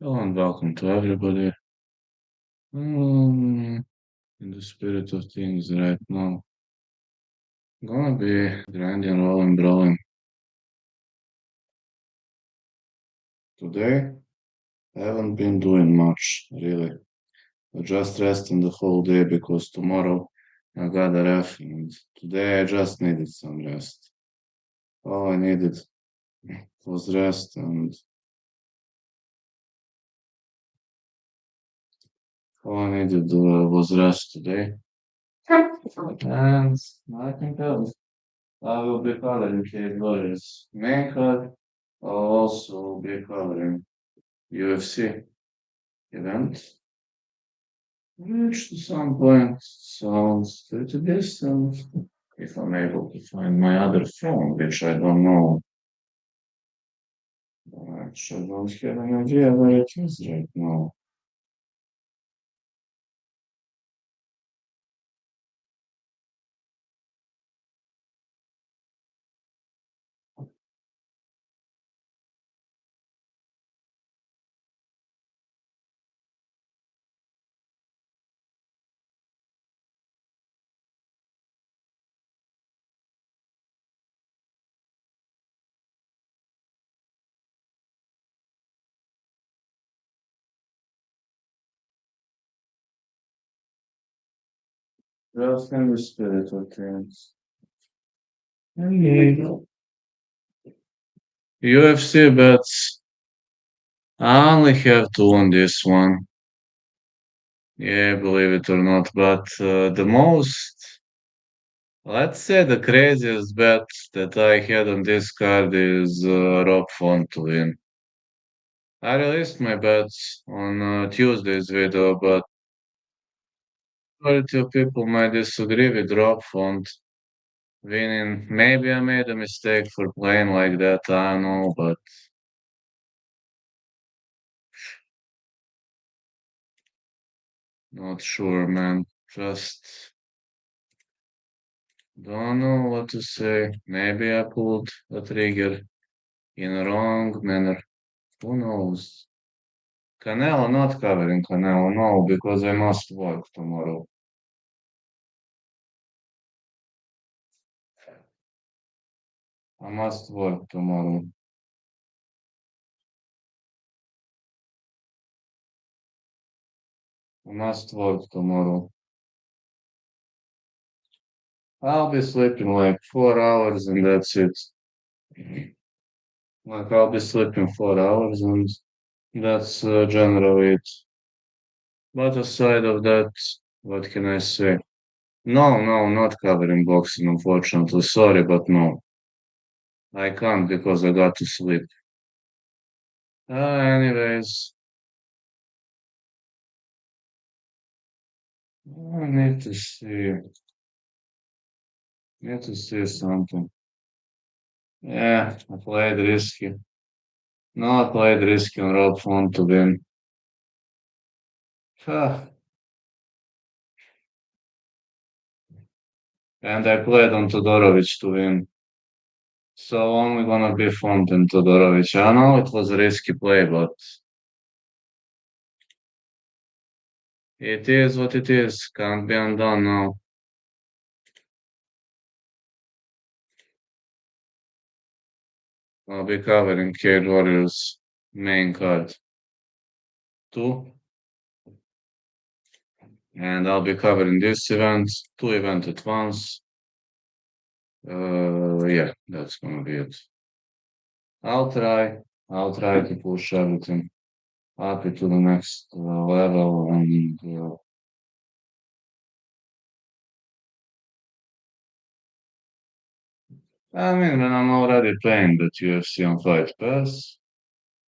Hello and welcome to everybody. In the spirit of things right now, gonna be grinding, rolling, brawling. Today, I haven't been doing much, really. I just resting the whole day because tomorrow I got a ref and today I just needed some rest. All I needed was rest and all I needed was rest today. And I think I will be covering Cage Warriors main card. I'll also be covering UFC event, which to some point sounds pretty distant if I'm able to find my other phone, which I don't know. Actually, I don't have an idea where it is right now. Just in the spirit of things. Hey. UFC bets. I only have two on this one. Yeah, believe it or not, but the most, let's say the craziest bet that I had on this card is Rob Font to win. I released my bets on Tuesday's video, but majority of people might disagree with Rob Font winning. Maybe I made a mistake for playing like that, I don't know, but not sure, man. Just don't know what to say. Maybe I pulled a trigger in a wrong manner. Who knows? Canelo, not covering Canelo, no, because I must work tomorrow. I must work tomorrow. I must work tomorrow. I'll be sleeping like 4 hours and that's it. Like I'll be sleeping 4 hours and that's generally it. But aside of that, what can I say? No, no, not covering boxing, unfortunately. Sorry, but no. I can't because I got to sleep. Anyways, I need to see. Need to see something. Yeah, I played risky. No, I played risky on Rob Font to win. Ah, and I played on Todorovic to win. So only gonna be Font and Todorovic. I know it was a risky play, but it is what it is. Can't be undone now. I'll be covering Cage Warriors main card too. And I'll be covering this event, two events at once. Yeah, that's gonna be it. I'll try. I'll try to push everything up to the next level and I mean when I'm already playing that UFC on Fight Pass,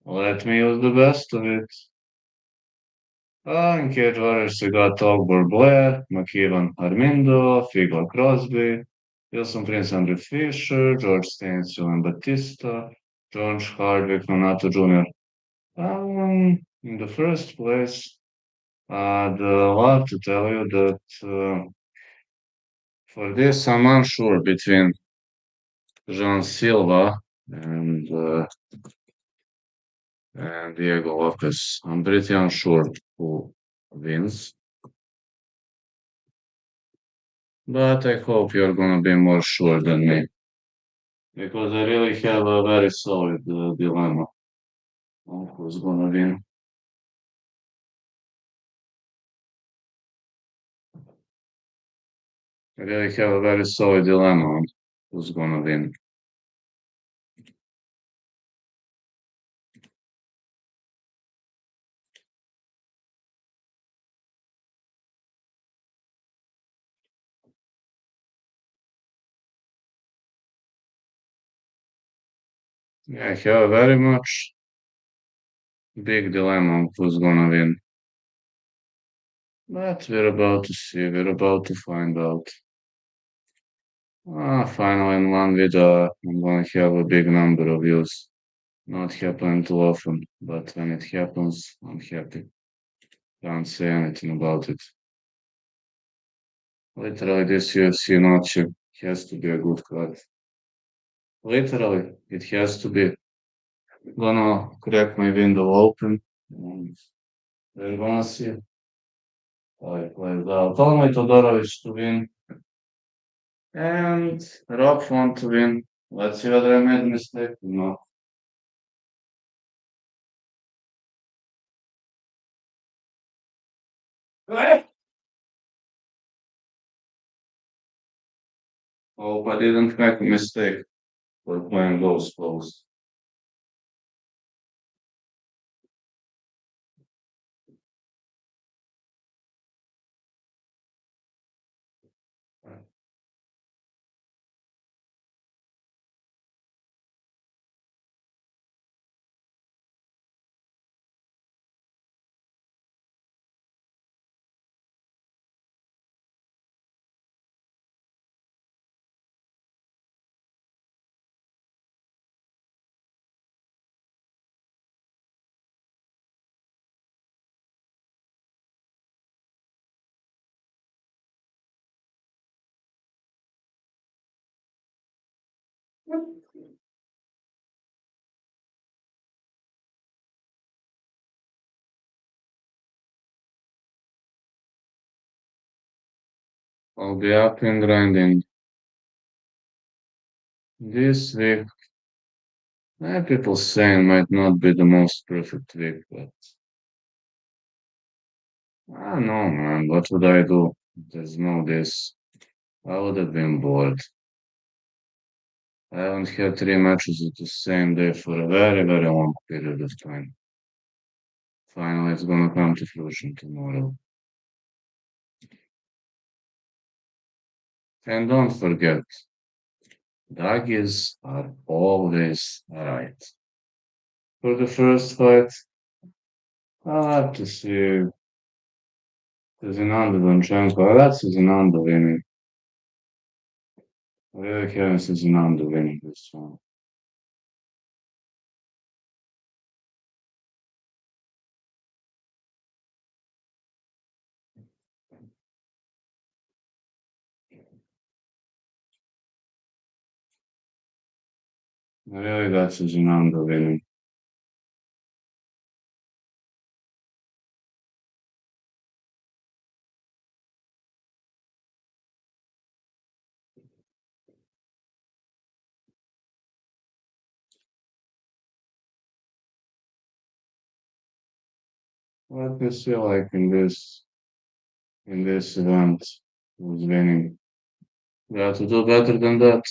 let me use the best of it. In Cage Warriors we got Oborn, Blair, McKeevan, Armindo, Figla, Crosby, Wilson Prince, Andrew Fisher, George Stansfield and Batista, George Hardwick, Renato Jr. In the first place, I'd love to tell you that for this I'm unsure between Jean Silva and and Diego Lopez. I'm pretty unsure who wins, but I hope you're gonna be more sure than me because I really have a very solid dilemma on who's gonna win. I really have a very solid dilemma on who's gonna win. Yeah, I have a very much big dilemma on who's gonna win. But we're about to see, we're about to find out. Finally, in one video, I'm gonna have a big number of views. Not happening too often, but when it happens, I'm happy. Can't say anything about it. Literally, this UFC Noche has to be a good card. Literally, it has to be. Gonna crack my window open, and we're gonna see how it plays out. Only Todorovic to win, and Rob want to win. Let's see whether I made a mistake or not. Hope I didn't make a mistake for playing those close. I'll be up and grinding this week. People saying might not be the most perfect week, but I don't know, man. What would I do? There's no this. I would have been bored. I haven't had three matches at the same day for a very, very long period of time. Finally, it's gonna come to fruition tomorrow. And don't forget, doggies are always right. For the first fight, I'll have to see Zinando Donenko. That's Zinando winning. I really haven't seen Zinando winning this one. I really got Zinando winning. Let me see, like in this event, who's winning. We have to do better than that.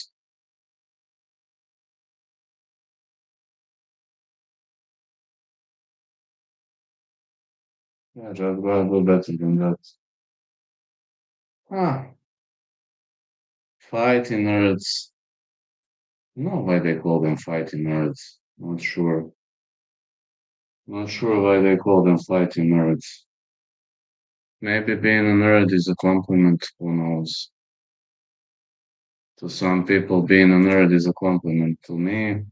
Yeah, just gotta do better than that. Ah, fighting nerds. No, why they call them fighting nerds. Not sure. Not sure why they call them fighting nerds. Maybe being a nerd is a compliment. Who knows? To some people, being a nerd is a compliment. To me,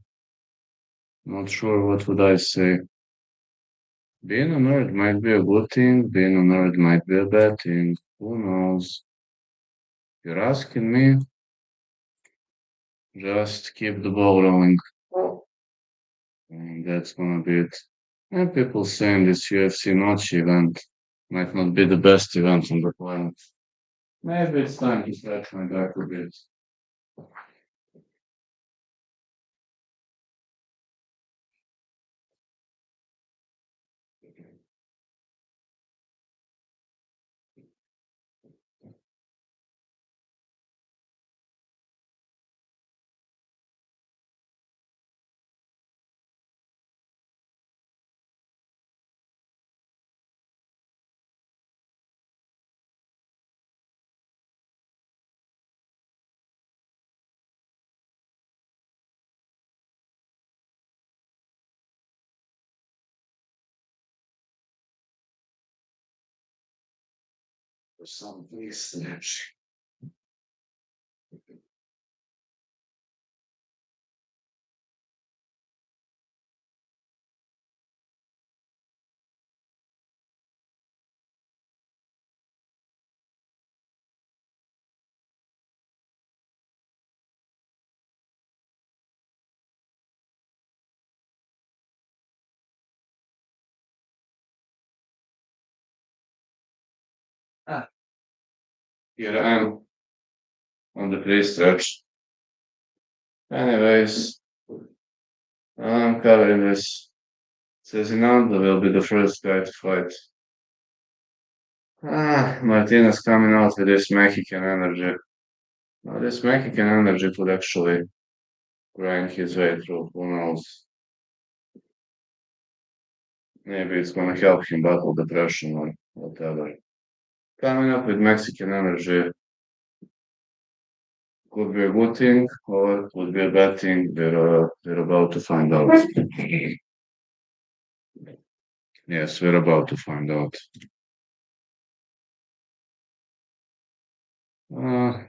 not sure what would I say. Being a nerd might be a good thing. Being a nerd might be a bad thing. Who knows? You're asking me. Just keep the ball rolling. And that's gonna be it. And people saying this UFC Noche event might not be the best event on the planet. Maybe it's time to stretch my back a bit. For some research. Ah, here I am on the free stretch. Anyways, I'm covering this. So Zinando will be the first guy to fight. Martinez coming out with this Mexican energy. Now, this Mexican energy could actually grind his way through. Who knows? Maybe it's gonna help him battle depression or whatever. Coming up with Mexican energy could be a good thing or could be a bad thing. We're about to find out. Yes, we're about to find out. Uh,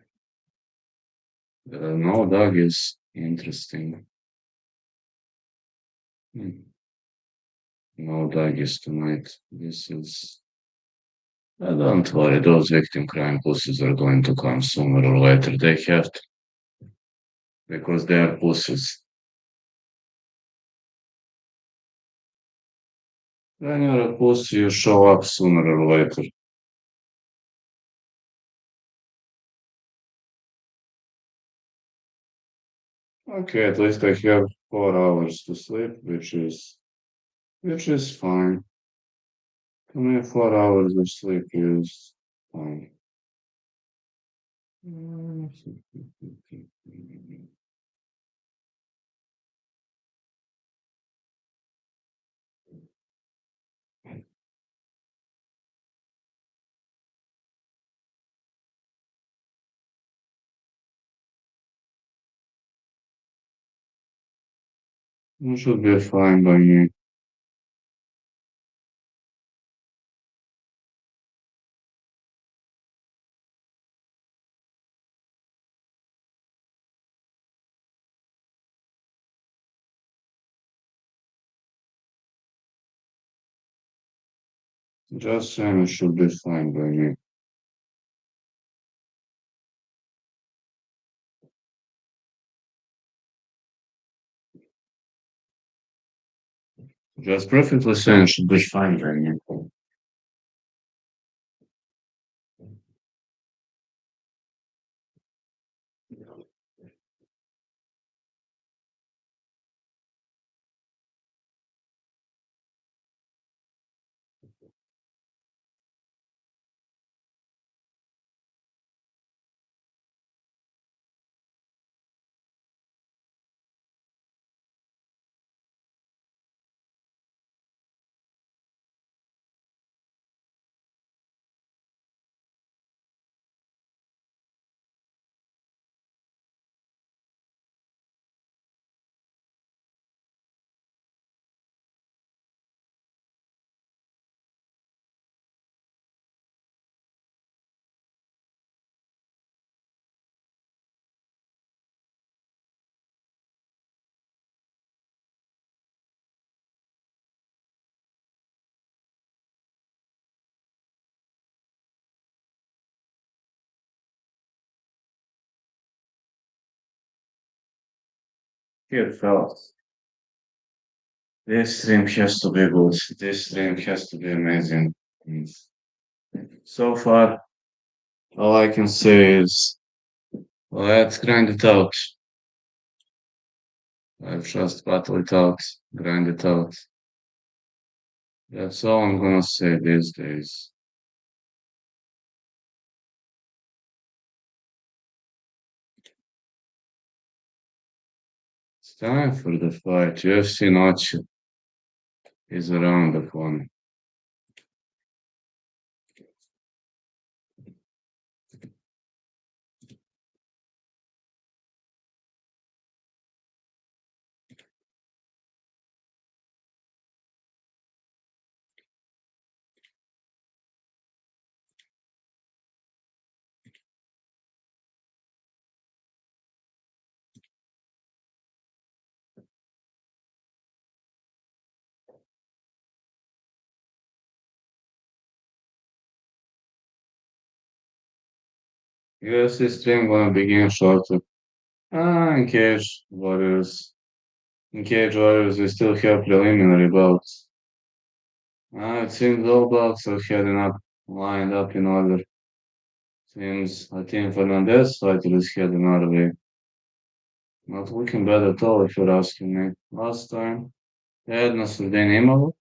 no dog is interesting. Hmm. No dog is tonight. This is. Don't worry, those victim crime pussies are going to come sooner or later. They have to, because they are pussies. When you're a pussy, you show up sooner or later. Okay, at least I have 4 hours to sleep, which is fine. I mean, 4 hours of sleep is fine. It should be fine by me. Just saying it should be fine by me. Just perfectly saying it should be fine by me. Here, fellas. This stream has to be good. This stream has to be amazing. And so far, all I can say is let's grind it out. Let's just battle it out, grind it out. That's all I'm gonna say these days. It's time for the fight. UFC Noche is around the corner. UFC stream gonna begin shortly. In cage warriors. In cage warriors, we still have preliminary bouts. It seems all bouts are heading up, lined up in order. Seems I think Hernandez fighter is heading our way. Not looking bad at all if you're asking me. Last time, we had Nasruddin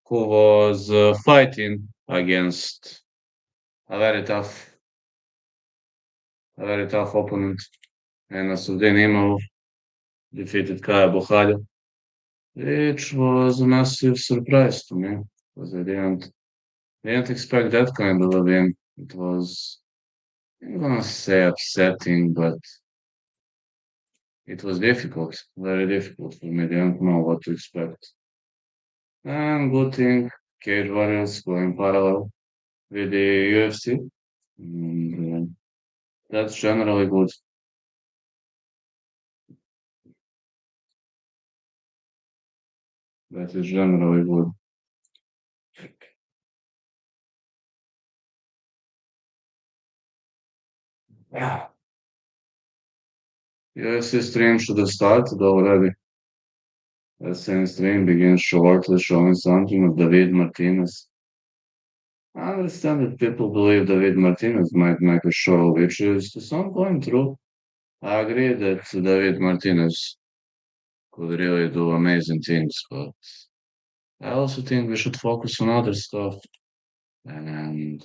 who was fighting against a very tough, a very tough opponent. And Nasruddin defeated Kaya Bukhari, which was a massive surprise to me because I didn't expect that kind of a win. It was, I'm gonna say upsetting, but it was difficult, very difficult for me. I didn't know what to expect. And good thing, Cage Warriors going parallel with the UFC. And, that's generally good. That is generally good. Yeah. UFC stream should have started already. The same stream begins shortly, showing something of David Martinez. I understand that people believe David Martinez might make a show, which is to some point true. I agree that David Martinez could really do amazing things, but I also think we should focus on other stuff. And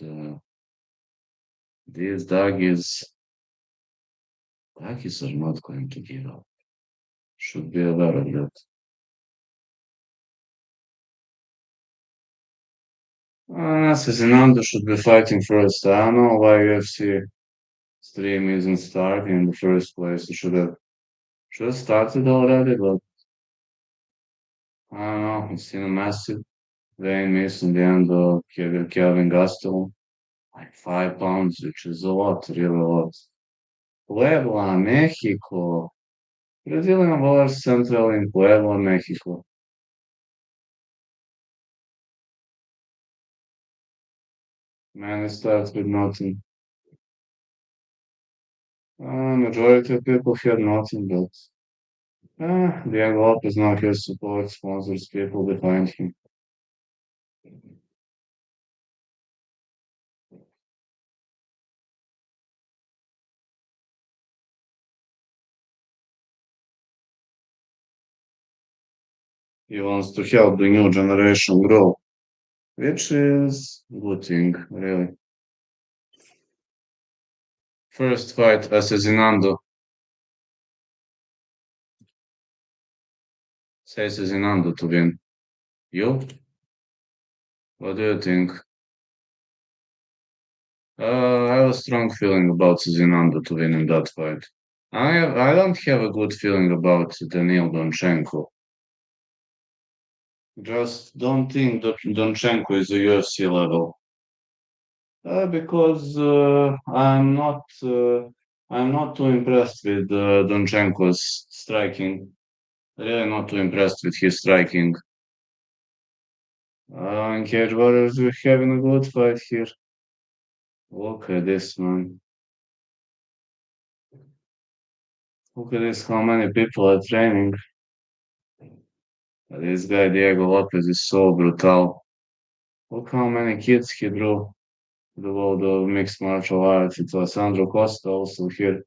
these doggies are not going to give up. Should be aware of that. Zinando should be fighting first. I don't know why UFC stream isn't starting in the first place. It should have started already, but I don't know. It's seen a massive vein miss in the end of Kelvin Gaston. Like 5 pounds, which is a lot, really a lot. Puebla, Mexico. Brazilian Wars Central in Puebla, Mexico. Man, it starts with nothing. Majority of people had nothing, but the Lopez now has support, sponsors, people behind him. He wants to help the new generation grow, which is good thing, really. First fight, Zinando. Says Zinando to win. You? What do you think? I have a strong feeling about Zinando to win in that fight. I don't have a good feeling about Denil Donchenko. Just don't think that Donchenko is a UFC level. Because I'm not too impressed with Donchenko's striking. Really not too impressed with his striking. In Cage Warriors, we're having a good fight here. Look at this, man. Look at this, how many people are training. This guy Diego Lopez is so brutal. Look how many kids he drew. The world of mixed martial arts. It's Alessandro Costa also here.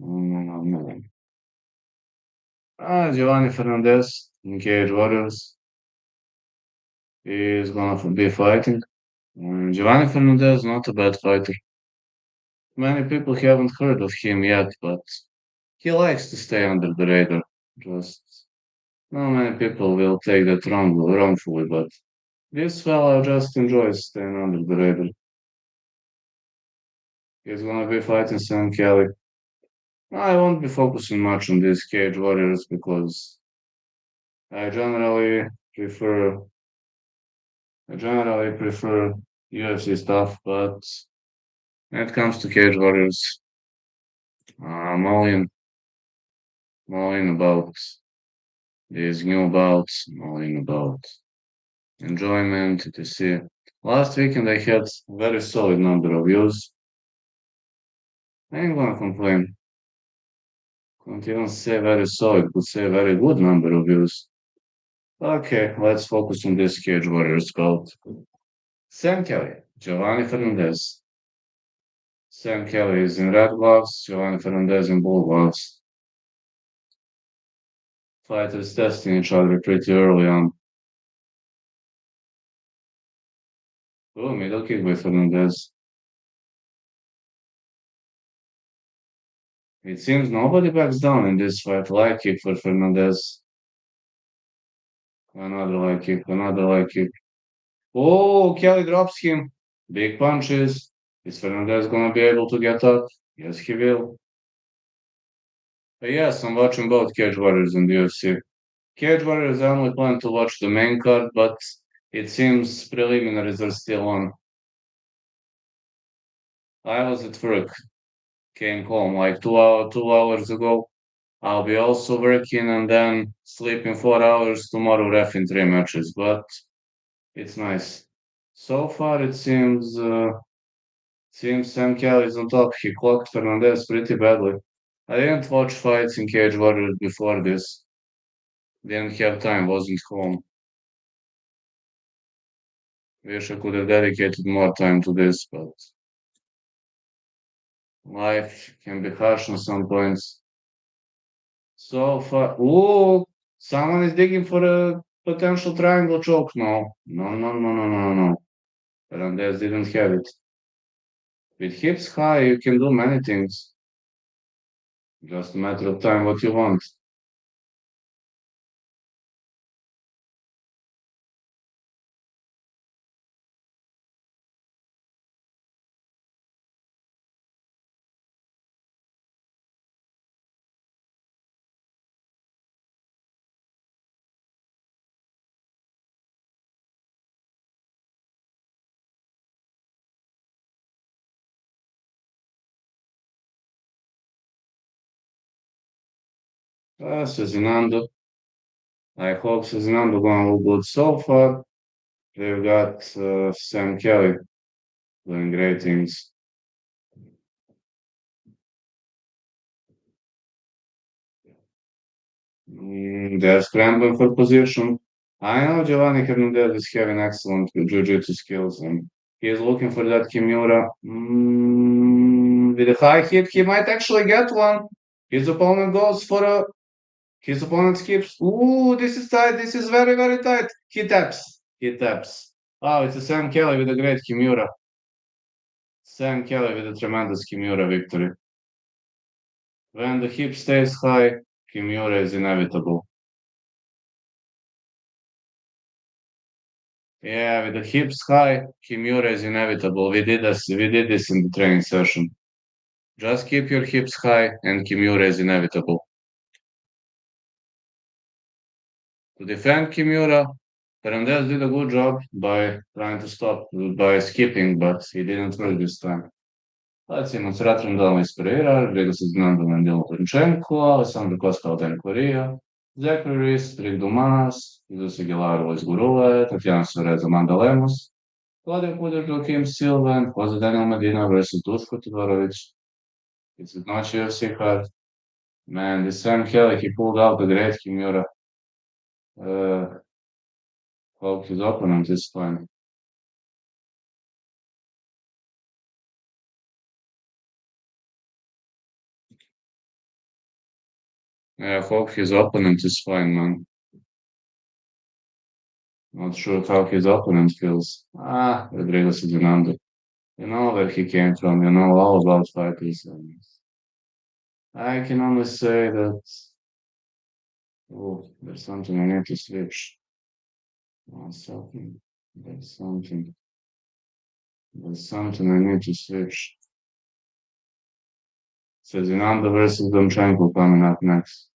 Mm, Giovanni Fernandez in Cage Warriors is gonna be fighting. Giovanni Fernandez not a bad fighter. Many people haven't heard of him yet, but he likes to stay under the radar. Just not many people will take that wrongfully, but this fella just enjoys staying under the radar. He's gonna be fighting Sam Kelly. I won't be focusing much on these Cage Warriors because I generally prefer I generally prefer UFC stuff, but when it comes to Cage Warriors, I'm all in about these new bouts, I'm all in about enjoyment, etc. Last weekend I had a very solid number of views. I ain't gonna complain. Can't even say very solid, could say very good number of views. Okay, let's focus on this Cage Warriors bout. Sam Kelly, Giovanni Fernandez. Sam Kelly is in red gloves, Giovanni Fernandez in blue gloves. Fighters testing each other pretty early on. Oh, middle kick by Fernandez. It seems nobody backs down in this fight. Light kick for Fernandez. Another light kick, another light kick. Oh, Kelly drops him. Big punches. Is Fernandez gonna be able to get up? Yes, he will. Yes, I'm watching both Cage Warriors in the UFC. Cage Warriors, I only plan to watch the main card, but it seems preliminaries are still on. I was at work, came home like 2 hours ago. I'll be also working and then sleeping 4 hours tomorrow, refing 3 matches, but it's nice. So far, it seems Sam Kelly's on top. He clocked Fernandez pretty badly. I didn't watch fights in Cage Warriors before this. Didn't have time, wasn't home. Wish I could have dedicated more time to this, but life can be harsh on some points. So far, ooh, someone is digging for a potential triangle choke. No, no, no, no, no, no, no. Hernandez didn't have it. With hips high, you can do many things. Just a matter of time what you want. Zinando. I hope Zinando gonna look good so far. They've got Sam Kelly doing great things. They're scrambling for position. I know Giovanni Hernandez is having excellent jiu-jitsu skills and he is looking for that Kimura. With a high hit, he might actually get one. His opponent goes for a. His opponent skips. Ooh, this is tight. This is very, very tight. He taps. He taps. Oh, it's a Sam Kelly with a great Kimura. Sam Kelly with a tremendous Kimura victory. When the hip stays high, Kimura is inevitable. Yeah, with the hips high, Kimura is inevitable. We did this in the training session. Just keep your hips high and Kimura is inevitable. To defend Kimura, Hernandez did a good job by trying to stop by skipping, but he didn't work this time. Let's see, Monserat, Randon, Pereira, Rodrigo Zinando, Donenko, Alessandro Costa, Denil, Zachary, Rick Dumas, Aguilar, Luis Gurula, Tatiana, Suarez, Lamos, Claudio Puder, Joaquim Silva, and Jose Daniel Medina versus Dushko Todorovic. It's Noche UFC card. Man, this Sam Kelly, he pulled out the great Kimura. Uh, hope his opponent is fine. I hope his opponent is fine, man. Not sure how his opponent feels. Rodrigo Zinando. You know where he came from. You know all about fighters. And I can only say that. Oh, there's something I need to switch. One second. There's something. There's something I need to switch. So Zinando versus Donchenko coming up next.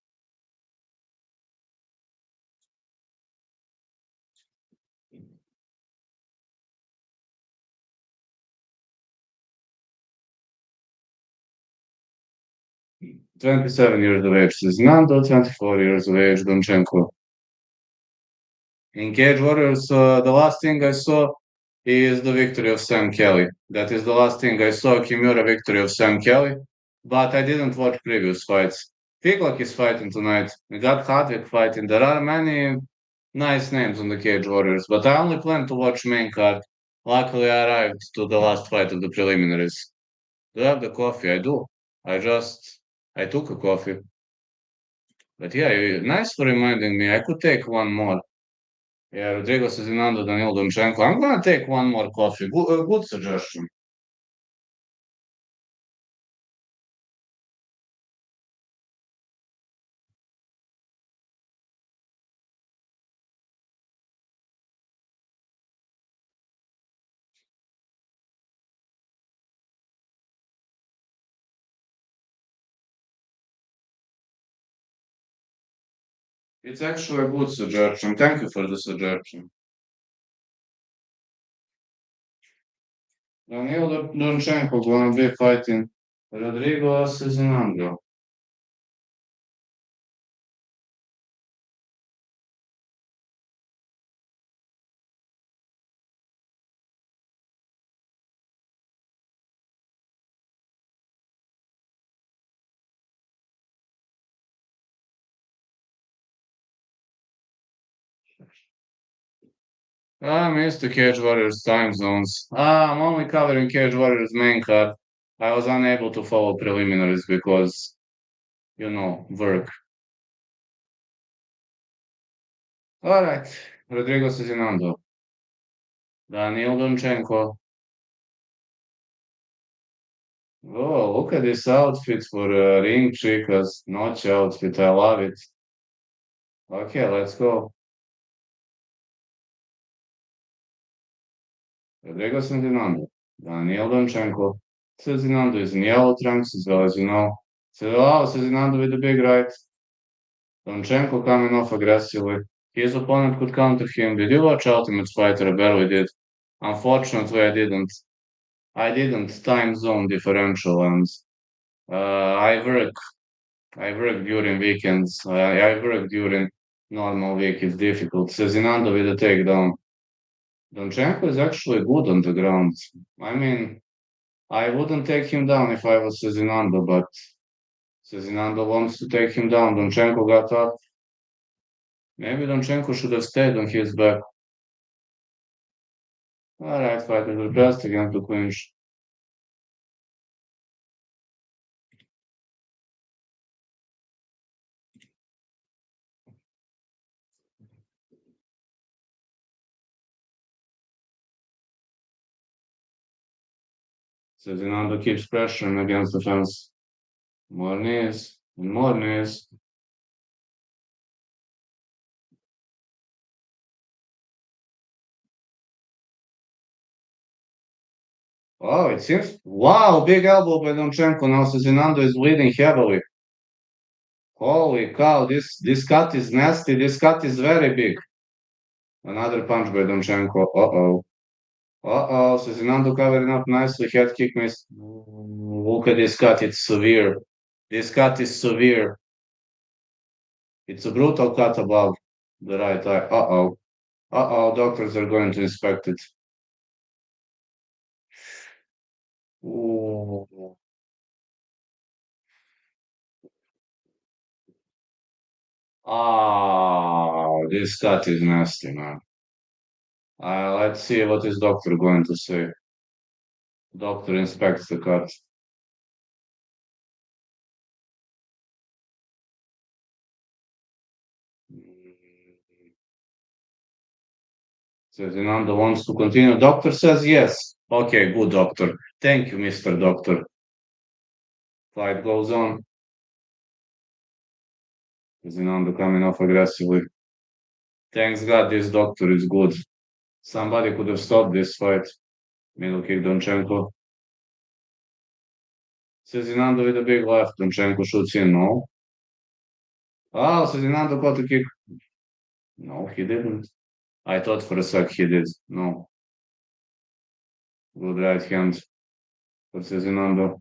27 years of age, Zinando, 24 years of age, Donchenko. In Cage Warriors, the last thing I saw is the victory of Sam Kelly. That is the last thing I saw, Kimura victory of Sam Kelly. But I didn't watch previous fights. Figlak is fighting tonight. We got Hardwick fighting. There are many nice names on the Cage Warriors, but I only plan to watch main card. Luckily, I arrived to the last fight of the preliminaries. Do I have the coffee? I do. I took a coffee. But yeah, nice for reminding me. I could take one more. Yeah, Rodrigo Zinando, Danil Donchenko. I'm gonna take one more coffee. Good suggestion. It's actually a good suggestion. Thank you for the suggestion. Danil Donchenko gonna be fighting Rodrigo Zinando. I missed the Cage Warriors time zones. I'm only covering Cage Warriors main card. I was unable to follow preliminaries because, work. Alright, Rodrigo Zinando. Danil Donchenko. Oh, look at this outfit for ring chicas. Noche outfit. I love it. Okay, let's go. Rodrigo Zinando. Daniel Donchenko. Zinando is in yellow trunks as well as you know. Zinando with the big right. Donchenko coming off aggressively. His opponent could counter him. Did you watch Ultimate Fighter? I barely did. Unfortunately, I didn't. I didn't time zone differential and I work I work during weekends. I work during normal week. It's difficult. Cezinando with a takedown. Donchenko is actually good on the ground. I mean, I wouldn't take him down if I was Cezinando, but Cezinando wants to take him down. Donchenko got up. Maybe Donchenko should have stayed on his back. All right, fighter request again to clinch. Cezinando keeps pressuring against the fence. More knees, and more knees. Oh, it seems. Wow, big elbow by Donchenko. Now Cezinando is bleeding heavily. Holy cow, this cut is nasty. This cut is very big. Another punch by Donchenko. Uh-oh. Uh-oh. Cezinando covering up nicely. Head kick miss. Look at this cut. It's severe. This cut is severe. It's a brutal cut above the right eye. Uh-oh. Uh-oh. Doctors are going to inspect it. Ooh. Oh, this cut is nasty, man. Let's see what is doctor going to say. Doctor inspects the cut. Says Zinando wants to continue. Doctor says yes. Okay, good doctor. Thank you, Mr. Doctor. Fight goes on. Zinando coming off aggressively. Thanks God this doctor is good. Somebody could have stopped this fight. Middle kick Donchenko. Cezinando with a big left. Donchenko shoots in. No. Oh, Cezinando got a kick. No, he didn't. I thought for a sec he did. No. Good right hand for Cezinando.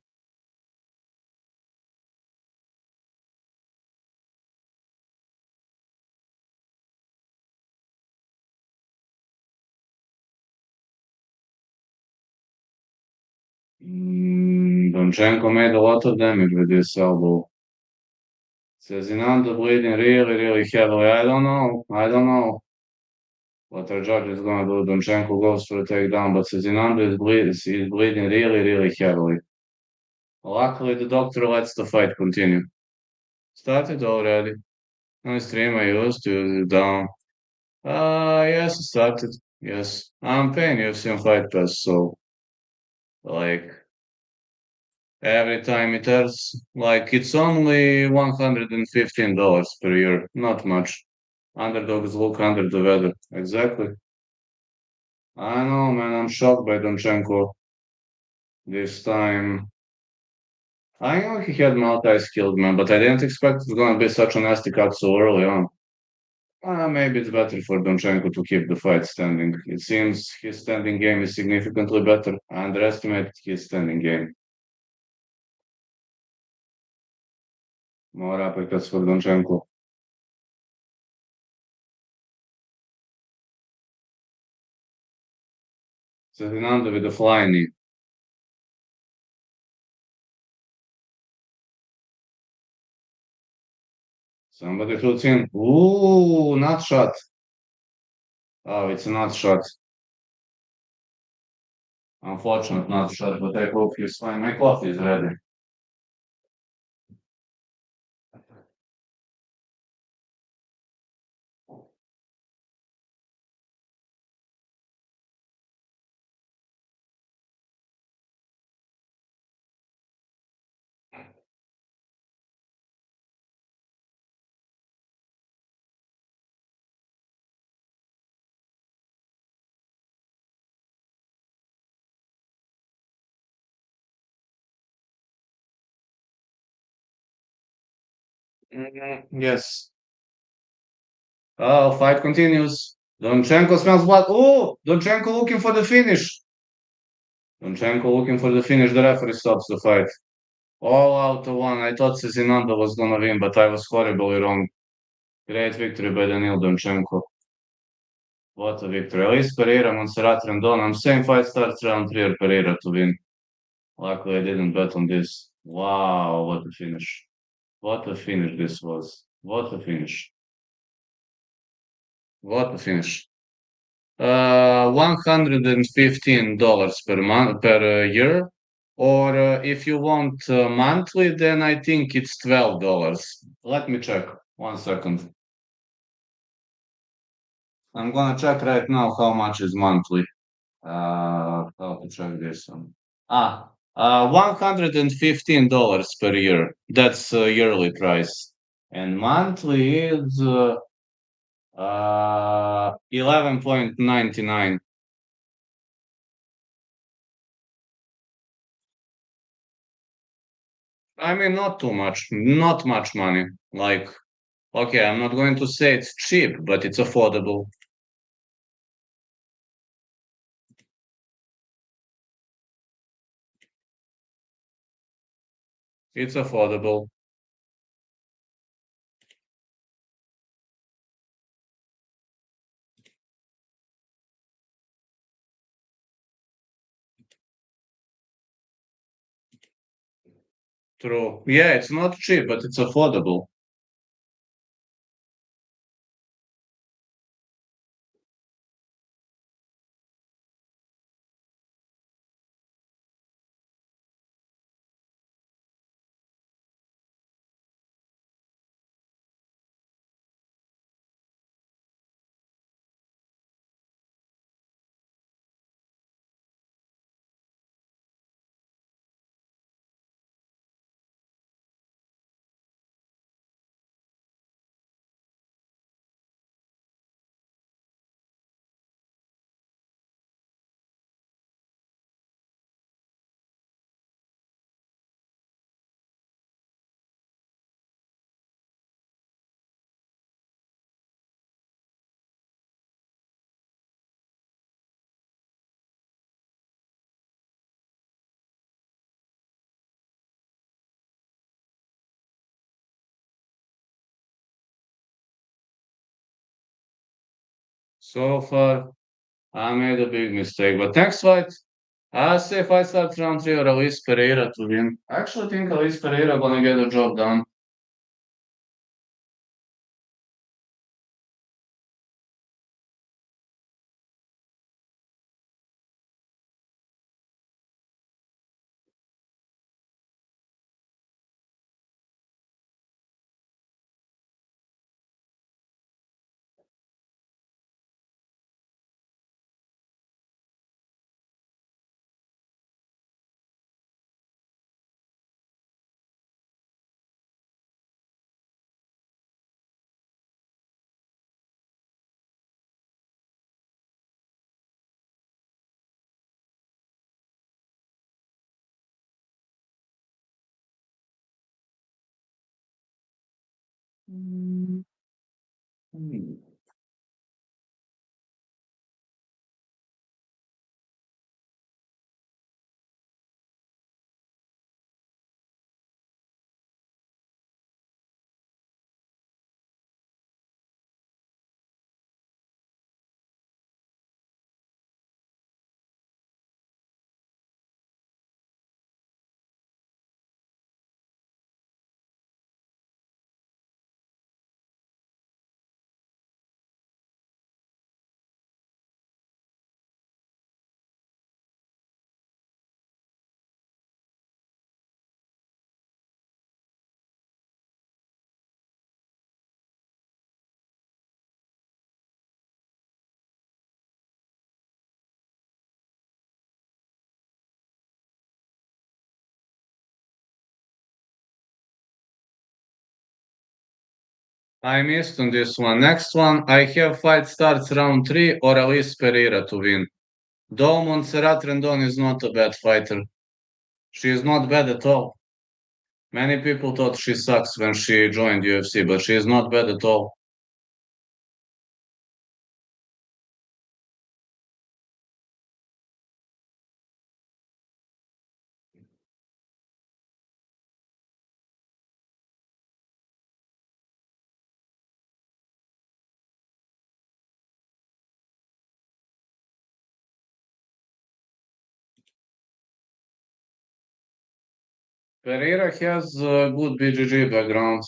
Donchenko made a lot of damage with this elbow. Cezinando bleeding really, really heavily. I don't know. I don't know what our judge is going to do. Donchenko goes for a takedown, but Cezinando is bleeding really, really heavily. Luckily, the doctor lets the fight continue. Started already. On stream, I used to use it down. Yes, it started. Yes. I'm paying UFC on Fight Pass, so, like, every time it airs, like, it's only $115 per year. Not much. Underdogs look under the weather. Exactly. I know, man. I'm shocked by Donchenko this time. I know he had multi-skilled, man, but I didn't expect it's gonna be such a nasty cut so early on. Maybe it's better for Donchenko to keep the fight standing. It seems his standing game is significantly better. I underestimate his standing game. More uppercuts for Donchenko. Zinando with the flying knee. Somebody shoots in. Ooh, not shot. Oh, it's not shot. Unfortunate not shot, but I hope he's fine. My coffee is ready. Yes. Oh, fight continues. Donchenko smells blood. Oh, Donchenko looking for the finish. Donchenko looking for the finish. The referee stops the fight. All out of one. I thought Zinando was gonna win, but I was horribly wrong. Great victory by Denil Donchenko. What a victory. At least Pereira, Monserat, Randon. I'm saying fight starts round 3 or Pereira to win. Luckily, I didn't bet on this. Wow, what a finish. What a finish this was. What a finish. What a finish. $115 per month per year. Or if you want monthly, then I think it's $12. Let me check. 1 second. I'm gonna check right now how much is monthly. How to check this one? $115 per year. That's yearly price, and monthly is 11.99. I mean, not too much, not much money. Like, okay, I'm not going to say it's cheap, but it's affordable. It's affordable. True. Yeah, it's not cheap, but it's affordable. So far, I made a big mistake. But next fight, I say fight starts round three or Alice Pereira to win. I actually think Alice Pereira gonna get the job done. Mm, hmm. I missed on this one. Next one, I have fight starts round three or Alice Pereira to win. Though Monserat Randon is not a bad fighter. She is not bad at all. Many people thought she sucks when she joined UFC, but she is not bad at all. Pereira has a good BJJ background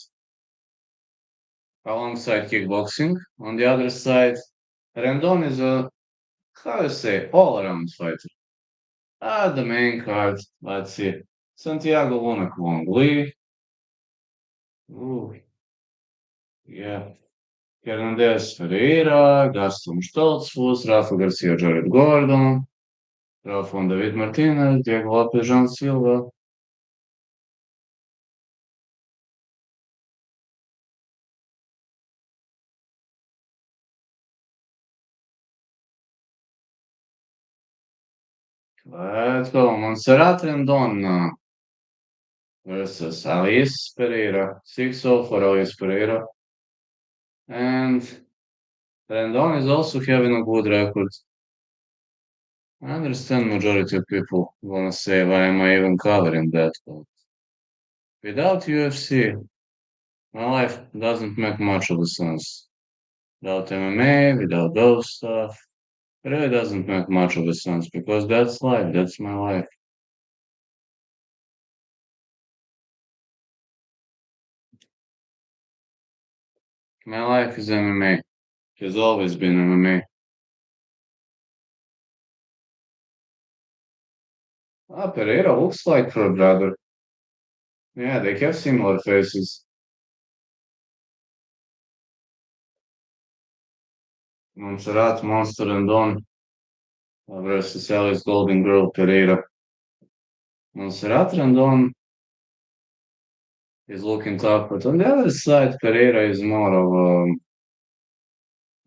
alongside kickboxing. On the other side, Randon is a, how you say, all-around fighter. The main card, let's see. Santiago won a Clangly. Ooh, yeah. Hernandez, Pereira, Gaston, Schultz, Rafa Garcia, Jared Gordon, Rafa David Martinez, Diego Lopez, Silva. Let's go. Monserat and Don versus Alice Pereira. 6-0 for Alice Pereira. And Randon is also having a good record. I understand majority of people wanna say why am I even covering that, but without UFC, my life doesn't make much of a sense. Without MMA, without those stuff, it really doesn't make much of a sense because that's life, that's my life. My life is MMA. Has always been MMA. Pereira looks like her brother. Yeah, they have similar faces. Monserrat, Monster, and Don versus Alice Golden Girl Pereira. Monserrat Randon is looking tough, but on the other side, Pereira is more of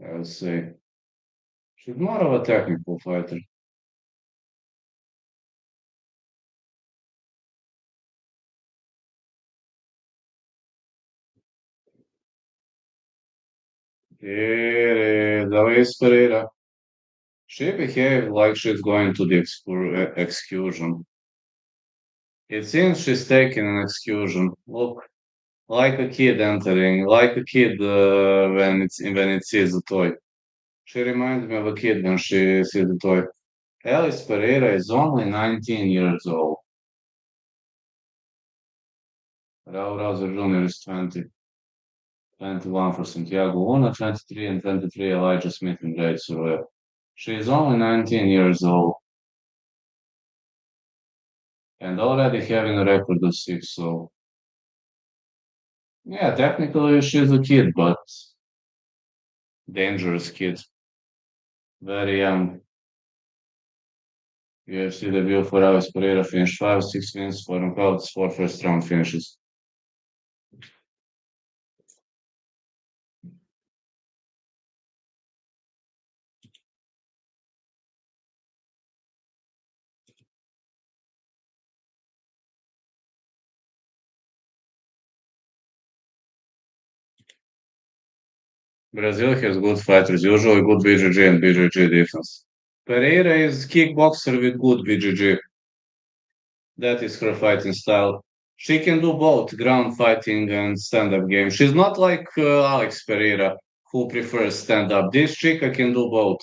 I would say, she's more of a technical fighter. Here is Alice Pereira. She behaved like she's going to the excursion. It seems she's taking an excursion. Look, like a kid entering, like a kid when it sees a toy. She reminds me of a kid when she sees the toy. Alice Pereira is only 19 years old. Raul Rouser Jr. is 20. 21 for Santiago Luna, 23 and 23 Elijah Smith and Jade Surveyor. She is only 19 years old and already having a record of 6, so yeah, technically she's a kid, but dangerous kid. Very young. UFC debut for Alice Pereira finished 5, 6 wins, 4 knockouts, 4 first round finishes. Brazil has good fighters, usually good BJJ and BJJ defense. Pereira is kickboxer with good BJJ. That is her fighting style. She can do both ground fighting and stand-up game. She's not like Alex Pereira, who prefers stand-up. This chica can do both.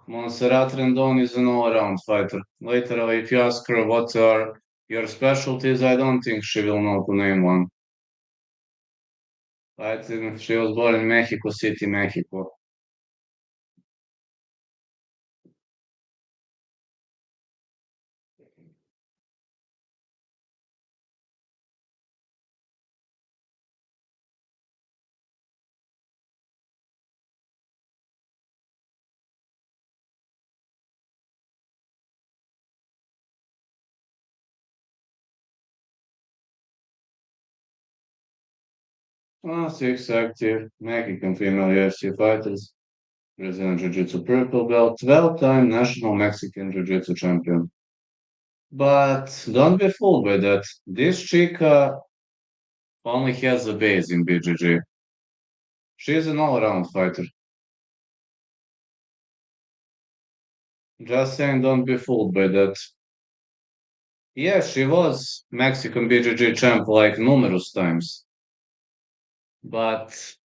Monserat Randon is an all-around fighter. Later, if you ask her what are your specialties, I don't think she will know to name one. I think she was born in Mexico City, Mexico. Six active Mexican female UFC fighters. Brazilian Jiu-Jitsu purple belt, 12-time national Mexican Jiu-Jitsu champion. But don't be fooled by that. This chica only has a base in BJJ. She's an all-around fighter. Just saying, don't be fooled by that. Yeah, she was Mexican BJJ champ like numerous times, but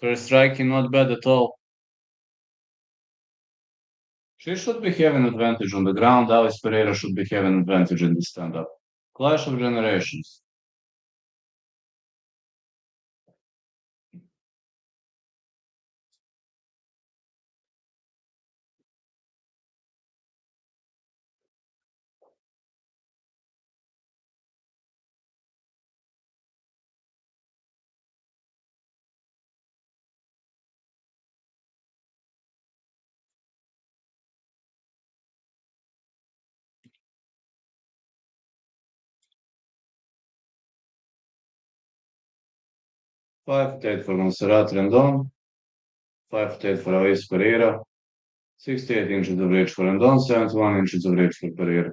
her striking not bad at all. She should be having advantage on the ground. Alice Pereira should be having advantage in the stand-up. Clash of generations. Five eight for Monserrat Randon. 5'8" for Alice Pereira. 68 inches of reach for Randon. 71 inches of reach for Pereira.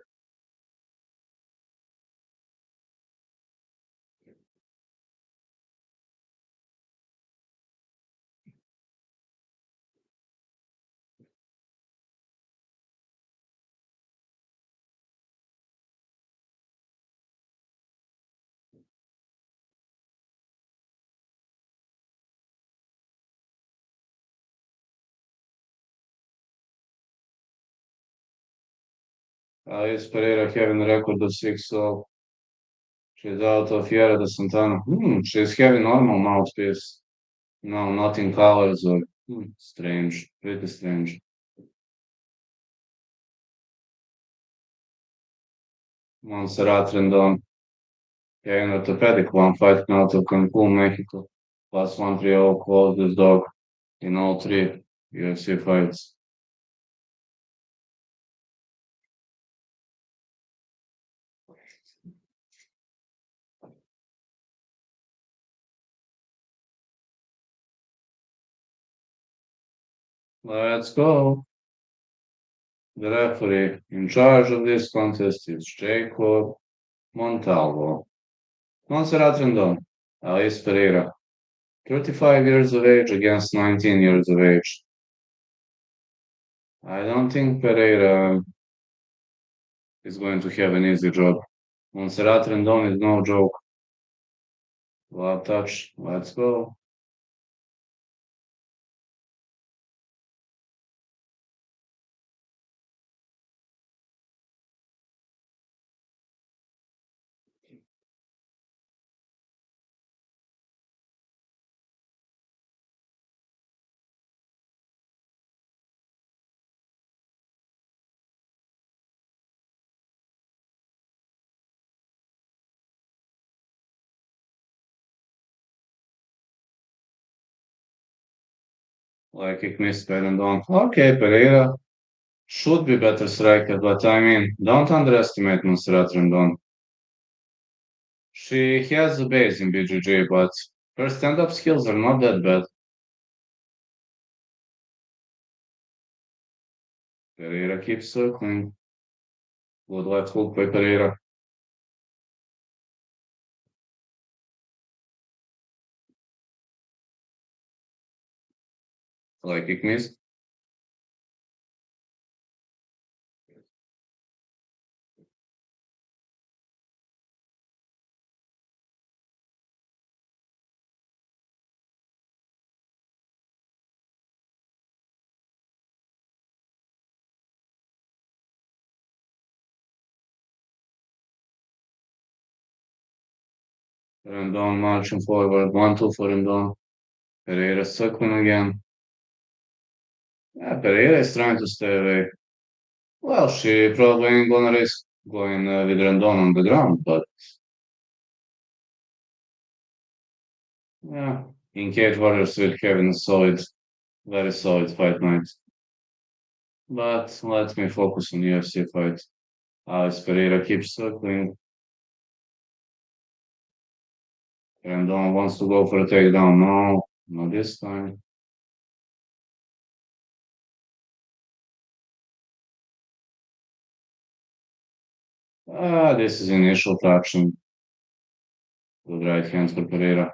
Alice Pereira having a record of 6, so she's out of Fiera de Santana. She's having normal mouthpiece. No, not in colors or strange, pretty strange. Monserrat Rendon, yeah, an orthopedic one fighting out of Cancun, Mexico. Plus 130 closed this dog in all three UFC fights. Let's go. The referee in charge of this contest is Jacob Montalvo. Monserrat Rendon, Alice Pereira, 35 years of age against 19 years of age. I don't think Pereira is going to have an easy job. Monserrat Rendon is no joke. Love touch. Let's go. Like kick missed by Randon. Okay, Pereira should be better striker, but I mean, don't underestimate Monserat Randon. She has a base in BJJ, but her stand-up skills are not that bad. Pereira keeps circling. Good left hook by Pereira. Like kick missed. Randon marching forward. 1-2 for Randon. Pereira circling again. Yeah, Pereira is trying to stay away. Well, she probably ain't gonna risk going with Randon on the ground, but yeah, in Cage Warriors will have a solid, very solid fight night. But let me focus on UFC fight. As Pereira keeps circling, Randon wants to go for a takedown. No, not this time. This is initial traction. Good right hand for Pereira.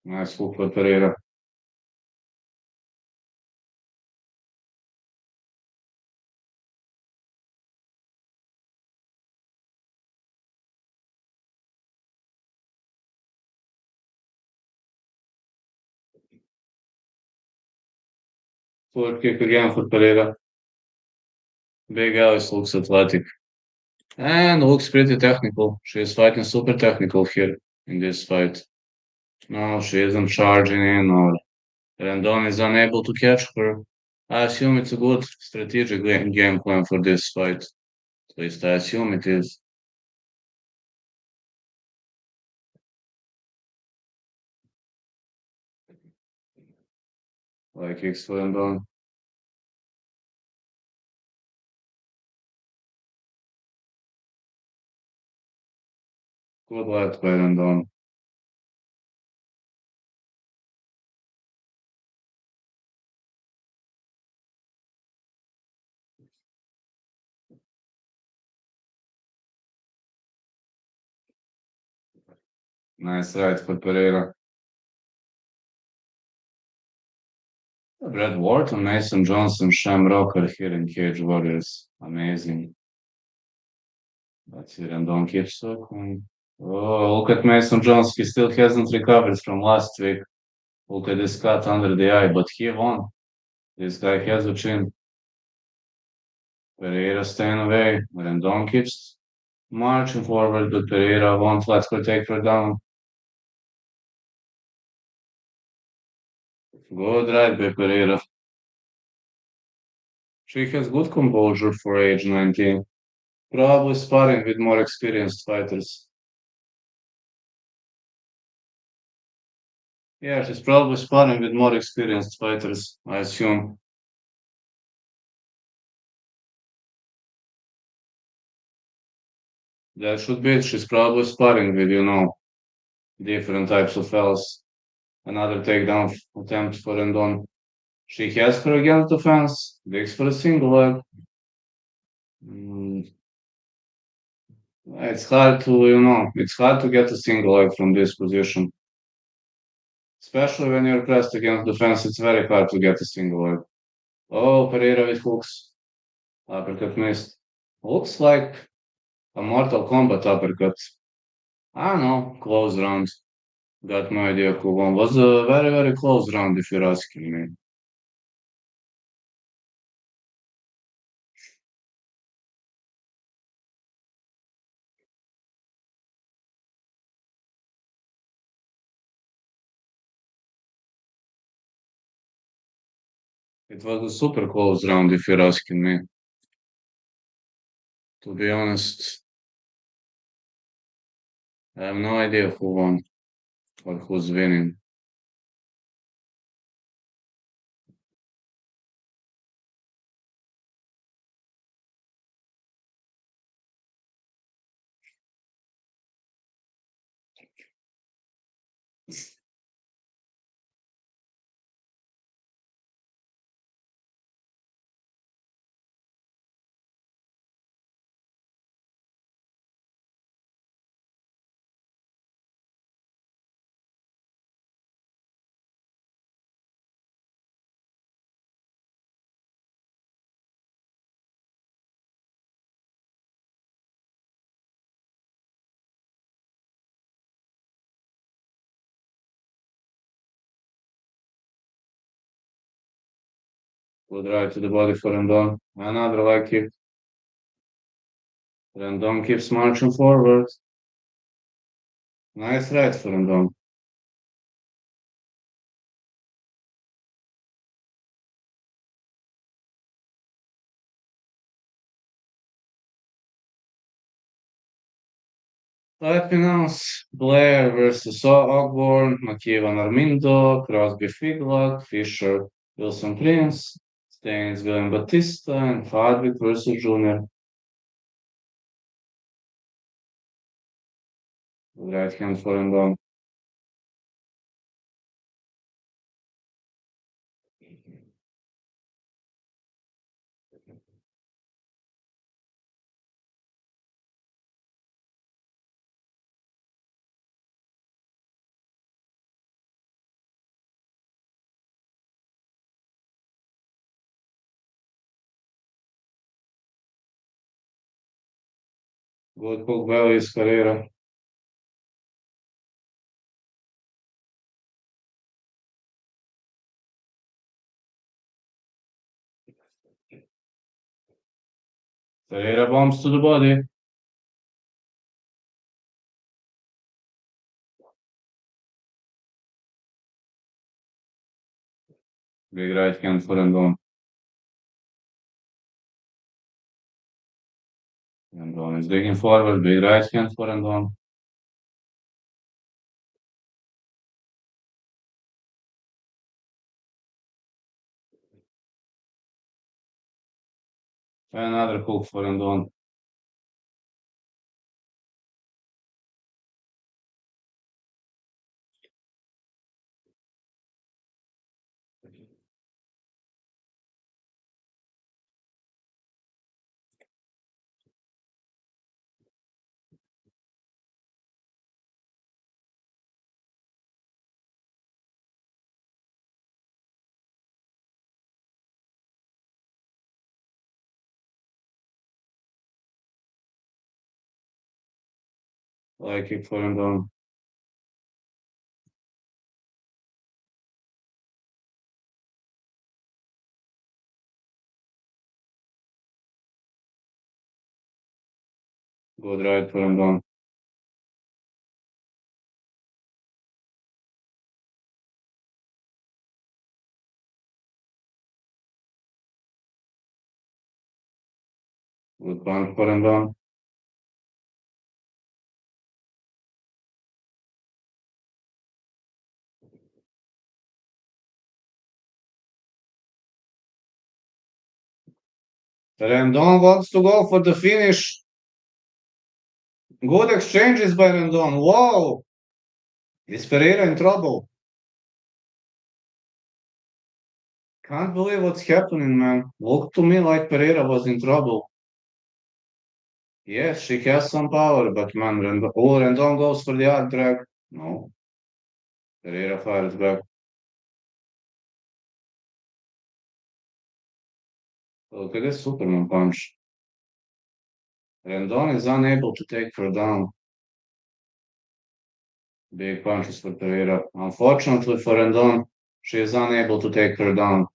Nice hook for Pereira. Forward kick again for Pereira. Big Alice looks athletic and looks pretty technical. She is fighting super technical here in this fight. No, she isn't charging in, or Randon is unable to catch her. I assume it's a good strategic game plan for this fight. At least I assume it is. Like kicks for Randon. Good left by Randon. Nice right for Pereira. Brad Wharton, Mason Johnson, Shamrock are here in Cage Warriors. Amazing. Let's see, Randon keeps circling. Oh, look at Mason Johnson. He still hasn't recovered from last week. Look at this cut under the eye, but he won. This guy has a chin. Pereira staying away. Randon keeps marching forward, but Pereira won't let her take her down. Good right by Pereira. She has good composure for age 19. Probably sparring with more experienced fighters. Yeah, she's probably sparring with more experienced fighters, I assume. That should be it. She's probably sparring with, different types of fellas. Another takedown attempt for Randon. She has her against the fence. Digs for a single leg. Mm, it's hard to, it's hard to get a single leg from this position. Especially when you're pressed against the fence, it's very hard to get a single leg. Oh, Pereira with hooks. Uppercut missed. Looks like a Mortal Kombat uppercut. I don't know. Close round. Got no idea who won. Was a very, very close round if you're asking me. It was a super close round if you're asking me. To be honest, I have no idea who won. Or who's winning? Good right to the body for Randon. Another leg kick. Randon keeps marching forward. Nice right for Randon. Let me announce Blair versus Oborn, McKeevan Armindo, Crosby Figlock, Fisher Wilson Prince, Staines William Batista, and Hardwick versus Junior. Right hand for Randon. Good hook belly is Pereira. Pereira bombs to the body. Big right hand for Randon. Randon is digging forward. Big right hand for Randon. Another hook for Randon. Leg kick for Randon. Good right for Randon. Good punch for Randon. Randon wants to go for the finish. Good exchanges by Randon. Whoa! Is Pereira in trouble? Can't believe what's happening, man. Looked to me like Pereira was in trouble. Yes, she has some power, but man, Randon goes for the arm drag. No, Pereira fires back. Look at this Superman punch. Randon is unable to take her down. Big punches for Pereira. Unfortunately for Randon, she is unable to take her down.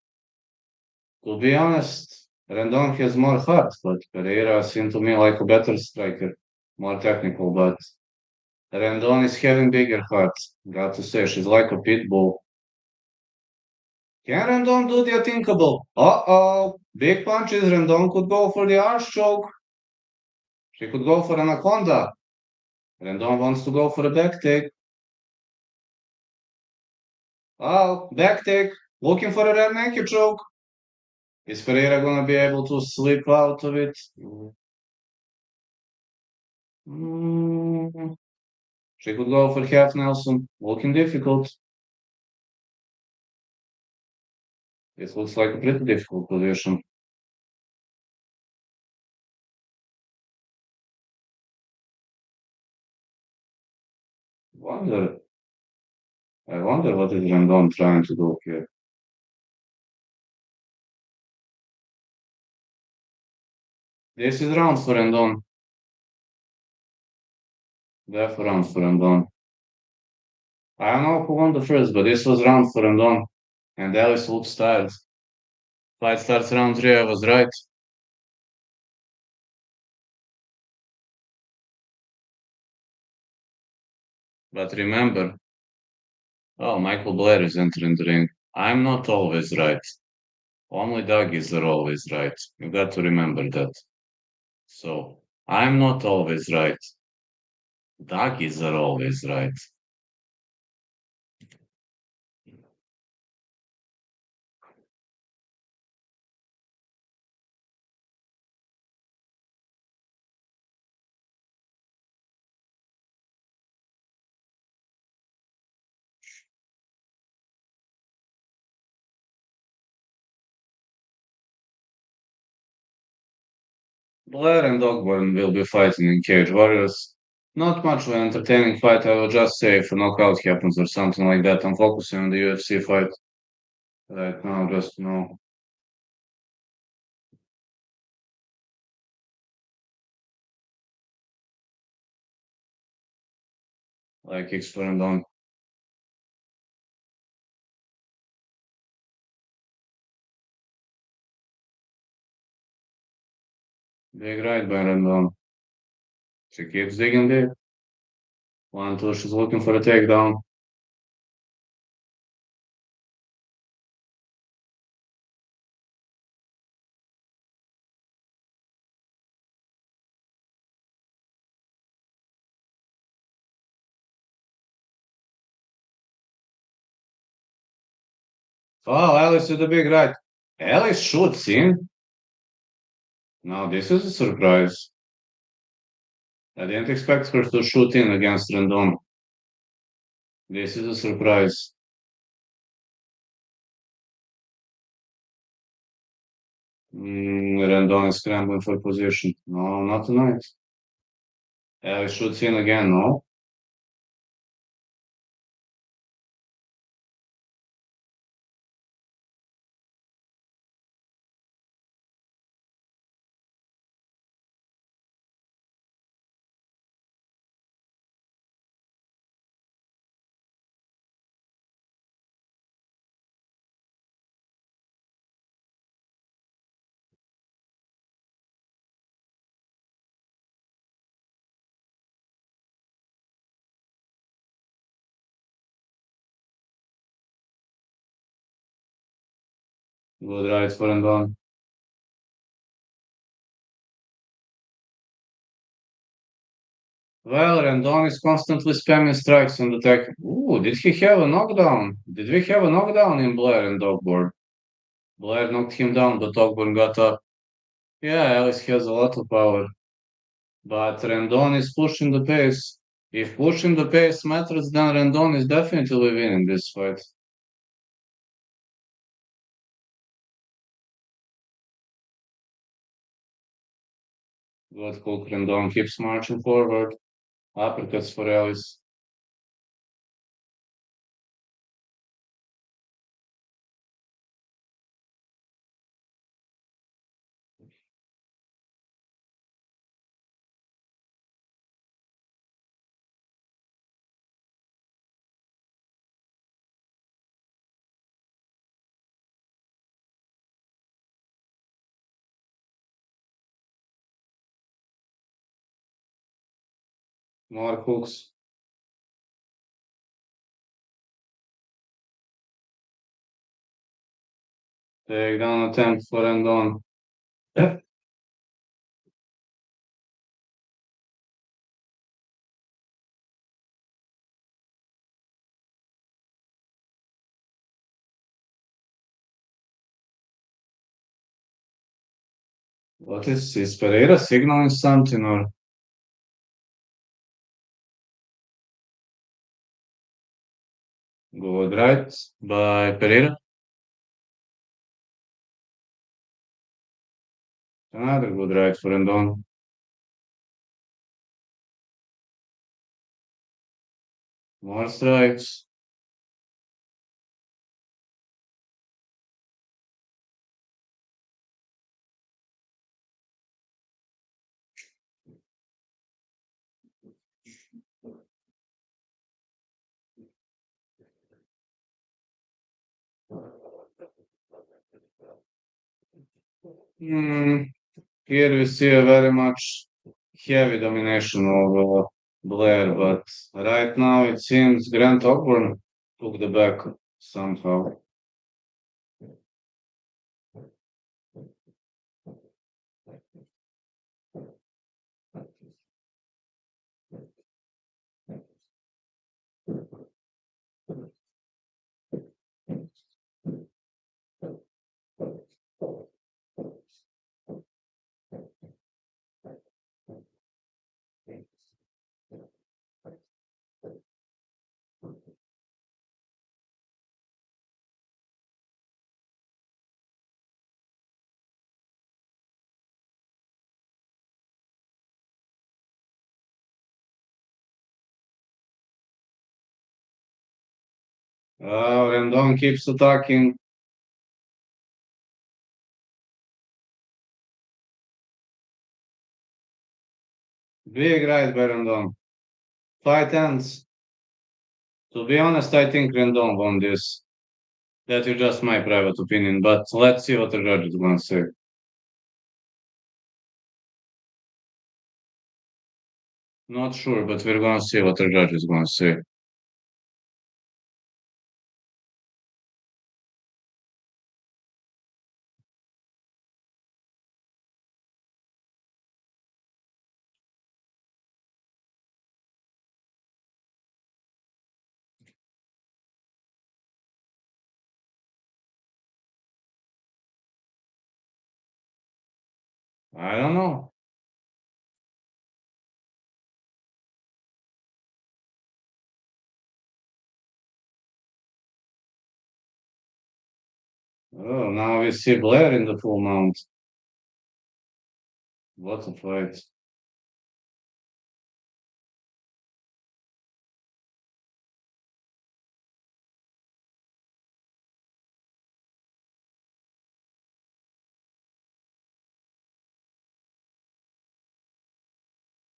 To be honest, Randon has more heart, but Pereira seemed to me like a better striker, more technical, but Randon is having bigger heart. Got to say, she's like a pit bull. Can Randon do the unthinkable? Uh-oh, big punches. Randon could go for the arse choke. She could go for anaconda. Randon wants to go for a back take. Oh, back take. Looking for a rear naked choke. Is Pereira gonna be able to slip out of it? Mm, she could go for half Nelson. Looking difficult. It looks like a pretty difficult position. Wonder, I wonder what is Randon trying to do here. This is round for Randon. Def round for Randon. I don't know who won the first, but this was round for Randon. And Alice looks tired. Fight starts round three, I was right. But remember, oh, Michael Blair is entering the ring. I'm not always right. Only doggies are always right. You got to remember that. So, I'm not always right. Doggies are always right. Blair and Oborn will be fighting in Cage Warriors. Not much of an entertaining fight, I will just say if a knockout happens or something like that. I'm focusing on the UFC fight right now, just like exploring on. Big right by Randon. She keeps digging deep. One, two, she's looking for a takedown. Oh, Alice with the big right. Alice shoots in. Now this is a surprise. I didn't expect her to shoot in against Randon. This is a surprise. Randon is scrambling for position. No, not tonight. Alice shoots in again, no? Good right for Randon. Well, Randon is constantly spamming strikes on the deck. Ooh, did he have a knockdown? Did we have a knockdown in Blair and Dogboard? Blair knocked him down, but Dogboard got up. Yeah, Alice has a lot of power. But Randon is pushing the pace. If pushing the pace matters, then Randon is definitely winning this fight. Good hook, Randon keeps marching forward. Uppercuts for Alice. More hooks. Takedown attempt for Randon. Yep. What is Pereira signaling something or good right by Pereira? Another good right for Randon. More strikes. Hmm. Here we see a very much heavy domination of Blair, but right now it seems Grant Oborn took the back somehow. Randon keeps attacking. Big right by Randon. Fight ends. To be honest, I think Randon won this. That is just my private opinion, but let's see what the judge is going to say. Not sure, but we're going to see what the judge is going to say. I don't know. Oh, now we see Blair in the full mount. What a fight.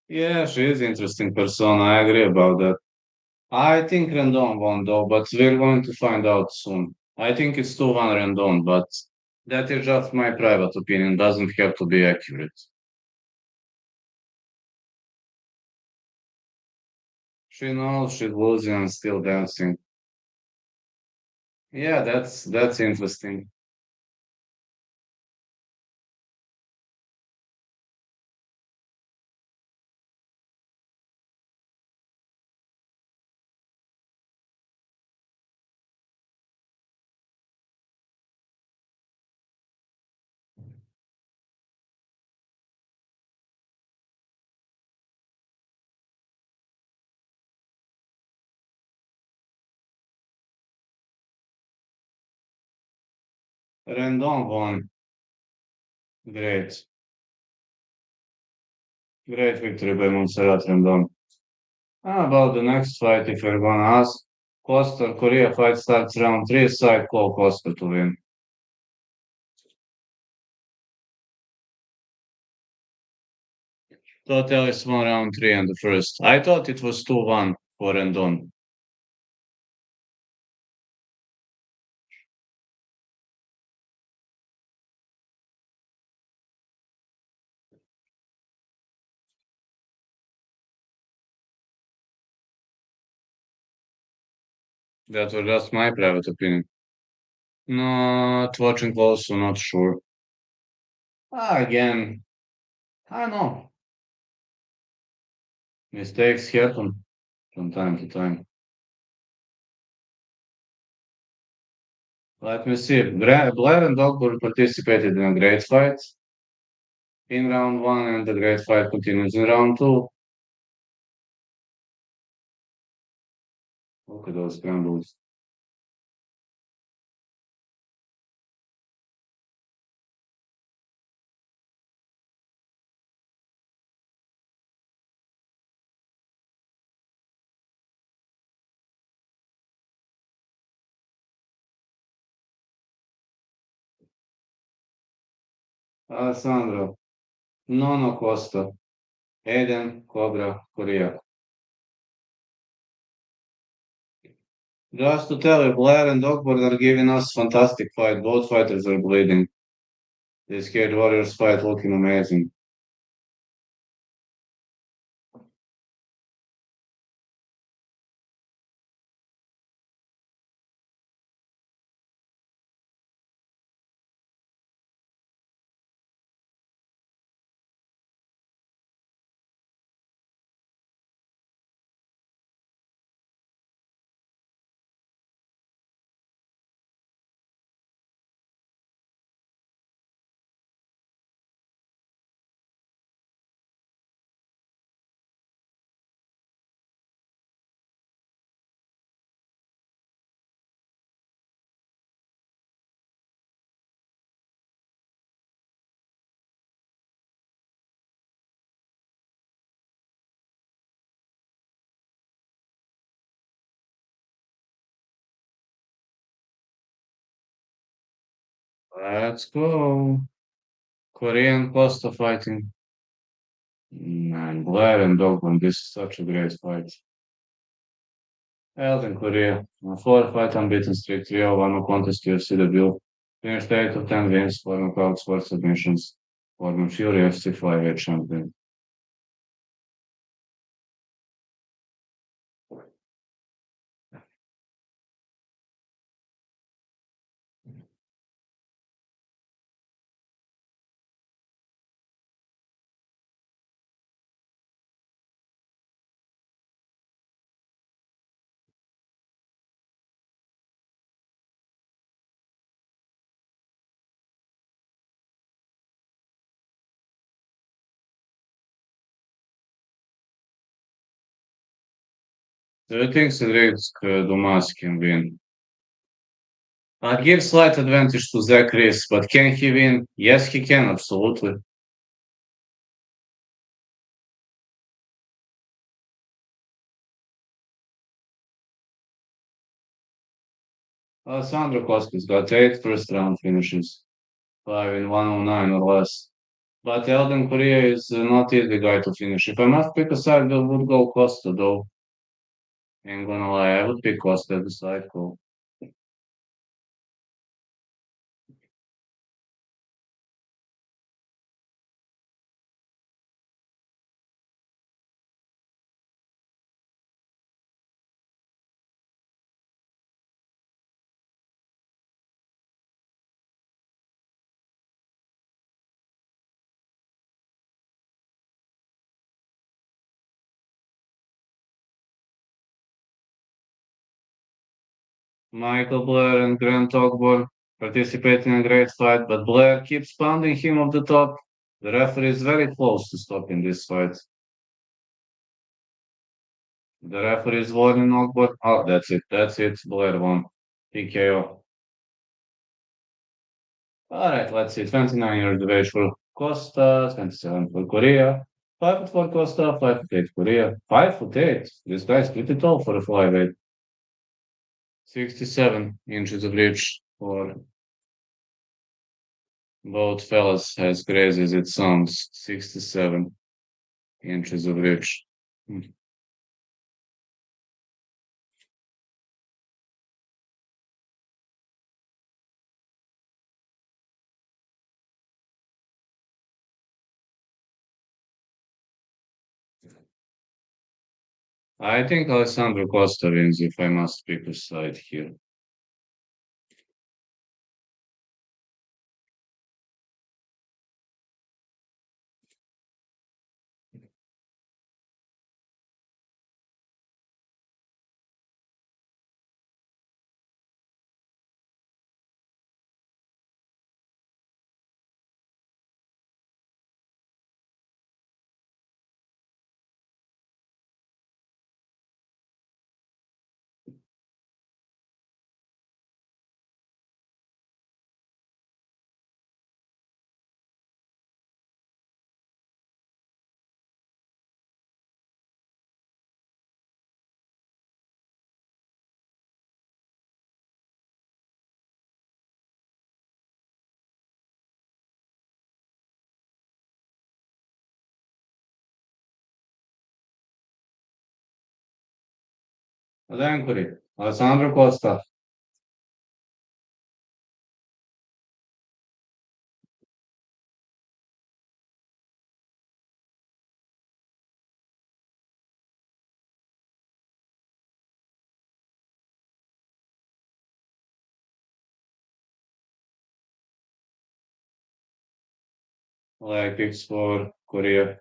Yeah, she is interesting person. I agree about that. I think Randon won though, but we're going to find out soon. I think it's 2-1 Randon, but that is just my private opinion. Doesn't have to be accurate. She knows she's losing and still dancing. Yeah, that's interesting. Randon won. Great. Great victory by Monserat Randon. About the next fight, if you're gonna ask, Costa Korea fight starts round three, side call Costa to win. Total is one round three and the first. I thought it was 2-1 for Randon. That was just my private opinion. Not watching close, so not sure. Again, I don't know. Mistakes happen from time to time. Let me see. Blair and Dogburn participated in a great fight. in round one, and the great fight continues in round two. Look at those scrambles. Alessandro, Nono Costa, Eden, Cobra, Korea. Just to tell you, Blair and Oborn are giving us fantastic fight. Both fighters are bleeding. This Cage Warriors fight looking amazing. Let's go. Korean Costa fighting. Man, Blair and Oborn, this is such a great fight. Held in Korea. A four-fight unbeaten streak, 3-0, no contest UFC debut. Finished 8 of 10 wins, 4 knockouts, 4 submissions. Former Fury UFC flyweight champion. Do you think Cedric Dumas can win? I'd give slight advantage to Zach Reese, but can he win? Yes, he can, absolutely. Alessandro Costa's got 8 first round finishes, 5 in 109 or less. But Elden Korea is not easy guy to finish. If I must pick a side, I would go Costa, though. Ain't gonna lie, I would pick Costa as a side call. Michael Blair and Grant Ogborn participate in a great fight, but Blair keeps pounding him off the top. The referee is very close to stopping this fight. The referee is warning Ogborn. Oh, that's it. That's it. Blair won. TKO. All right, let's see. 29 years of age for Costa, 27 for Korea. 5 foot for Costa, 5 foot 8 Korea. 5 foot 8. This guy's pretty tall for a flyweight. 67 inches of reach for both fellas, as crazy as it sounds. 67 inches of reach. Hmm. I think Alessandro Costa wins if I must pick a side here. Adenkuri. Alessandro Costa. Leg kicks for Korea.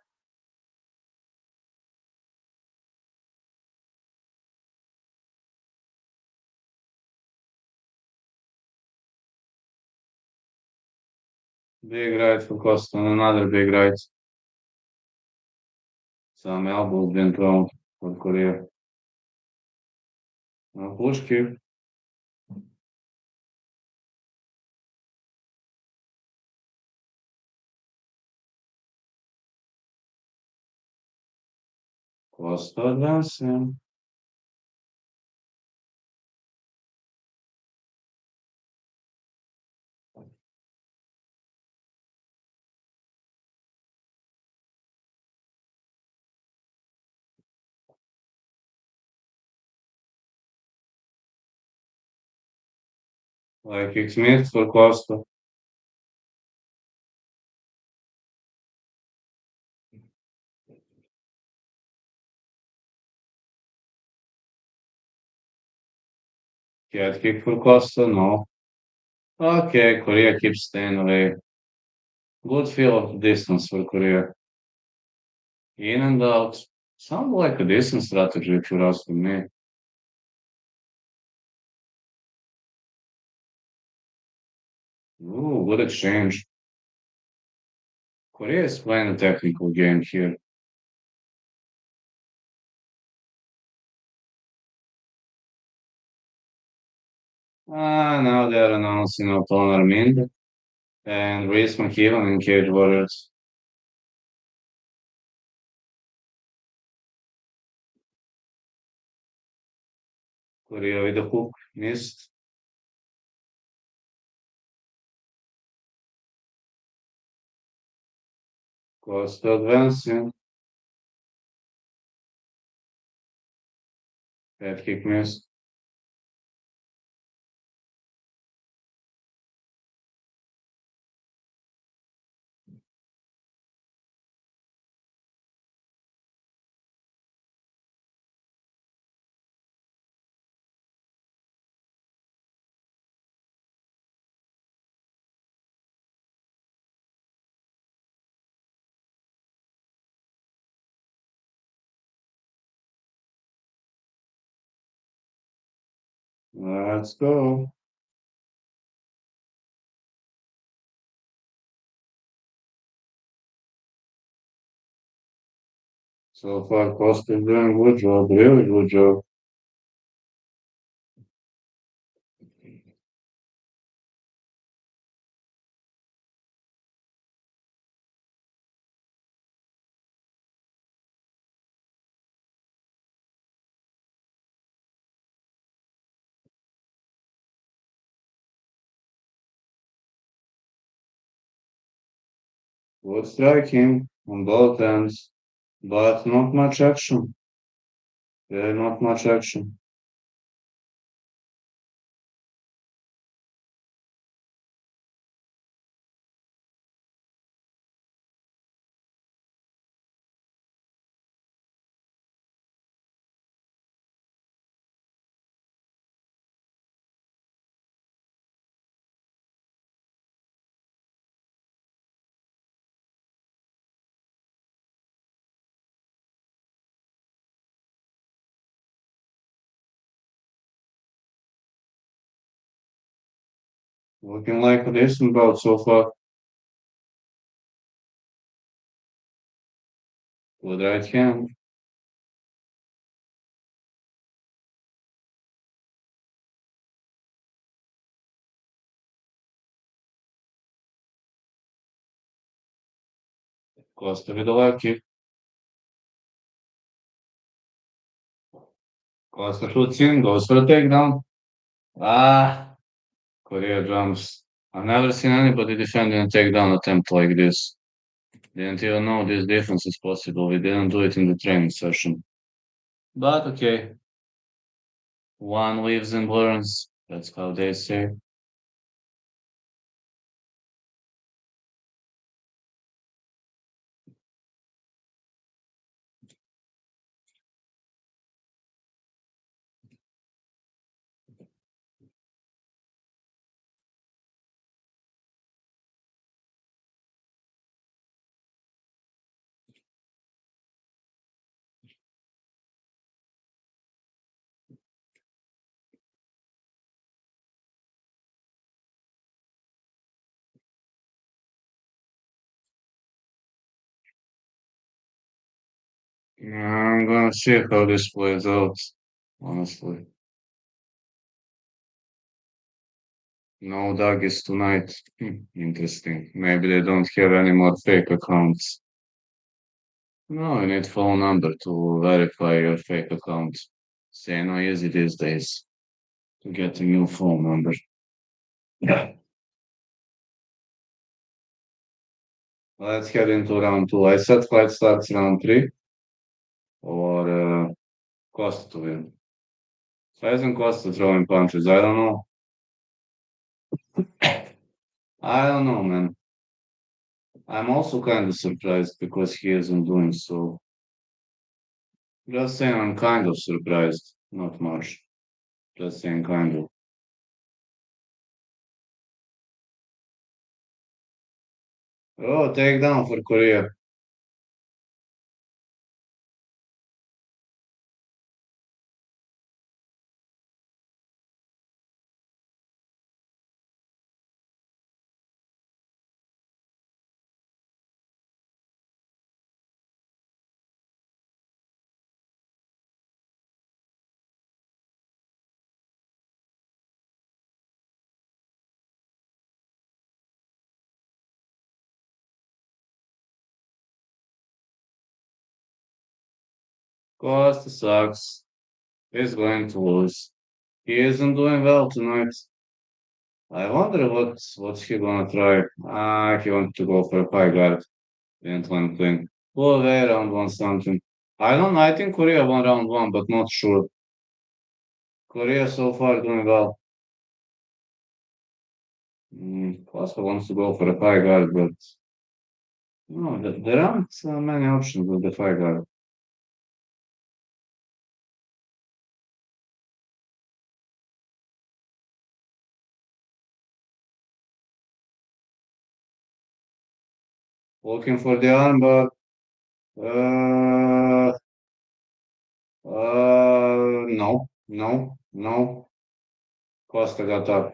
Big right for Costa and another big right. Some elbows been thrown for Korea. Now push kick. Costa advancing. Leg kicks missed for Costa. Head kick for Costa. No. Okay, Korea keeps staying away. Good feel of distance for Korea. In and out. Sounds like a decent strategy if you ask me. Ooh, good exchange. Korea is playing a technical game here. Now they're announcing a tournament and Reese McKeown in Cage Warriors. Korea with the hook, missed. Costa advancing, head kick missed. Let's go. So far, Costa is doing good job, really good job. Good striking on both ends, but not much action. Very not much action. Looking like a decent bout so far. Good right hand. Costa with a leg kick. Costa shoots in, goes for a takedown. Ah, Korea jumps. I've never seen anybody defending a takedown attempt like this. Didn't even know this defense is possible. We didn't do it in the training session. But okay. One lives and learns. That's how they say. I'm gonna see how this plays out, honestly. No doggies tonight. Interesting. Maybe they don't have any more fake accounts. No, you need phone number to verify your fake account. Say no easy these days to get a new phone number. Yeah. Let's head into round two. I said fight starts round three or Costa to win. Why isn't Costa throwing punches? I don't know. I don't know, man. I'm also kind of surprised because he isn't doing so. Just saying, I'm kind of surprised. Not much. Just saying, kind of. Oh, takedown for Korea. Costa sucks. He's going to lose. He isn't doing well tonight. I wonder what's he gonna try. He wanted to go for a high guard. Didn't want clean. Pull away round one something. I don't know. I think Korea won round one, but not sure. Korea so far doing well. Costa wants to go for a high guard, but no, there aren't many options with the high guard. Looking for the arm, but no, no, no. Costa got up.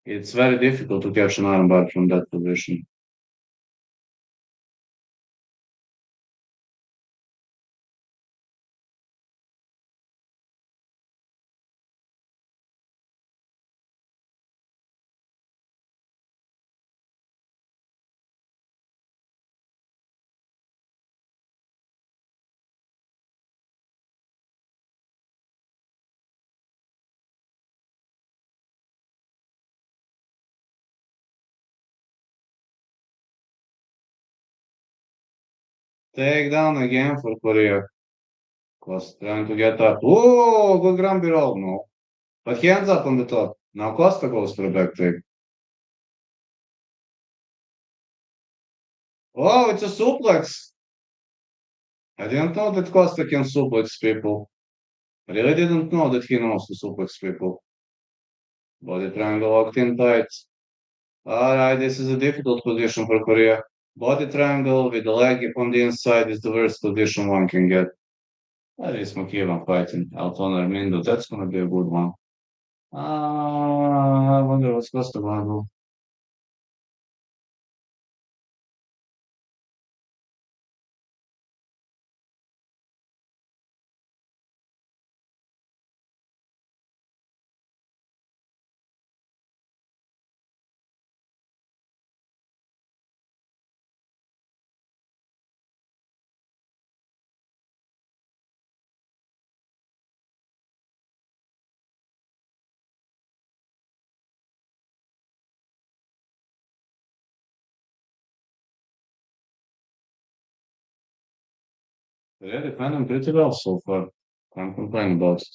It's very difficult to catch an armbar from that position. Take down again for Korea. Costa trying to get up. Oh, good ground roll. No. But he ends up on the top. Now Costa goes for a back take. Oh, it's a suplex. I didn't know that Costa can suplex people. I really didn't know that he knows to suplex people. Body triangle locked in tight. Alright, this is a difficult position for Korea. Body triangle with the leg on the inside is the worst position one can get. That is McKeevan fighting Alton Armindo. That's gonna be a good one. I wonder what's Costa gonna do. They're defending pretty well so far. Can't complain about it.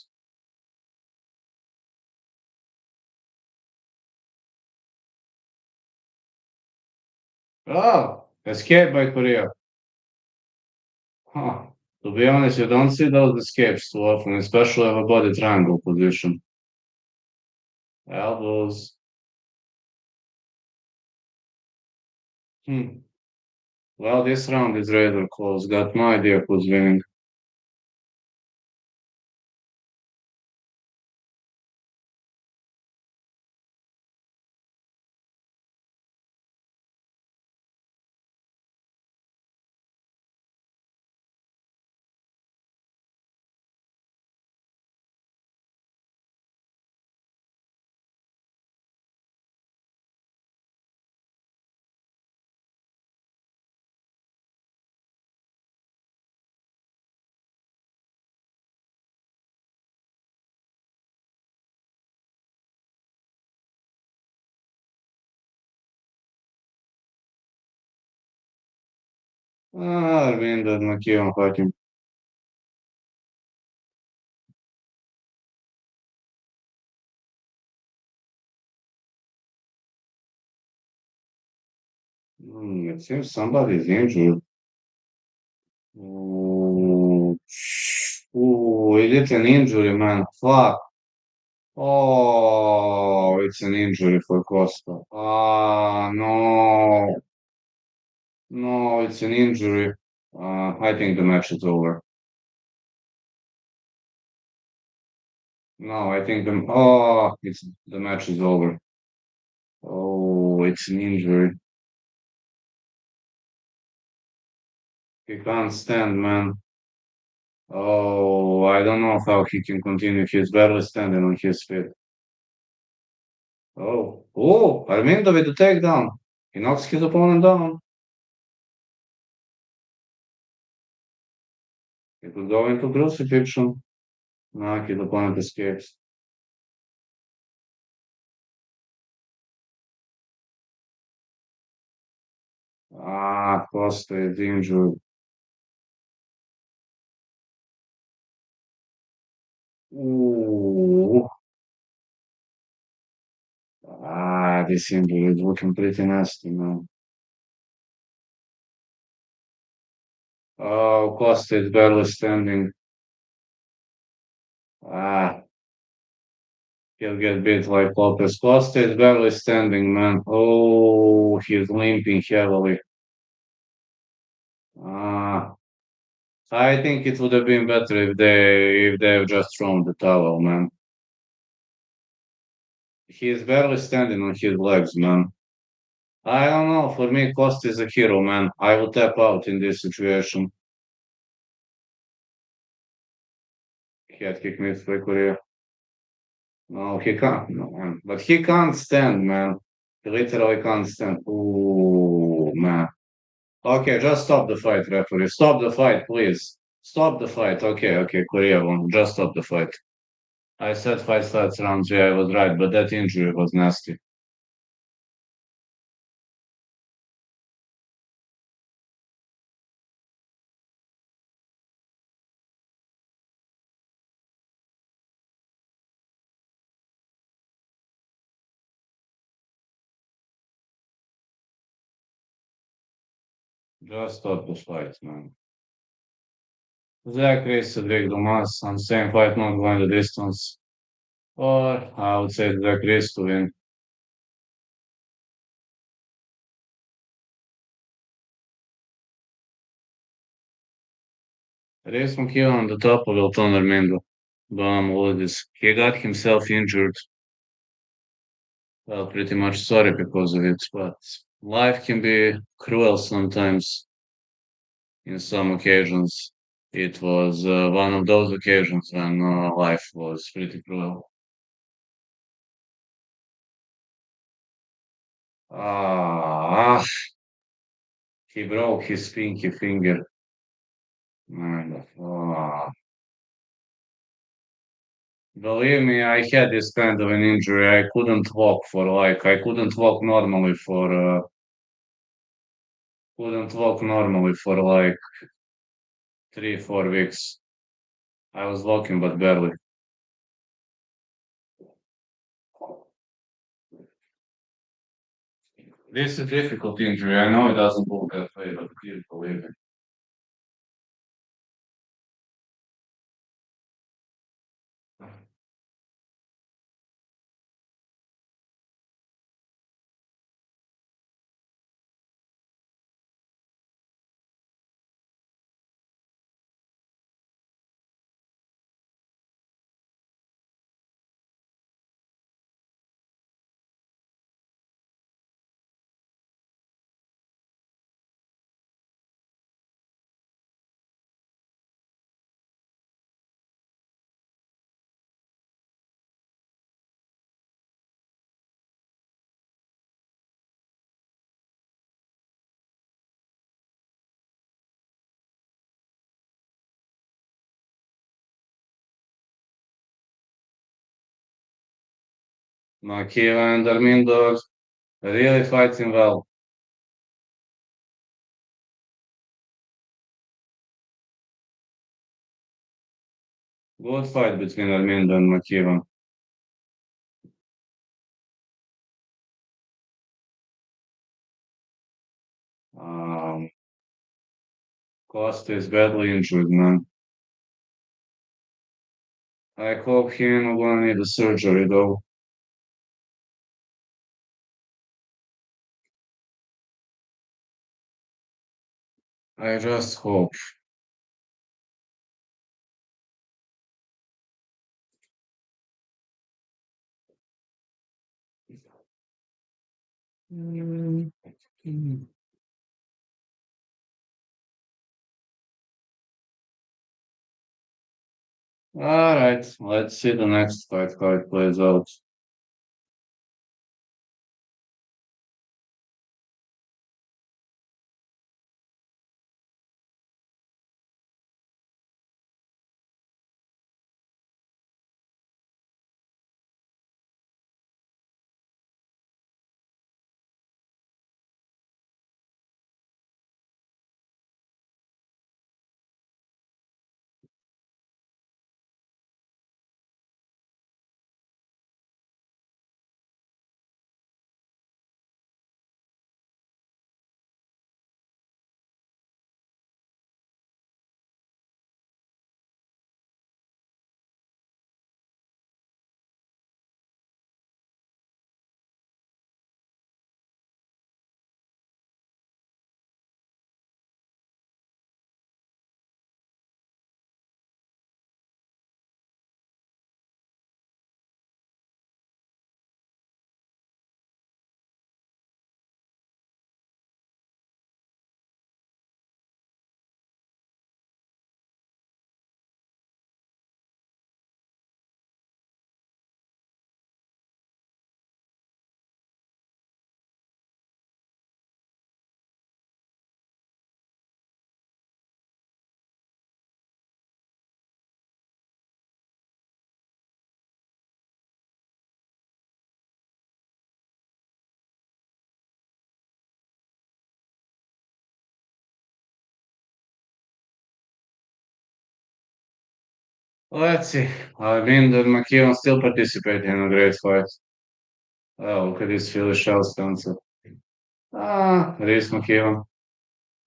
Oh, escape by Pereira. Huh. To be honest, you don't see those escapes too often, especially in a body triangle position. Elbows. Hmm. Well, this round is rather close. Got no idea who's winning. Armin Makion fucking. It seems somebody's injured. Ooh, it's an injury, man. Fuck. Oh, it's an injury for Costa. Ah, no. No, it's an injury. I think the match is over. No, I think the match is over. Oh, it's an injury. He can't stand, man. Oh, I don't know how he can continue. He's barely standing on his feet. Armindo with the takedown. He knocks his opponent down. It will go into crucifixion. No, his opponent escapes. Costa is injured. Ooh. This injury is looking pretty nasty, man. Oh, Costa is barely standing. Ah, he'll get beat like Lopez. Costa is barely standing, man. Oh, he's limping heavily. Ah, I think it would have been better if they have just thrown the towel, man. He's barely standing on his legs, man. I don't know. For me, Costa is a hero, man. I would tap out in this situation. Head kick missed by Korea. No, he can't. No, man. But he can't stand, man. He literally can't stand. Ooh, man. Okay, just stop the fight, referee. Stop the fight, please. Stop the fight. Okay, Korea won. Just stop the fight. I said five starts rounds. Yeah, I was right, but that injury was nasty. Just stop the fight, man. Zach Race Cedric Dumas on same fight, not going the distance. Or I would say Zach Race to win. Race from here on the top of Elton Armando. Bam, Lodis. He got himself injured. Well, pretty much sorry because of it, but life can be cruel sometimes in some occasions. It was one of those occasions when life was pretty cruel. Ah, he broke his pinky finger. Man, believe me, I had this kind of an injury. I couldn't walk normally for like 3, 4 weeks. I was walking, but barely. This is a difficult injury. I know it doesn't look that way, but please believe it. Makila and Armindo really fighting well. Good fight between Armindo and Makila. Um, Costa is badly injured, man. I hope he not gonna need a surgery though. I just hope. Mm. All right, let's see the next fight how it plays out. Let's see. I mean, the McKeown still participating in a great fight. Oh, look at this Philly shell stance. Reese McKeown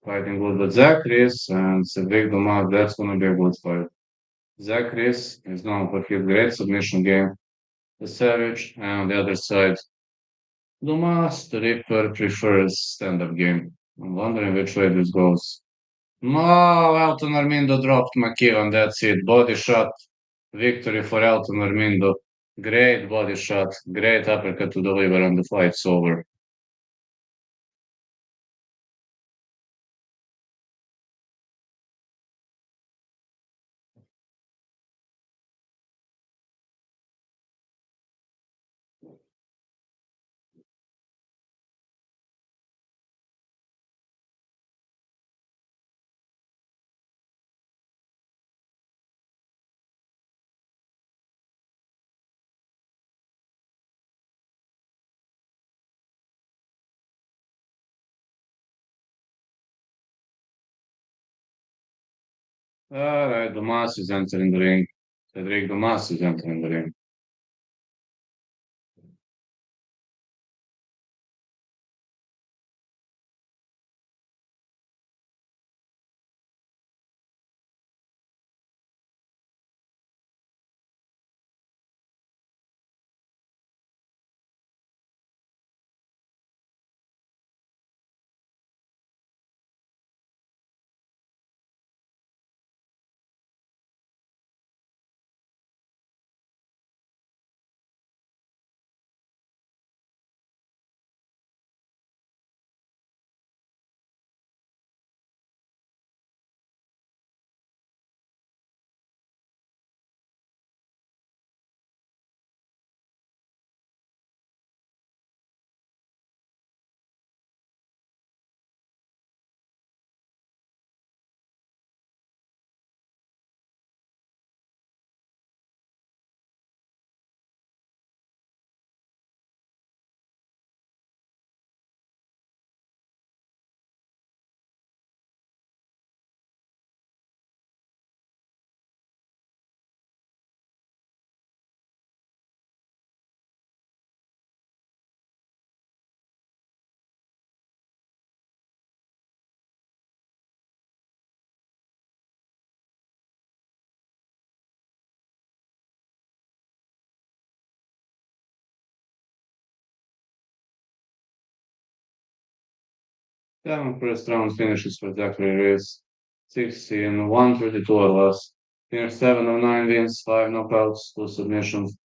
fighting good with Zach Reese and Cedric Dumas. That's gonna be a good fight. Zach Reese is known for his great submission game. The Savage, and on the other side, Dumas, the Ripper, prefers stand-up game. I'm wondering which way this goes. No, Elton Armindo dropped McKeown. That's it. Body shot. Victory for Elton Armindo. Great body shot. Great uppercut to deliver, and the fight's over. All right, Dumas is entering the ring. Cedric Dumas is entering the ring. 7 first round finishes for Zachary Reyes. 16, 132 or less. Finished 7 of 9 wins, 5 knockouts, 2 submissions.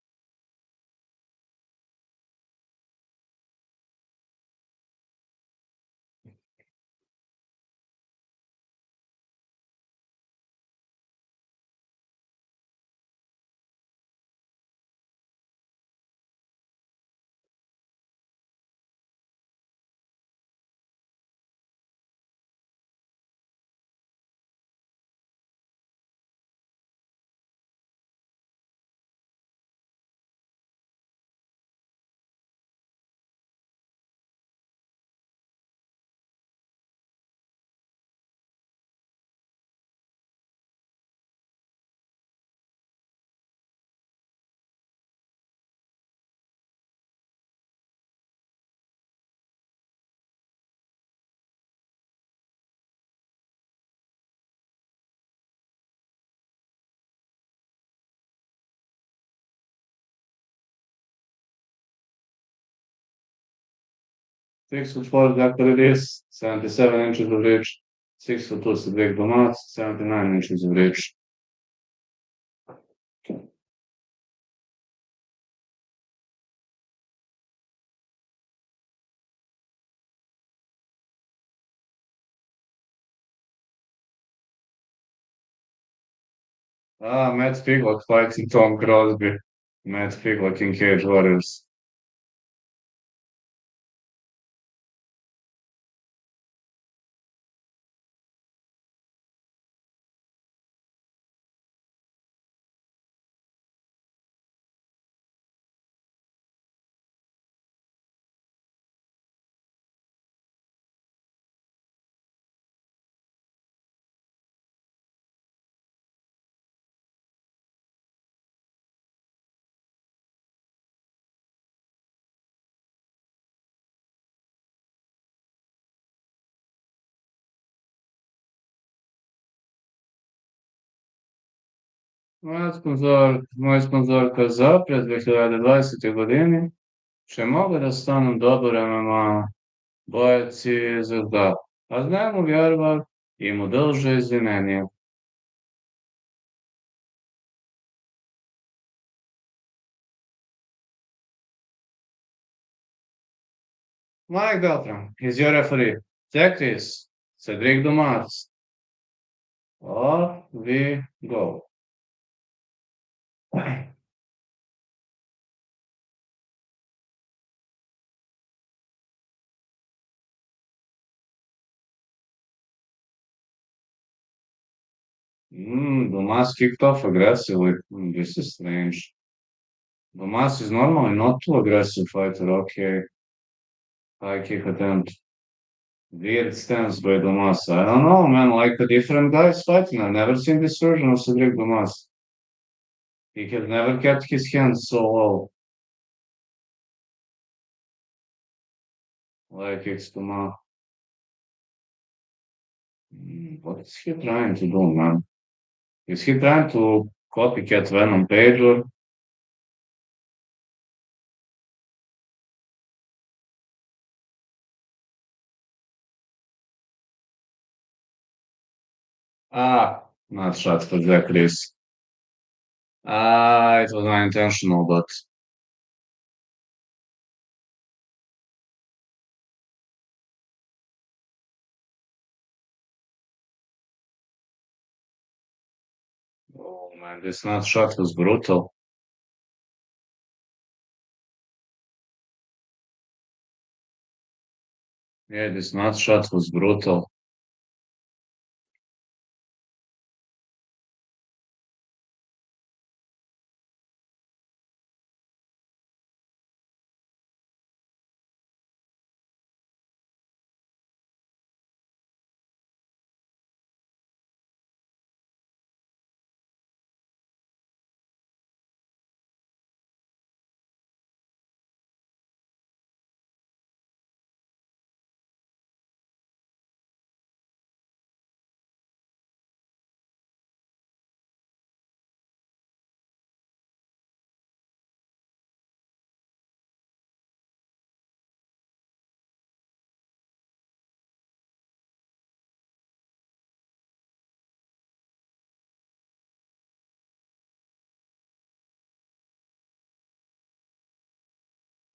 Six foot four Zachary Reyes, 77 inches of reach. 6 foot 2 Cedric Domas, 79 inches of reach. Matt Figlock fighting Tom Crosby. Matt Figlock in Cage Warriors. Moj sponzor казав през 2020 години, че мога да станам добър ММА боец и звезда. Аз не му вярвах и му дължа извинения. Mike Beltram is your referee. Tactics, Cedric Dumas. Off we go. Dumas kicked off aggressively. This is strange. Dumas is normally not too aggressive fighter. Okay. High kick attempt. Weird stance by Dumas. I don't know, man. Like a different guys fighting. I've never seen this version of Cedric Dumas. He had never kept his hands so low. Like it's Dumas. What's he trying to do, man? Is he trying to copycat Venom Page or not shot for Jack Reese. It was unintentional, but oh man, this not shot was brutal. Yeah, this not shot was brutal.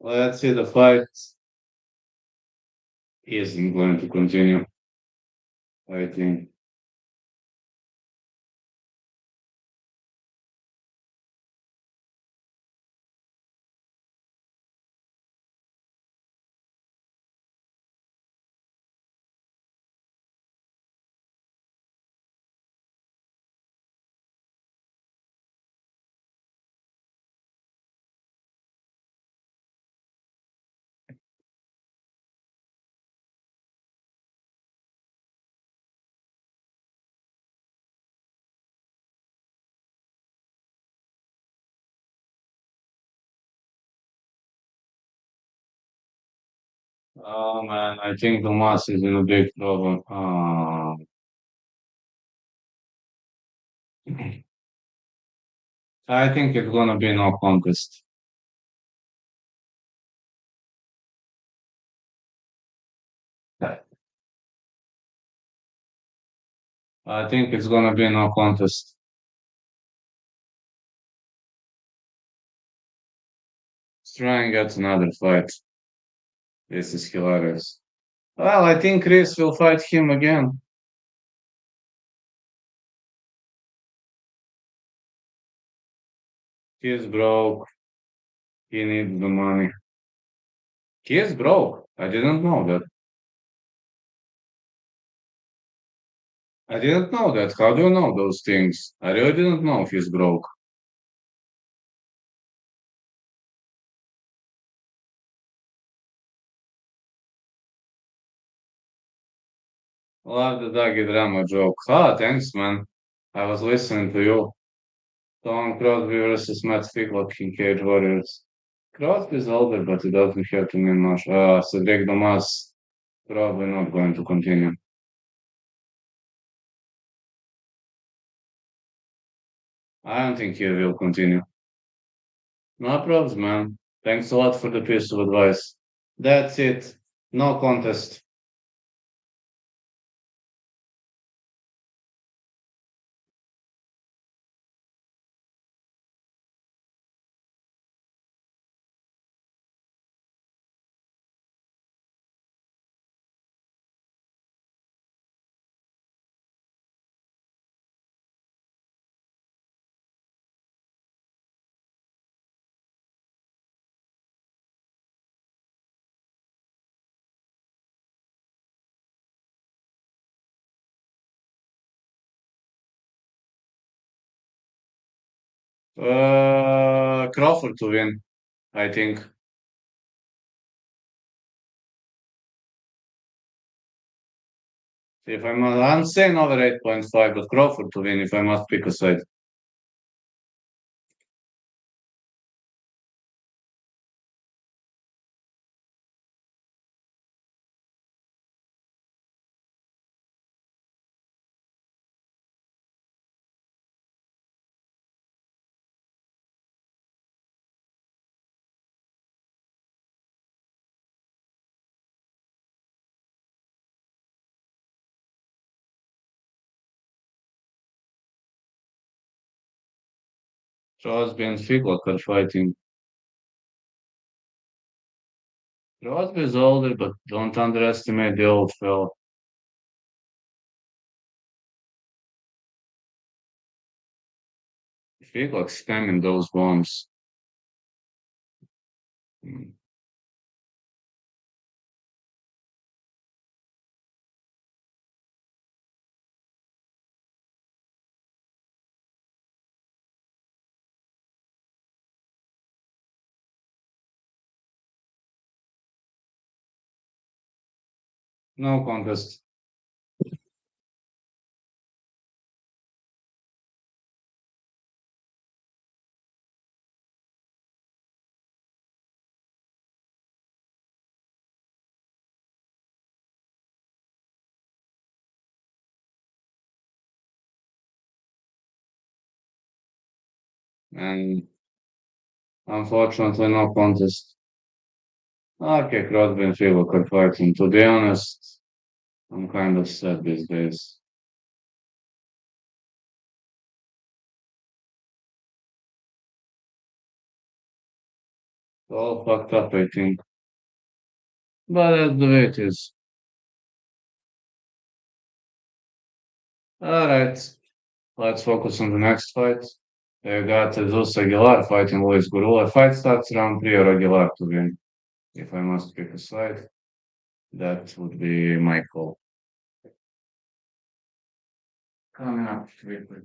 Let's see the fight isn't going to continue, I think. Oh man, I think Tomas is in a big problem. I think it's gonna be no contest. I think it's gonna be no contest. Let's try and get another fight. This is hilarious. Well, I think Chris will fight him again. He's broke. He needs the money. He is broke. I didn't know that. I didn't know that. How do you know those things? I really didn't know he's broke. Love the Doggy drama joke. Ah, thanks, man. I was listening to you. Tom Crosby versus Matt Ficklock in Cage Warriors. Crosby's older, but it doesn't have to mean much. Cedric Domas probably not going to continue. I don't think he will continue. No problems, man. Thanks a lot for the piece of advice. That's it. No contest. Crawford to win, I think. If I'm saying over 8.5, but Crawford to win if I must pick a side. Crosby and Figlock are fighting. Crosby is older, but don't underestimate the old fella. Figlock's spamming those bombs. Hmm, no contest. And unfortunately, no contest. Okay, Crosby and Figlock are fighting. To be honest, I'm kind of sad these days. All fucked up, I think. But that's the way it is. Alright, let's focus on the next fight. We got Jesus Aguilar fighting Luis Gurula. Fight starts round 3 or Aguilar to win. If I must pick a side, that would be my call. Coming up quickly.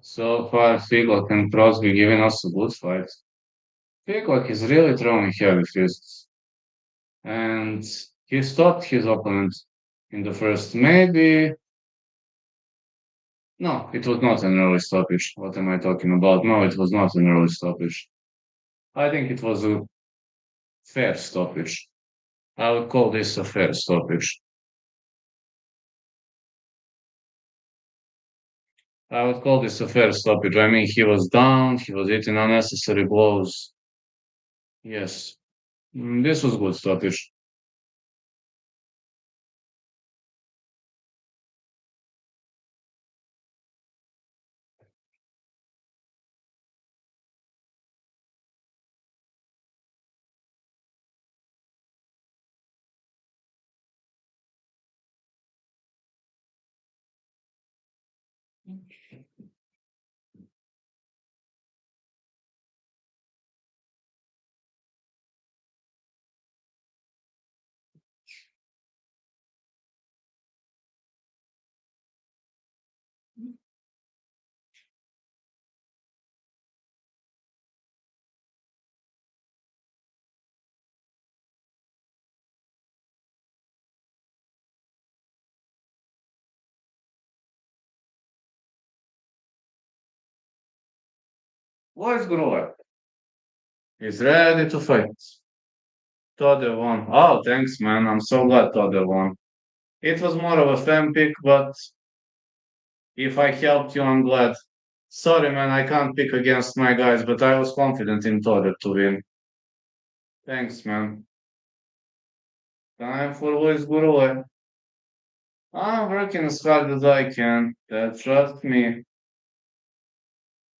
So far, Figlock and Crosby giving us a good fight. Figlock is really throwing heavy fists, and he stopped his opponent in the first. Maybe. No, it was not an early stoppage. What am I talking about? No, it was not an early stoppage. I think it was a fair stoppage. I would call this a fair stoppage. I would call this a fair stoppage. I mean, he was down, he was hitting unnecessary blows. Yes, this was good stoppage. What's Grover? He's ready to fight. Todd won. Oh, thanks, man. I'm so glad Todd won. It was more of a fan pick, but if I helped you, I'm glad. Sorry, man, I can't pick against my guys, but I was confident in Todd to win. Thanks, man. Time for Luis Gurule. I'm working as hard as I can. Trust me.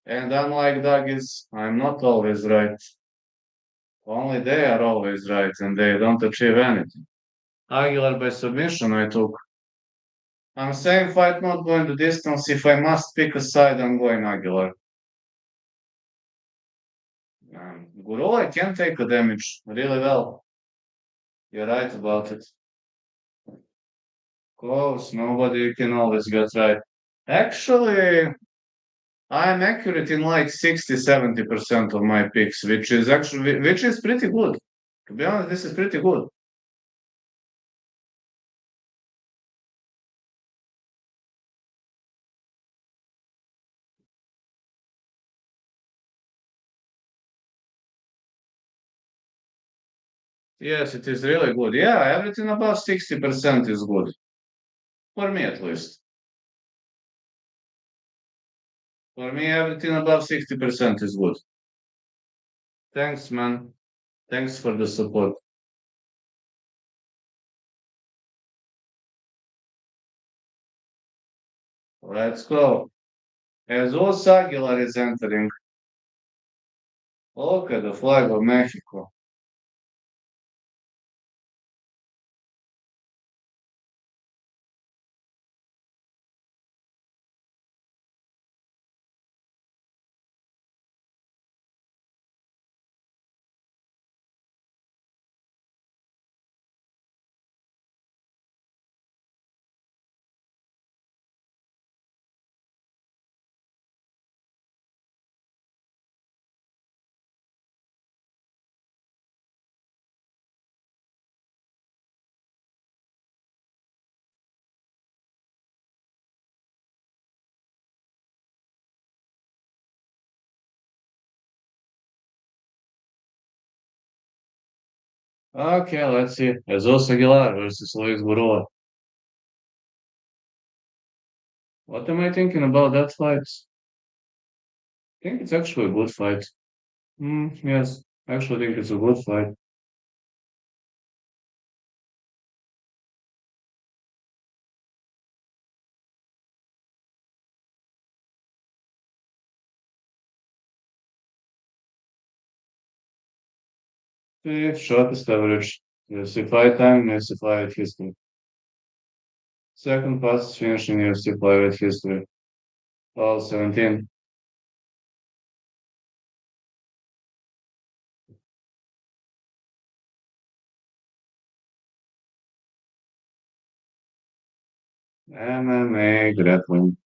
And unlike Duggies, I'm not always right. Only they are always right, and they don't achieve anything. Aguilar by submission, I took. I'm saying fight not going the distance. If I must pick a side, I'm going Aguilar. Gurule can take a damage really well. You're right about it. Close, nobody can always get right. Actually, I'm accurate in like 60-70% of my picks, which is pretty good. To be honest, this is pretty good. Yes, it is really good. Yeah, everything above 60% is good. For me at least. For me, everything above 60% is good. Thanks, man. Thanks for the support. Let's go. Jesus Aguilar is entering. Look at the flag of Mexico. Okay, let's see. Jesus Aguilar versus Luis Burua. What am I thinking about that fight? I think it's actually a good fight. Yes, I actually think it's a good fight. The shortest average. UFC fight time, UFC fight history. Second fastest finish in UFC flyweight history. All 17. MMA grappling.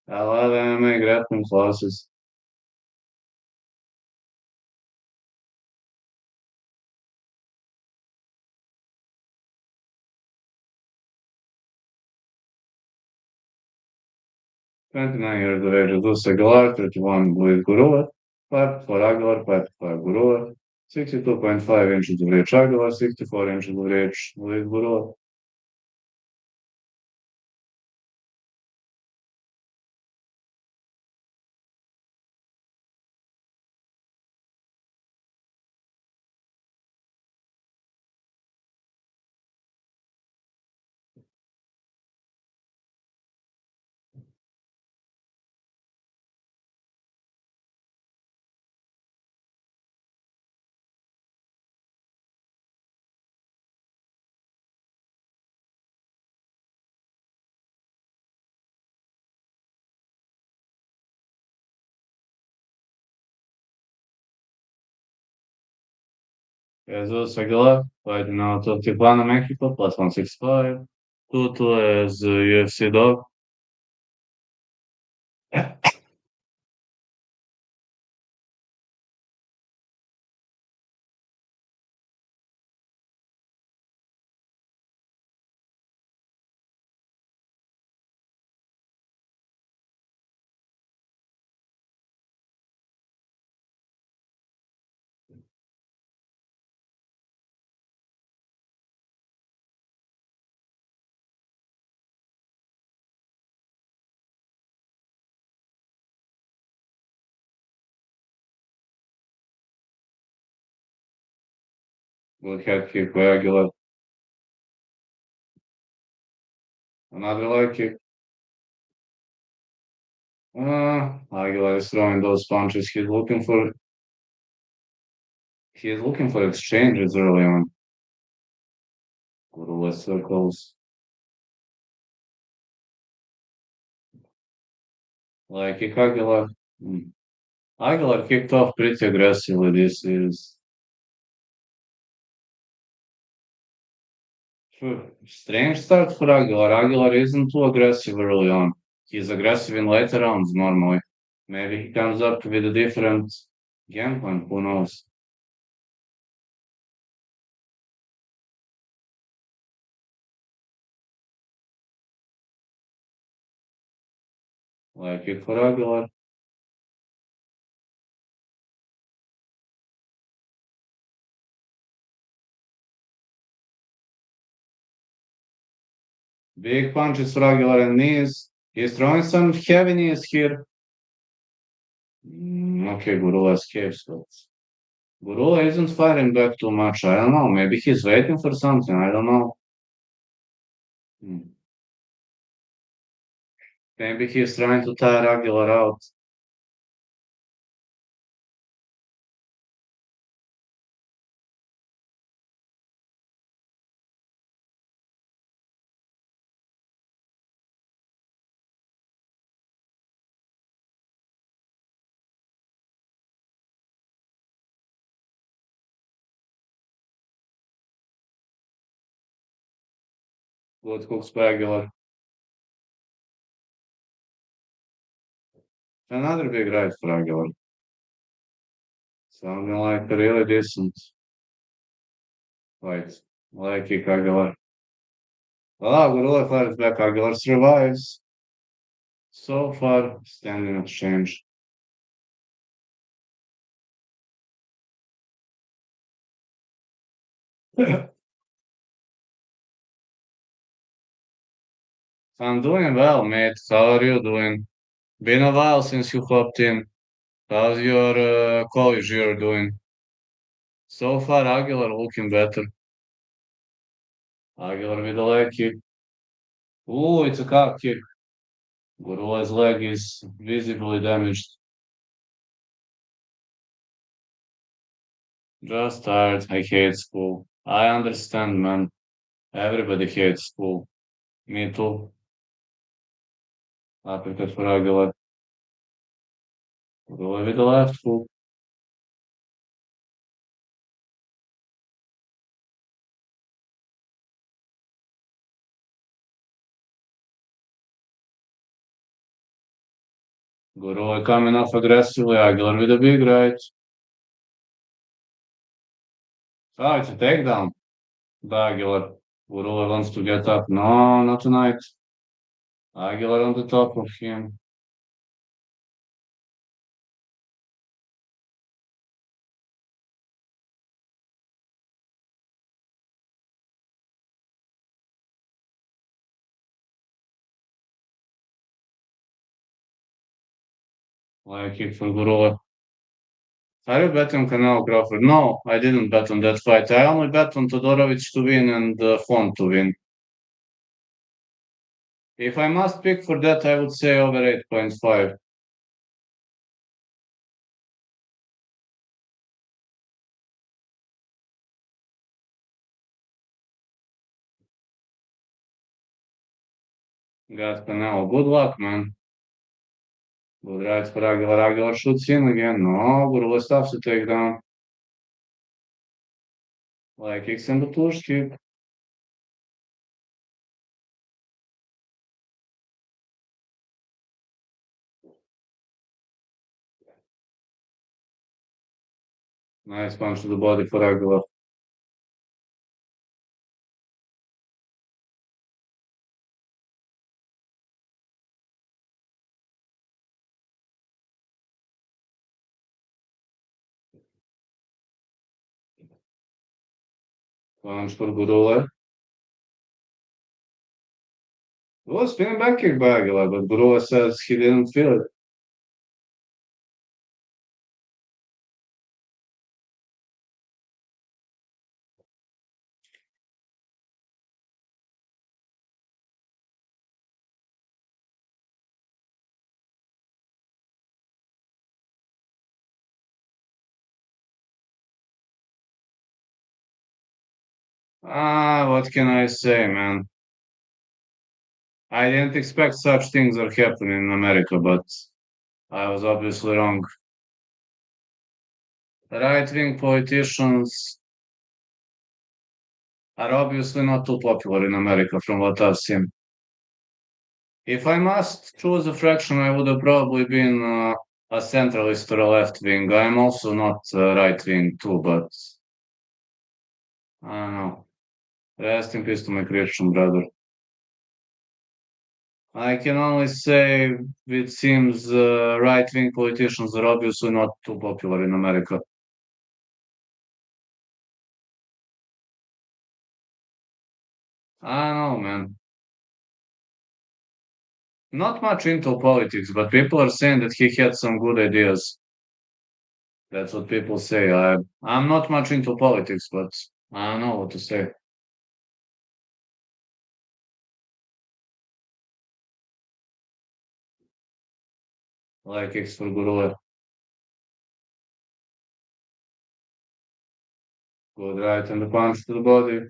11 MMA grappling classes. 29 years of age. Jesus Aguilar, 31 Luis Gurua. 5'4" Aguilar, 5'5" Gurua. 62.5 inches of reach Aguilar, 64 inches of reach Luis Gurua. Jesus Aguilar, fighting out of Tijuana, Mexico, plus 165. Tutu as UFC dog. Yeah. Good head kick by Aguilar. Another leg kick. Aguilar is throwing those punches. He's looking for exchanges early on. Go to less circles. Like kick Aguilar. Aguilar kicked off pretty aggressively this is Strange start for Aguilar. Aguilar isn't too aggressive early on. He's aggressive in later rounds normally. Maybe he comes up with a different game plan. Who knows? Like it for Aguilar. Big punches for Aguilar and knees. He's throwing some heavy knees here. Okay, Gurula escapes, but Gurula isn't firing back too much. I don't know. Maybe he's waiting for something. I don't know. Hmm. Maybe he's trying to tire Aguilar out. Good hooks by Aguilar. Another big right for Aguilar. Something like a really decent fight. Like kick Aguilar. Ah, Gurula fires back. Aguilar survives. So far, standing exchange. I'm doing well, mate. How are you doing? Been a while since you hopped in. How's your college year doing? So far, Aguilar looking better. Aguilar with a leg kick. Ooh, it's a cock kick. Gurula's leg is visibly damaged. Just tired. I hate school. I understand, man. Everybody hates school. Me too. Uppercut for Aguilar. Gurula with the left hook. Gurula coming off aggressively. Aguilar with a big right. Oh, it's a takedown by Aguilar. Gurula wants to get up. No, not tonight. Aguilar on the top of him. Like kick for Gurula. Are you betting on Canelo Crawford? No, I didn't bet on that fight. I only bet on Todorovic to win and Font to win. If I must pick for that, I would say over 8.5. Got Canelo. Good luck, man. Good right for Aguilar. Aguilar shoots in again. No, Gurula stops the takedown. Like kicks in the push kick. Nice punch to the body for Aguilar. Punch for Gurula. Oh, spinning back kick by Aguilar, but Gurula says he didn't feel it. Ah, what can I say, man? I didn't expect such things are happening in America, but I was obviously wrong. Right wing politicians are obviously not too popular in America from what I've seen. If I must choose a fraction, I would have probably been a centralist or a left wing. I'm also not right wing too, but I don't know. Rest in peace to my Christian brother. I can only say it seems right wing politicians are obviously not too popular in America. I don't know, man. Not much into politics, but people are saying that he had some good ideas. That's what people say. I'm not much into politics, but I don't know what to say. Like X for Gurule. Good right and the punch to the body.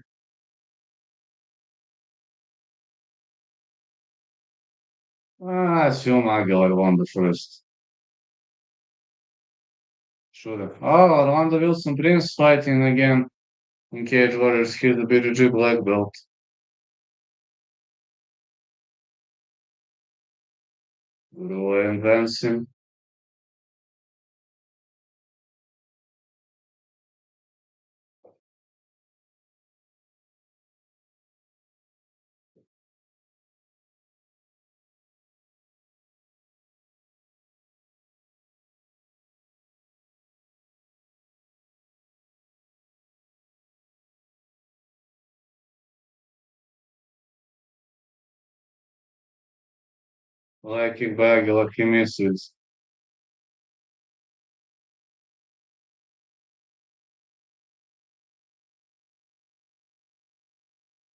I assume Aguilar won the first. Should have. Oh, Orlando Wilson Prince fighting again in Cage Warriors. He's the BJJ black belt. Gurule advancing. Like kick by Aguilar, he misses.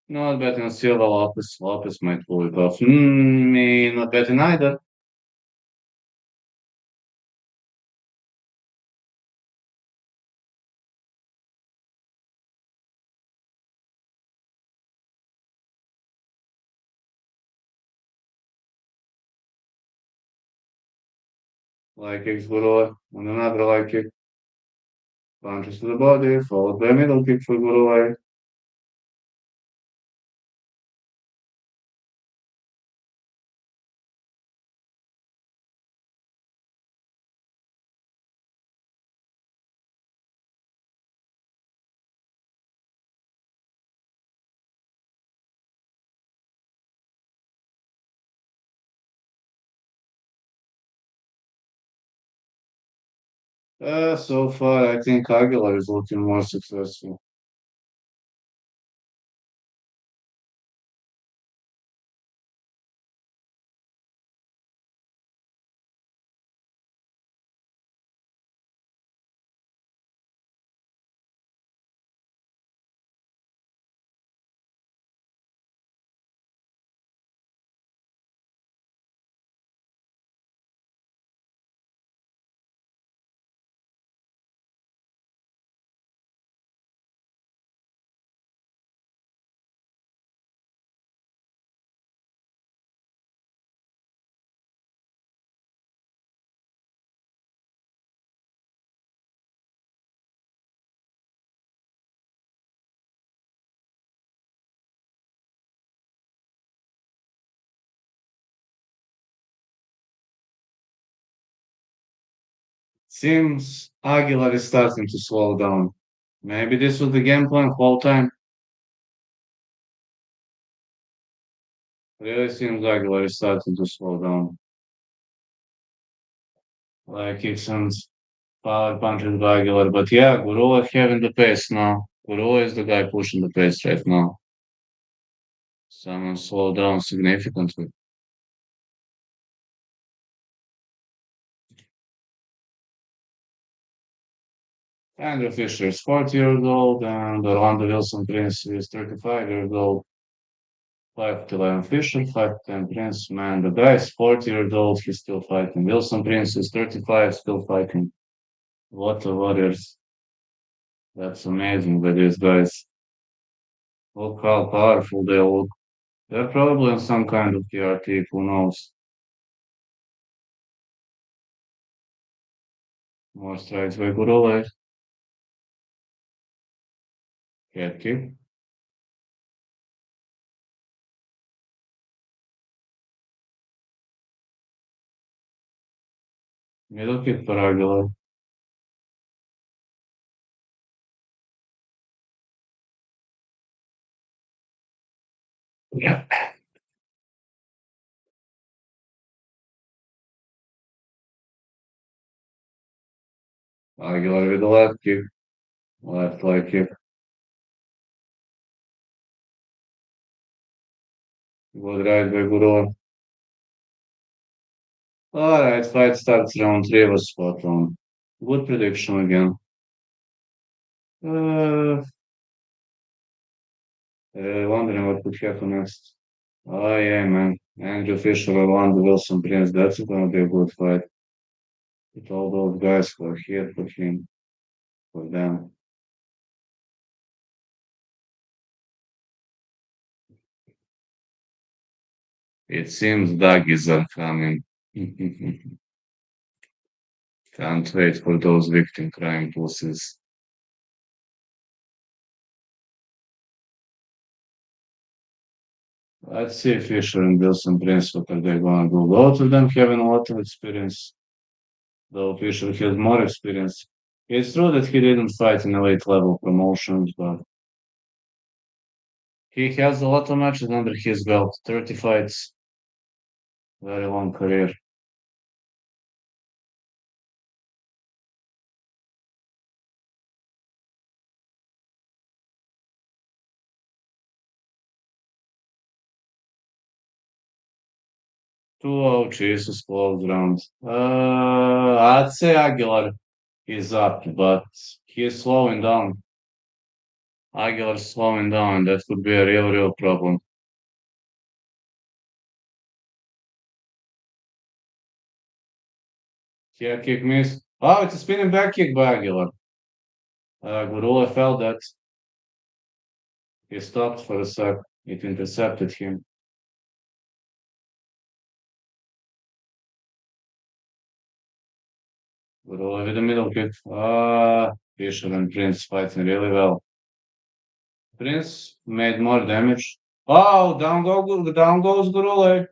Not betting on Silva Lopez. Lopez might pull it off. Me not betting either. Like kicks Gurule. And another like kick. Punches to the body, followed by a middle kick for Gurule. So far, I think Aguilar is looking more successful. Seems Aguilar is starting to slow down. Maybe this was the game plan whole time. Really seems Aguilar is starting to slow down. Like kicks and power punches by Aguilar. But yeah, Gurula having the pace now. Gurula is the guy pushing the pace right now. Someone slow down significantly. Andrew Fisher is 40 years old, and Orlando Wilson Prince is 35 years old. 5 to 11 Fisher, 5 to 10 Prince. Man, the guy is 40 years old, he's still fighting. Wilson Prince is 35, still fighting. What a warriors. That's amazing with these guys. Look how powerful they look. They're probably on some kind of TRT, who knows? More strikes by Gurule. Head kick. Middle kick for Aguilar. Yeah. Aguilar with the left kick. Left leg kick. Good right by Guru. Alright, fight starts round 3 was spot on. Good prediction again. Uh, wondering what could happen next. Oh yeah, man. Andrew Fisher won the Wilson Prince. That's gonna be a good fight. With all those guys who are here for him, for them. It seems doggies are coming. Can't wait for those victim crying pussies. Let's see if Fisher and Wilson Prince, what are they gonna do? Both of them having a lot of experience, though Fisher has more experience. It's true that he didn't fight in elite level promotions, but he has a lot of matches under his belt. 30 fights, very long career. Two Jesus close round. I'd say Aguilar is up, but he's slowing down. Aguilar's slowing down. That could be a real problem. Yeah, kick miss. Oh, it's a spinning back kick by Aguilar. Gurula felt that. He stopped for a sec. It intercepted him. Gurula with the middle kick. Fisher and Prince fighting really well. Prince made more damage. Oh, down goes Gurula.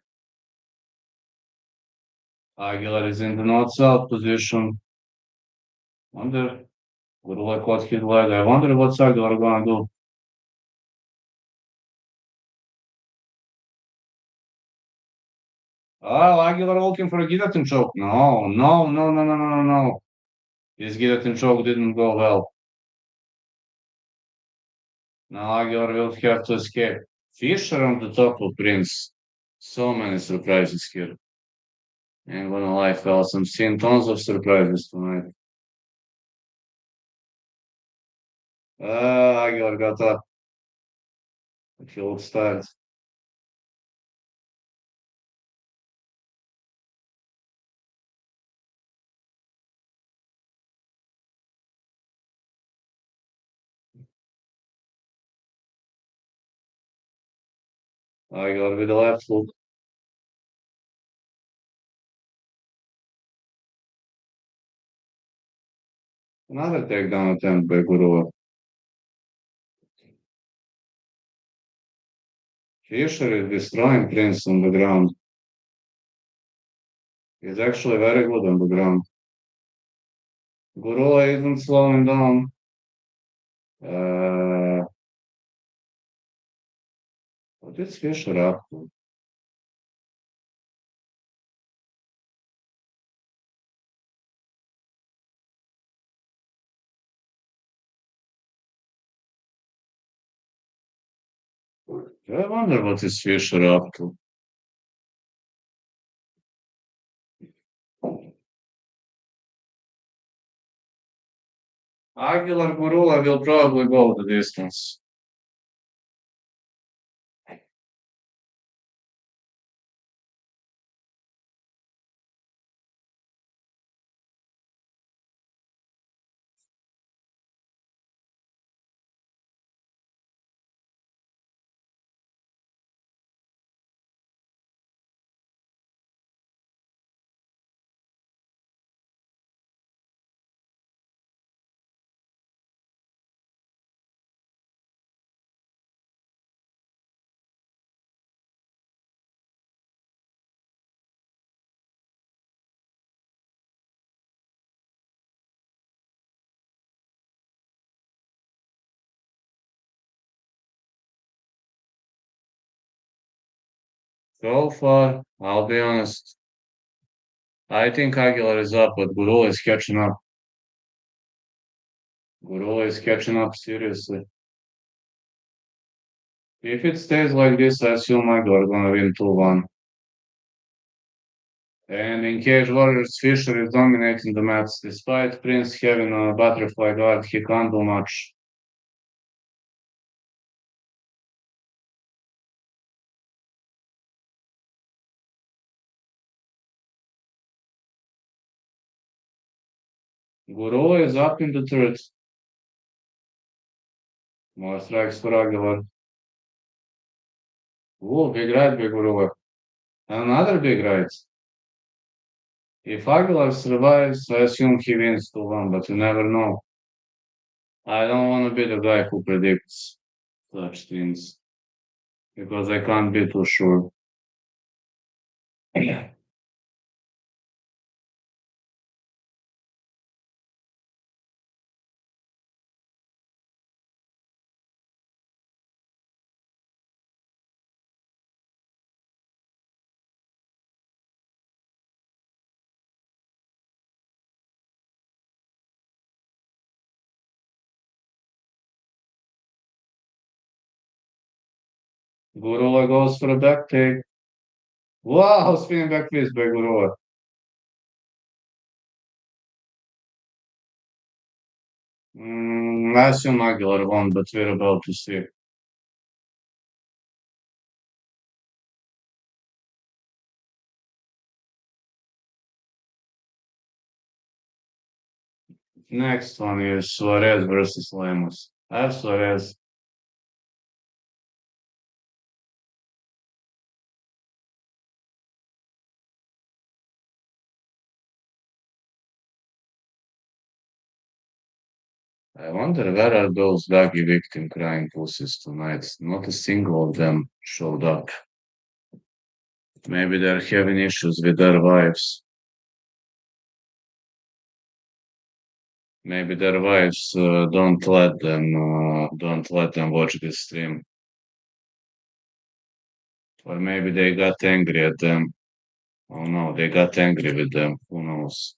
Aguilar is in the north south position. Wonder Gurula caught his leg. I wonder what's Aguilar gonna do. Oh, Aguilar looking for a guillotine choke. No. This guillotine choke didn't go well. Now Aguilar will have to escape. Fisher on the top of Prince. So many surprises here. Ain't gonna lie, fellas. I'm seeing tons of surprises tonight. Aguilar got up. He looks tired. Aguilar with the left hook. Another takedown attempt by Gurua. Fisher is destroying Prince on the ground. He's actually very good on the ground. Gurua isn't slowing down. Uh, what is Fisher up to? I wonder what is Fisher up to. Aguilar Gurula will probably go the distance. So far, I'll be honest. I think Aguilar is up, but Guru is catching up. Guru is catching up seriously. If it stays like this, I assume Aguilar gonna win 2-1. And in cage warriors, Fisher is dominating the match. Despite Prince having a butterfly guard, he can't do much. Guru is up in the third. More strikes for Aguilar. Ooh, big right by Guru. Another big right. If Aguilar survives, I assume he wins 2-1, but you never know. I don't want to be the guy who predicts such things because I can't be too sure. Gurula goes for a back take. Wow, spinning back fist by Gurula. I assume Aguilar won, but we're about to see. Next one is Suarez versus Lamos. I have Suarez. I wonder where are those doggy victim crying pussies tonight? Not a single of them showed up. Maybe they're having issues with their wives. Maybe their wives don't let them watch this stream, or maybe they got angry at them. Oh no, they got angry with them. Who knows?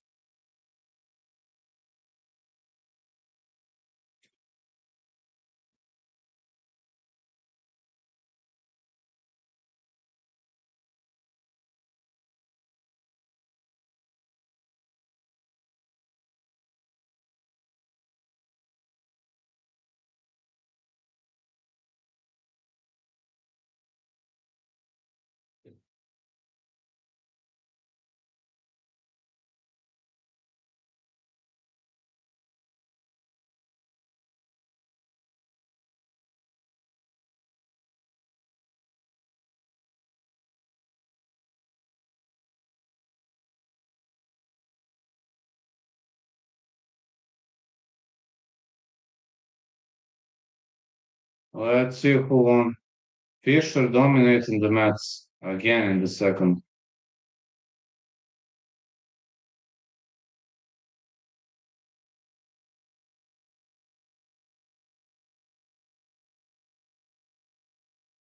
Let's see who won. Fisher dominating the Mets again in the second.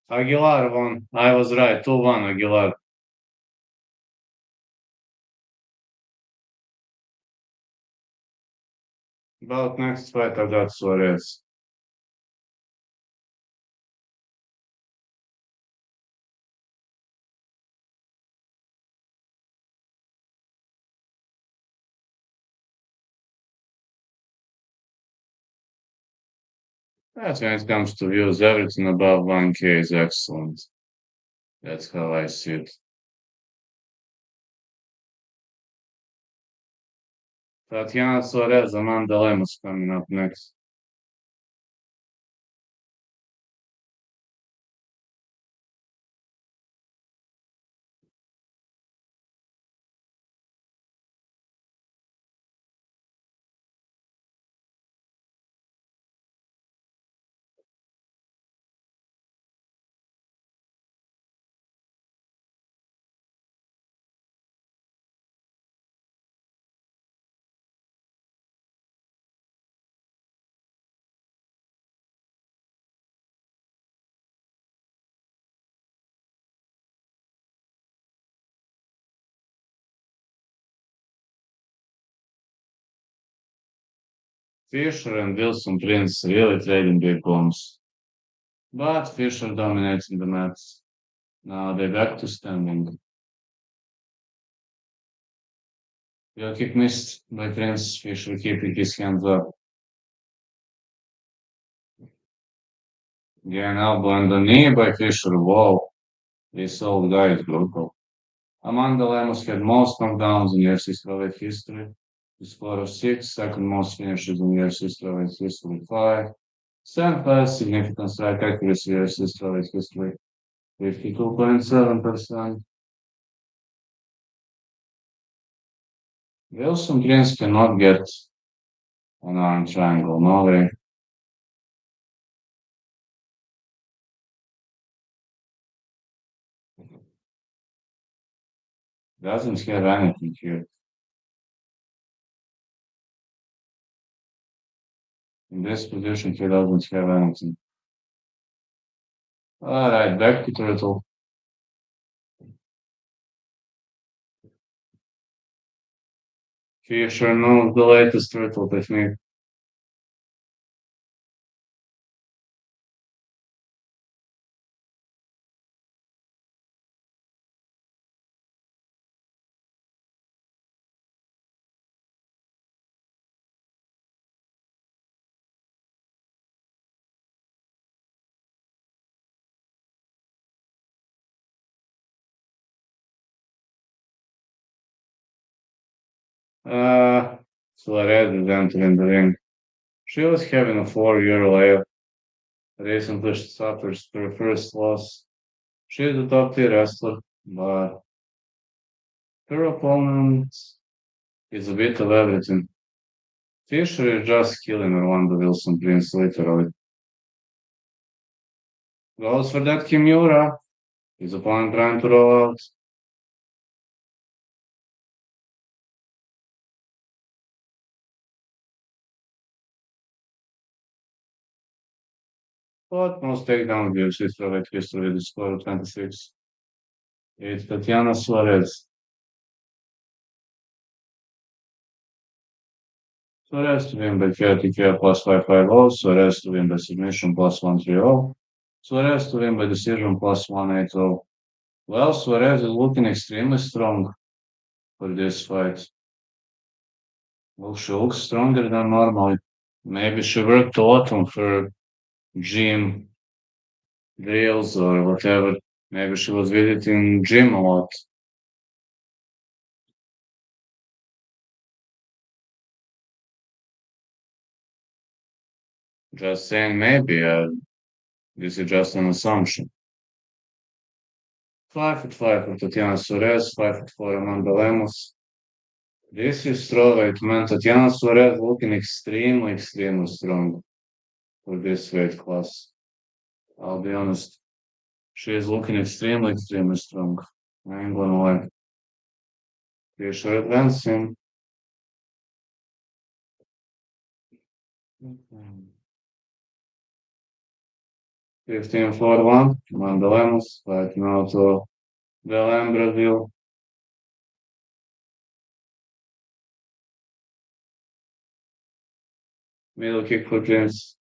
Aguilar won. I was right. 2-1 Aguilar. About next fight, I got Suarez. That's when it comes to views. Everything above 1K is excellent. That's how I see it. Tatiana Suarez, Amanda Lemos coming up next. Fisher and Wilson Prince really trading big bombs. But Fisher dominating the match. Now they're back to standing. Your kick missed by Prince. Fisher keeping his hands up. Again, elbow and the knee by Fisher. Whoa. This old guy is brutal. Amanda Lamos had most knockdowns in UFC strawweight history. The score of 6, second most finishes in UFC strawweight history 5. Second highest significant strike accuracy in UFC strawweight history 52.7%. Wilson Prince cannot get an arm triangle, no way. Doesn't have anything here. In this position, he doesn't have anything. Alright, back to turtle. Fisher knows the latest turtle technique. Uh, Suarez is entering the ring. She was having a 4-year layoff. Recently she suffered her first loss. She's a top tier wrestler, but her opponent is a bit of everything. Fisher is just killing Orlando Wilson Prince, literally. Goes for that Kimura. His opponent trying to roll out. But most takedown views strawweight history with the score of 26. It's Tatiana Suarez. Suarez to win by KTK plus 550. Suarez to win by submission plus 130. Suarez to win by decision plus 180. Well, Suarez is looking extremely strong for this fight. Well, she looks stronger than normally. Maybe she worked a lot on her gym drills or whatever. Maybe she was visiting gym a lot. Just saying maybe. This is just an assumption. 5'5" for Tatiana Suarez, 5'4" Amanda Lemos. This is strawweight, man. Tatiana Suarez looking extremely strong for this weight class. I'll be honest. She is looking extremely strong. I ain't gonna lie. Fisher advancing. 15-4-1. Amanda Lemos fighting out of Belém, Brazil. Middle kick for James.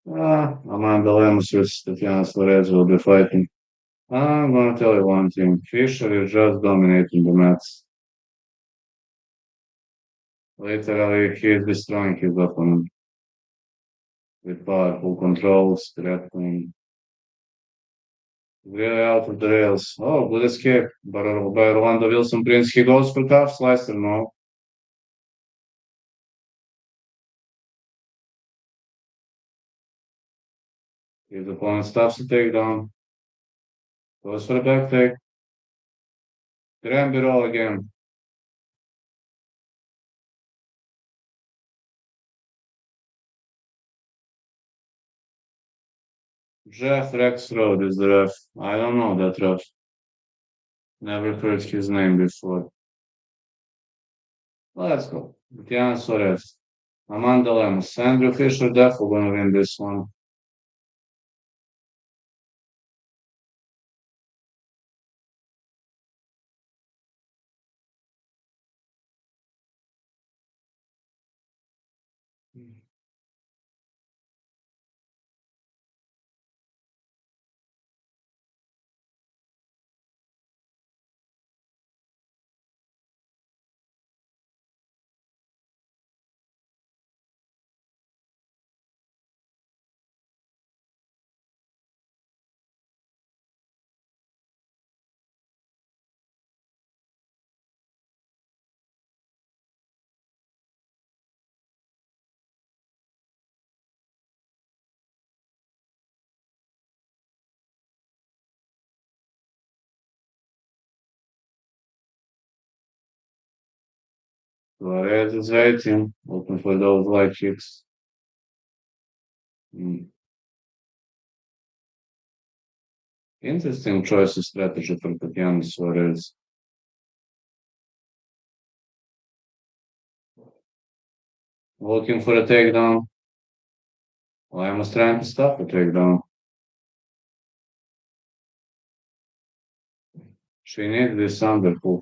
Amanda Lemos versus Tatiana Suarez will be fighting. I'm gonna tell you one thing. Fisher is just dominating the mats. Literally, he is destroying his opponent with powerful controls, grappling. Really out of the rails. Oh, good escape by Orlando Wilson Prince. He goes for tough slicer, no? His opponent stops the takedown. Goes for a back take. Granby roll again. Jeff Rexroad is the ref. I don't know that ref. Never heard his name before. Let's go. Tatiana Suarez. Amanda Lemos. Andrew Fisher definitely gonna win this one. Suarez is waiting, looking for those light kicks. Hmm. Interesting choice of strategy from Tatiana Suarez. Looking for a takedown. Lamos trying to stop the takedown. She needs this underhook.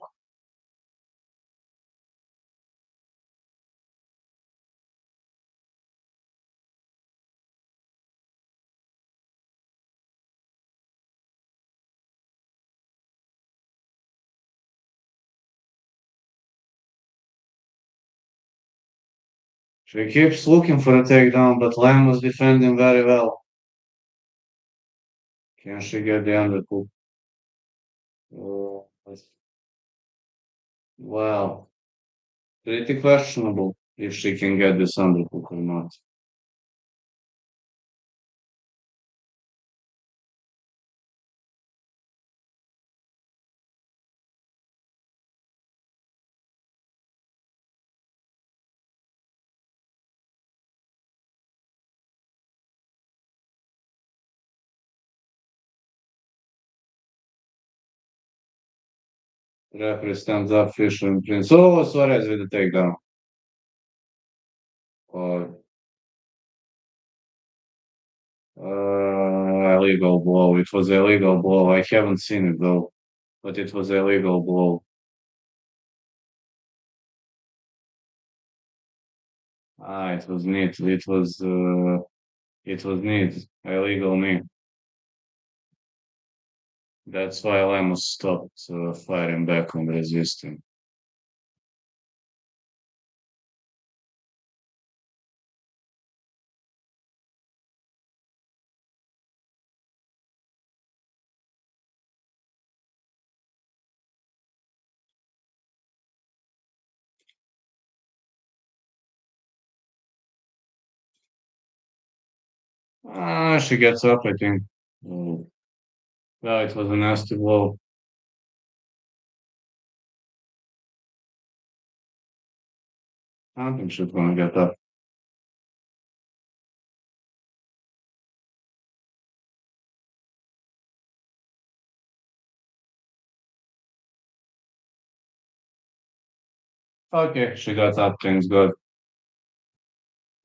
She keeps looking for a takedown, but Lamos defending very well. Can she get the underhook? Well, pretty questionable if she can get this underhook or not. Referee stands up, Fisher and Prince. Oh, Suarez with the takedown. Or illegal blow. It was a illegal blow. I haven't seen it though, but it was a illegal blow. It was neat. It was neat. Illegal knee. That's why Lamos stopped firing back and resisting. She gets up, I think. Oh, well, it was a nasty blow. I don't think she's gonna get up. Okay, she got up. Things good.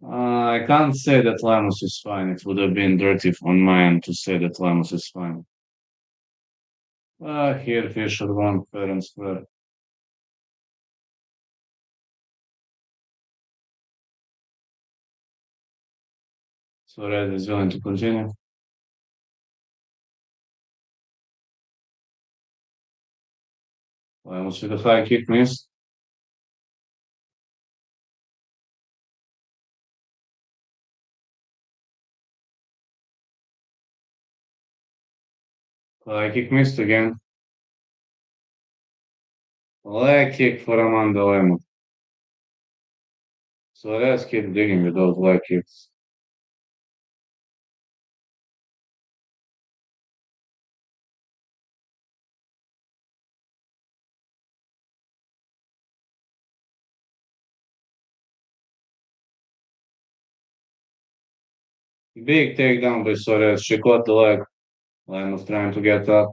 I can't say that Lamos is fine. It would have been dirty on my end to say that Lamos is fine. Here Fisher won fair and square. Suarez is willing to continue. Lamos with a high kick missed. High kick missed again. Leg kick for Amanda Lemos. Suarez keep digging with those leg kicks. Big takedown by Suarez. She caught the leg. Lemos trying to get up.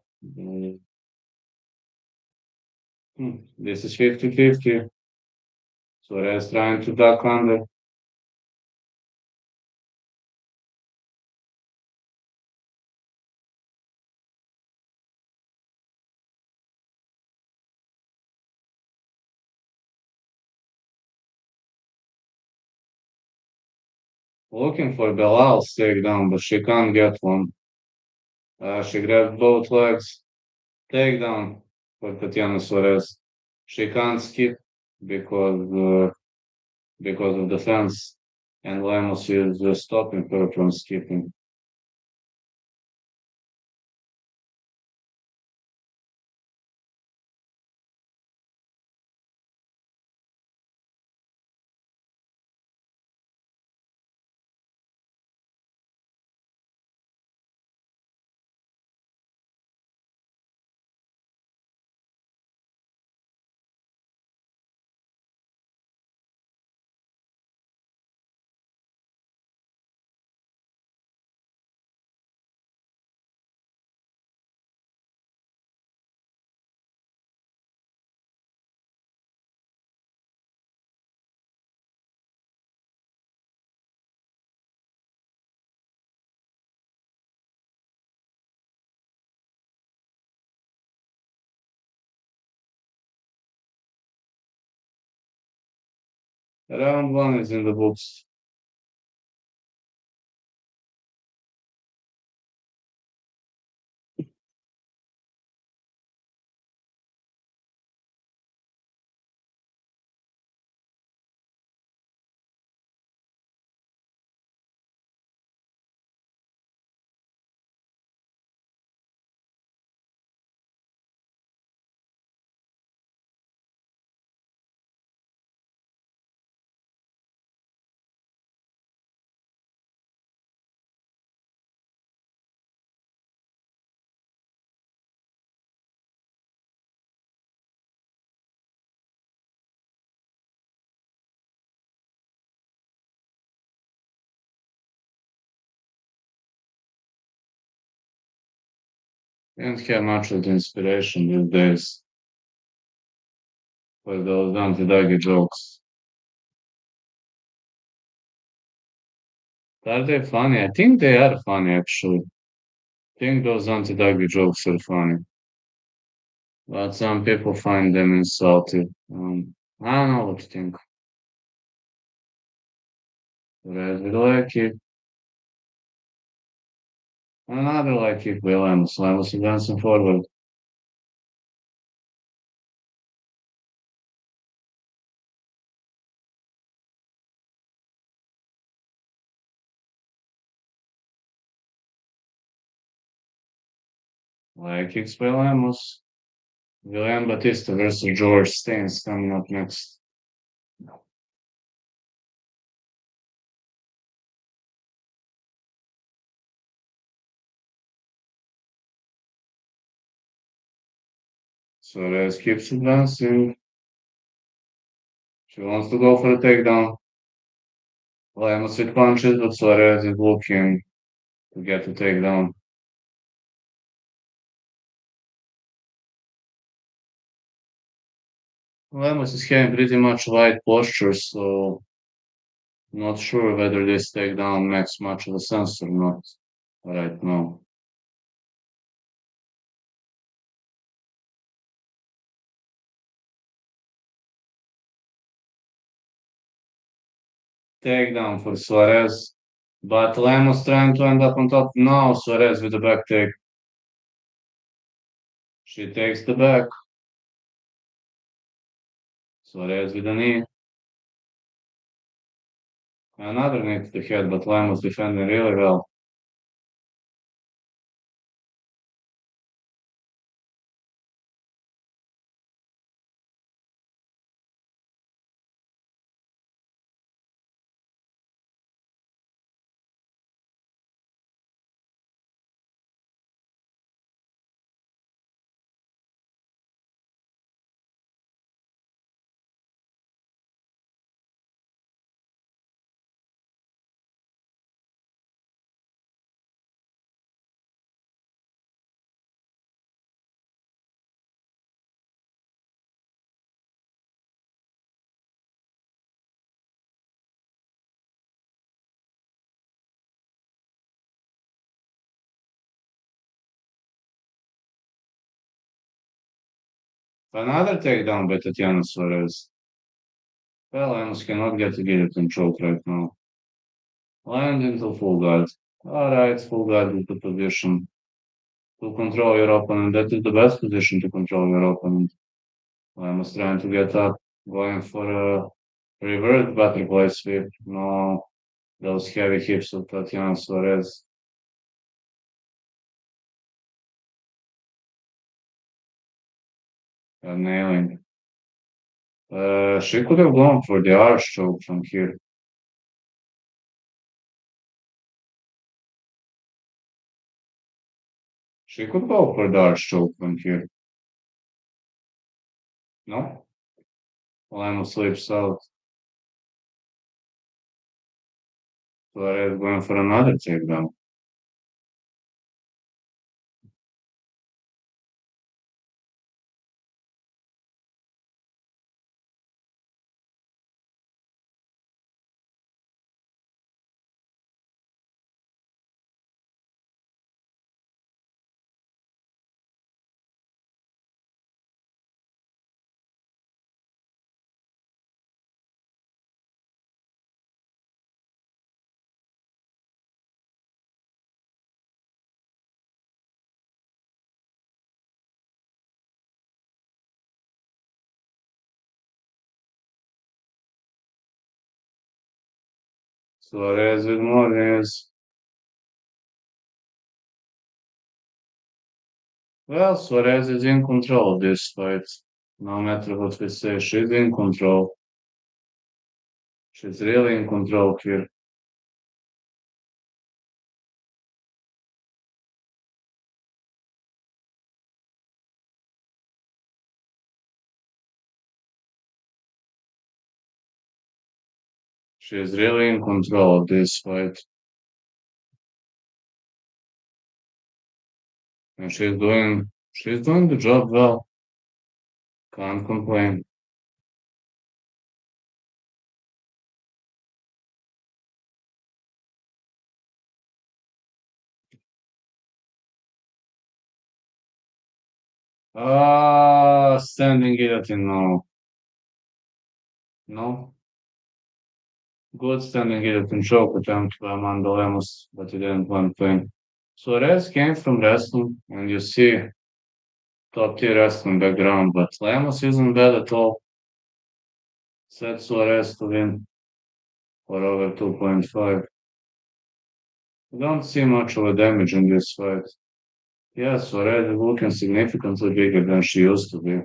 This is 50-50. Suarez trying to duck under. Looking for Belal's takedown, but she can't get one. She grabbed both legs. Takedown for Tatiana Suarez. She can't skip because of the fence, and Lemos is stopping her from skipping. Round one is in the books. Can't have much of the inspiration these days for those anti-doggy jokes. Are they funny? I think they are funny, actually. I think those anti-doggy jokes are funny. But some people find them insulting. I don't know what to think. Red with Lucky. Another Lucky with Lamos. Lamos advancing forward. Leg kicks by Lamos. William Batista versus George Staines coming up next. Suarez keeps advancing. She wants to go for a takedown. Lamos with punches, but Suarez is looking to get the takedown. Lemos is having pretty much light posture, so not sure whether this takedown makes much of a sense or not right now. Takedown for Suarez, but Lemos trying to end up on top. No, Suarez with the back take. She takes the back. Suarez with a knee. Another knee to the head, but Lemos defending really well. Another takedown by Tatiana Suarez. Well, Lemos cannot get the guillotine choke right now. Land into full guard. Alright, full guard into position to control your opponent. That is the best position to control your opponent. Lemos trying to get up, going for a reverse butterfly sweep. No, those heavy hips of Tatiana Suarez. Are nailing. She could have gone for the arch choke from here. She could go for the arch choke from here. No? Lemos slips out. Suarez going for another takedown. Suarez with Martinez. Well, Suarez is in control of this fight. No matter what we say, she's in control. She's really in control here. She's really in control of this fight. And she's doing the job well. Can't complain. Standing guillotine, no. No. Good standing guillotine choke attempt by Amanda Lamos, but he didn't want to win. Suarez came from wrestling, and you see top tier wrestling background, but Lamos isn't bad at all. Set Suarez to win for over 2.5. I don't see much of a damage in this fight. Yeah, Suarez is looking significantly bigger than she used to be.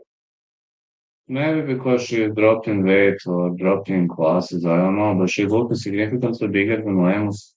Maybe because she dropped in weight or dropped in classes, I don't know, but she's looking significantly bigger than Lemos.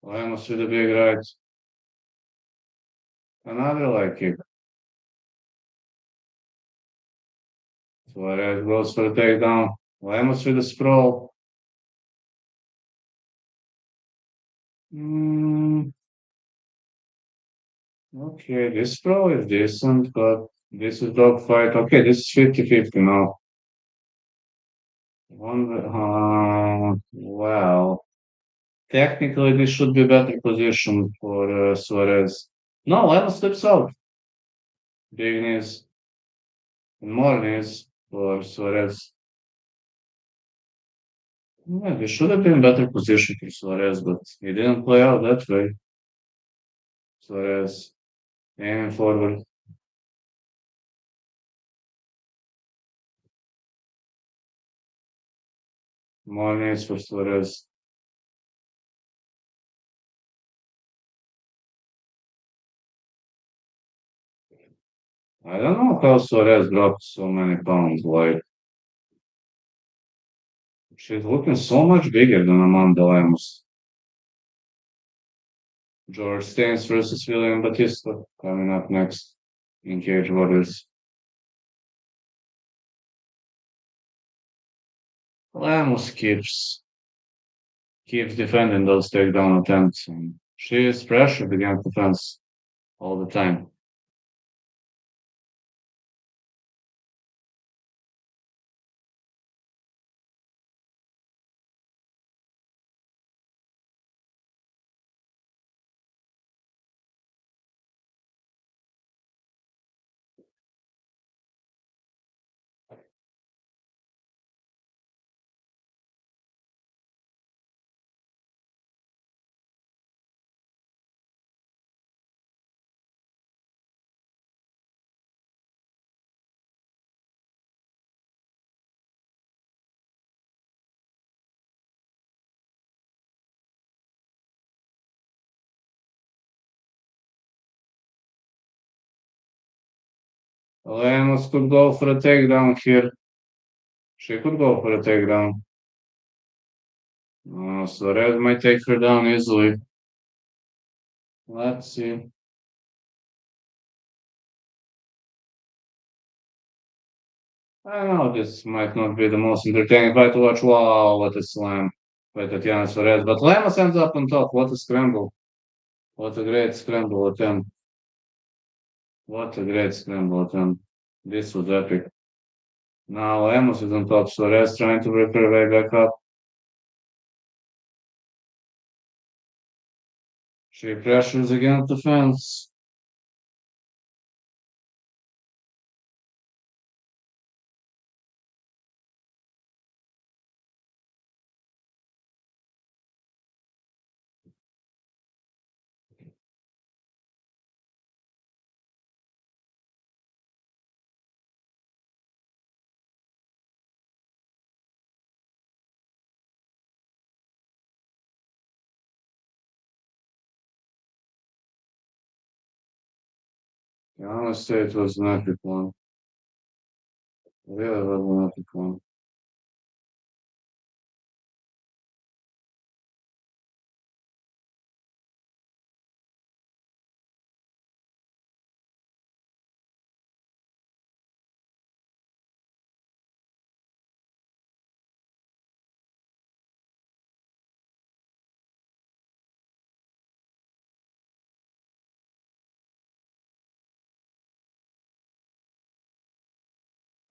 Lemos with a big right. Another leg kick. Suarez goes for the takedown. Lemos with a sprawl. Mm, okay, this sprawl is decent, but this is dogfight. Okay, this is 50-50 now. Wow. Technically, this should be better position for Suarez. No, Lemos slips out. Big knees and more knees for Suarez. Yeah, this should have been better position for Suarez, but it didn't play out that way. Suarez aiming forward. More knees for Suarez. I don't know how Suarez dropped so many pounds. Like, she's looking so much bigger than Amanda Lemos. George Staines versus William Batista coming up next in Cage Warriors. Lemos keeps defending those takedown attempts, and she is pressured against the fence all the time. Lamos could go for a takedown here. She could go for a takedown. Suarez might take her down easily. Let's see. I know this might not be the most entertaining fight to watch. Wow, what a slam by Tatiana Suarez. But Lamos ends up on top. What a scramble. What a great scramble attempt. What a great scramble attempt. This was epic. Now Lamos is on top. Suarez trying to rip her way back up. She pressures against the fence. I honestly say it was an epic one. Really was an epic one.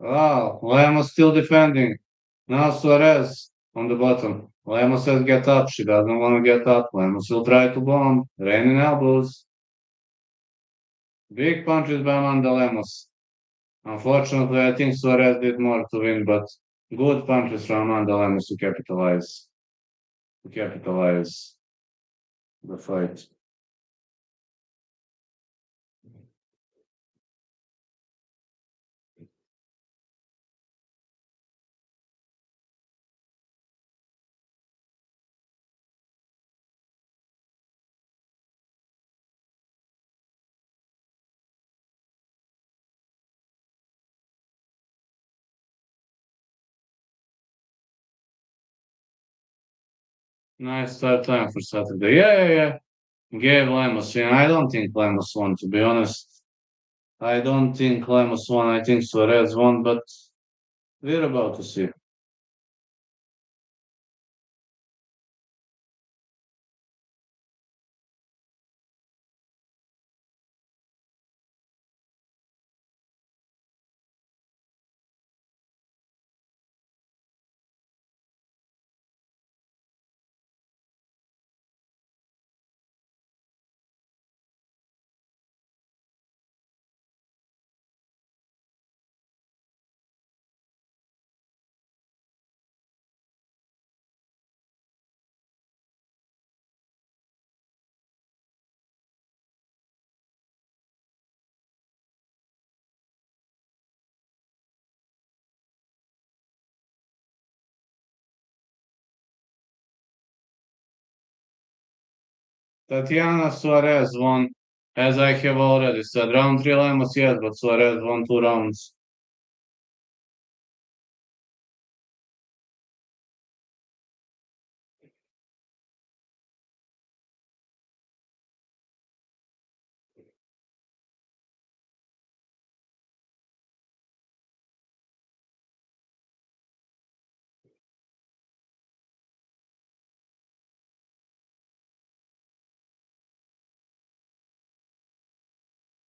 Wow, Lamos still defending. Now Suarez on the bottom. Lamos says get up. She doesn't want to get up. Lamos will try to bomb. Raining elbows. Big punches by Amanda Lemos. Unfortunately, I think Suarez did more to win, but good punches from Amanda Lemos to capitalize. To capitalize the fight. Nice start time for Saturday. Yeah. Gave Lemos. Yeah, I don't think Lemos won, to be honest. I don't think Lemos won. I think Suarez won, but we're about to see. Tatiana Suarez won, as I have already said. Round three Lemos, yes, but Suarez won 2 rounds.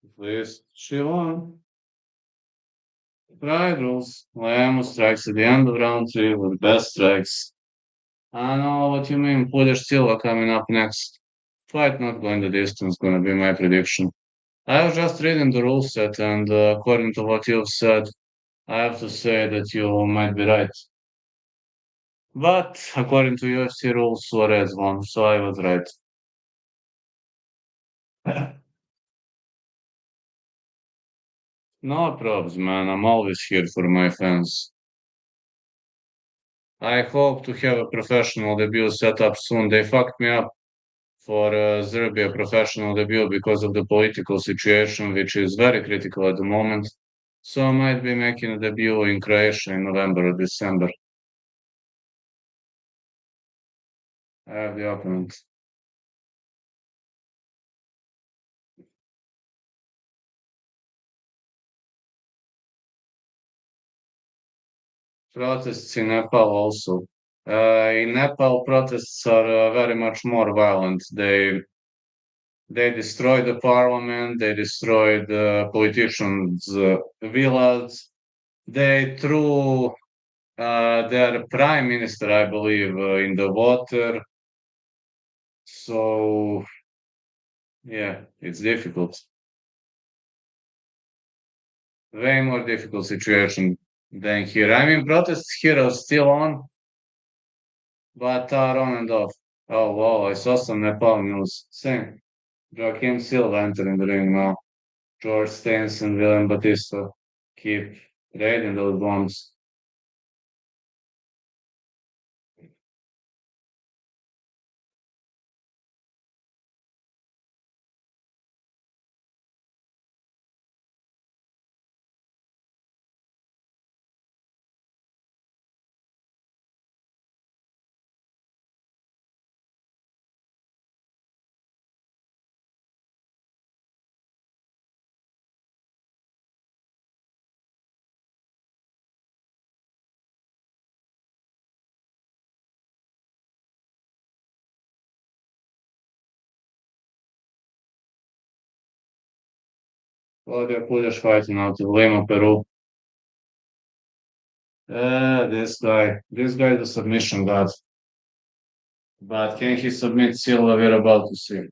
At least she won. Pride rules. Lemos strikes at the end of round three with best strikes. I know what you mean. Polish Silva coming up next. Fight not going the distance, gonna be my prediction. I was just reading the rule set, and according to what you've said, I have to say that you might be right. But according to UFC rules, Suarez won, so I was right. No probs, man. I'm always here for my fans. I hope to have a professional debut set up soon. They fucked me up for Serbia professional debut because of the political situation, which is very critical at the moment. So I might be making a debut in Croatia in November or December. I have the opponent. Protests in Nepal also. In Nepal, protests are very much more violent. They destroyed the parliament. They destroyed politicians' villas. They threw their prime minister, I believe, in the water. So yeah, it's difficult. Way more difficult situation than here. I mean, protests here are still on, but are on and off. Oh wow, I saw some Nepal news. Same. Joaquim Silva entering the ring now. George Stanson, William Batista keep raiding those bombs. Claudio Pulish fighting out of Lima, Peru. This guy is a submission god. But can he submit Silva? We're about to see.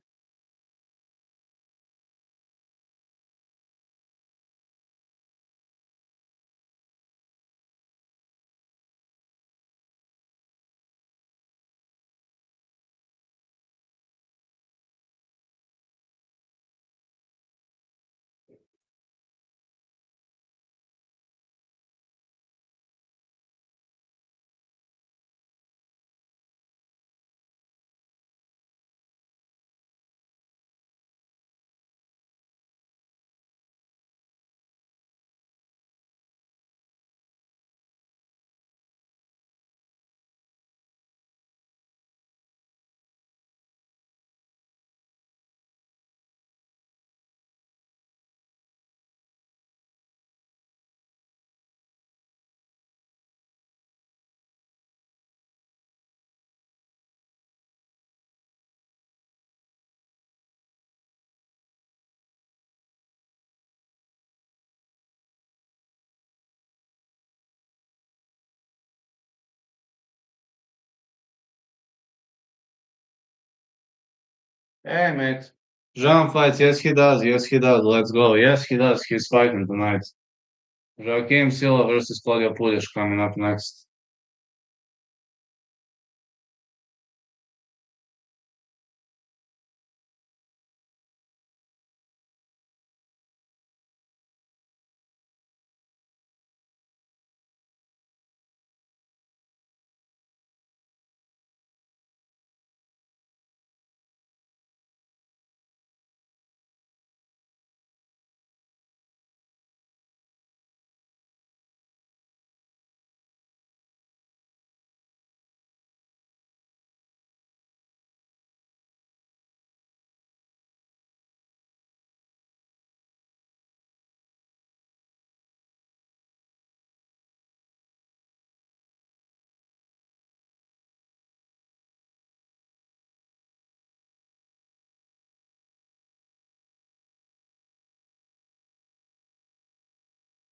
Hey, mate. Jean fights. Yes, he does. Yes, he does. Let's go. Yes, he does. He's fighting tonight. Joaquim Silva versus Claudio Pulish coming up next.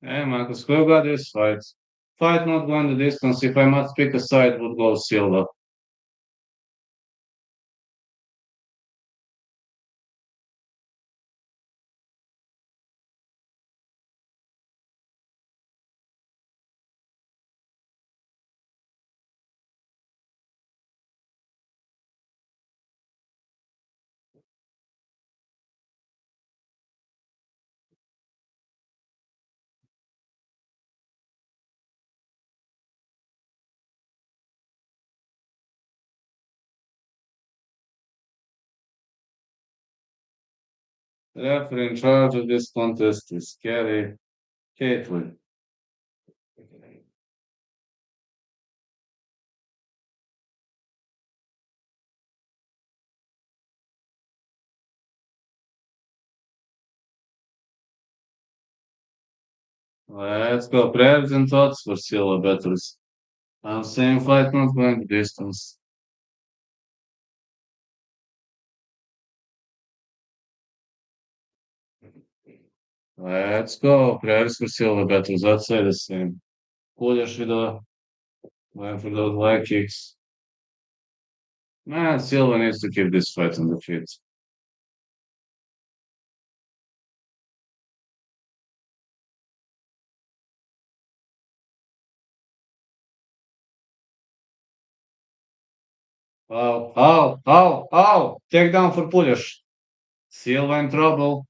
Hey, Marcus, who got this fight? Fight not going the distance. If I must pick a side, would go Silva. The referee in charge of this contest is scary. Careful. Let's go. Prayers and thoughts for Silva battles. Same fight, not going distance. Let's go. Prayers for Silva battles. I'd say the same. Pulish with the going for those leg kicks. Man, Silva needs to keep this fight on the feet. Oh, oh, oh, oh! Take down for Pulish. Silva in trouble.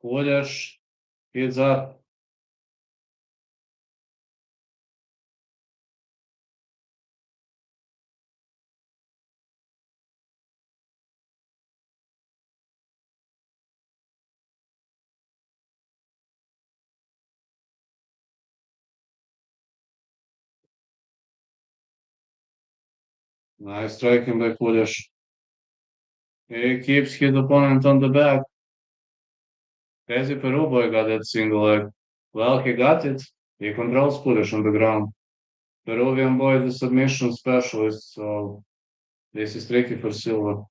Pulish, heads up. Nice striking by Pulish. He keeps his opponent on the back. Crazy Peru boy got that single leg. Well, he got it. He controls Pulish on the ground. Peruvian boy is a submission specialist, so this is tricky for Silva.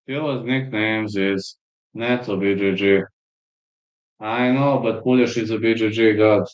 Silva's nicknames is Neto BJJ. I know, but Pulish is a BJJ god.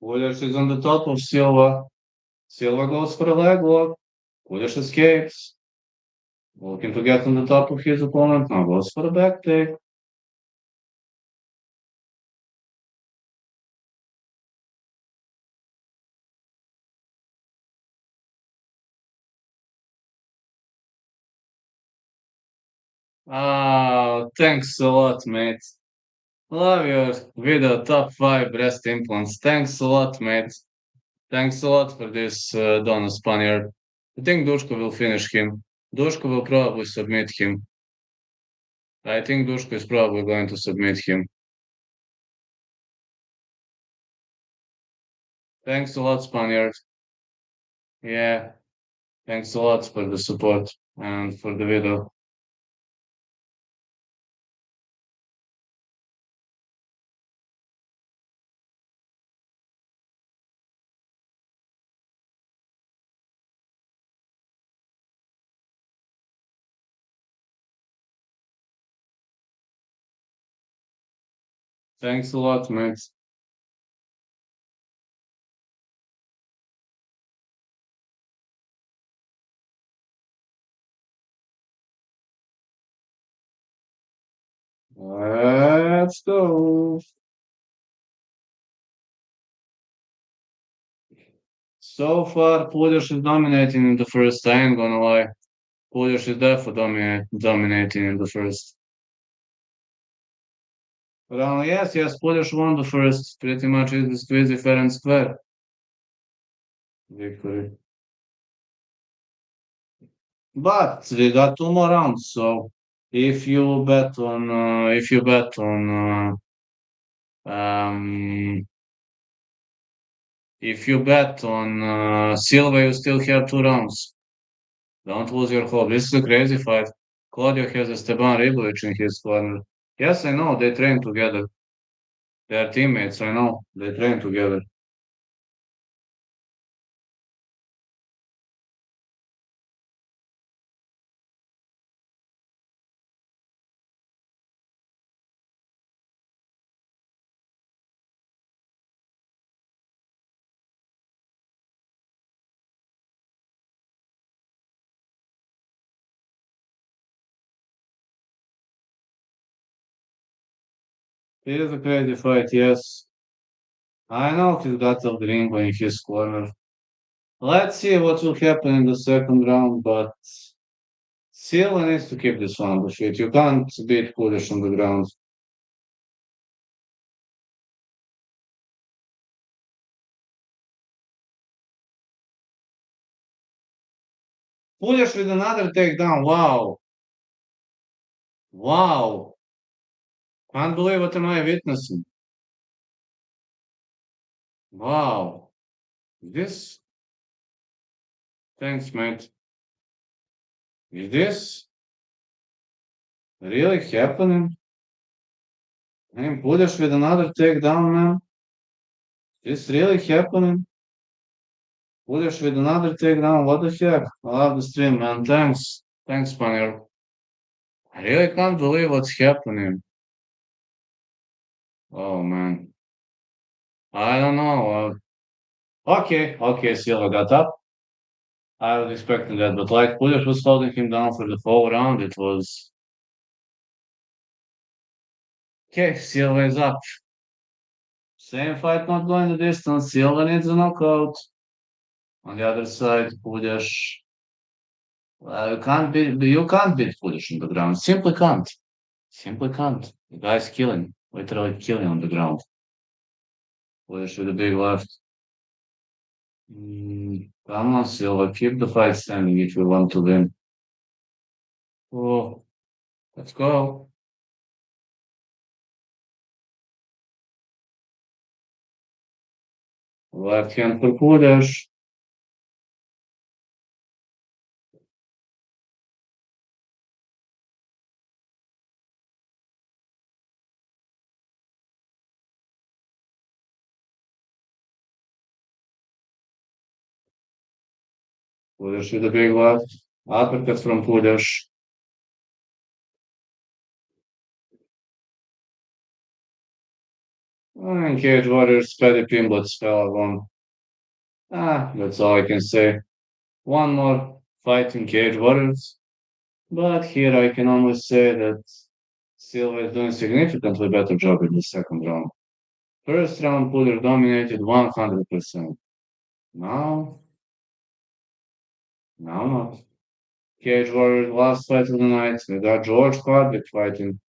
Pulish is on the top of Silva. Silva goes for a leg lock. Pulish escapes. Looking to get on the top of his opponent. Now goes for a back take. Ah, thanks a lot, mate. Love your video top 5 breast implants. Thanks a lot, mate. Thanks a lot for this, Donna Spaniard. I think Dushko will finish him. Dushko will probably submit him. I think Dushko is probably going to submit him. Thanks a lot, Spaniard. Yeah, thanks a lot for the support and for the video. Thanks a lot, mate. Let's go. So far, Polish is dominating in the first. I ain't gonna lie. Polish is definitely dominating in the first. Yes, yes, Polish won the first. Pretty much it is crazy fair and square victory. But we got two more rounds, so if you bet on Silva, you still have two rounds. Don't lose your hope. This is a crazy fight. Claudio has Esteban Ribovic in his corner. Yes, I know they train together. They are teammates. I know they train together. It is a crazy fight. Yes, I know he's got a gringo in his corner. Let's see what will happen in the second round, but Silva needs to keep this one on the feet. You can't beat Kulish on the ground. Kulish with another takedown. Wow. Wow. Can't believe what am I witnessing. Wow. This, thanks, mate. Is this really happening? I mean, Kulish with another takedown, man. This really happening? Kulish with another takedown. What the heck? I love the stream, man. Thanks. Thanks, Pioneer. I really can't believe what's happening. Oh, man. I don't know. Okay, Silva got up. I was expecting that, but like Pulish was holding him down for the whole round. It was okay. Silva is up. Same fight, not going the distance. Silva needs a knockout. On the other side, Pulish. You can't beat Pulish on the ground. Simply can't. Simply can't. The guy's killing, literally killing on the ground. Pulish with a big left. Come on, Silva. Keep the fight standing if you want to win. Oh, let's go. Left hand for Pulish. Pulish with a big left. Uppercut from Pulish. Cage Warriors, Paddy Pimblett spell one. That's all I can say. One more fight in Cage Warriors. But here I can only say that Silva is doing significantly better job in the second round. First round, Pulish dominated 100%. Now, now not. Cage Warriors last fight of the night. We got George Hardwick fighting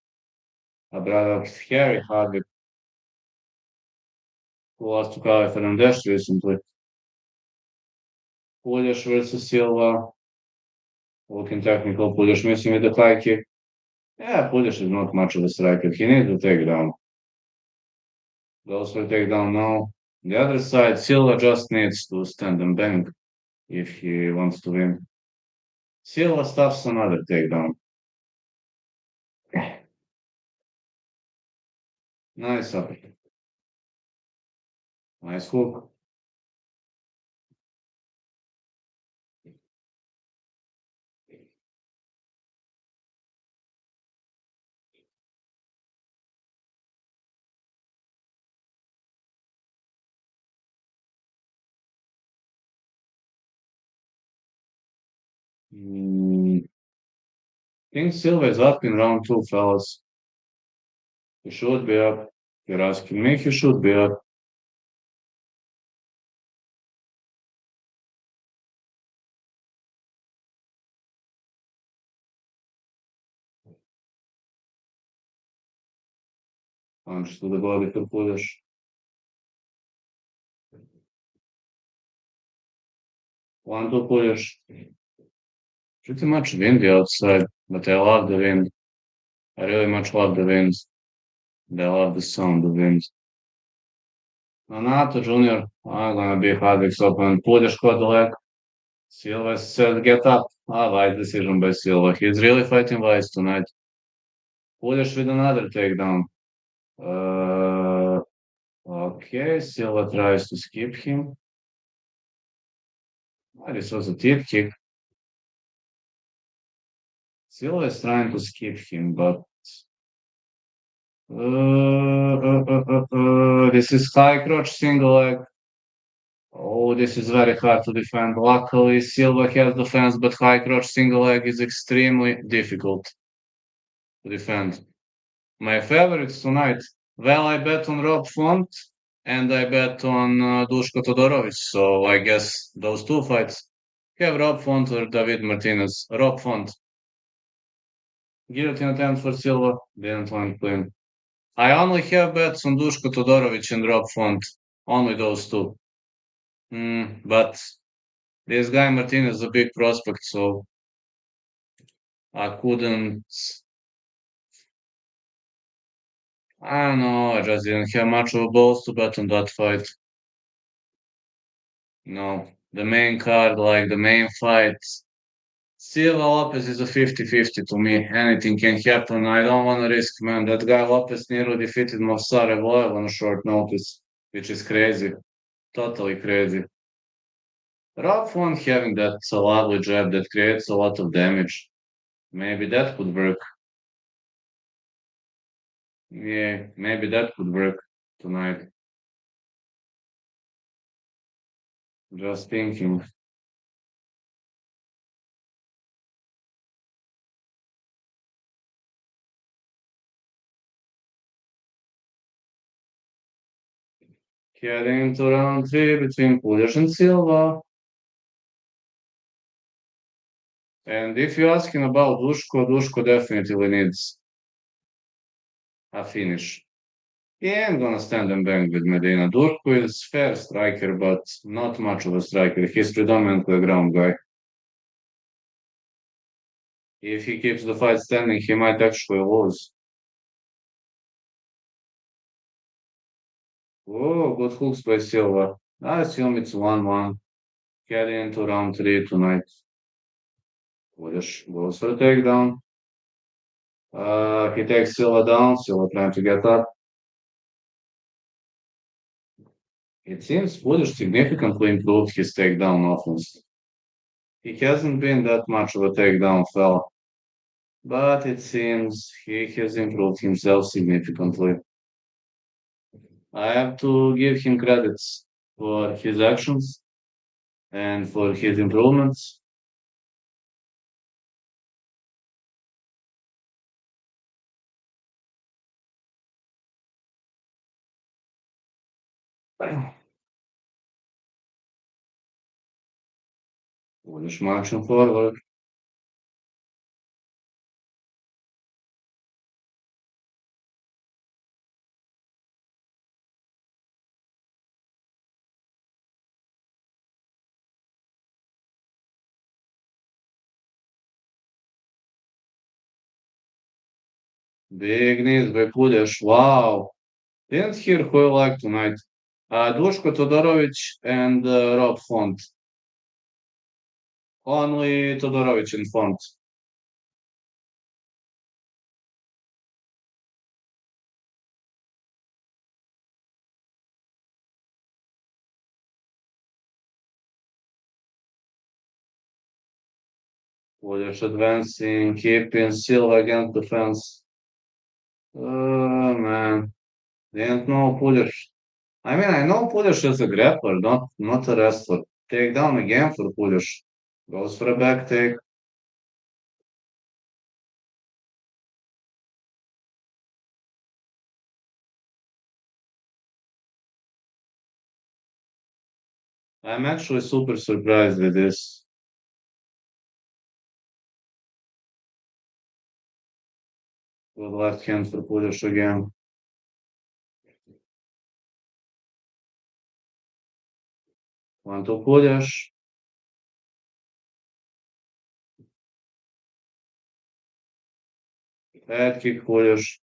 a brother Harry Hardwick, who lost to Kyle Fernandez recently. Pulish versus Silva. Looking technical, Pulish missing with the high kick. Yeah, Pulish is not much of a striker. He needs to take down. Goes for takedown now. The other side, Silva just needs to stand and bang if he wants to win. Silva stuffs another takedown. Nice uppercut. Nice hook. I think Silva is up in round two, fellas. He should be up. You're asking me, he should be up. On što da god tu puljaš. On tu puljaš. Pretty much windy outside, but I love the wind. I really much love the wind. I love the sound of wind. Nonato Junior, I'm gonna be Hardwick's open. Puljaš kod leg. Silva said get up. Wise decision by Silva. He's really fighting wise tonight. Puljaš with another takedown. Okay, Silva tries to skip him. This was a tip kick. Silva is trying to skip him, but this is high crotch single leg. Oh, this is very hard to defend. Luckily, Silva has defense, but high crotch single leg is extremely difficult to defend. My favorites tonight. Well, I bet on Rob Font and I bet on Duško Todorovic. So I guess those two fights have Rob Font or David Martinez. Rob Font. Guillotine attempt for Silva. Didn't land clean. I only have bets on Duško Todorovic and Rob Font. Only those two. But this guy Martinez is a big prospect, so I couldn't. I don't know. I just didn't have much of a balls to bet on that fight. No, the main card, like the main fight, Silva Lopez is a 50-50 to me. Anything can happen. I don't want to risk, man. That guy Lopez nearly defeated Monserat on a short notice, which is crazy. Totally crazy. Rob Font having that lovely jab that creates a lot of damage. Maybe that could work. Yeah, maybe that could work tonight. Just thinking. Heading into round 3 between Pulish and Silva. And if you're asking about Duško definitely needs a finish. Yeah, I'm gonna stand and bang with Medina. Duško is fair striker, but not much of a striker. He's predominantly a ground guy. If he keeps the fight standing, he might actually lose. Oh, good hooks by Silva. I assume it's 1-1. Heading into round 3 tonight. Pulish goes for a takedown. He takes Silva down. Silva trying to get up. It seems Pulish significantly improved his takedown offense. He hasn't been that much of a takedown fella, but it seems he has improved himself significantly. I have to give him credits for his actions and for his improvements. Pulish marching forward. Big knees by Pulish. Wow. Didn't hear who I like tonight. Duško Todorovic and Rob Font. Only Todorovic and Font. Pulish advancing, keeping Silva against the fence. Oh, man. Didn't know Pulish. I mean, I know Pulish is a grappler, not a wrestler. Take down again for Pulish. Goes for a back take. I'm actually super surprised with this. With left hand for Pulish again. One to Pulish. Head kick Pulish.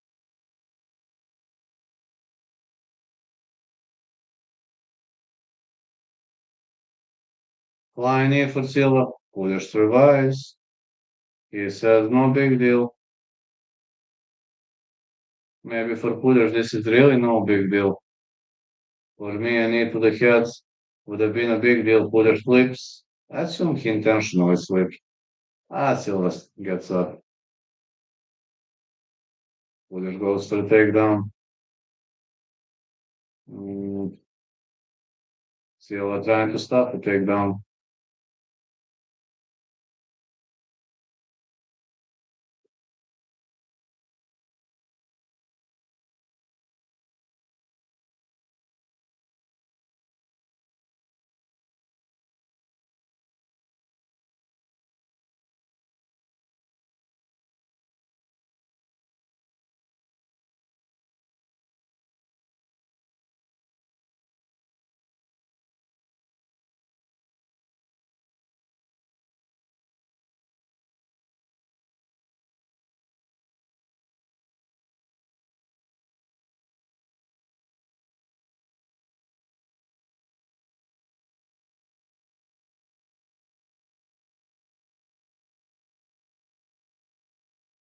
Flying knee for Silva. Pulish survives. He says no big deal. Maybe for Pulish this is really no big deal. For me, a knee to the head would have been a big deal. Pulish flips. I assume he intentionally slipped. Silva gets up. Pulish goes for the takedown. Mm, Silva trying to stop the takedown.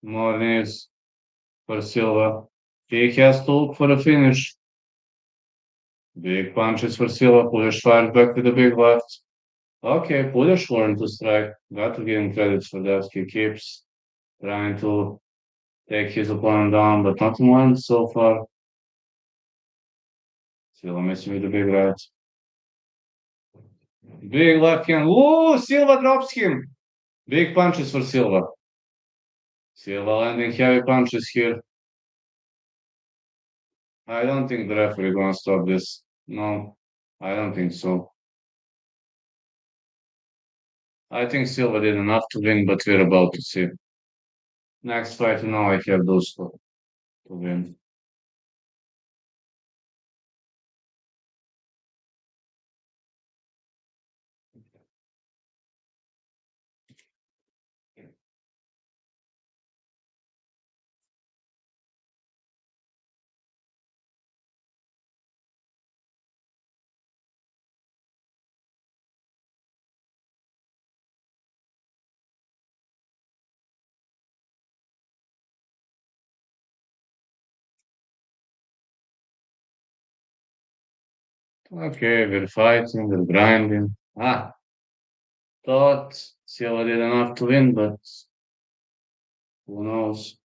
More knees for Silva. He has to look for a finish. Big punches for Silva. Pulish fires back with a big left. Okay, Pulish learned to strike. Got to give him credit for that. He keeps trying to take his opponent down, but nothing went so far. Silva missing with the big right. Big left hand. Ooh, Silva drops him. Big punches for Silva. Silva landing heavy punches here. I don't think the referee gonna stop this. No, I don't think so. I think Silva did enough to win, but we're about to see. Next fight, now I have those to win. Okay, we're fighting, we're grinding. Thought Silva did enough to win, but who knows?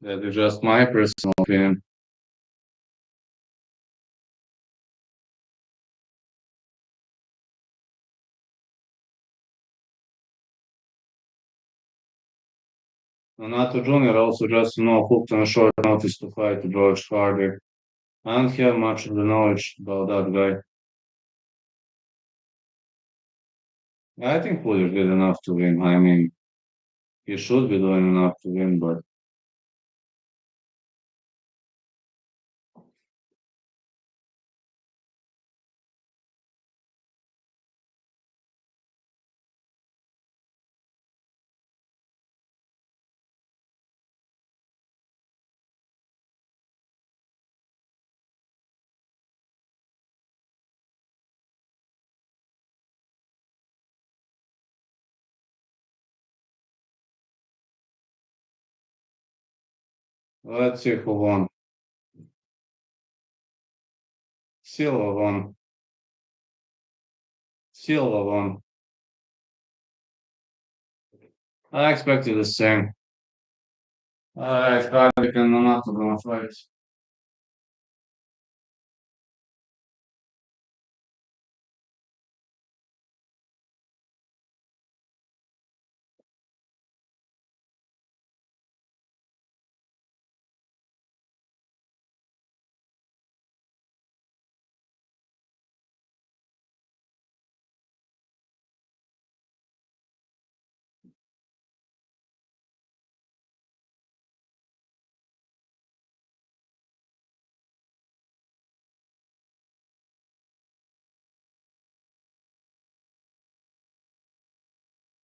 That is just my personal opinion. Renato Jr. also just hooked on a short notice to fight George Hardwick. I don't have much of the knowledge about that guy. I think Woodard did enough to win. I mean, he should be doing enough to win, but let's see who won. Silva won. Silva won. I expected the same. Alright, Hardwick and Renato gonna fight.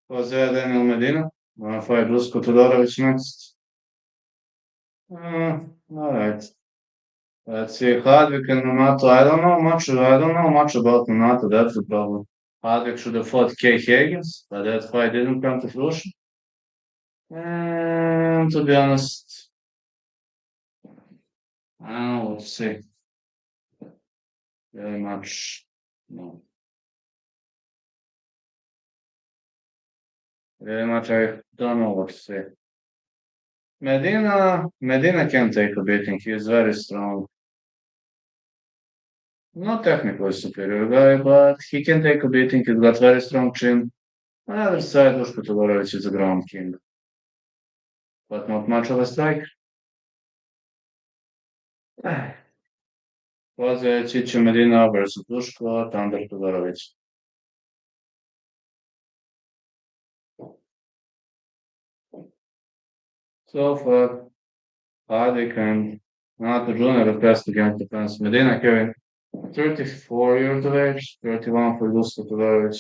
Was Denil Medina? Wanna fight Dusko Todorovic next? All right. Let's see. Hardwick and Namato. I don't know much. I don't know much about Namato. That's the problem. Hardwick should have fought Kay Higgins, but that fight didn't come to fruition. And to be honest, I don't know what to say. Very much. No. Very much. I don't know what to say. Medina can take a beating. He is very strong. Not technically superior guy, but he can take a beating. He's got very strong chin. On the other side, Dushko Todorovic is a ground king, but not much of a striker. Was Chicho Medina versus Dushko, Thunder Todorovic. So far, Hardwick and Nato Jr. have best against defense. Medina carrying 34 years of age, 31 for Dushko Todorovic.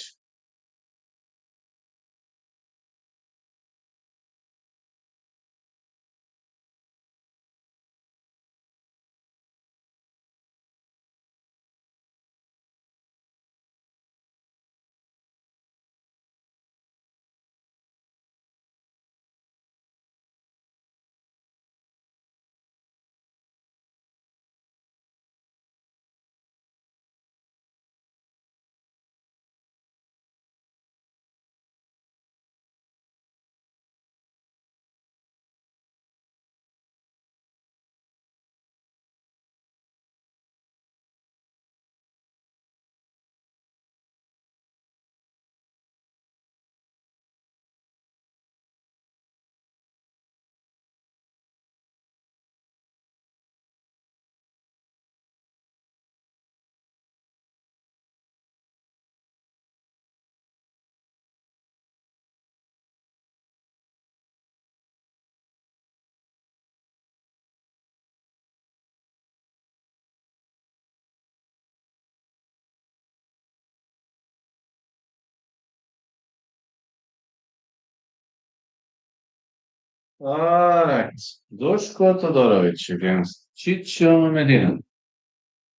Alright, Dushko Todorovic against Chicho Medina.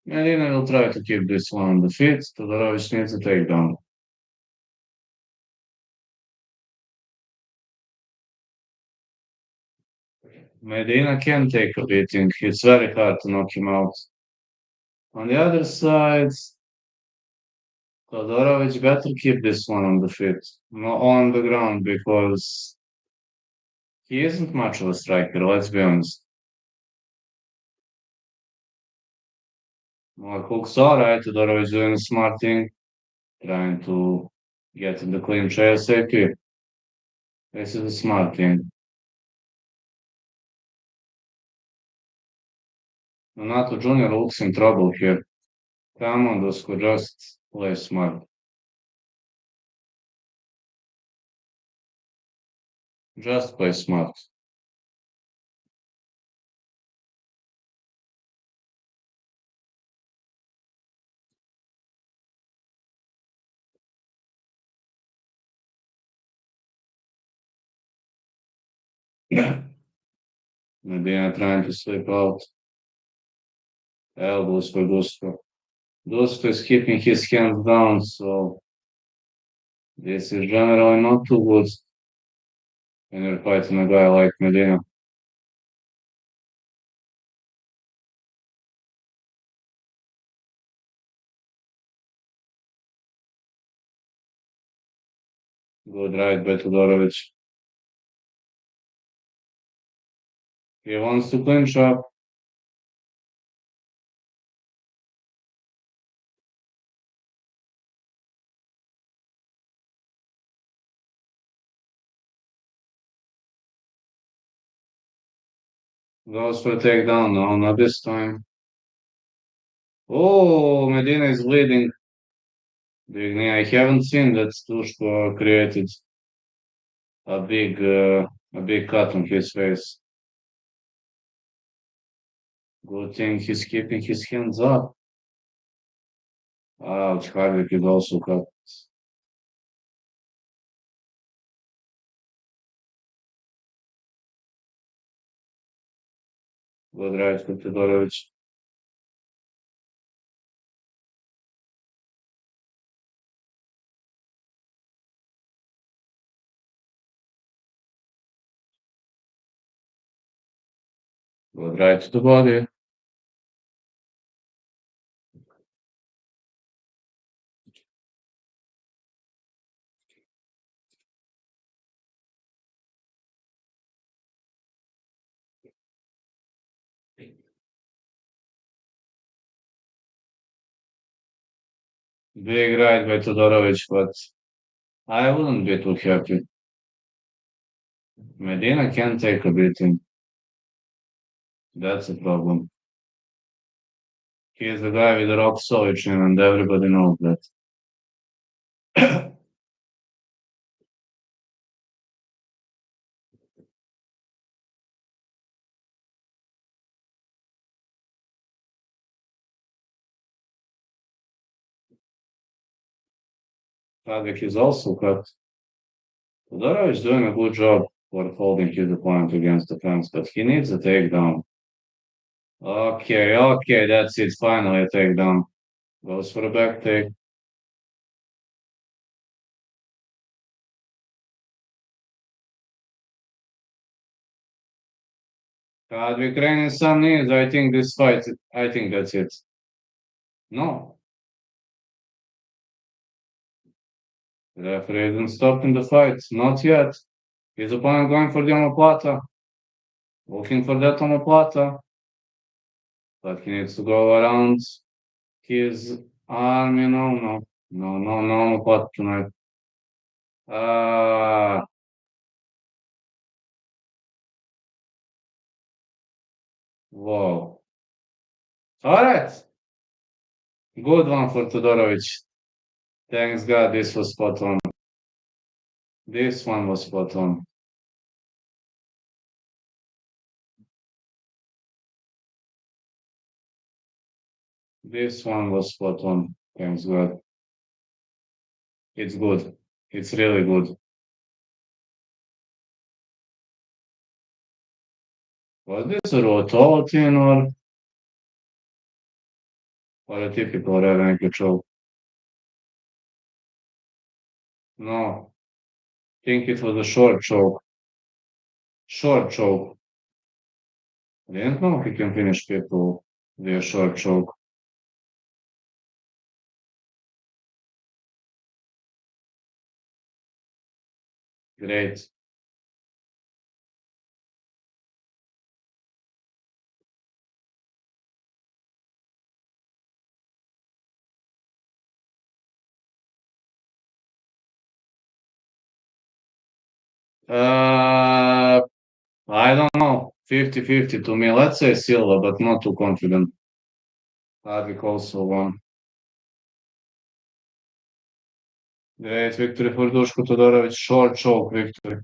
Medina will try to keep this one on the feet. Todorovic needs a takedown. Medina can take a beating. It's very hard to knock him out. On the other side, Todorovic better keep this one on the feet, not on the ground, because he isn't much of a striker, let's be honest. More hooks alright, Todorovic doing a smart thing, trying to get in the clinch ASAP. This is a smart thing. Renato Jr. looks in trouble here. Come on, Dusko, just play smart. Just play smart. Medina trying to slip out. Elbows for Dusko. Dusko is keeping his hands down, so this is generally not too good when you're fighting a guy like Medina. Good right by Todorovic. He wants to clinch up. Goes for a takedown. No, not this time. Oh, Medina is bleeding. Big knee. I haven't seen that Dusko created a big cut on his face. Good thing he's keeping his hands up. Ouch, Hardwick is also cut. Good right for Todorovic. Good right to the body. Big right by Todorovic, but I wouldn't be too happy. Medina can take a beating. That's a problem. He's the guy with the rock solid chin, and everybody knows that. Hardwick is also cut. Todorovic is doing a good job for holding his opponent against the fence, but he needs a takedown. Okay, that's it. Finally, a takedown. Goes for a back take. Hardwick raining some knees. I think this fight, I think that's it. No, the referee isn't stopping the fight. Not yet. His opponent going for the omoplata. Looking for that omoplata. But he needs to go around his arm, no. No omoplata tonight. Ah, whoa. All right. Good one for Todorovic. Thanks God, this was spot on. This one was spot on. This one was spot on. Thanks God. It's good. It's really good. Was this a rotating or a typical rear naked choke? No, think it was a short choke. Short choke. I didn't know he can finish people with a short choke. Great. Uh, I don't know. 50-50 to me. Let's say Silva, but not too confident. Hardwick also won. Great victory for Dushko Todorovic. Short choke victory.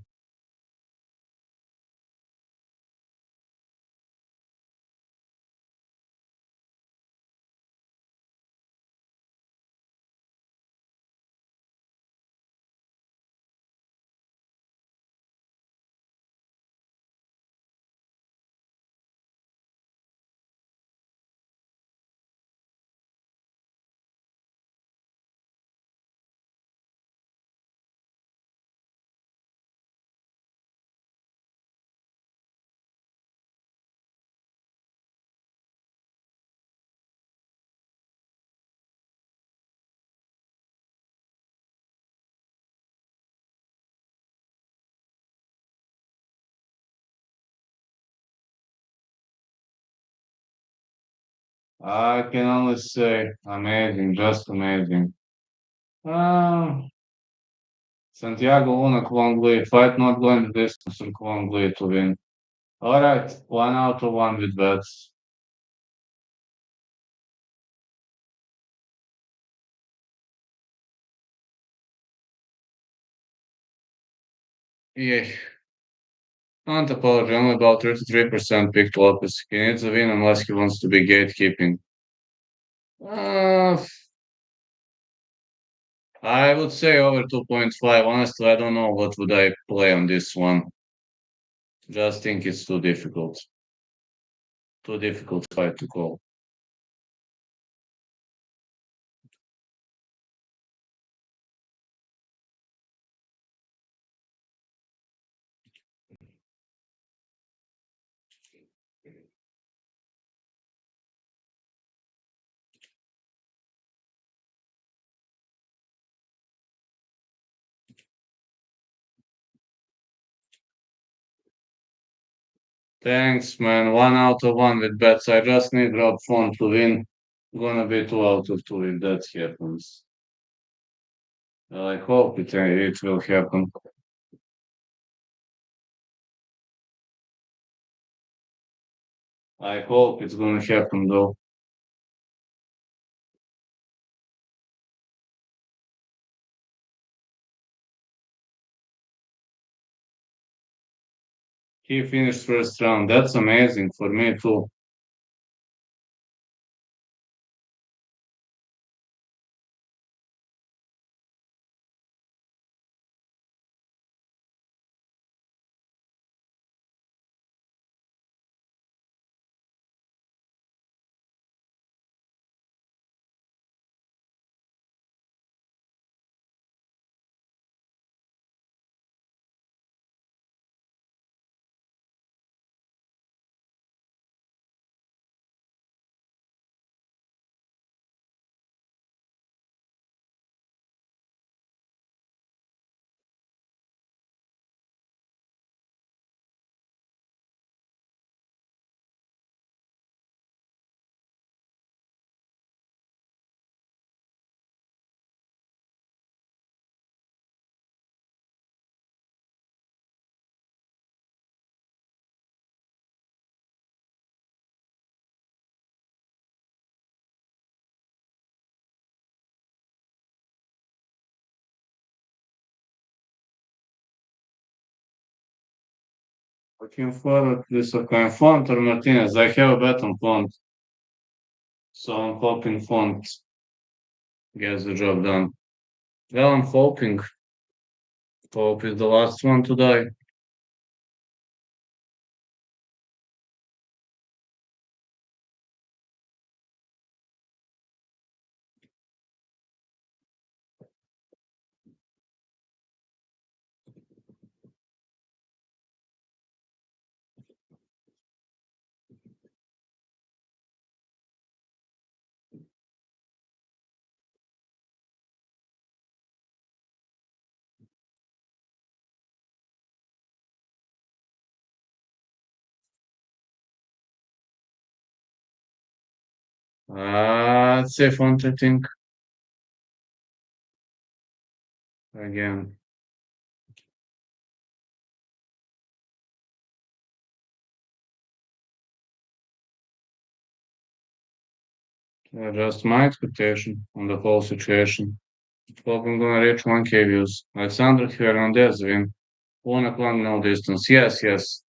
I can only say amazing, just amazing. Um, Santiago won a Clangly. Fight not going the distance for Clangly to win. All right, 1 out of 1 with bets. Yeah, not apology. Only about 33% picked Lopez. He needs a win unless he wants to be gatekeeping. Uh, I would say over 2.5. Honestly, I don't know what would I play on this one. Just think it's too difficult. too difficult fight to call. Thanks, man. 1 out of 1 with bets. I just need Rob Font to win. Gonna be 2 out of 2 if that happens. I hope it will happen. I hope it's gonna happen though. He finished first round. That's amazing for me too. Looking forward to this okay. Font or Martinez? I have a bet on Font, so I'm hoping Font gets the job done. Well, I'm hoping. Hope is the last one to die. It's a Font, I think. Again. Just my expectation on the whole situation. Hope I'm gonna reach 1K views. Alexander Hernandez win. 1 o'clock no distance. Yes, yes.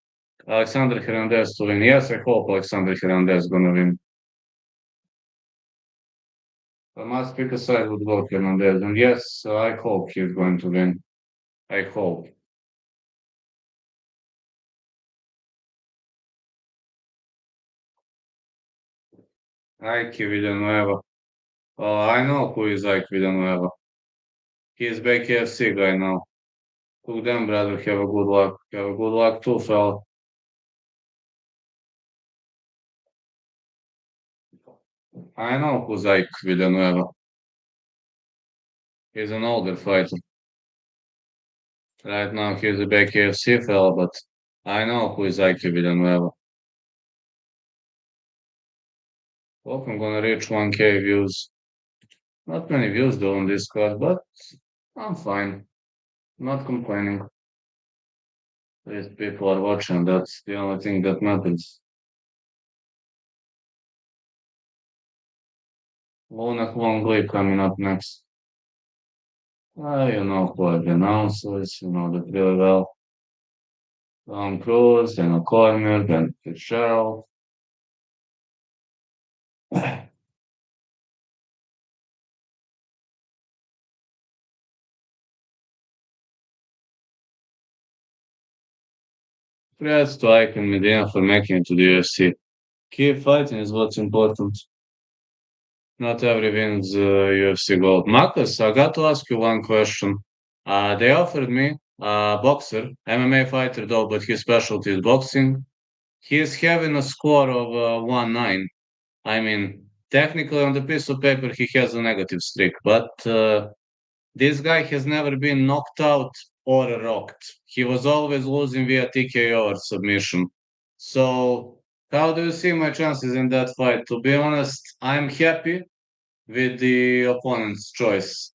Alexander Hernandez to win. Yes, I hope Alexander Hernandez gonna win. I must pick a side with go Hernandez. And yes, I hope he's going to win. I hope. Ike Villanueva. Oh, I know who is Ike Villanueva. He's back FC guy now. Cook them, brother. Have a good luck. Have a good luck too, fella. I know who's Ike Villanueva. He's an older fighter. Right now he's a back AFC fella, but I know who is Ike Villanueva. Hope I'm gonna reach 1K views. Not many views though on this card, but I'm fine. Not complaining. At least people are watching. That's the only thing that matters. Luna Clangly coming up next. You know who are the announcers, you know that really well. Tom Cruise, Daniel Cormier, Ben Fitzgerald. Congrats to Ike and Medina for making it to the UFC. Keep fighting is what's important. Not every wins UFC gold. Marcus, I got to ask you one question. They offered me a boxer, MMA fighter though, but his specialty is boxing. He is having a score of 1-9. I mean, technically on the piece of paper he has a negative streak, but this guy has never been knocked out or rocked. He was always losing via TKO or submission. So, how do you see my chances in that fight? To be honest, I'm happy with the opponent's choice.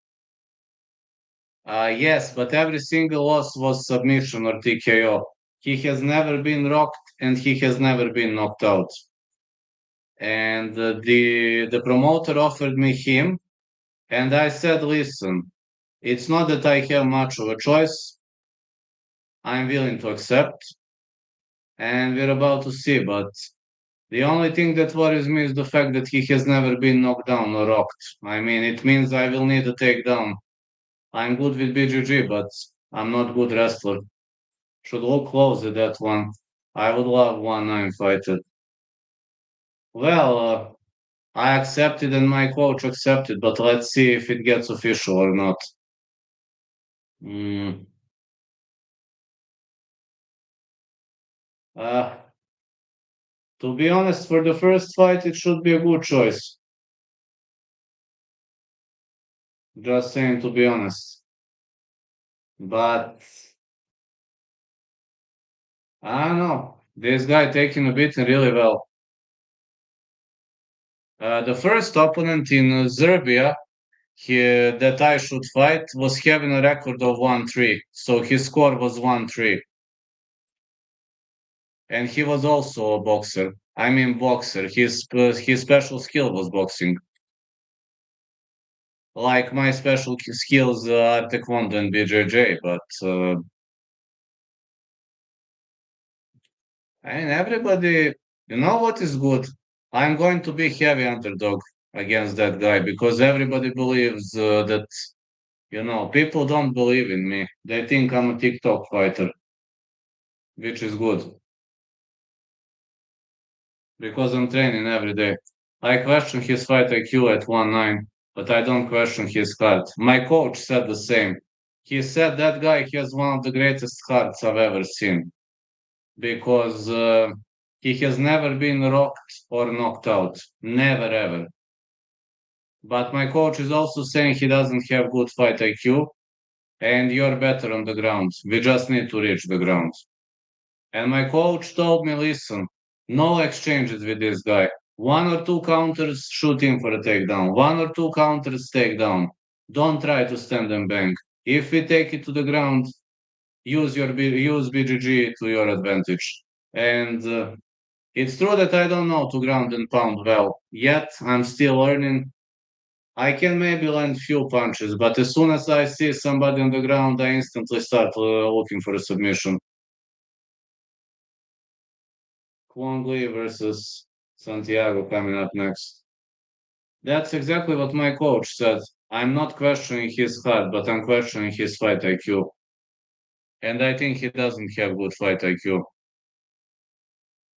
Yes, but every single loss was submission or TKO. He has never been rocked and he has never been knocked out. And the promoter offered me him, and I said, listen, it's not that I have much of a choice. I'm willing to accept, and we're about to see. But the only thing that worries me is the fact that he has never been knocked down or rocked. I mean, it means I will need a takedown. I'm good with BGG, but I'm not good wrestler. Should look close at that one. I would love 1-9 fighter. Well, I accepted and my coach accepted, but let's see if it gets official or not. Mm, uh, to be honest, for the first fight, it should be a good choice. Just saying, to be honest. But I don't know. This guy taking a beating really well. The first opponent in Serbia that I should fight was having a record of 1-3. So his score was 1-3. And he was also a boxer. I mean, boxer. His special skill was boxing. Like my special skills are taekwondo and BJJ, but and everybody, you know what is good? I'm going to be heavy underdog against that guy because everybody believes that, people don't believe in me. They think I'm a TikTok fighter, which is good because I'm training every day. I question his fight IQ at 1-9, but I don't question his heart. My coach said the same. He said that guy has one of the greatest hearts I've ever seen because he has never been rocked or knocked out. Never, ever. But my coach is also saying he doesn't have good fight IQ and you're better on the ground. We just need to reach the ground. And my coach told me, listen, no exchanges with this guy. One or two counters, shoot him for a takedown. One or two counters, takedown. Don't try to stand and bang. If we take it to the ground, use BGG to your advantage. And it's true that I don't know to ground and pound well. Yet I'm still learning. I can maybe land few punches, but as soon as I see somebody on the ground, I instantly start looking for a submission. Clangly versus Santiago coming up next. That's exactly what my coach said. I'm not questioning his heart, but I'm questioning his fight IQ. And I think he doesn't have good fight IQ.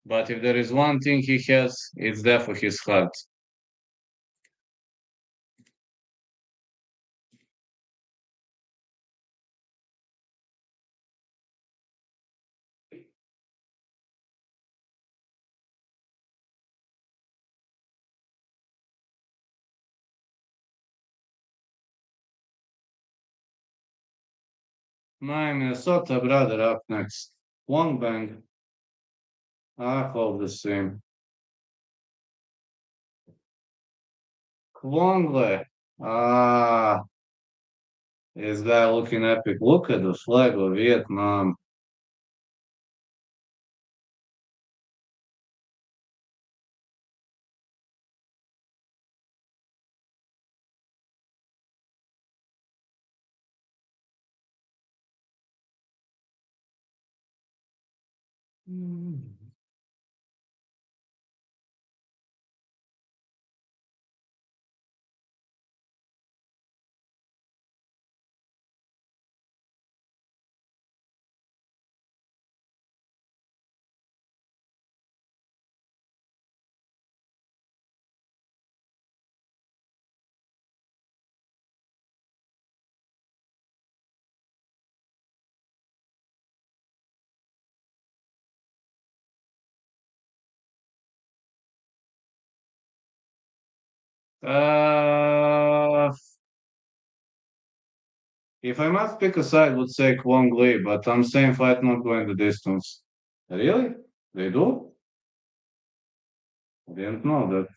But if there is one thing he has, it's definitely his heart. My Minnesota brother up next. One bang. I hope the same. Kwongle. Ah, this guy looking epic. Look at the flag of Vietnam. Hmm. Uh, if I must pick a side, I would say Clangly, but I'm saying fight not going the distance. Really? They do? I didn't know that.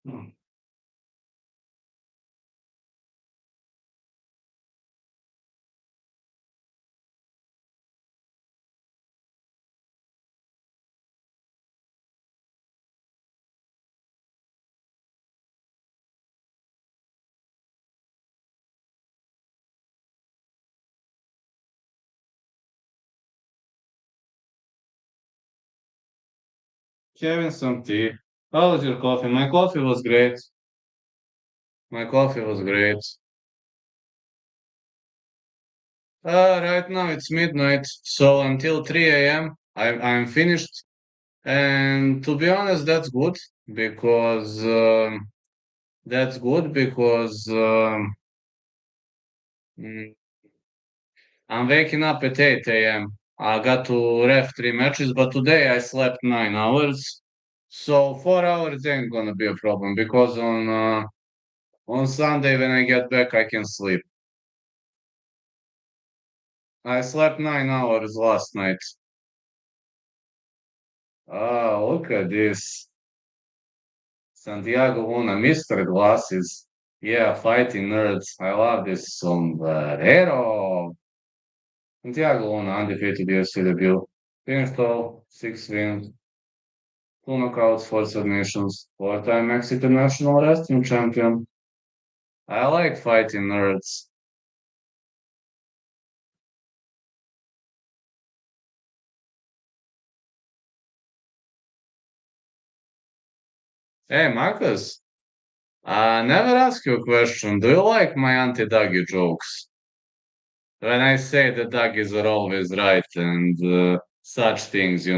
Hmm. Having some tea. How was your coffee? My coffee was great. My coffee was great. Right now it's midnight, so until 3 a.m. I'm finished. And to be honest, because that's good because mm, I'm waking up at 8 a.m. I got to ref 3 matches, but today I slept 9 hours. So 4 hours ain't gonna be a problem because on Sunday when I get back I can sleep. I slept 9 hours last night. Look at this. Santiago Luna, Mr. Glasses. Yeah, fighting nerds. I love this sombrero. Santiago Luna, undefeated UFC debut. Finished all, 6 wins, 2 knockouts, 4 submissions, 4-time Mexican national wrestling champion. I like fighting nerds. Hey, Marcus, I never ask you a question. Do you like my anti-Dougie jokes? When I say the Dougies are always right and such things.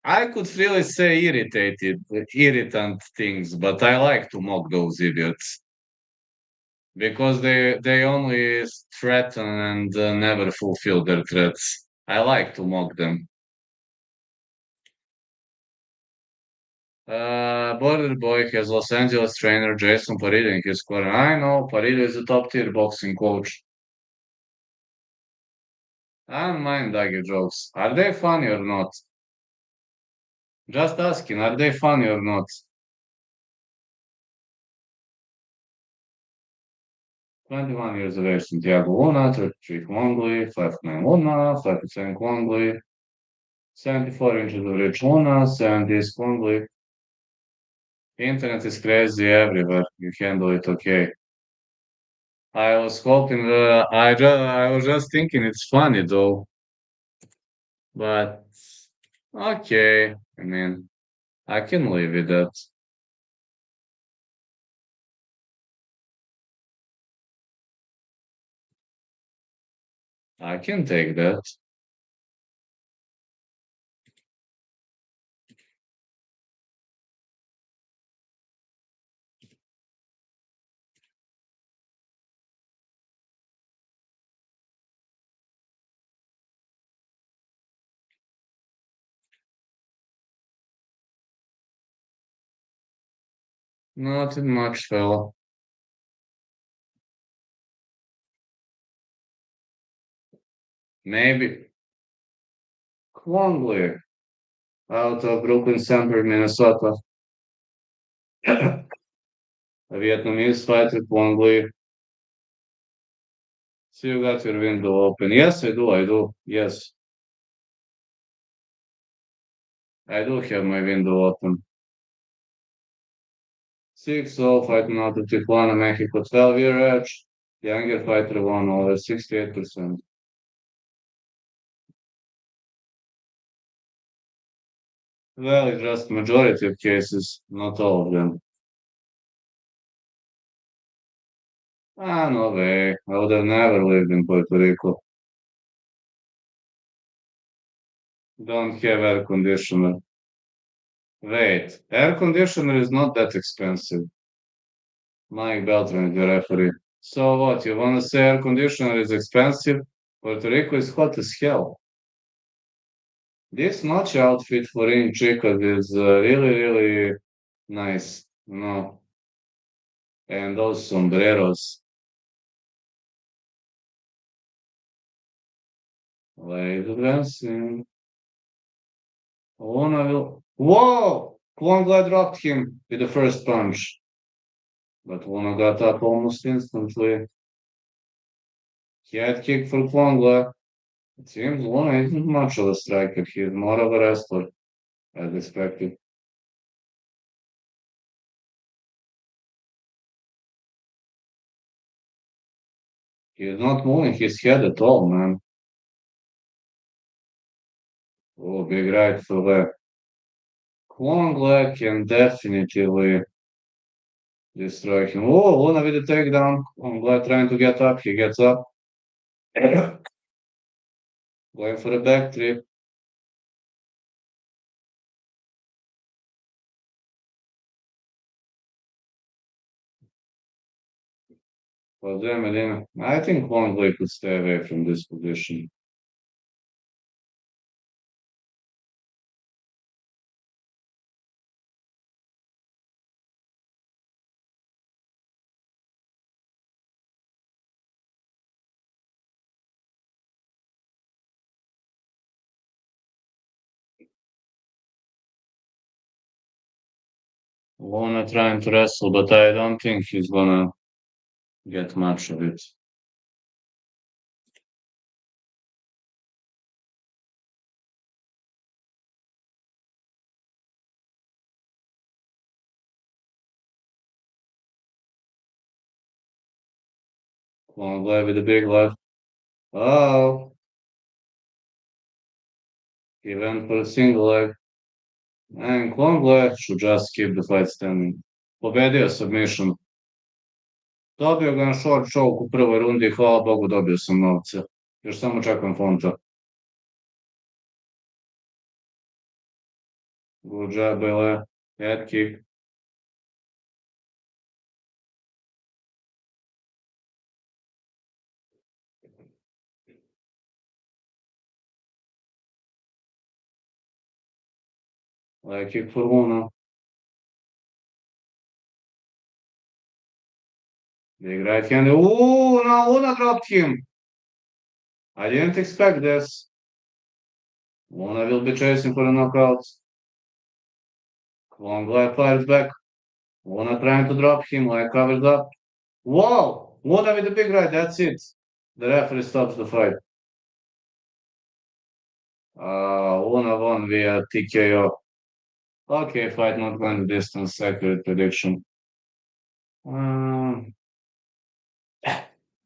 I could really say irritant things, but I like to mock those idiots because they only threaten and never fulfill their threats. I like to mock them. Border Boy has Los Angeles trainer Jason Pereira in his corner. I know Pereira is a top tier boxing coach. I don't mind Daggy jokes. Are they funny or not? Just asking, are they funny or not? 21 years of age, Santiago Luna, 33 Kwangli, 5'9 Luna, 5'7 Kwangli, 74 inches of reach Luna, 70 is Kwangli. Internet is crazy everywhere. You handle it okay. I was hoping, I was just thinking it's funny though, but okay. I mean, I can live with that. I can take that. Nothing much, fella. Maybe Kwangli out of Brooklyn Center, Minnesota. A Vietnamese fighter, Kwangli. So you got your window open. Yes, I do. Yes, I do have my window open. 6-0 fighting out of Tijuana, Mexico, 12-year age. Younger fighter won over 68%. Well, it's just majority of cases, not all of them. No way. I would have never lived in Puerto Rico. Don't have air conditioner. Wait, air conditioner is not that expensive. Mike Beltran is the referee. So what, you wanna say air conditioner is expensive? Puerto Rico is hot as hell. This Noche outfit for in chicken is really, really nice, you know, and those sombreros, like dancing. Luna will. Whoa! Klangly dropped him with the first punch, but Luna got up almost instantly. Head kick for Klangly. It seems Luna isn't much of a striker, he's more of a wrestler, as expected. He's not moving his head at all, man. Oh, big right for that. Klangly can definitely destroy him. Oh, Luna with the takedown. Klangly trying to get up, he gets up. Going for a back trip. Jose Medina. I think Longley could stay away from this position. Lona trying to wrestle, but I don't think he's gonna get much of it. Longley with a big left. Oh, he went for a single leg. And Longley should just keep the fight standing. Pobedio submission. Dobio ga na short choke u prvoj rundi i hvala Bogu dobio sam novce. Još samo čekam fonta. Good job, Bele. Head kick. Leg kick for Luna. Big right hand. Ooh, now Luna dropped him. I didn't expect this. Luna will be chasing for a knockout. Klangly fires back. Luna trying to drop him, like covers up. Whoa! Luna with the big right, that's it. The referee stops the fight. Luna won via TKO. Okay, fight not going the distance, accurate prediction. Um,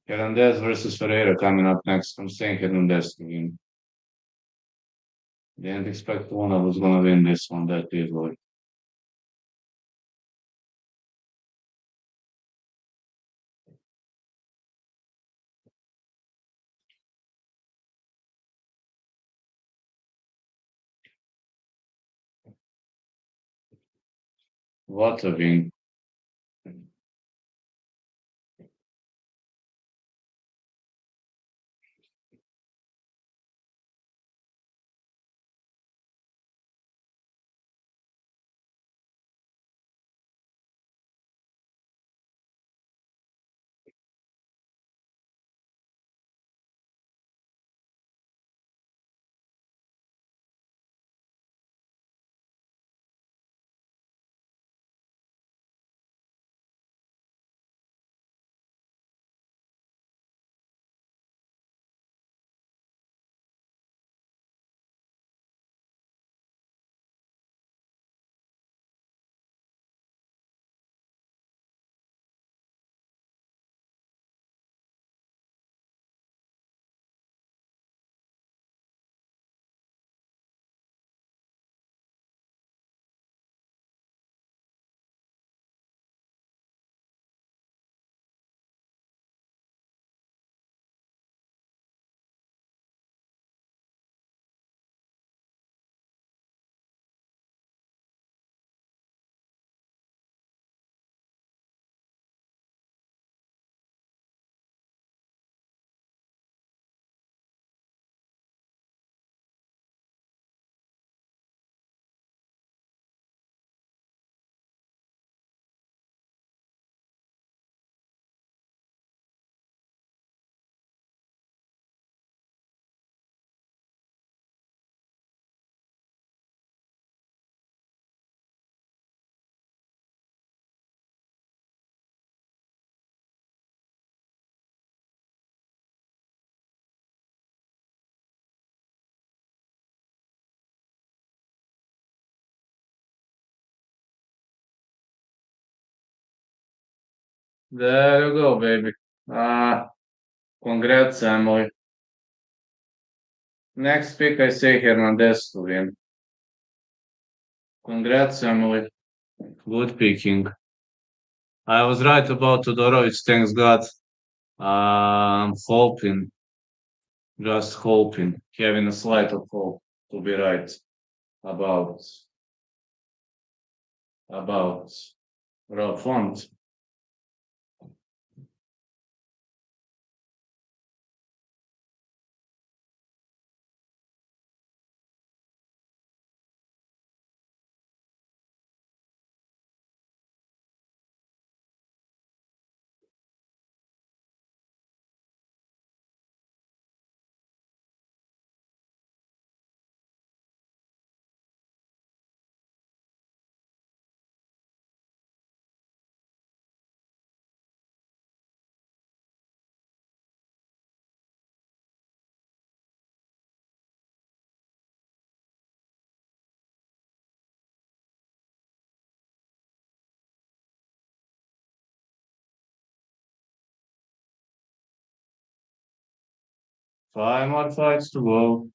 Hernandez versus Pereira coming up next. I'm saying Hernandez again. Didn't expect Luna was gonna win this one that easily. What a win. There you go, baby. Congrats, Emily. Next pick, I say Hernandez to win. Congrats, Emily. Good picking. I was right about Todorovic, thanks God. I'm hoping, just hoping, having a slight of hope to be right about about Rob Font. Five more fights to go.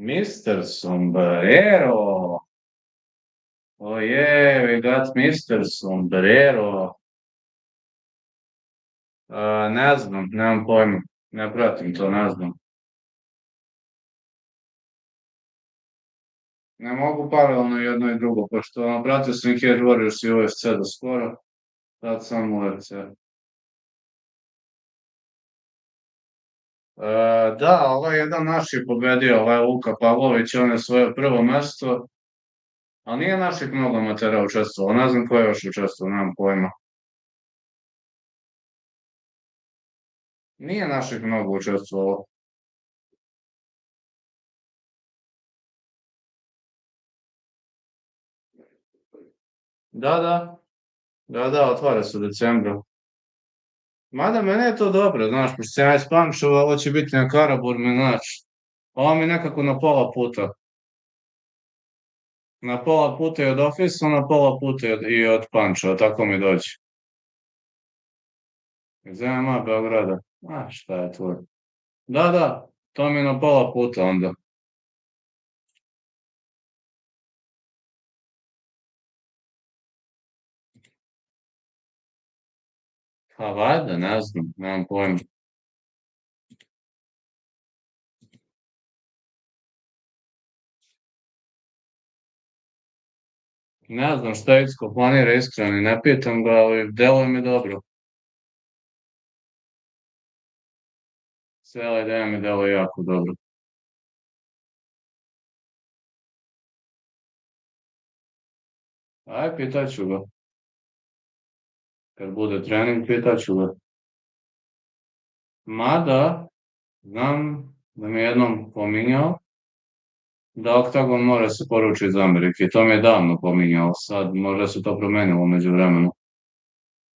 Mr. Sombrero. Oh yeah, we got Mr. Sombrero. Ne znam, nemam pojma. Ne pratim to, ne znam. Ne mogu paralelno jedno i drugo, pošto pratio sam Cage Warriors i UFC do skoro, sad sam UFC. Da, ovaj jedan naš je pobedio, ovaj Luka Pavlović, on je svoje prvo mesto, ali nije naših mnogo amatera učestvovalo, ne znam ko je još učestvovao, nemam pojma. Nije naših mnogo učestvovalo. Da, otvara se u decembru. Mada mene je to dobro, znaš, pošto sam ja iz Pančeva, ovo će biti na Karaburmi, znaš. Ovo mi je nekako na pola puta. Na pola puta i od ofisa, na pola puta i od Pančeva, tako mi dođe. Iz MMA Beograda. Šta je to? Da, to mi je na pola puta onda. Pa valjda, ne znam, nemam pojma. Ne znam šta Icko planira iskreno i ne pitam ga, ali deluje mi dobro. Cijela ideja mi deluje jako dobro. Aj, pitaću ga. Kad bude trening, pitaću ga. Mada, znam da mi je jednom pominjao da Oktagon mora se poruči iz Amerike. To mi je davno pominjao, sad možda se to promenilo među vremenu.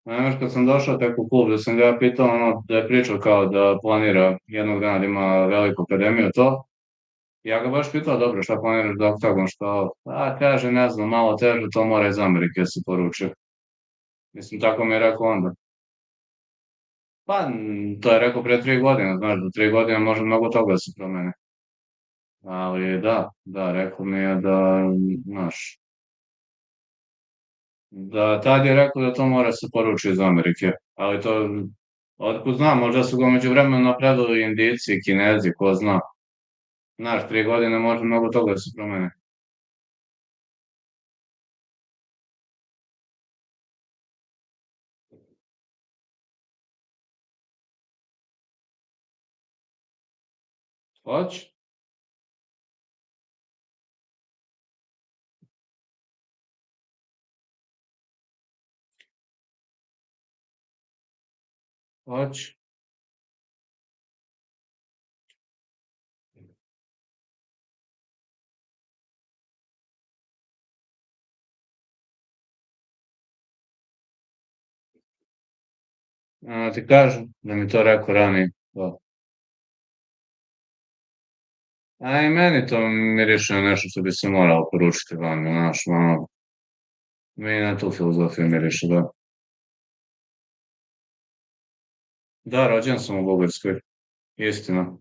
Naime, kad sam došao tek u klub, da sam ga ja pitao, da je pričao kao da planira jednog dana da ima veliku akademiju, to. Ja ga baš pitao, dobro, šta planiraš da Oktagon, šta ovo? Kaže, ne znam, malo teže, to mora iz Amerike se poruči. Mislim, tako mi je rekao onda. Pa, to je rekao pre 3 godine, znaš, do 3 godine može mnogo toga da se promene. Ali da, rekao mi je da, znaš, da tad je rekao da to mora se poruči iz Amerike. Ali to, otkud znam, možda su ga među vremenu napredili Indijci i Kinezi, ko zna. Znaš, 3 godine može mnogo toga da se promene. Hoć? Hoć? Ti kažem da mi to rekao ranije. Da. A i meni to miriše na nešto što bi se moralo poručiti van, znaš, ono, Mi na tu filozofiju miriše, da. Da, rođen sam u Bugarskoj, istina.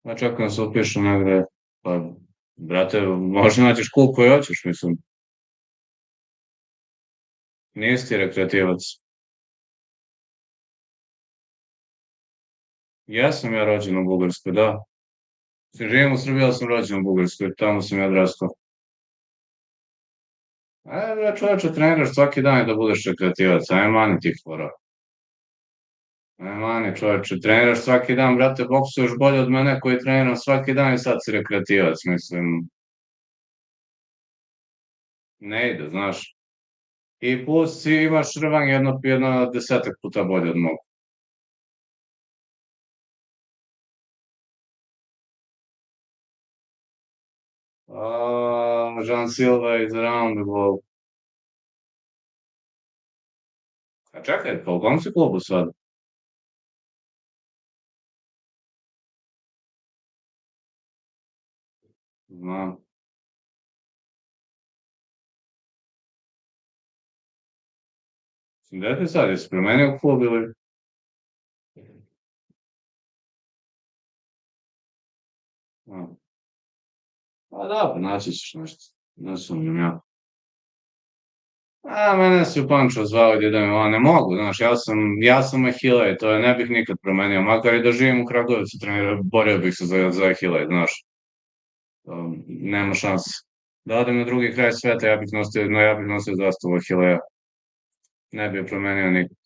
Ja čekam da se upišem negde, pa, brate, možda nađeš klub koji hoćeš, mislim. Nisi ti rekreativac. Jesam ja rođen u Bugarskoj, da. Živim u Srbiji, ali sam rođen u Bugarskoj, tamo sam ja odrastao. Bre, čoveče, treniraš svaki dan i da budeš rekreativac, aj mani tih fora. Aj mani, čoveče, treniraš svaki dan, brate, boksuješ bolje od mene koji treniram svaki dan i sad si rekreativac, mislim, ne ide, znaš. I plus ti imaš rvanje jedno desetak puta bolje od mog. Jean Silva iz Round Globe. A čekaj, pa u kom si klubu sad? Znam. Gde ti sad, jesi promenio klub ili? A, pa dobro, naći ćeš nešto. Ne sumnjam ja. Mene si u Pančevo zvao i da mi ne mogu, znaš, ja sam Ahile, to je ne bih nikad promenio, makar i da živim u Kragujevcu, borio bih se za Ahile, znaš, nema šanse. Da odem na drugi kraj sveta, ja bih nosio zastavu Ahileja, ne bih je promenio nikad.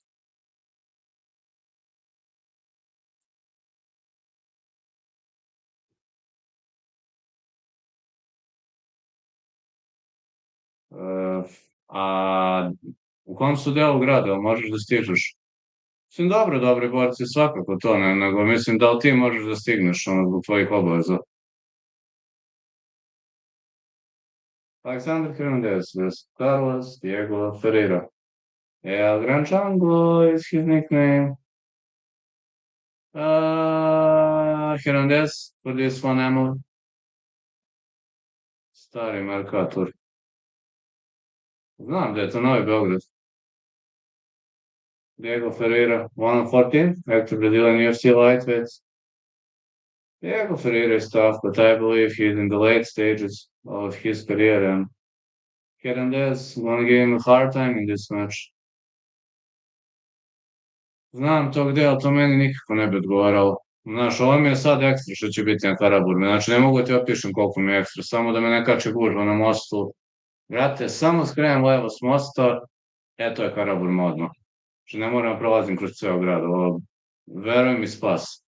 E, a u kom su delu grada, jel možeš da stižeš? Mislim, dobro, dobri borci svakako to, nego mislim da li ti možeš da stigneš, ono, zbog tvojih obaveza. Alexander Hernandez, Carlos Diego Ferreira. El Gran Chango is his nickname. Hernandez for this one, Emily. Stari Mercator. Znam da je to Novi Beograd. Diego Ferreira, 114, active Brazilian UFC lightweights. Diego Ferreira is tough, but I believe he's in the late stages of his career, and Hernandez gonna give him a hard time in this match. Znam to gde, ali to meni nikako ne bi odgovaralo. Znaš, ovo mi je sad ekstra što će biti na Karaburmi. Znači, ne mogu da ti opišem koliko mi je ekstra, samo da me ne kače gužva na mostu. Brate, samo skrenem levo s mosta, eto je Karaburma odmah. Znači, ne moram da prolazim kroz ceo grad, ovo, veruj mi, spas.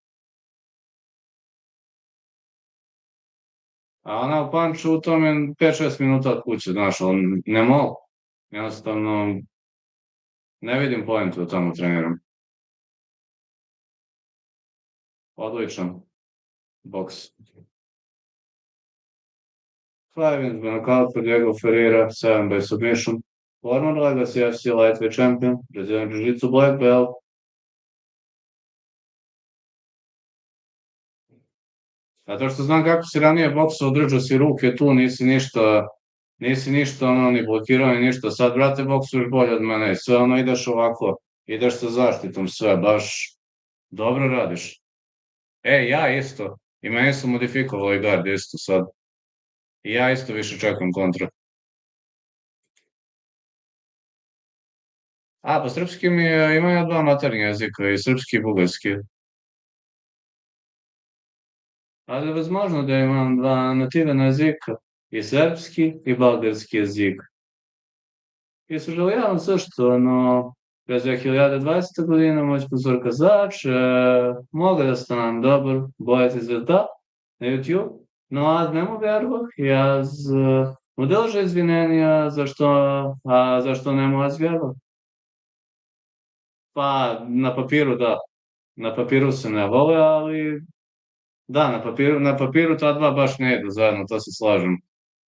A ona u Panču, to mi je 5-6 minuta od kuće, znaš, ali ne mogu. Jednostavno, ne vidim pojentu da tamo treniram. Odličan boks. 5 wins by knockout for Diego Ferreira, 7 by submission. Former Legacy UFC lightweight champion, Brazilian Jiu-Jitsu black belt. Zato što znam kako si ranije boksao, držao si ruke tu, nisi ništa ono, ni blokirao, ni ništa. Sad, brate, boksuješ bolje od mene i sve ono ideš ovako, ideš sa zaštitom, sve, baš dobro radiš. Ja isto. I meni su modifikovali gard isto sad. I ja isto više čekam kontra. Pa srpski imam ja dva maternja jezika, i srpski i bugarski. Ali възможно da imam dva nativna jezika, i srpski i bolgarski jezik. I съжалявам също, но през 2020 година моят спонсор каза, че мога да стана добър боец и звезда на YouTube, но аз не му вярвах и аз му дължа извинения, защо не му аз вярвах. Pa, na papiru da. Na papiru se ne vole, ali da, na papiru ta dva baš ne idu zajedno, to se slažem.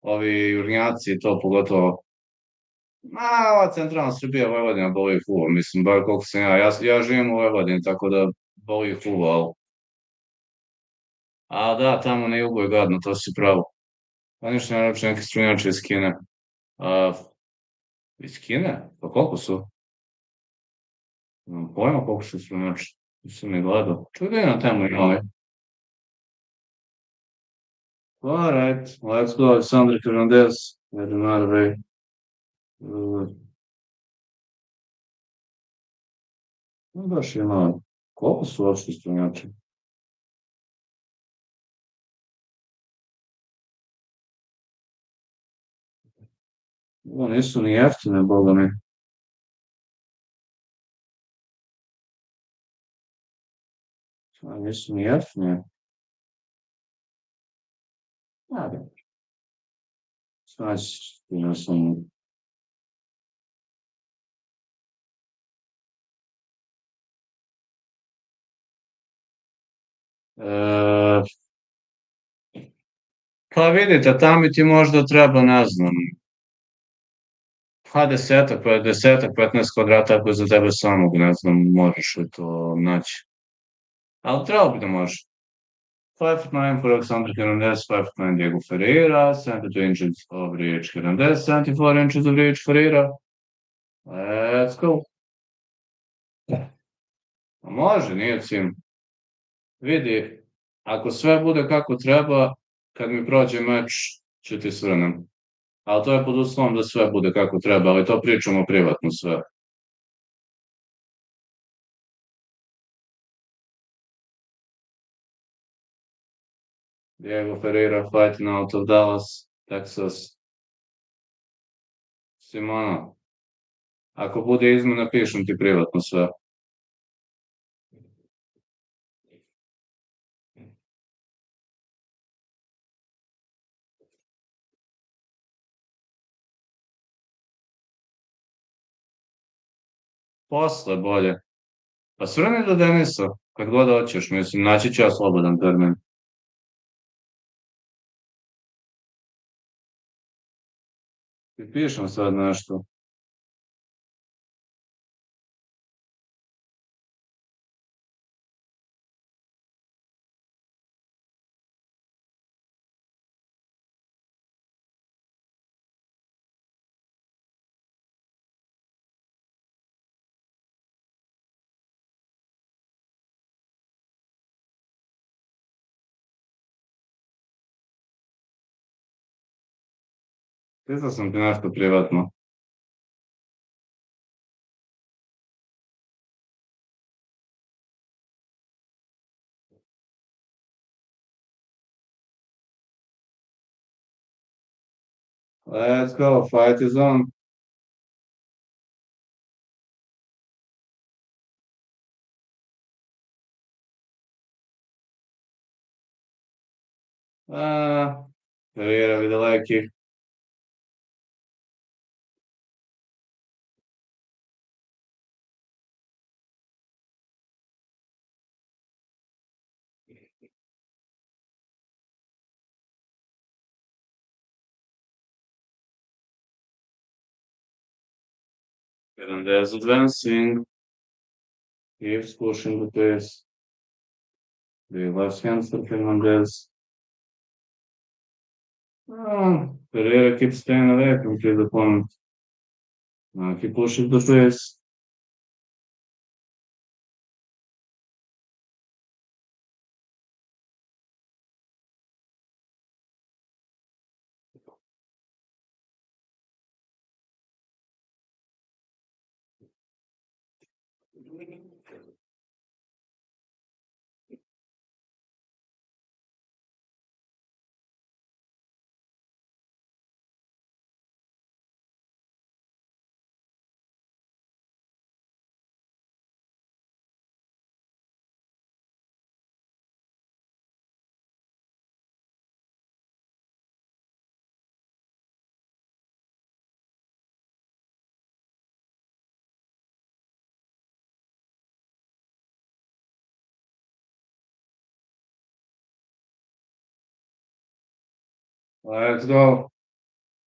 Ovi južnjaci, to pogotovo. Ova centralna Srbija, Vojvodina, boli ih uvo, mislim, bar koliko sam ja živim u Vojvodini, tako da boli ih uvo, ali. A da, tamo na jugu je gadno, to si pravo. Pa ništa ne reče neki strunjači iz Kine. A, iz Kine? Pa koliko su? Nemam pojma koliko su znači. Nisam ni gledao. Čuj da je na temu imali. All right, let's go, Alexander Hernandez. Medina Ray. Baš ima, koliko su uopšte strunjači? Ovo nisu ni jeftine, boga mi. Nisu ni jeftine. Ajde. Znači, ja sam... E, pa vidite, tamo ti možda treba, ne znam, pa desetak, 15 kvadrata ako je za tebe samog, ne znam, možeš li to naći. Ali trebalo bi da može. 5'9" for Alexander Hernandez, 5'9" Diego Ferreira, 72 inches of reach Hernandez, 74 inches of reach Ferreira. Let's go. Može, nije cim. Vidi, ako sve bude kako treba, kad mi prođe meč, ću ti svrnem. Ali to je pod uslovom da sve bude kako treba, ali to pričamo privatno sve. Diego Ferreira fighting out of Dallas, Texas. Simona, ako bude izmena, pišem ti privatno sve. Posle bolje. Pa svrni do Denisa, kad god hoćeš, mislim, naći ću ja slobodan termin. Ti pišem sad nešto. Pisao sam ti nešto privatno. Let's go, fight is on. Pereira vidi leki. Hernandez advancing. Keeps pushing the pace. The left hand for Hernandez. Pereira keeps staying away from his opponent. He pushes the pace. Let's go.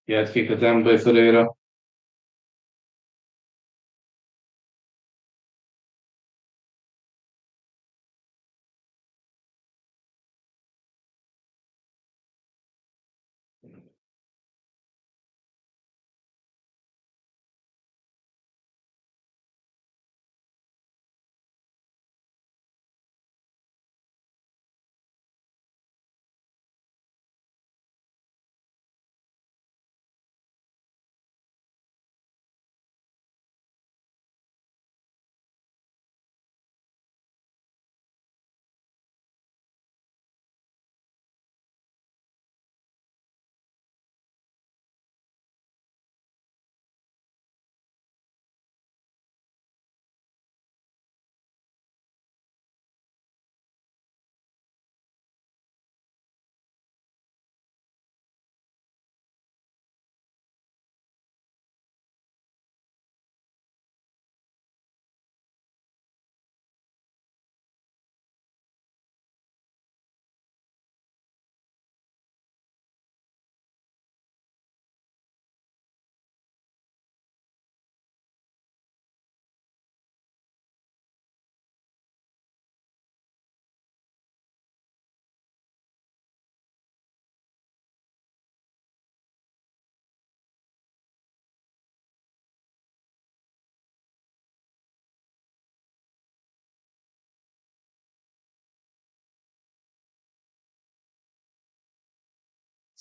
Head kick attempt by Ferreira.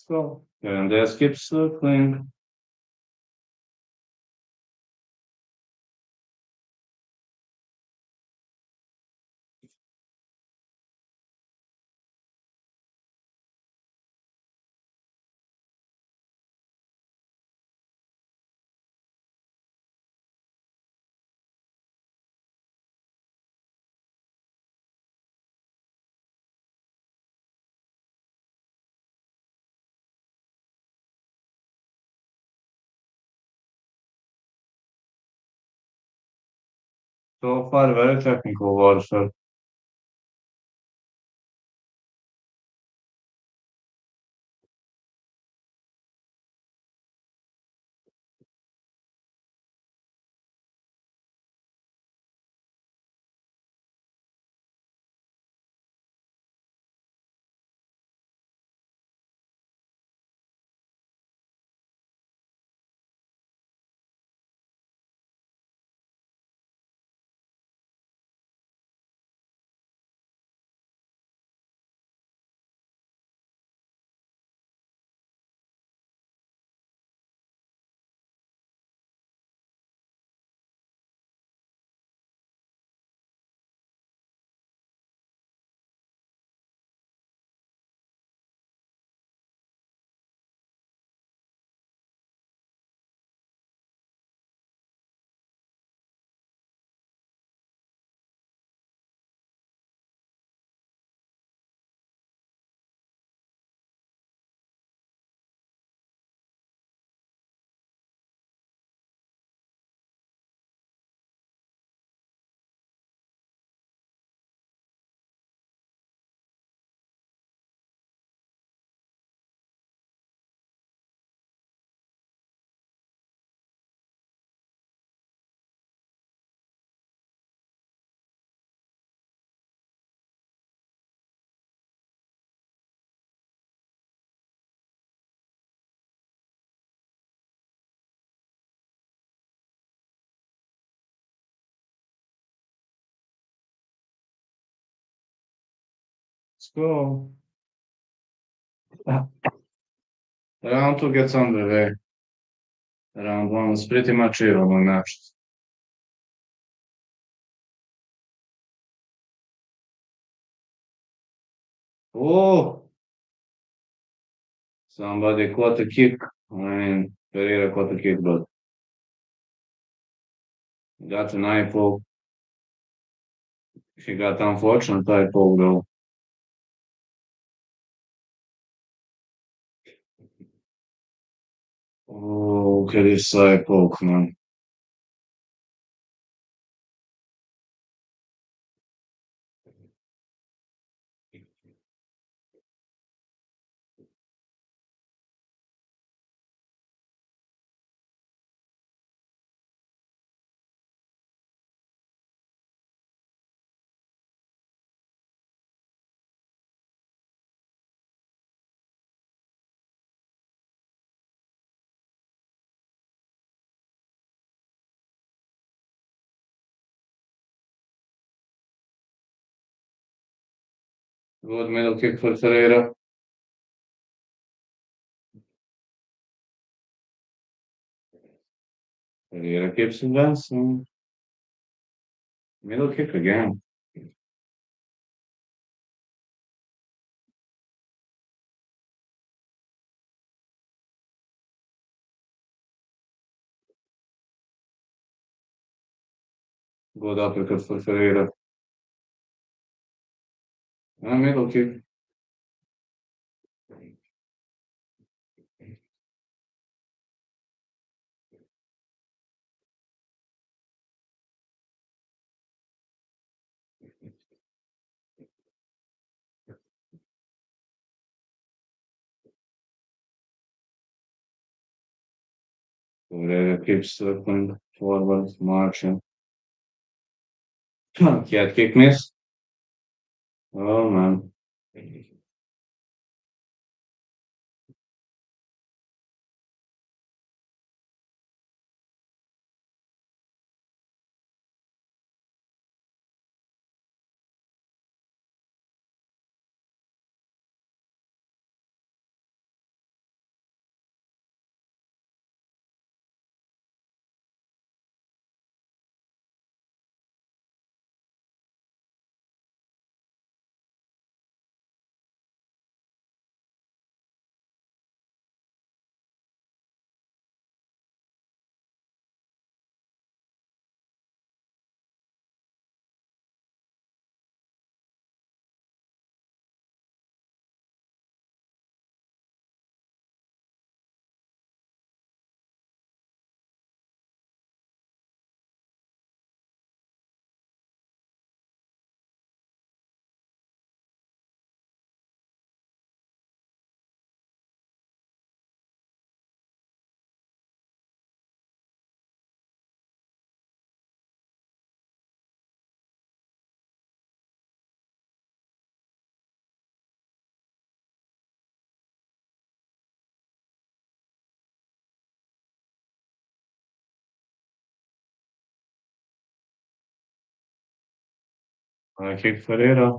go. Hernandez keeps circling. So far, very technical warfare. Let's go. Round two gets underway. Round one was pretty much evenly matched. Oh, somebody caught a kick. I mean, Pereira caught a kick, but got an eye poke. He got unfortunate eye poke though. Oh, look at this eye poke, man. Good middle kick for Ferreira. Pereira keeps advancing. Middle kick again. Good uppercut for Ferreira. And middle kick. Pereira keeps circling forward, marching. Cat kick miss. Oh man. High kick Pereira.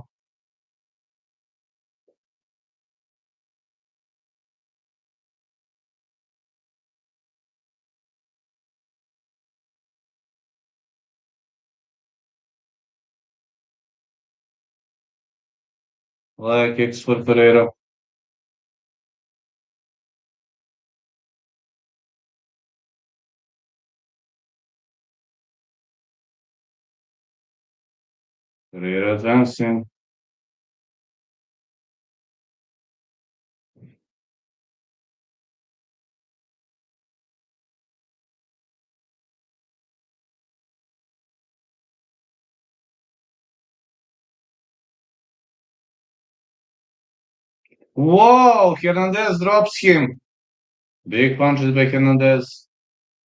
High kicks for Pereira. Pereira advancing. Whoa! Hernandez drops him. Big punches by Hernandez.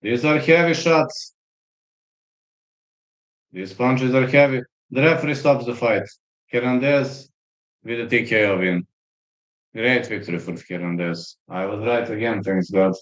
These are heavy shots. These punches are heavy. The referee stops the fight. Hernandez with a TKO win. Great victory for Hernandez. I was right again, thanks God.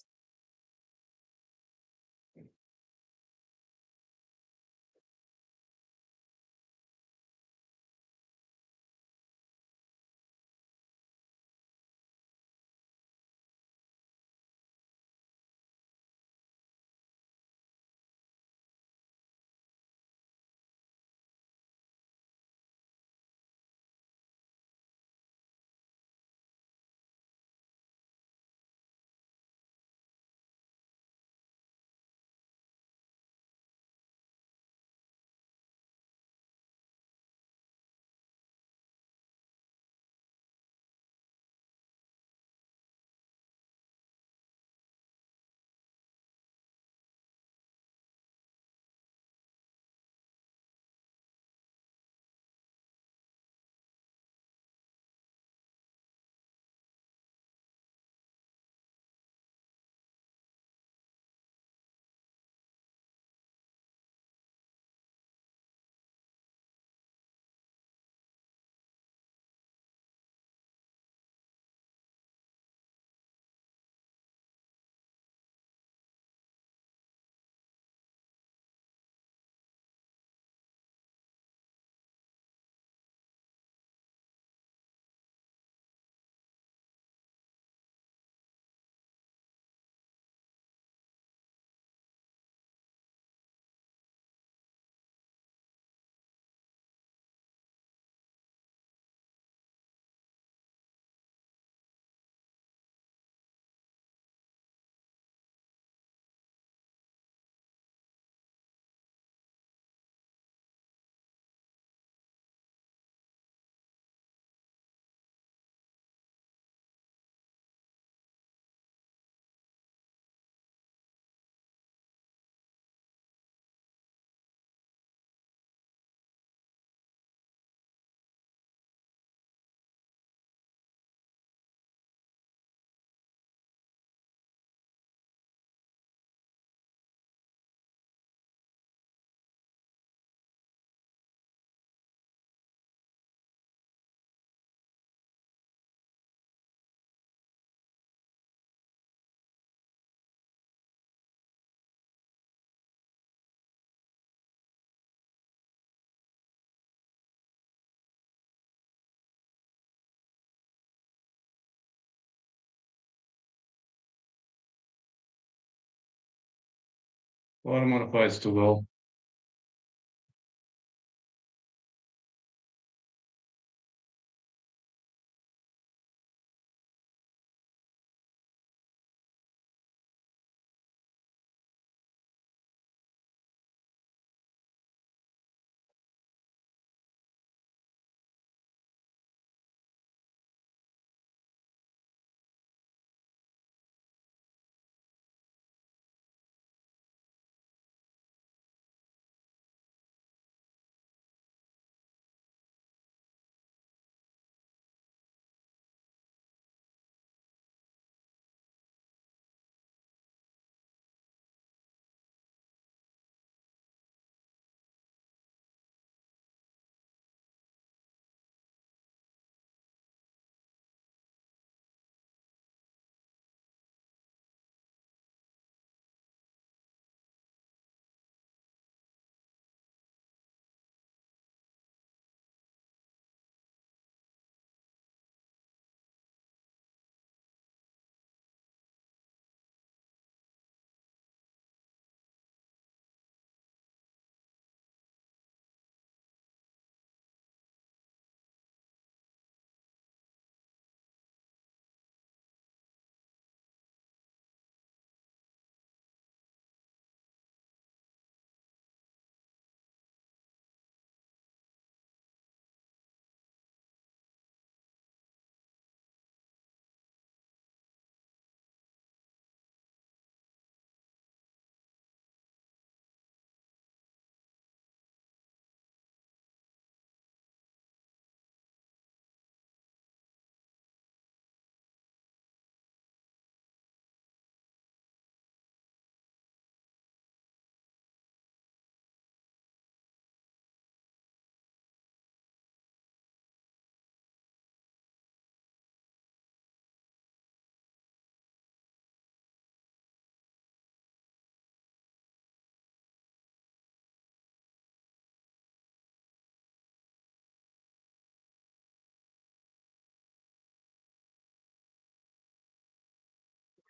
Four more fights to go.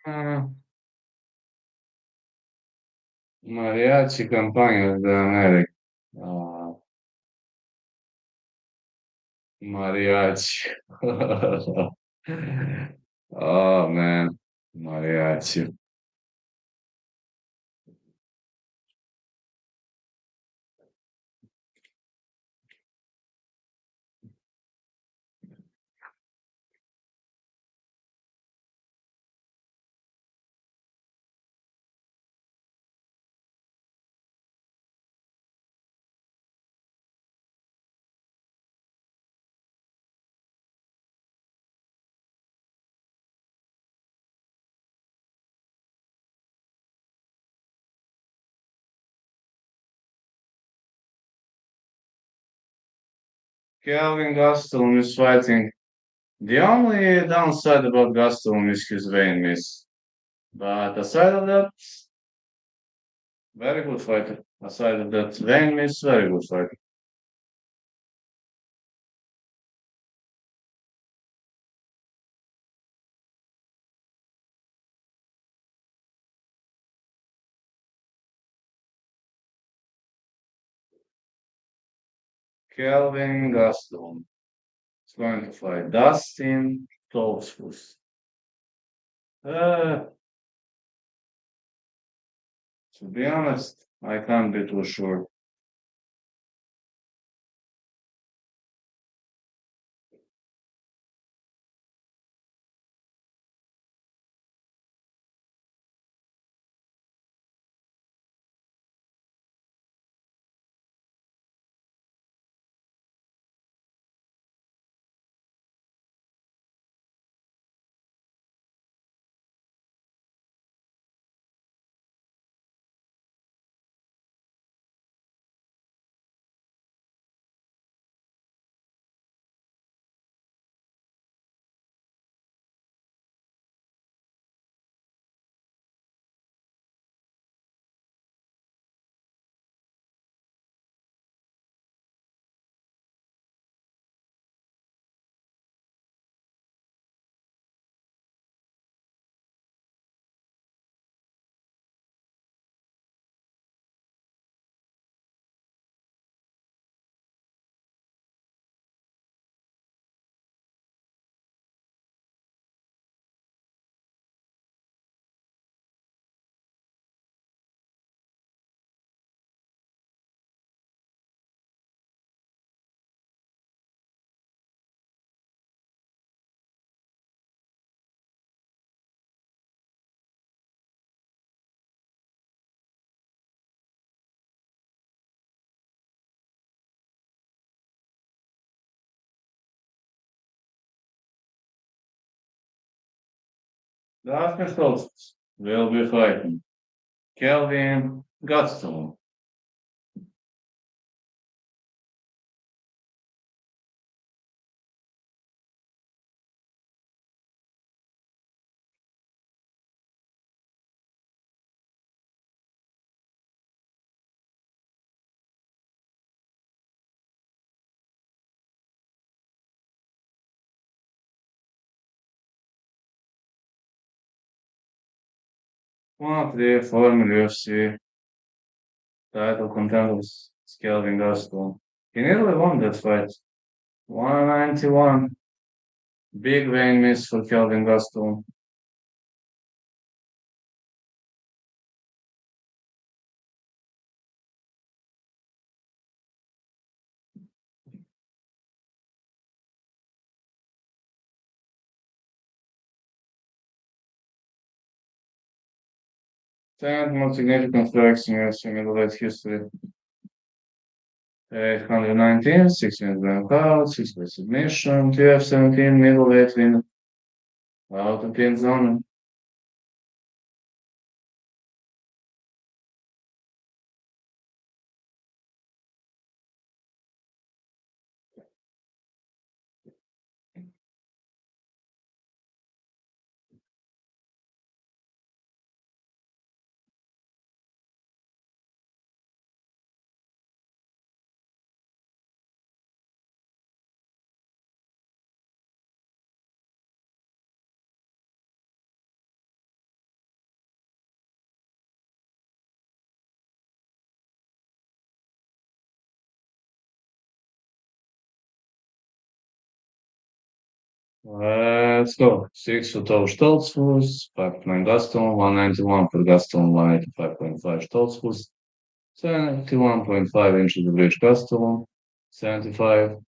Ah, Mariachi Campañas de América. Ah, mariachi. Oh man, mariachi. Kelvin Gaston is fighting. The only downside about Gaston is his vein miss. But aside of that, very good fighter. Aside of that, vein miss, very good fighter. Kelvin Gaston is going to fight Dustin Lopes. Uh, to be honest, I can't be too sure. The Oscar hosts will be fighting Kelvin Gaston. One of the former UFC title contenders is Kelvin Gaston. He nearly won that fight. 191. Big vein miss for Kelvin Gaston. Tenth most significant strikes in UFC middleweight history. 819, 6 minutes knockout, 6 by submission, TF17 middleweight win out of pin zone. Let's go. 6 foot over Schultz, 5.9 Gaston, 191 for Gaston, 185.5 Schultz, 71.5 inches of reach Gaston, 75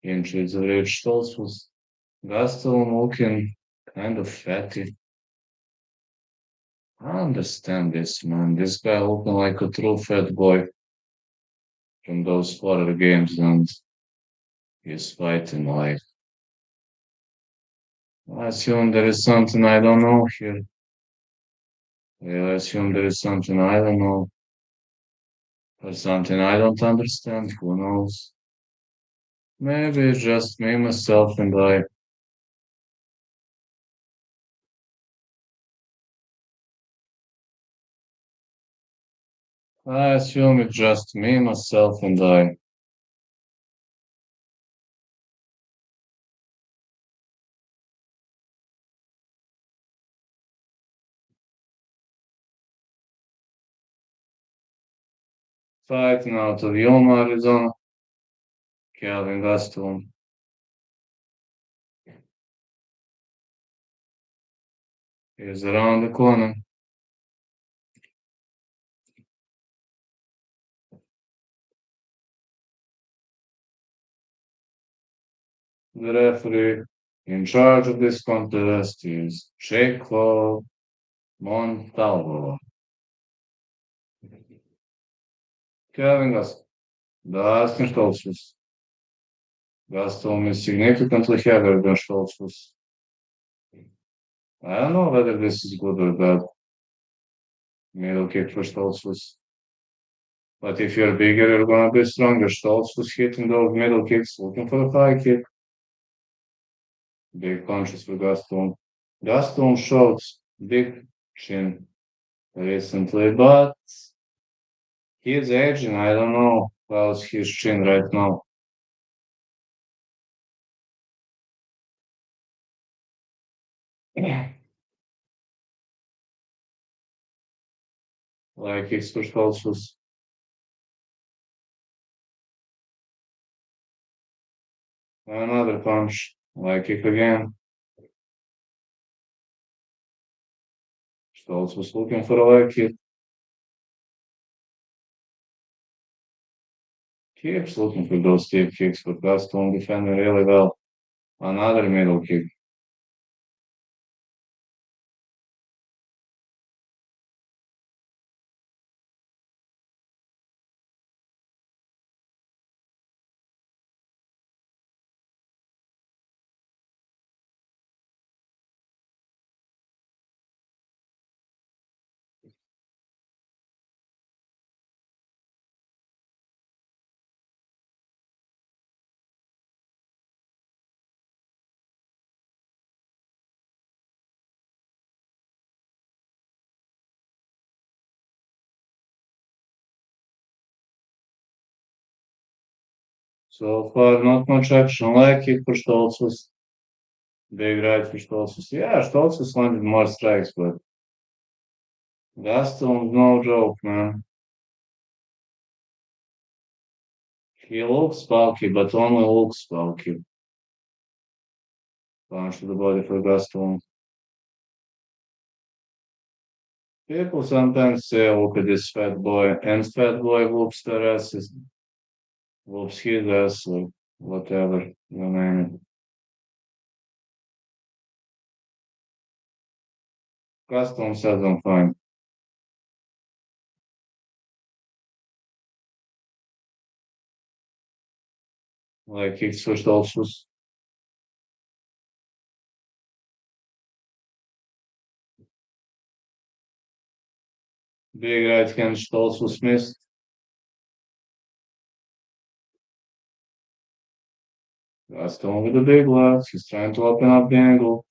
inches of reach Schultz. Gaston looking kind of fatty. I understand this, man. This guy looking like a true fat boy from those Florida games, and he's fighting like. I assume there is something I don't know here. Yeah, I assume there is something I don't know, or something I don't understand. Who knows? Maybe it's just me, myself, and I. I assume it's just me, myself, and I. Fighting out of Yuma, Arizona, Calvin Gaston is around the corner. The referee in charge of this contest is Checo Montalvo. Calvin Gaston. Dustin Schultz. Gaston is significantly heavier than Schultz. I don't know whether this is good or bad. Middle kick for Schultz. But if you're bigger, you're gonna be stronger. Schultz was hitting those middle kicks, looking for a high kick. Big punches for Gaston. Gaston showed big chin recently, but he's aging. I don't know how's his chin right now. Like it's for Schultz. Another punch. Like kick again. Schultz was looking for a leg kick. Keeps looking for those deep kicks, but Gaston defending really well. Another middle kick. So far, not much action. Leg kick for Schultz. Big right for Schultz. Yeah, Schultz landed more strikes, but Gaston's no joke, man. He looks bulky, but only looks bulky. Punch to the body for Gaston. People sometimes say, look at this fat boy, and fat boy whoops their asses, whoops his ass, or whatever, you name it. Gaston says I'm fine. Like he switched also. Big right hand also missed. Gaston with a big left. He's trying to open up the angle.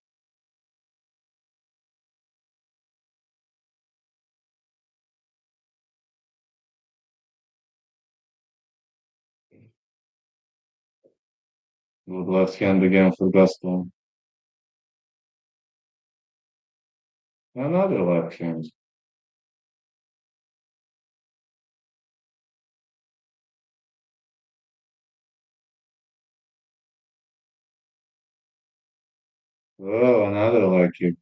Good left hand again for Gaston. Another left hand. Oh, another leg kick.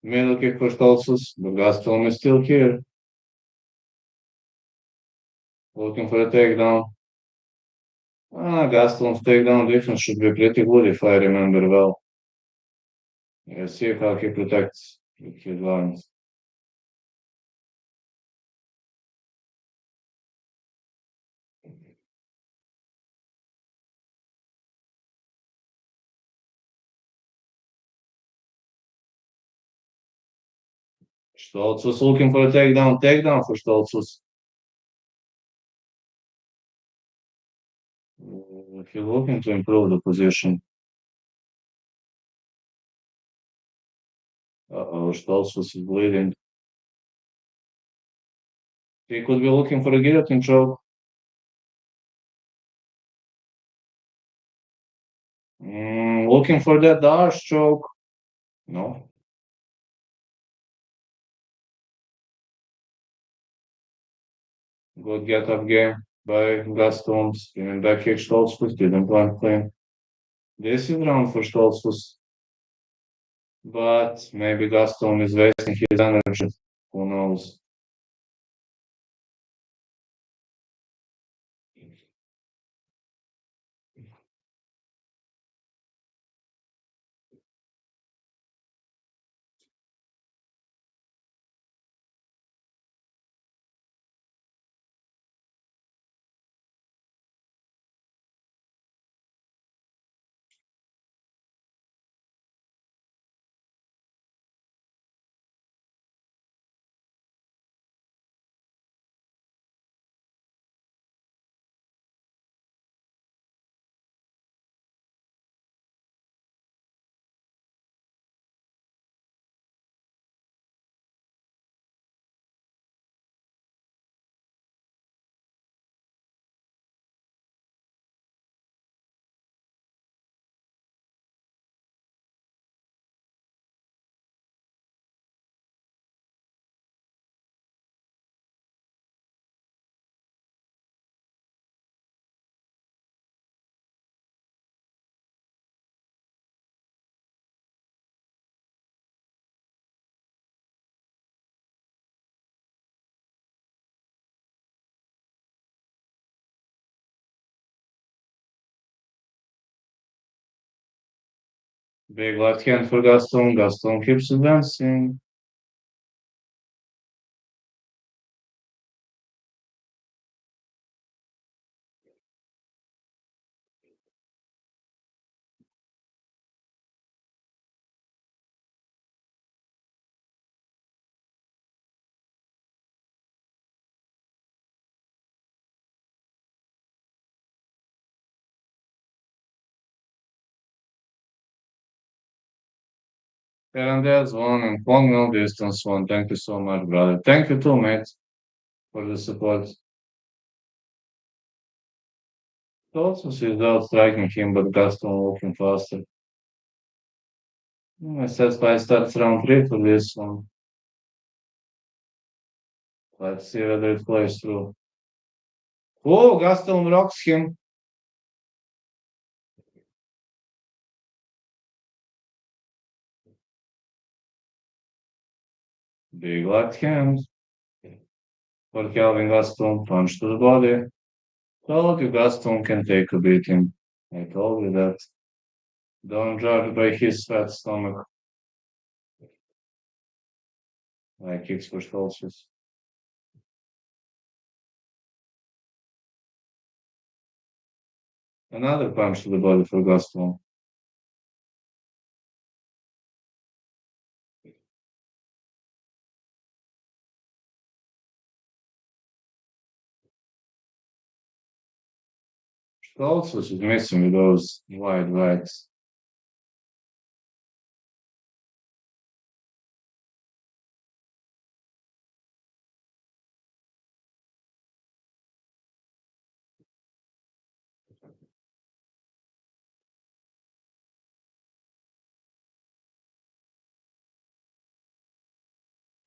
Middle kick for Stoltzfus, but Gaston is still here, looking for a takedown. Gaston's takedown defense should be pretty good if I remember well. Yeah, see how he protects his lines. Stoltzfus looking for a takedown. Takedown for Stoltzfus. He's looking to improve the position. Uh-oh, Stoltzfus is bleeding. He could be looking for a guillotine choke. Looking for that arse choke. No. Good get up game by Gaston. Spinning back kick Stoltzfus didn't land clean. This is round for Stoltzfus. But maybe Gaston is wasting his energy. Who knows? Big left hand for Gaston. Gaston keeps advancing. Hernandez one and long no distance one. Thank you so much, brother. Thank you too, mate, for the support. Also, she's out striking him, but Gaston walking faster. I said I starts round three for this one. Let's see whether it plays through. Oh, Gaston rocks him. Big left hand for Calvin Gaston. Punch to the body. Told you Gaston can take a beating. I told you that. Don't judge by his fat stomach. I kicks for Schultz. Another punch to the body for Gaston. Schultz is missing with those wide rights.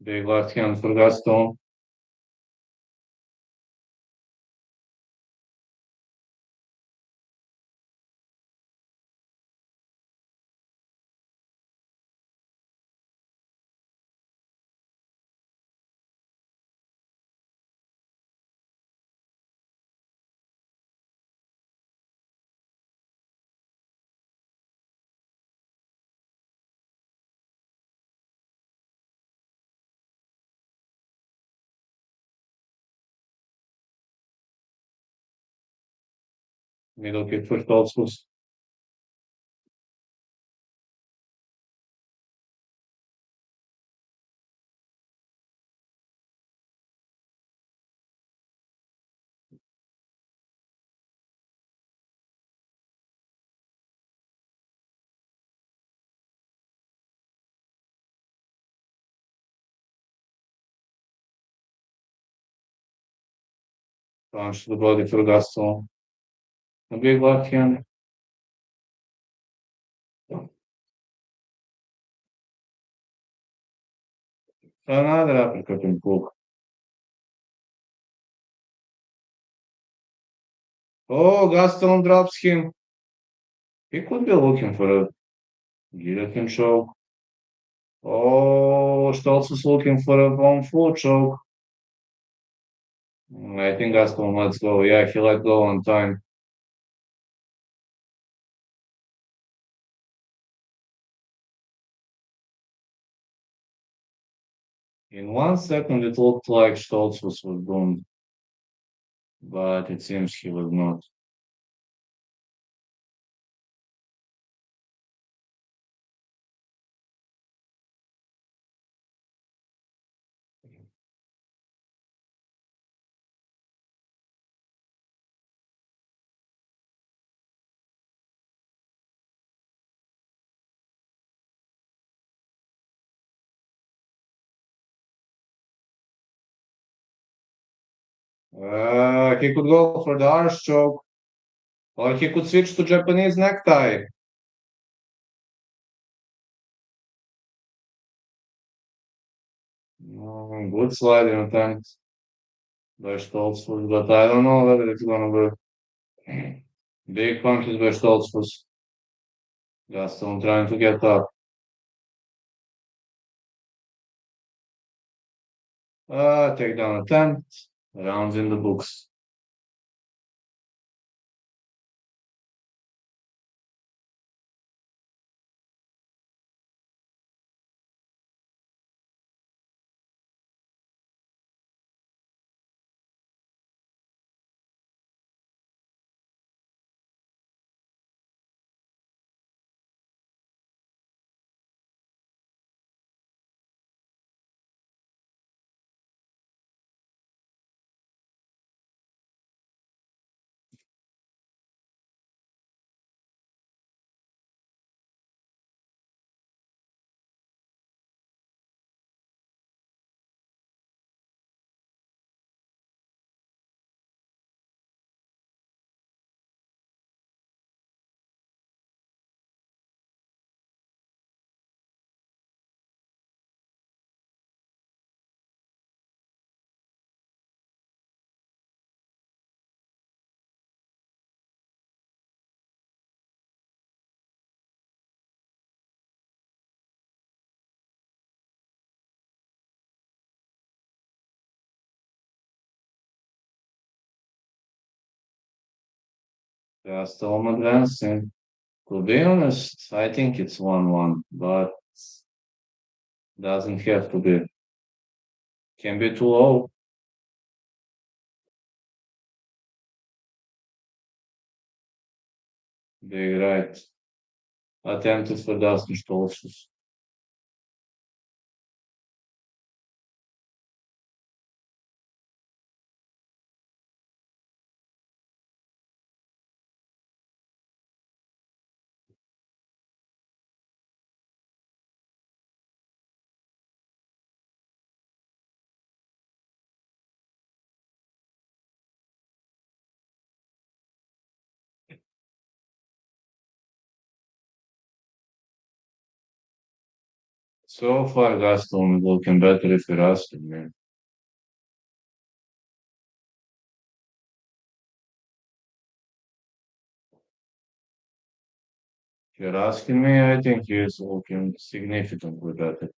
Big left hand for Gaston. Middle kick for Schultz. Punch to the body for Gaston. A big left hand. Another uppercut and hook. Oh, Gaston drops him. He could be looking for a guillotine choke. Oh, Stoltz is looking for a bomb full choke. I think Gaston lets go. Yeah, he let go on time. In 1 second, it looked like Stoltz was doomed, but it seems he was not. He could go for the arse choke, or he could switch to Japanese necktie. Good sliding attempt by Stoltz, but I don't know whether it's gonna work. Big punches by Stoltz. Gaston trying to get up. Takedown attempt. Rounds in the books. Gaston advancing. To be honest, I think it's 1-1, but doesn't have to be. Can be too low. Big right. Attempted for Dustin Stoltzfus. So far, Gaston is looking better if you're asking me. If you're asking me, I think he is looking significantly better.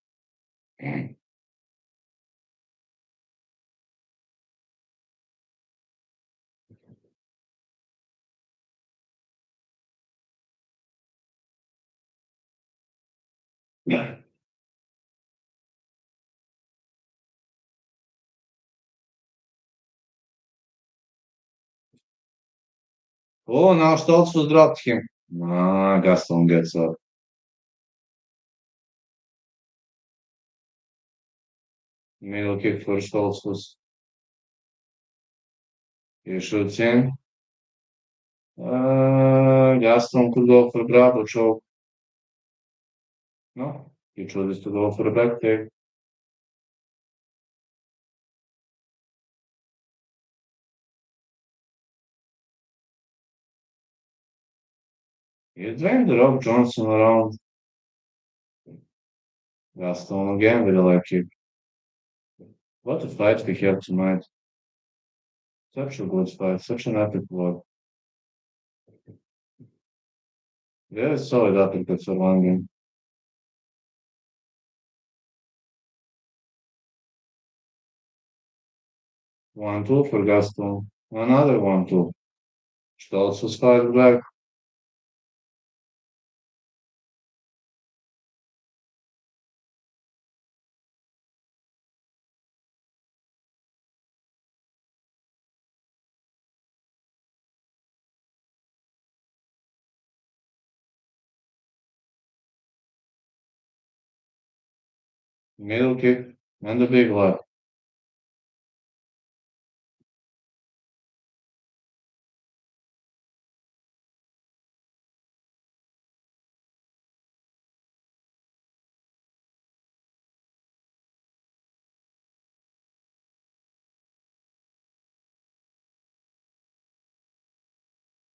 Oh, now Stoltz was dropped him. Ah, Gaston gets up. Middle kick for Stoltz was. He shoots in. Gaston could go for grab or choke. No, he chooses to go for a back take. He drained the Rock Johnson around. Gaston again with a leg kick. What a fight we have tonight. Such a good fight, such an epic one. Very solid uppercut for London. 1-2 for Gaston. Another 1-2. Stoltz was fired back. Middle kick and a big left.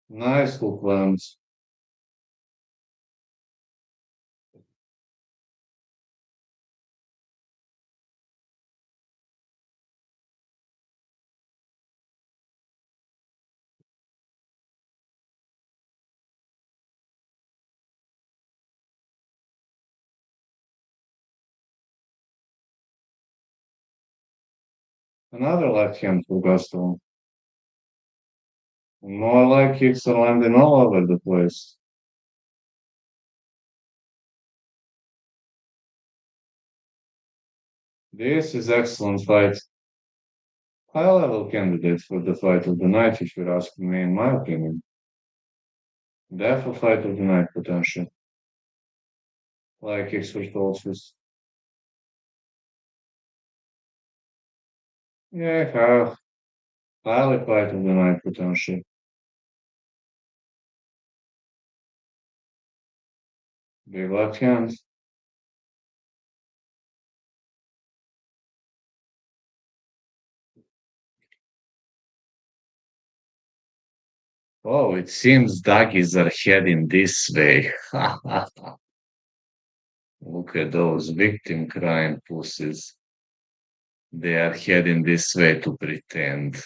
Nice hook lands. Another left hand for Gaston. More leg kicks are landing all over the place. This is excellent fight. High level candidate for the fight of the night, if you're asking me, in my opinion. Definitely fight of the night potential. Like kicks for Stoltzfus. Yeah, highly fight of the night potential. Big left hand. Oh, it seems doggies are heading this way. Look at those victim crime pussies. They are heading this way to pretend.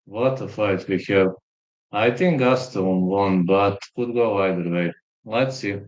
What a fight we have. I think Gaston won, but could go either way. Let's see.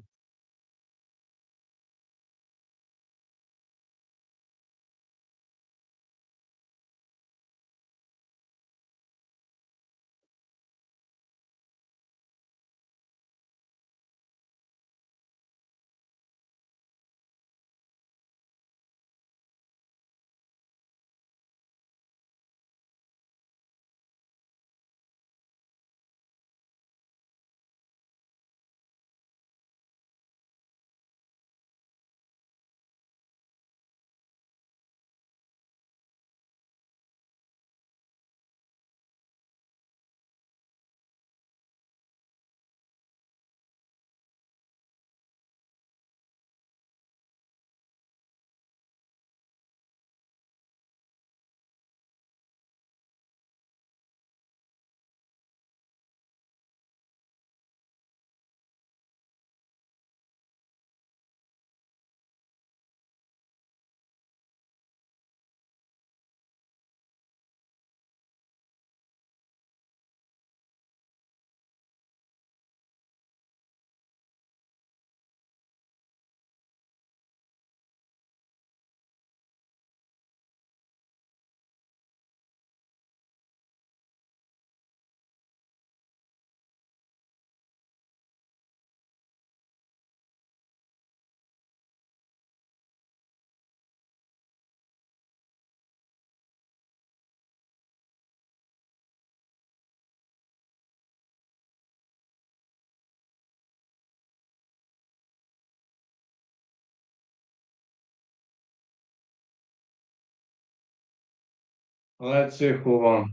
Let's see who won.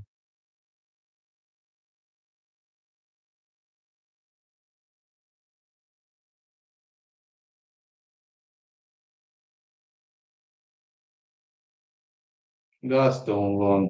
Gaston won.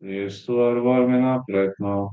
These two are warming up right now.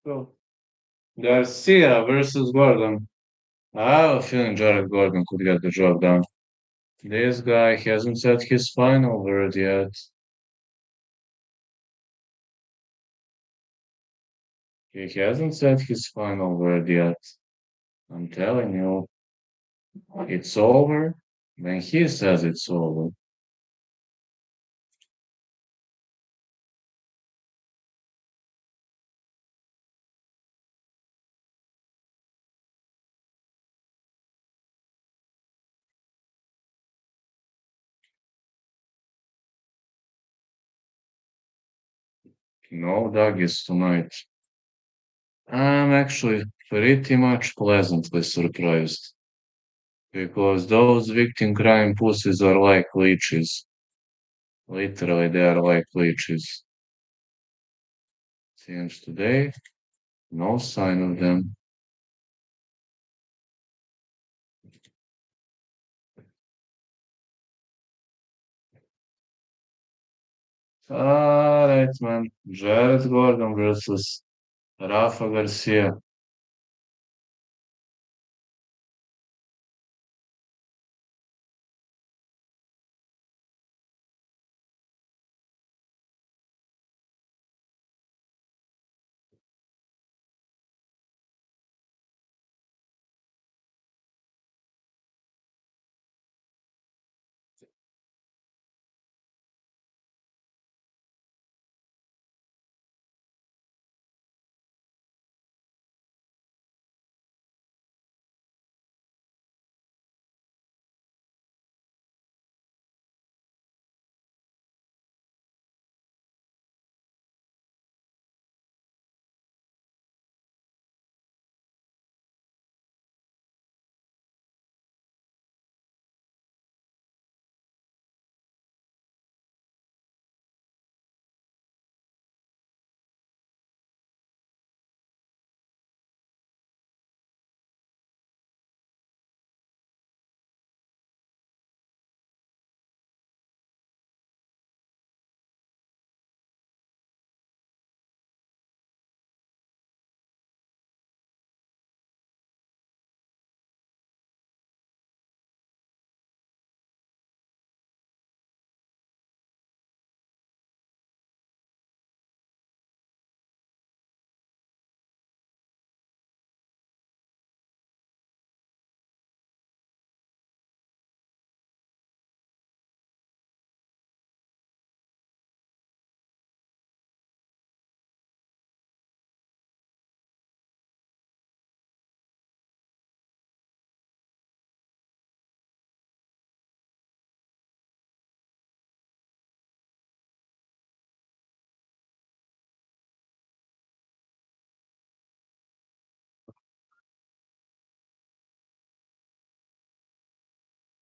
So, Garcia versus Gordon. I have a feeling Jared Gordon could get the job done. This guy hasn't set his final word yet. He hasn't said his final word yet. I'm telling you. It's over when he says it's over. No doggies tonight. I'm actually pretty much pleasantly surprised because those victim crime pussies are like leeches. Literally, they are like leeches. Since today, no sign of them. Alright, man. Jared Gordon versus Rafa Garcia.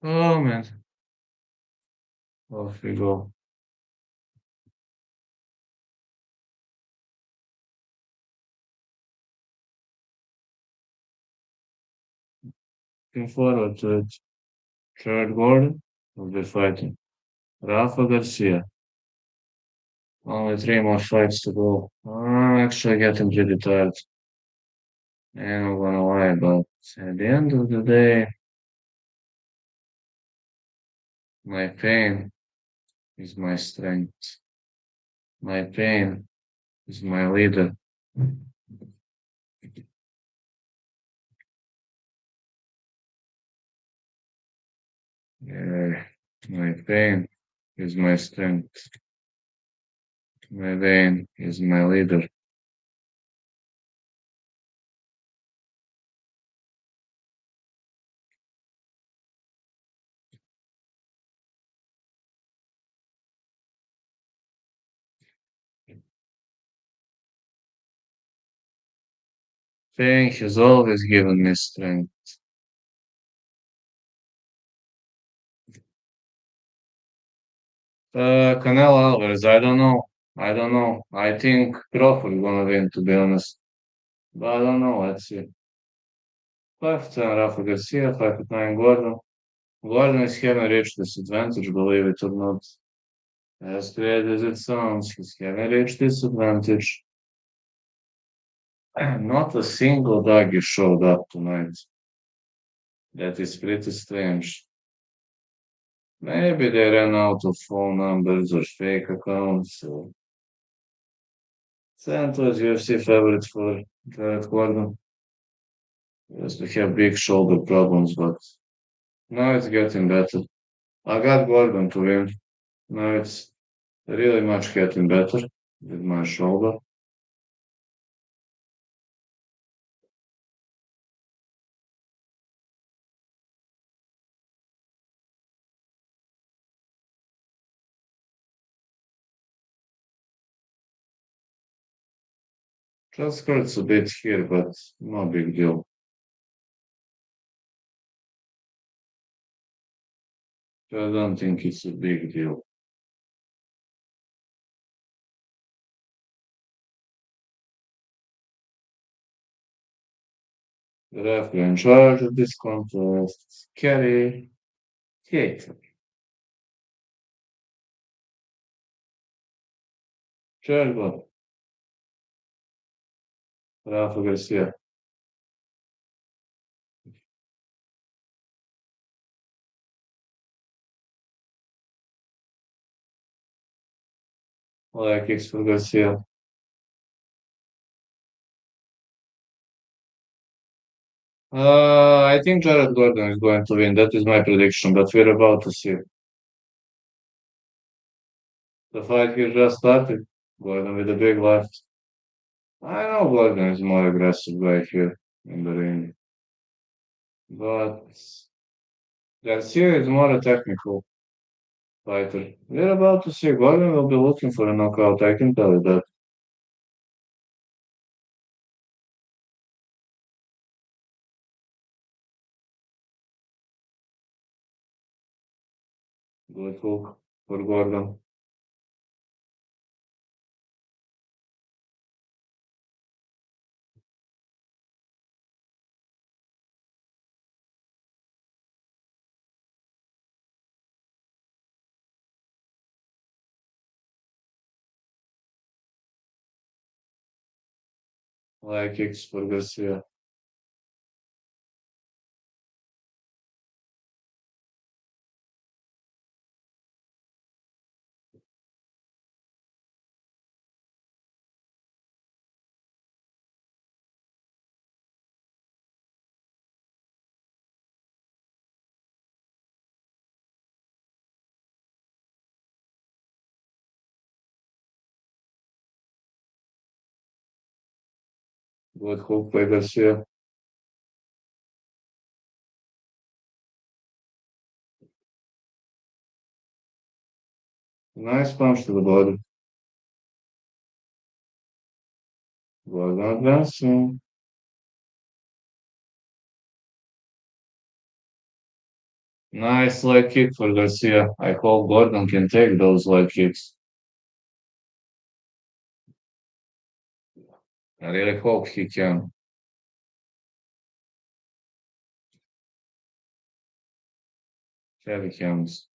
Oh man, off we go. Looking forward to it. Jared Gordon will be fighting Rafa Garcia. Only three more fights to go. I'm actually getting pretty tired. And I'm gonna lie, but at the end of the day, my pain is my strength. My pain is my leader. Yeah, my pain is my strength. My pain is my leader. Pain has always given me strength. Canelo Alvarez, I don't know. I don't know. I think Crawford gonna win, to be honest. But I don't know. Let's see. 5'10" Rafa Garcia, 5'9" Gordon. Gordon is having reached this advantage, believe it or not. As great as it sounds, he's having reached this advantage. Not a single doggy showed up tonight. That is pretty strange. Maybe they ran out of phone numbers or fake accounts. So Santos UFC favorite for Jared Gordon. He used to have big shoulder problems, but Now it's getting better. I got Gordon to win. Now it's really much getting better with my shoulder. Just hurts a bit here, but no big deal. I don't think it's a big deal. The referee in charge of this contest, Kerry Kate. Charles Rafa Garcia. Like X for Garcia. I think Jared Gordon is going to win. That is my prediction, but we're about to see. The fight here just started. Gordon with a big left. I know Gordon is more aggressive guy here in the ring, but Garcia is more a technical fighter. We're about to see. Gordon will be looking for a knockout. I can tell you that. Good hook for Gordon. Like X for Garcia. Good hook by Garcia. Nice punch to the body. Gordon advancing. Nice leg kick for Garcia. I hope Gordon can take those leg kicks. I really hope he can. Heavy hands,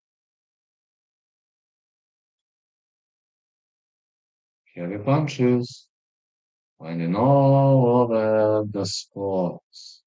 heavy punches, finding all over the spots.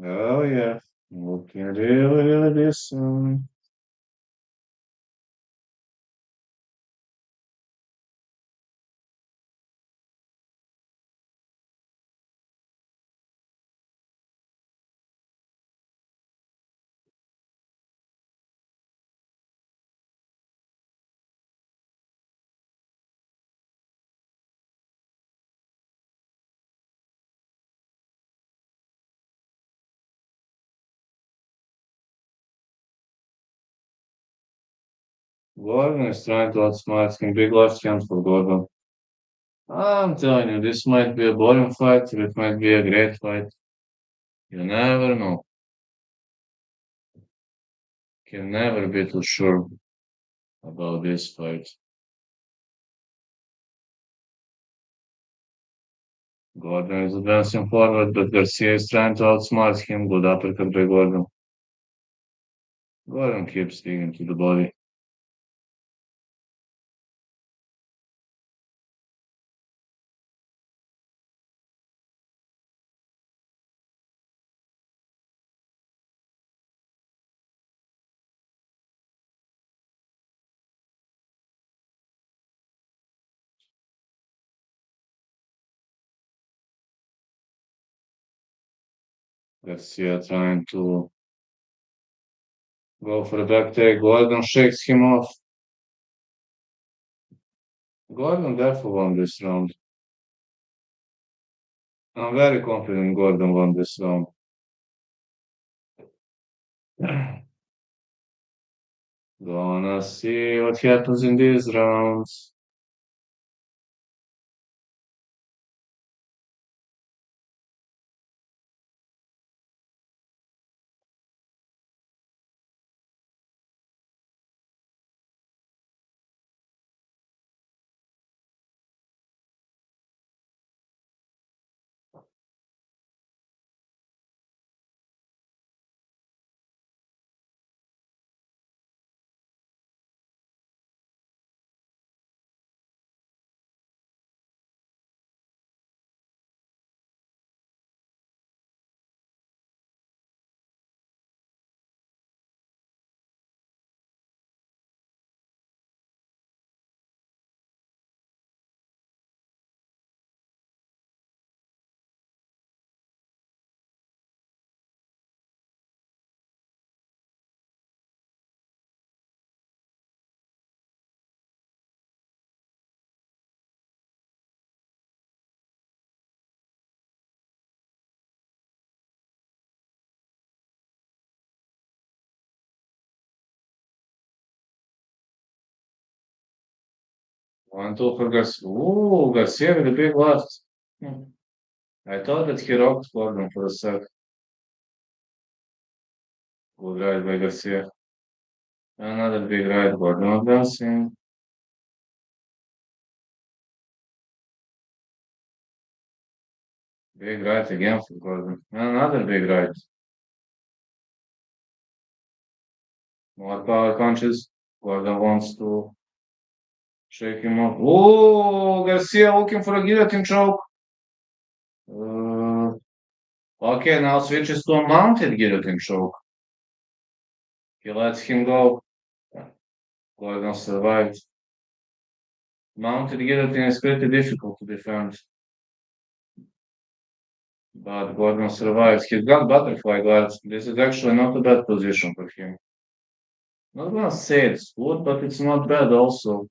Oh yeah, looking really, really decent. Gordon is trying to outsmart him. Big left hand for Gordon. I'm telling you, this might be a boring fight, or it might be a great fight. You never know. Can never be too sure about this fight. Gordon is advancing forward, but Garcia is trying to outsmart him. Good uppercut by Gordon. Gordon keeps digging to the body. Garcia trying to go for the back take. Gordon shakes him off. Gordon definitely won this round. I'm very confident Gordon won this round. Gonna see what happens in these rounds. One, two for Garcia. Ooh, Garcia with a big left. Hmm. I thought that he rocked Gordon for a sec. Good right by Garcia. Another big right, Gordon advancing. Big right again for Gordon. Another big right. More power punches. Gordon wants to shake him up. Oh, Garcia looking for a guillotine choke. Uh, okay, now switches to a mounted guillotine choke. He lets him go. Gordon survives. Mounted guillotine is pretty difficult to defend. But Gordon survives. He's got butterfly guards. This is actually not a bad position for him. Not gonna say it's good, but it's not bad also.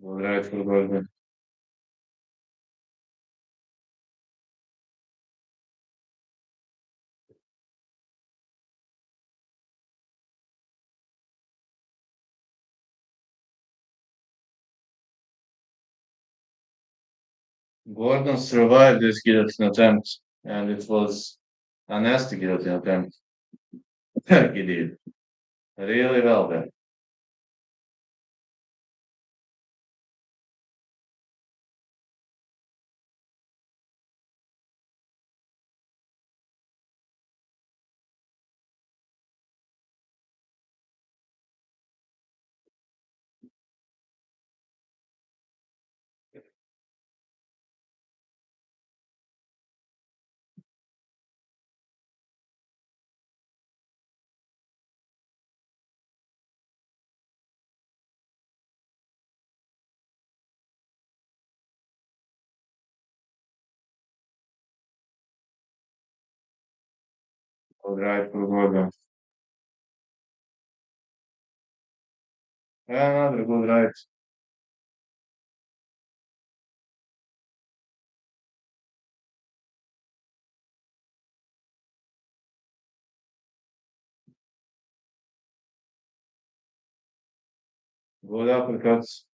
All right for Gordon. Gordon survived this guillotine attempt, and it was a nasty guillotine attempt. He did really well there. All right for Gordon. Another good right. Good uppercuts.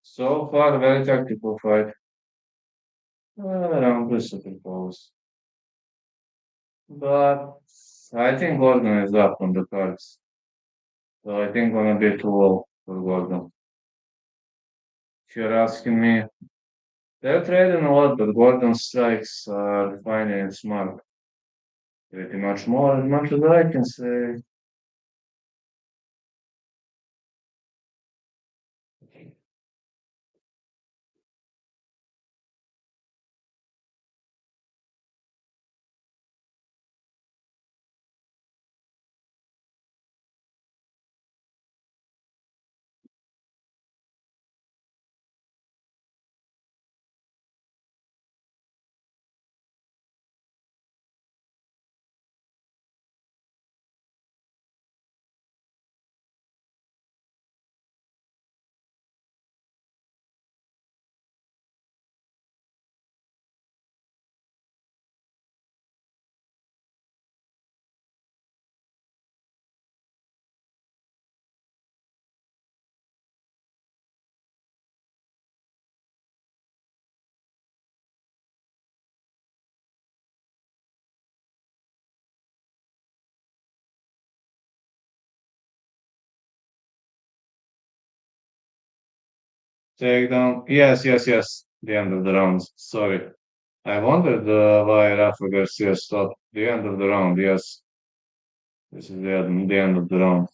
So far, very tactical fight. Around this suppose. But I think Gordon is up on the cards. So I think gonna be too low for Gordon. If you're asking me, they're trading a lot, but Gordon's strikes are fine and smart. Pretty much more as much as I can say. Takedown. Yes, yes, yes. The end of the round. Sorry. I wondered why Rafa Garcia stopped. The end of the round, yes. This is the end of the round.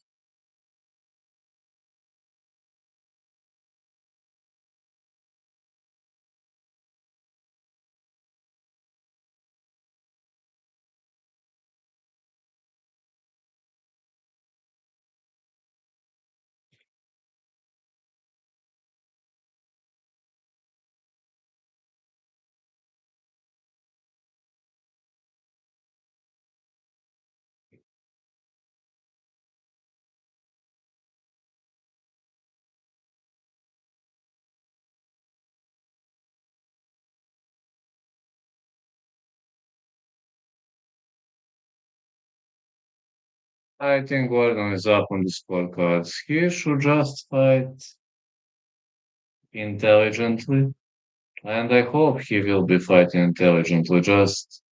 I think Gordon is up on the scorecards. He should just fight intelligently, and I hope he will be fighting intelligently. Just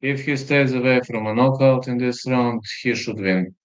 if he stays away from a knockout in this round, he should win.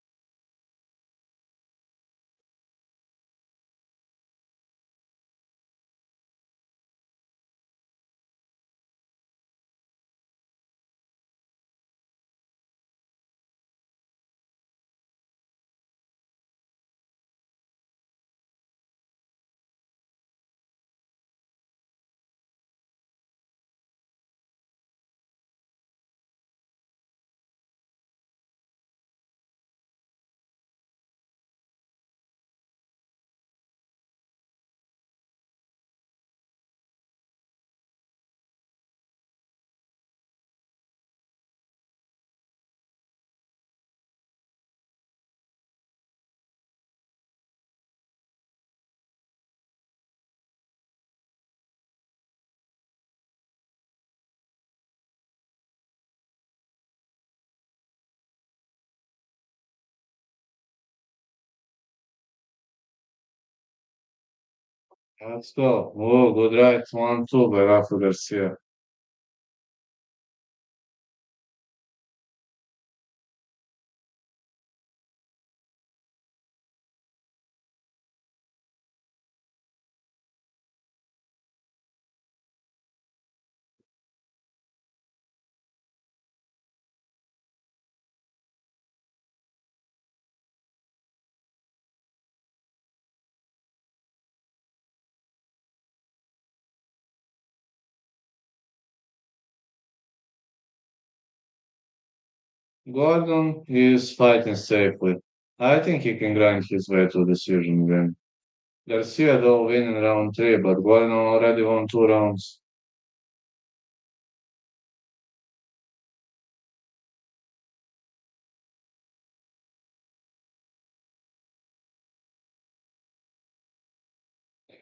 Let's go. Oh, good right. 1-2 by Rafa Garcia. Gordon is fighting safely. I think he can grind his way to a decision win. Garcia though win in round three, but Gordon already won 2 rounds.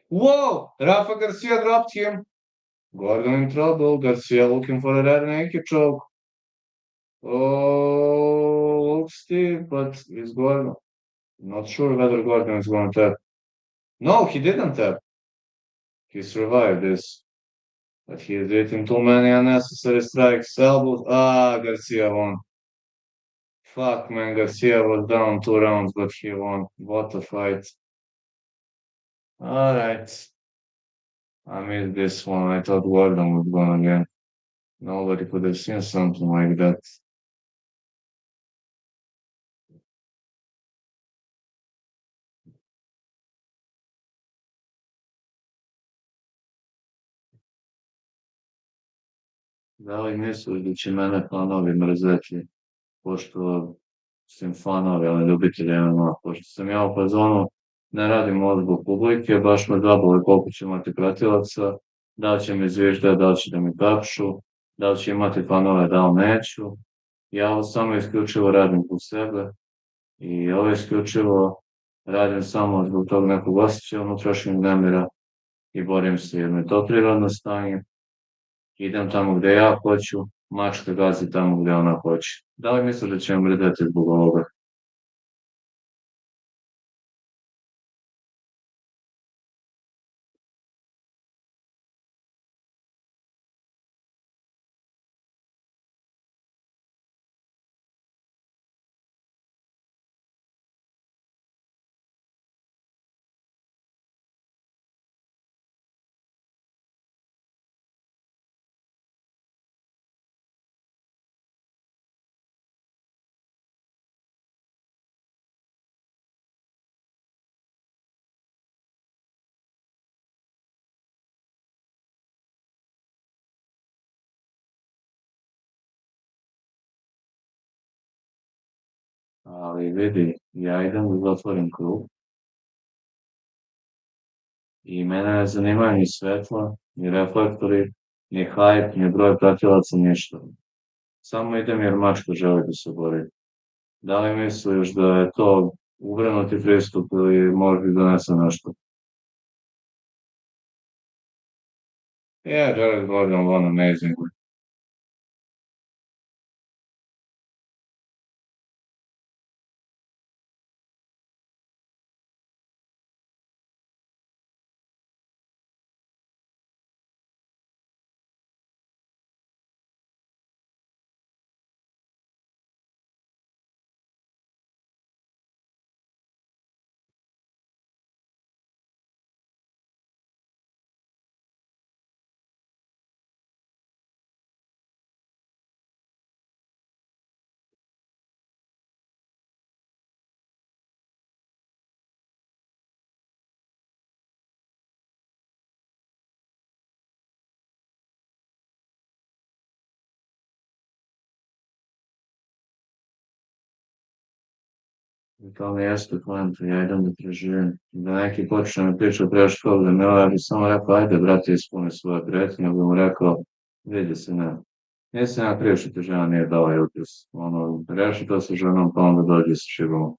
Whoa! Rafa Garcia dropped him. Gordon in trouble. Garcia looking for a rear naked choke. Oh, looks steep, but it's Gordon. Not sure whether Gordon is going to tap. No, he didn't tap. He survived this. But he is hitting too many unnecessary strikes. Elbows. Ah, Garcia won. Fuck, man. Garcia was down 2 rounds, but he won. What a fight. Alright. I missed this one. I thought Gordon would win again. Nobody could have seen something like that. Da li misliš da će mene fanovi mrzeti? Pošto sam fanovi, ali ljubitelji MMA. Pošto sam ja u fazonu, ne radim ovo zbog publike, baš me zabole koliko će imati pratilaca, da li će mi zviždati, da li će da mi kapšu, da li će imati fanove, da li neću. Ja ovo samo isključivo radim po sebe i ovo isključivo radim samo zbog tog nekog osjećaja unutrašnjeg nemira i borim se jer mi je to prirodno stanje. Idem tamo gde ja hoću, mačka gazi tamo gde ona hoće. Da li misliš da će me mrzeti zbog ovoga? Ali vidi, ja idem da zatvorim krug i mene ne zanimaju ni svetla, ni reflektori, ni hype, ni broj pratilaca, ništa. Samo idem jer mačka želi da se bori. Da li misliš da je to uvrenuti pristup ili možda i donese nešto? Yeah, Jared Gordon won amazingly. I to mi jeste poenta, ja idem da preživim. Da neki počne mi priča preško da me ja bi samo rekao, ajde, brate, ispuni svoje pretnje, bi mu rekao, vidi se, ne. Nisam ja kriv što ti žena nije dala jutros. Ono, reši to sa ženom, pa onda dođe sa šibom.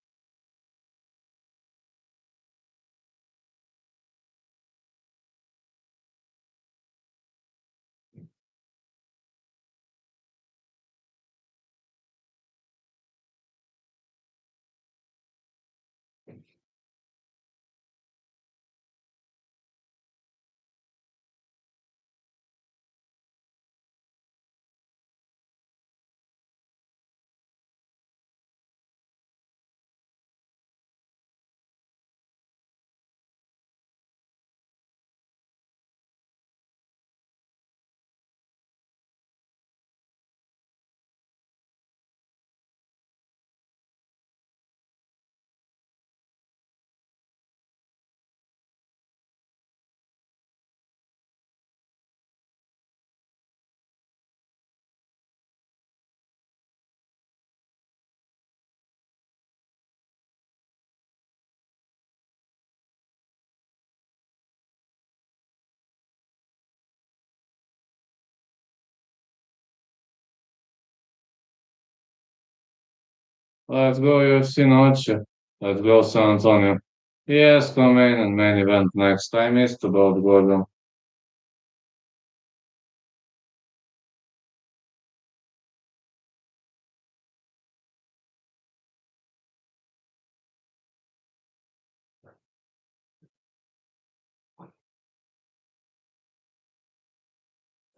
Let's go UFC Noche. Let's go San Antonio. Yes, come in and main event next time is about Gordon.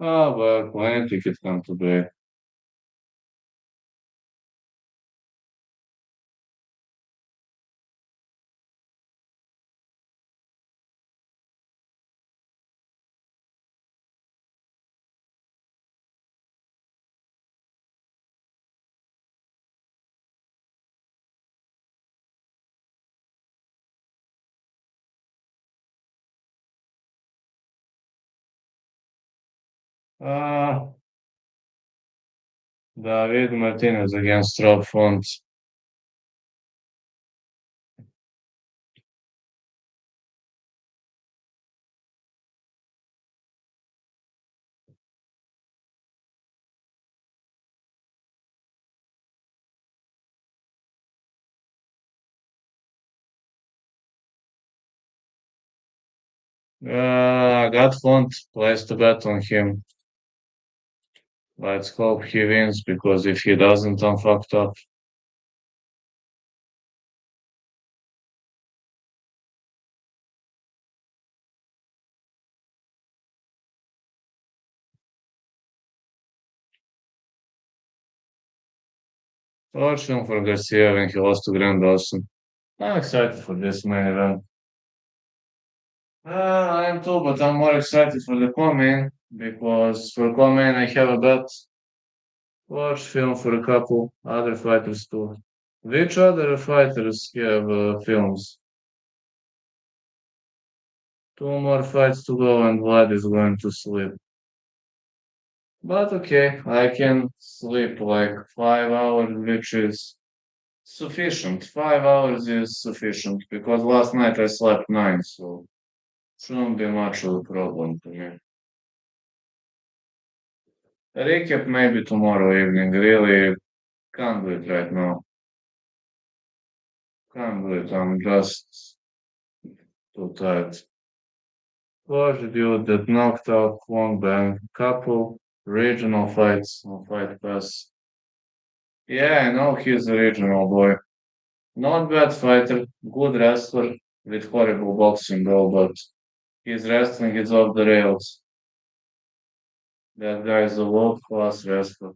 But when ticket come today? Uh, David Martinez against Rob Font. I got Font. Place to bet on him. Let's hope he wins because if he doesn't, I'm fucked up. Fortunate for Garcia when he lost to Grandison. I'm excited for this main event. I am too, but I'm more excited for the co-main because for co-main I have a bet. Watch film for a couple other fighters too. Which other fighters have films? Two more fights to go and Vlad is going to sleep. But okay, I can sleep like 5 hours, which is sufficient. 5 hours is sufficient because last night I slept nine, so shouldn't be much of a problem to me. Recap maybe tomorrow evening. Really can't do it right now. Can't do it. I'm just too tired. Was the dude that knocked out Kwon Bang. Couple regional fights on Fight Pass. Yeah, I know he's a regional boy. Not bad fighter, good wrestler with horrible boxing though, but his wrestling is off the rails. That guy is a world class wrestler.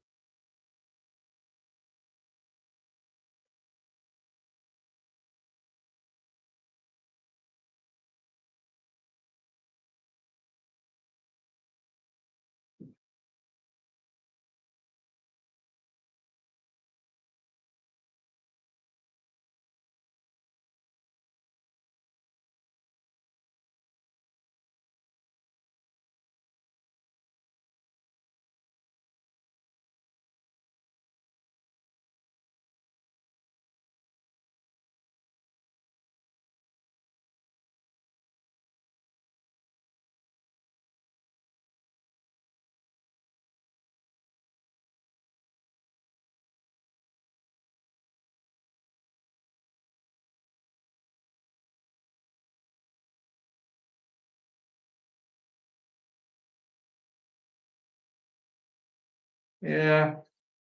Yeah,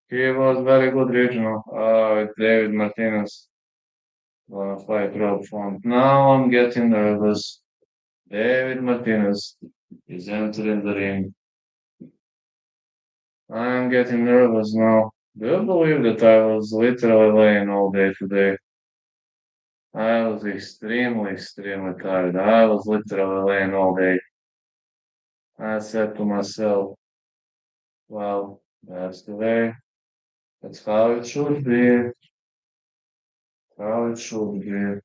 he was very good regional. With David Martinez gonna fight Rob Font. Now I'm getting nervous. David Martinez is entering the ring. I'm getting nervous now. Do you believe that I was literally laying all day today? I was extremely, extremely tired. I was literally laying all day. I said to myself, well, that's the way. That's how it should be. How it should be.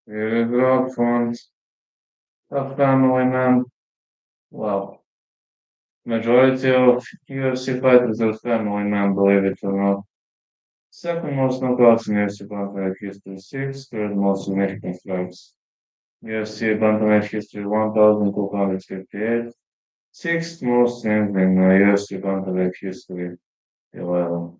Here is Rob Font, a family man. Well, majority of UFC fighters are family men, believe it or not. Second most knockouts in UFC bantamweight history, six. Third most significant strikes. UFC bantamweight history, 1,258. Sixth most wins in UFC bantamweight history, 11.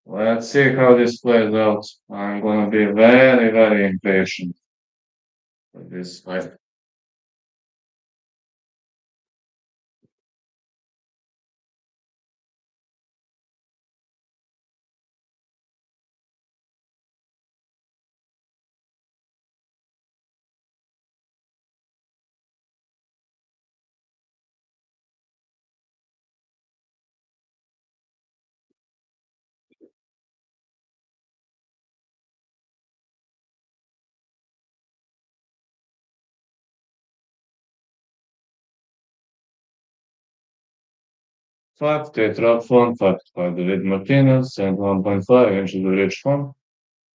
Let's see how this plays out. I'm gonna be very, very impatient for this fight. Fact, a drop phone, fact by David Martinez, and 1.5 inches of reach phone.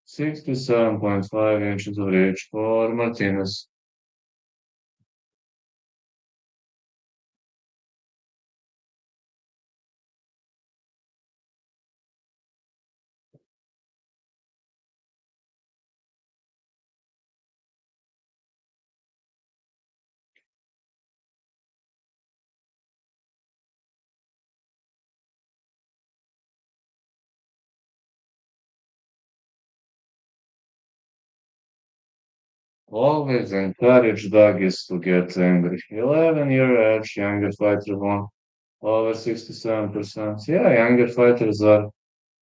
67.5 inches of reach for Martinez. Always encourage doggies to get angry. 11-year age, younger fighter won over 67%. Yeah, younger fighters are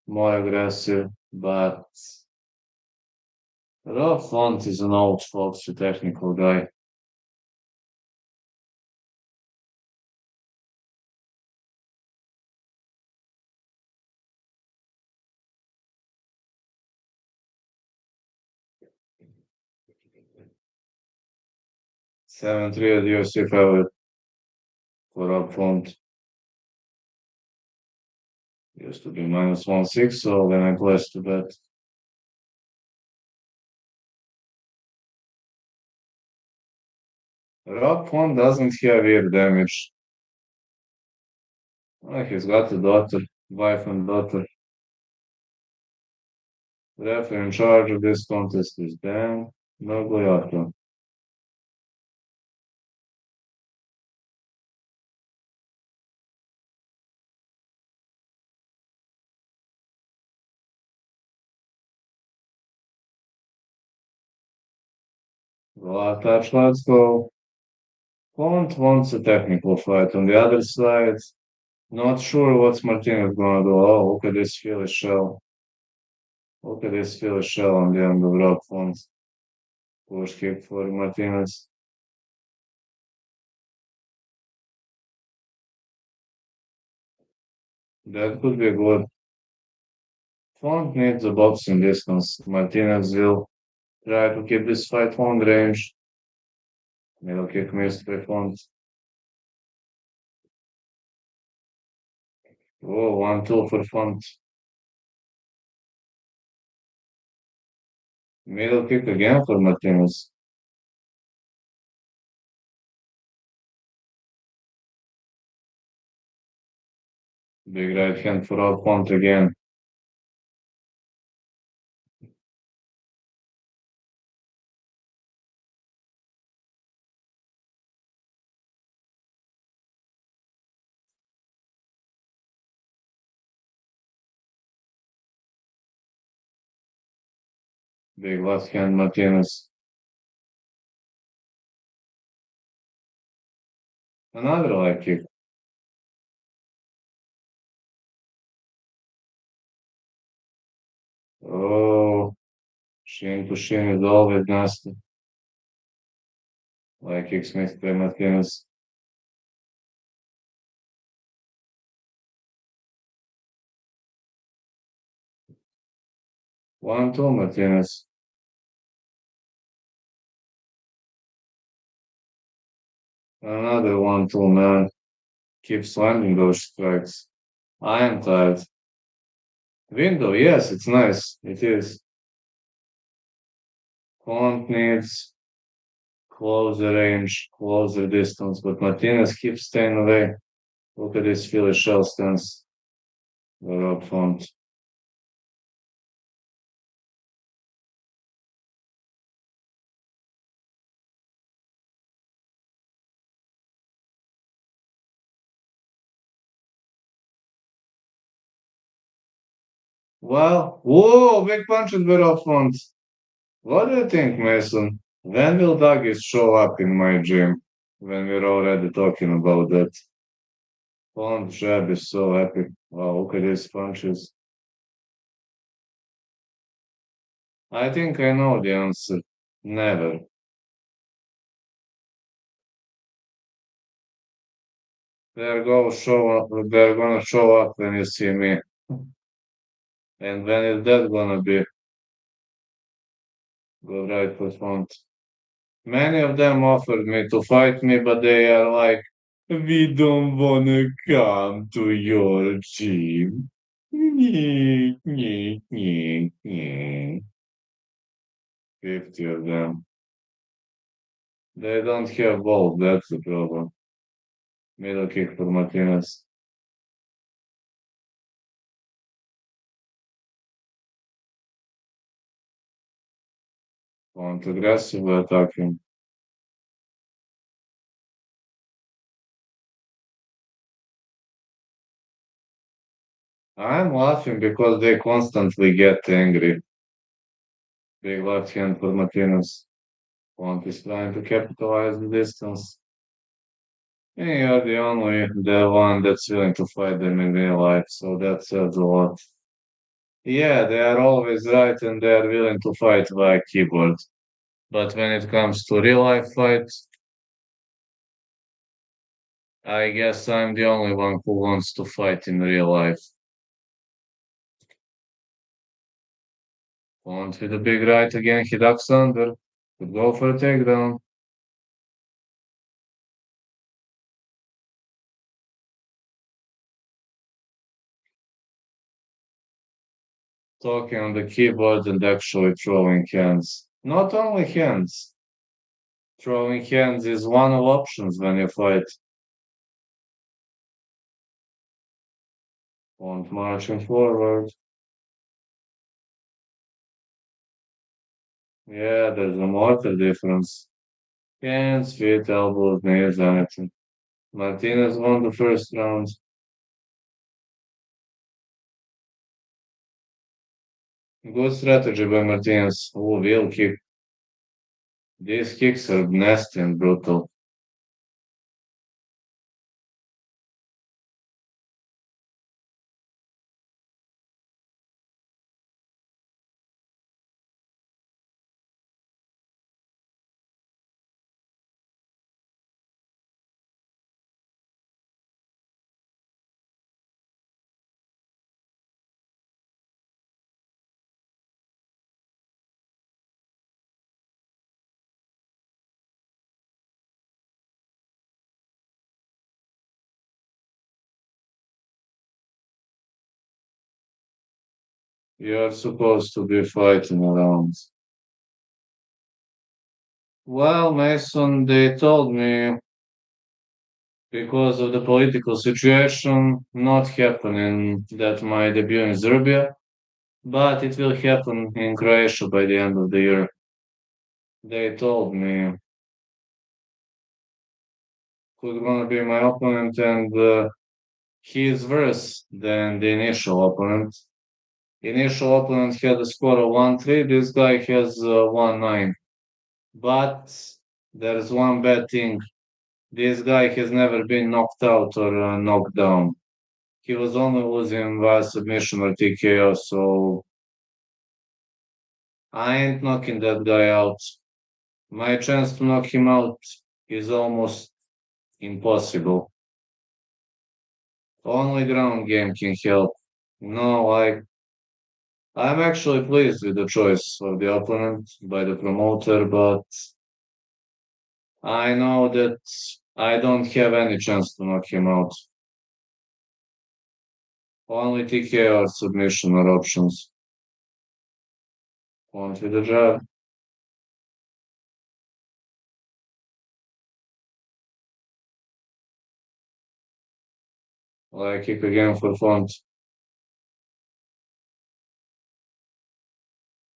more aggressive, but Rob Font is an old foxy technical guy. 7-3 at UFC favorite for Rob Font. Used to be -1.6, so then I placed to bet. Rob Font doesn't have ear damage. He's got a daughter, wife and daughter. The referee in charge of this contest is Dan Nogliato. Well, touch, let's go. Font wants a technical fight. On the other side, not sure what's Martinez gonna do. Oh, look at this Philly shell. Look at this Philly shell on the end of Rob Font. Push kick for Martinez. That could be good. Font needs a boxing distance. Martinez will try to keep this fight long range. Middle kick missed by Font. Oh, 1-2 for Font. Middle kick again for Martinez. Big right hand for out Font again. Big left hand Martinez. Another leg kick. Oh, shin to shin is always nasty. Leg kicks missed by Martinez. 1-2 Martinez. Another one too, man. Keeps landing those strikes. I am tired. Window, yes, it's nice. It is. Font needs closer range, closer distance, but Martinez keeps staying away. Look at this Philly shell stance. We're up front. Well, whoa, big punches were up front. What do you think, Mason? When will Duggies show up in my gym? When we're already talking about that. Front jab is so epic. Wow, look at these punches. I think I know the answer. Never. They're gonna show up when you see me. And when is that gonna be? Go right for front. Many of them offered me to fight me, but they are like, we don't wanna come to your gym. Nyeh, nyeh, nyeh, nyeh. 50 of them. They don't have balls, that's the problem. Middle kick for Martinez. Want aggressively attacking. I'm laughing because they constantly get angry. Big left hand for Martinez. Pont is trying to capitalize the distance. And you're the one that's willing to fight them in real life, so that says a lot. Yeah, they are always right and they are willing to fight via keyboard. But when it comes to real life fights, I guess I'm the only one who wants to fight in real life. Pont with a big right again, he ducks under. Could go for a takedown. Talking on the keyboard and actually throwing hands. Not only hands. Throwing hands is one of options when you fight. Pont marching forward. Yeah, there's a mortar difference. Hands, feet, elbows, knees, anything. Martinez won the first round. Good strategy by Martinez. Oh, wheel kick. These kicks are nasty and brutal. You're supposed to be fighting around. Well, Mason, they told me because of the political situation not happening that my debut in Serbia, but it will happen in Croatia by the end of the year. They told me who's gonna be my opponent, and he is worse than the initial opponent. Initial opponent had a score of 1-3. This guy has 1-9. But there's one bad thing. This guy has never been knocked out or knocked down. He was only losing via submission or TKO, so I ain't knocking that guy out. My chance to knock him out is almost impossible. Only ground game can help. No, I'm actually pleased with the choice of the opponent by the promoter, but I know that I don't have any chance to knock him out. Only TK or submission are options. Want with the jab. Like kick again for font.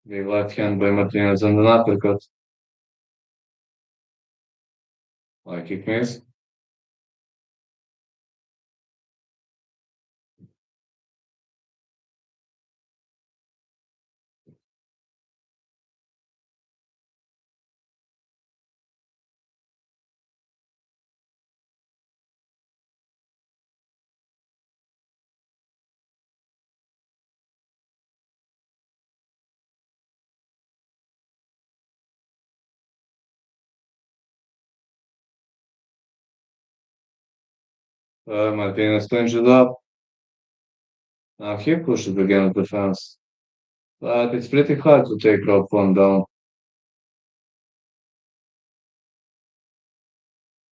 Big left hand by Martinez and an uppercut. Like kick miss. Martinez clinches it up. Now he pushes again with the fence. But it's pretty hard to take rope one down.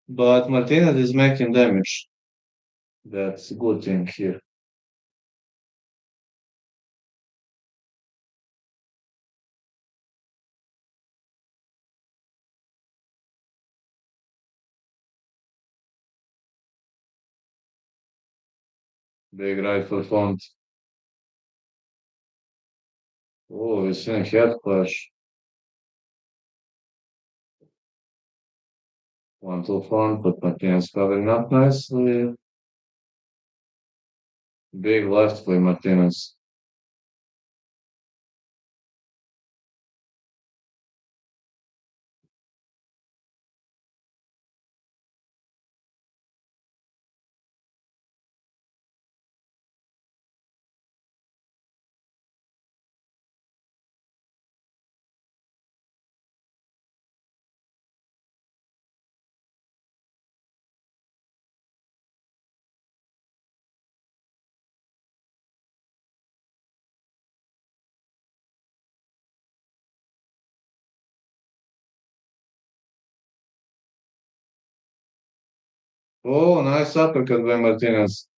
But Martinez is making damage. That's a good thing here. Big right for font. Oh, it's in head clash. One two front, but Martinez covering up nicely. Big left by Martinez. Oh, nice uppercut by Martinez.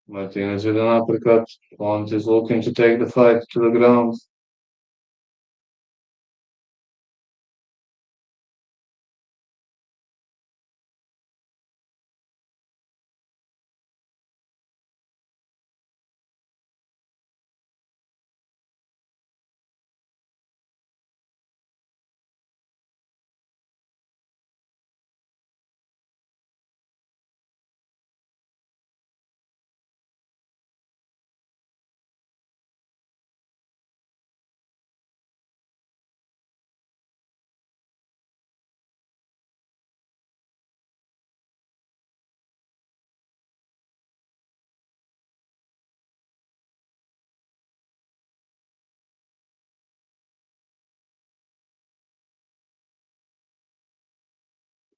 Martinez with an uppercut. Font is looking to take the fight to the ground.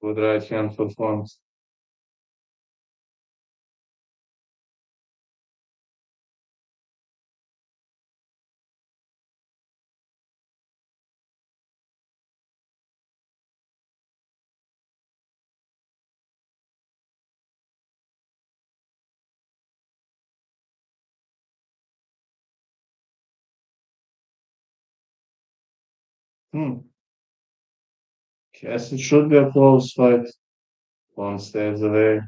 Good right hand for Font. Hmm. Yes, it should be a close fight. Font stays away.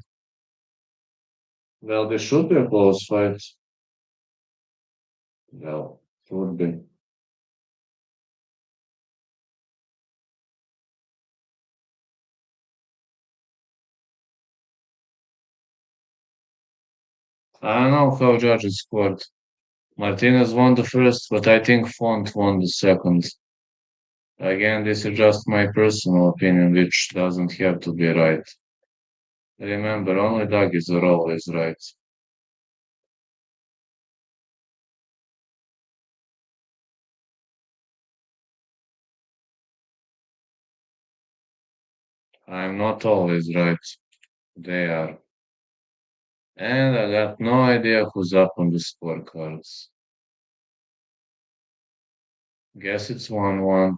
Well, this should be a close fight. Well, should be. I don't know how judges scored. Martinez won the first, but I think Font won the second. Again, this is just my personal opinion, which doesn't have to be right. Remember, only doggies are always right. I'm not always right. They are. And I got no idea who's up on the scorecards. Guess it's 1-1.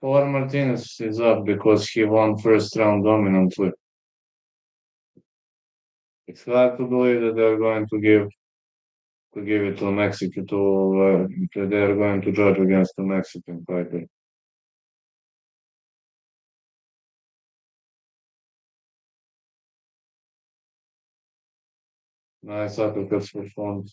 Or Martinez is up because he won first round dominantly. It's hard to believe that they're going to give it to Mexico they're going to judge against the Mexican fighter. Nice uppercuts for fun.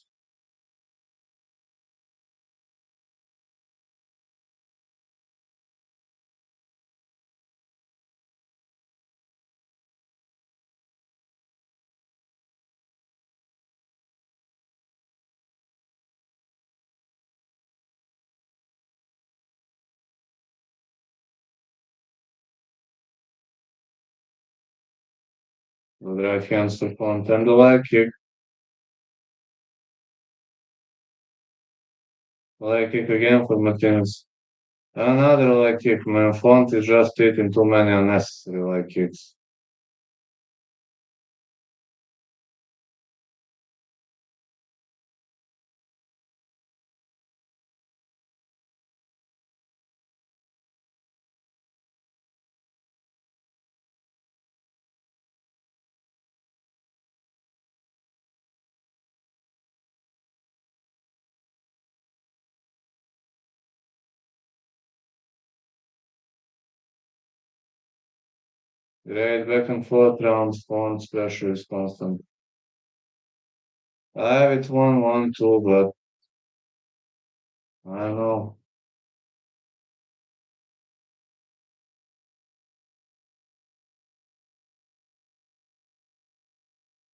With right hands for fun. And the leg kick again for Martinez. Another leg kick, man. Font is just taking too many unnecessary leg kicks. Great back and forth rounds. Font's pressure is constant. I have it 1-1 too, but I don't know.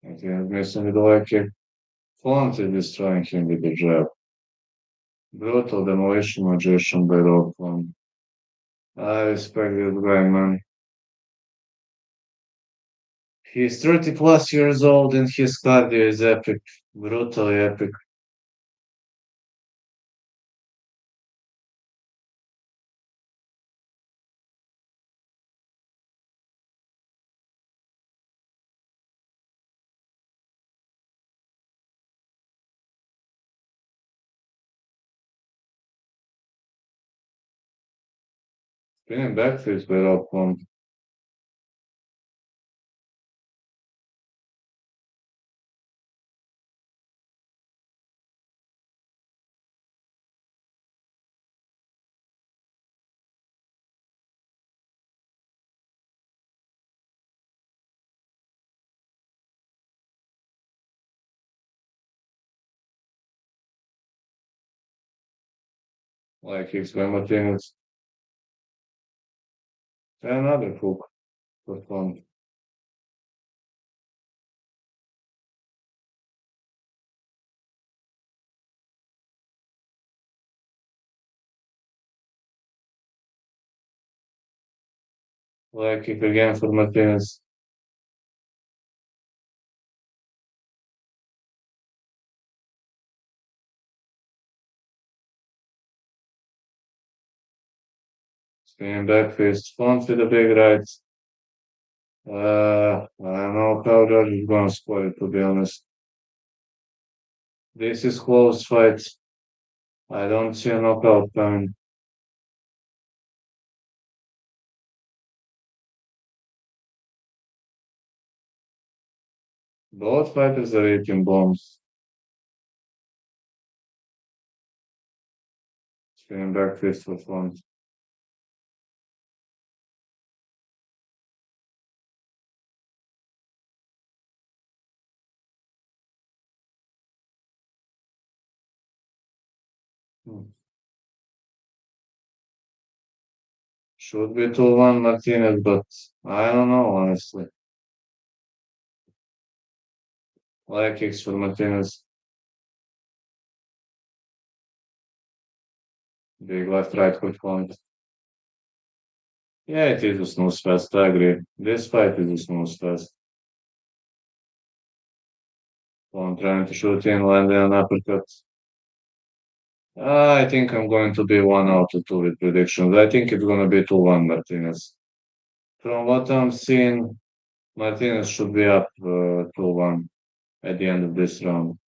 I think I'm missing with the leg kick. Font is destroying him with the jab. Brutal demolition magician by Oborn. I respect this guy, man. He's 30 plus years old and his cardio is epic. Brutally epic. Spinning backflips by Oborn. Like kicks by Martinez. Another hook for fun. Like kick again for Martinez. Spinning back fist. Front with a big right. I don't know how George is gonna score it, to be honest. This is close fight. I don't see a knockout coming. Both fighters are eating bombs. Spinning back fist for fun. Hmm. Should be 2-1 Martinez, but I don't know, honestly. Leg kicks for Martinez. Big left right hook point. Yeah, it is a snooze fest, I agree. This fight is a snooze fest. One trying to shoot in, landing an uppercut. I think I'm going to be 1 out of 2 with predictions. I think it's going to be 2-1 Martinez. From what I'm seeing, Martinez should be up 2-1 at the end of this round.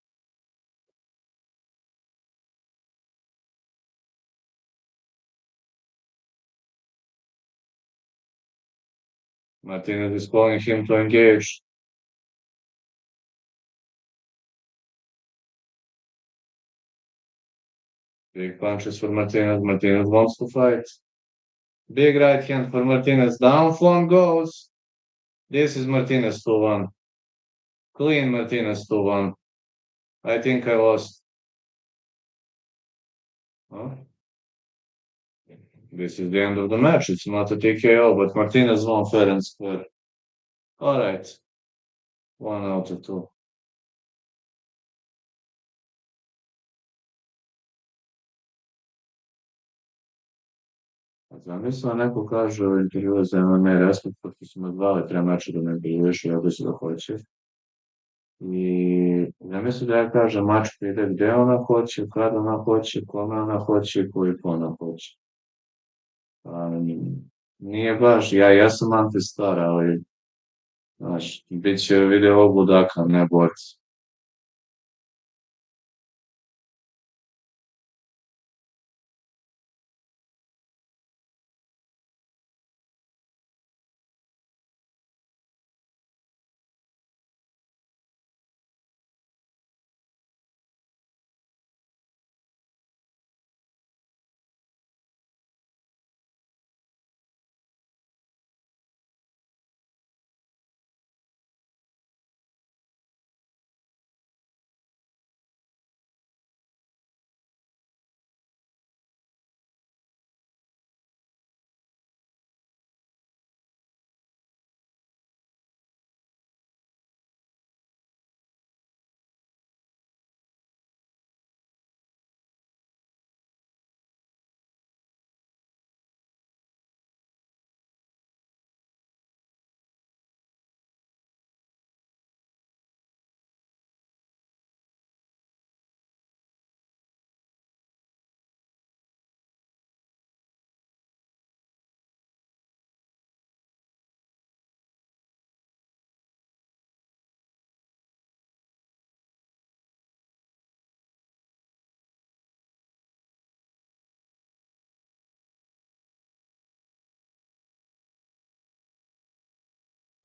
Martinez is calling him to engage. Big punches for Martinez. Martinez wants to fight. Big right hand for Martinez. Down one goes. This is Martinez 2-1. Clean Martinez 2-1. I think I lost. Huh? This is the end of the match. It's not a TKO, but Martinez won fair and square. All right. 1 out of 2. Zamisla neko kaže u intervju za MMA Respekt, pošto su me zvali pre meča da me intervjueš, ja bi se da hoće. I ja mislim da ja kažem mačka ide gde ona hoće, kada ona hoće, kome ona hoće i koliko ona hoće. Nije baš, ja sam anti-star, ali znaš, bit će video budaka, ne borci.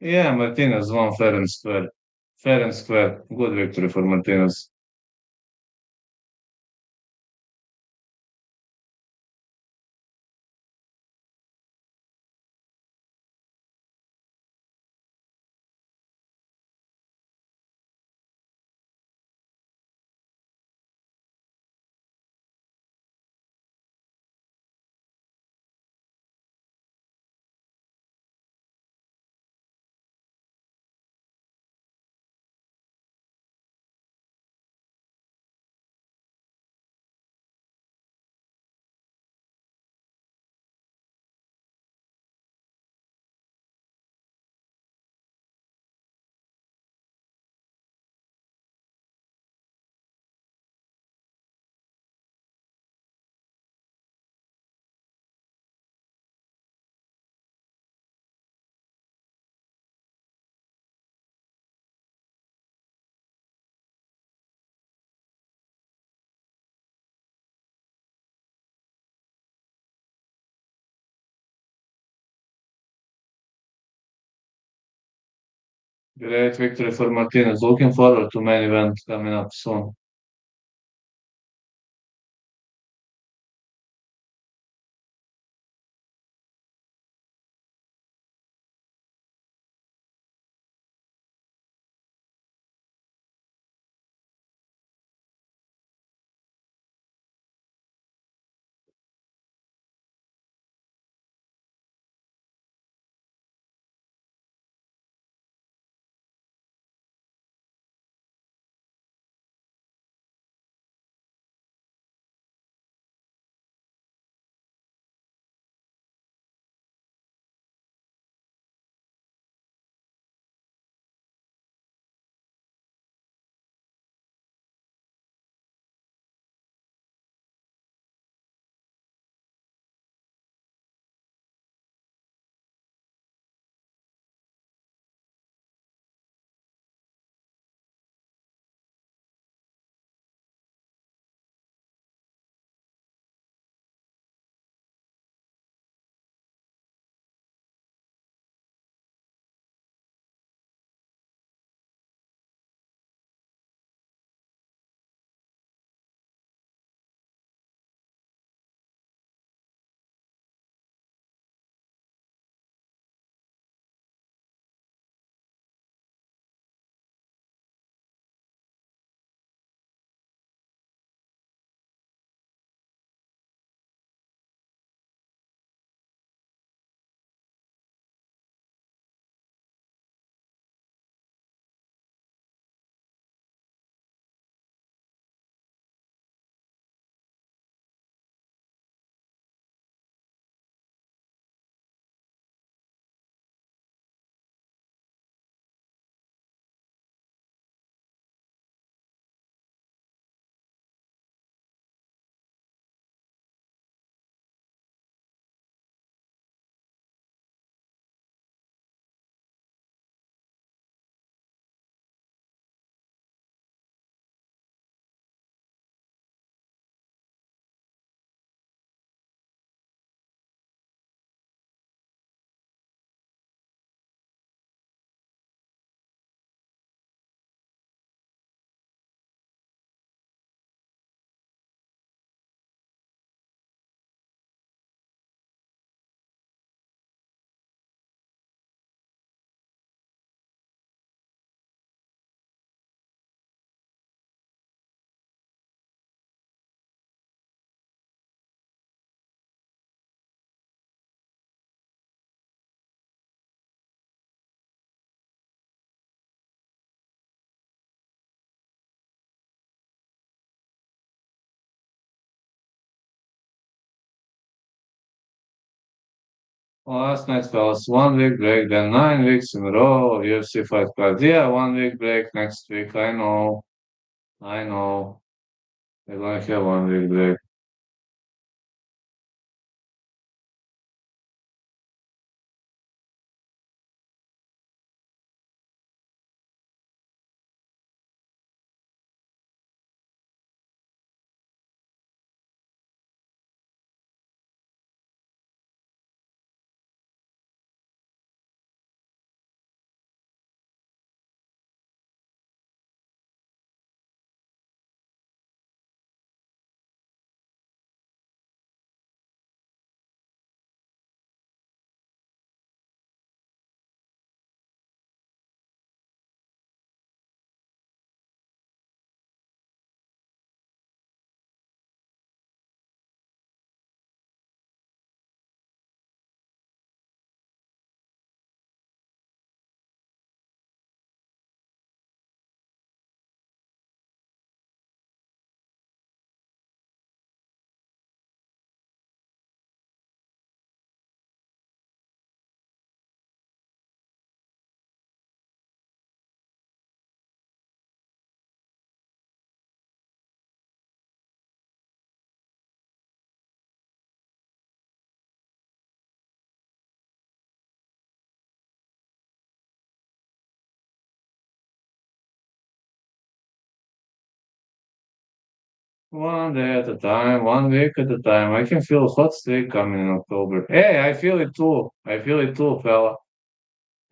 Yeah, Martinez won fair and square. Fair and square. Good victory for Martinez. Great victory for Martinez. Looking forward to main event coming up soon. Well, last night, fellas, 1 week break, then 9 weeks in a row of UFC fight cards. Yeah, 1 week break next week. I know. We're gonna have 1 week break. One day at a time, 1 week at a time. I can feel a hot streak coming in October. Hey, I feel it too. I feel it too, fella.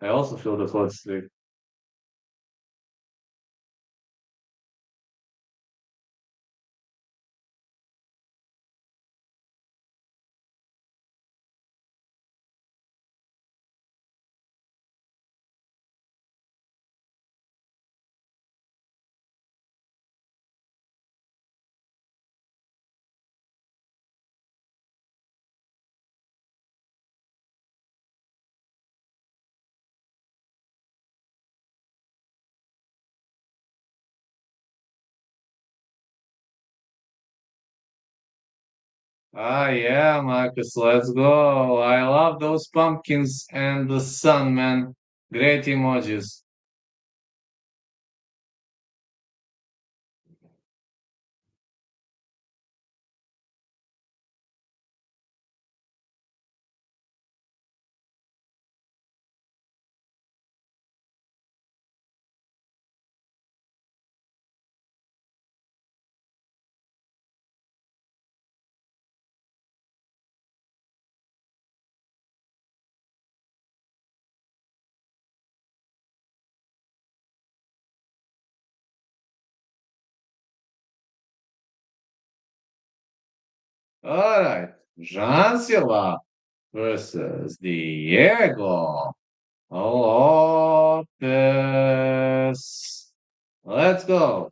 I also feel the hot streak. Ah, yeah, Marcus, let's go. I love those pumpkins and the sun, man. Great emojis. All right. Jean Silva versus Diego Lopez. Let's go.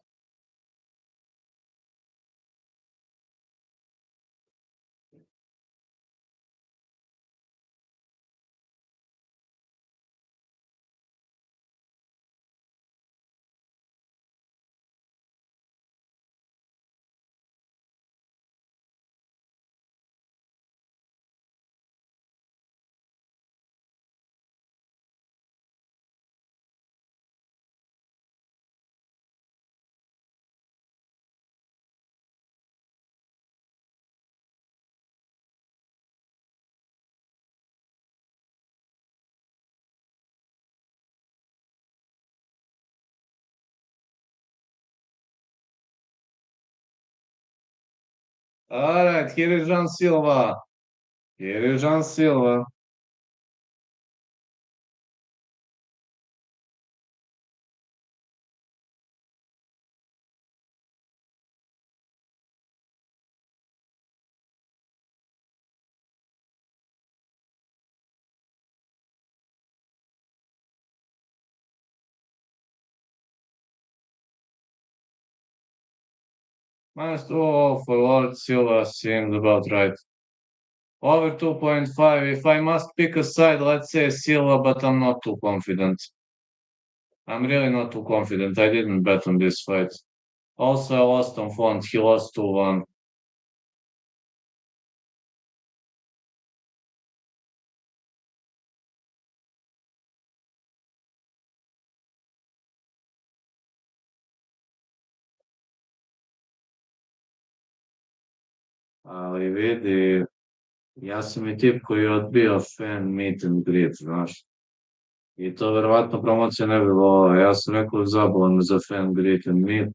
All right, here is Jean Silva. Here is Jean Silva. -2 for Lord Silva seems about right. Over 2.5. If I must pick a side, let's say Silva, but I'm not too confident. I'm really not too confident. I didn't bet on this fight. Also, I lost on Font. He lost 2-1. ali vidi, ja sam i tip koji je odbio fan meet and greet, znaš. I to verovatno promocija ne bi volala. Ja sam rekao zabavan me za fan greet and meet.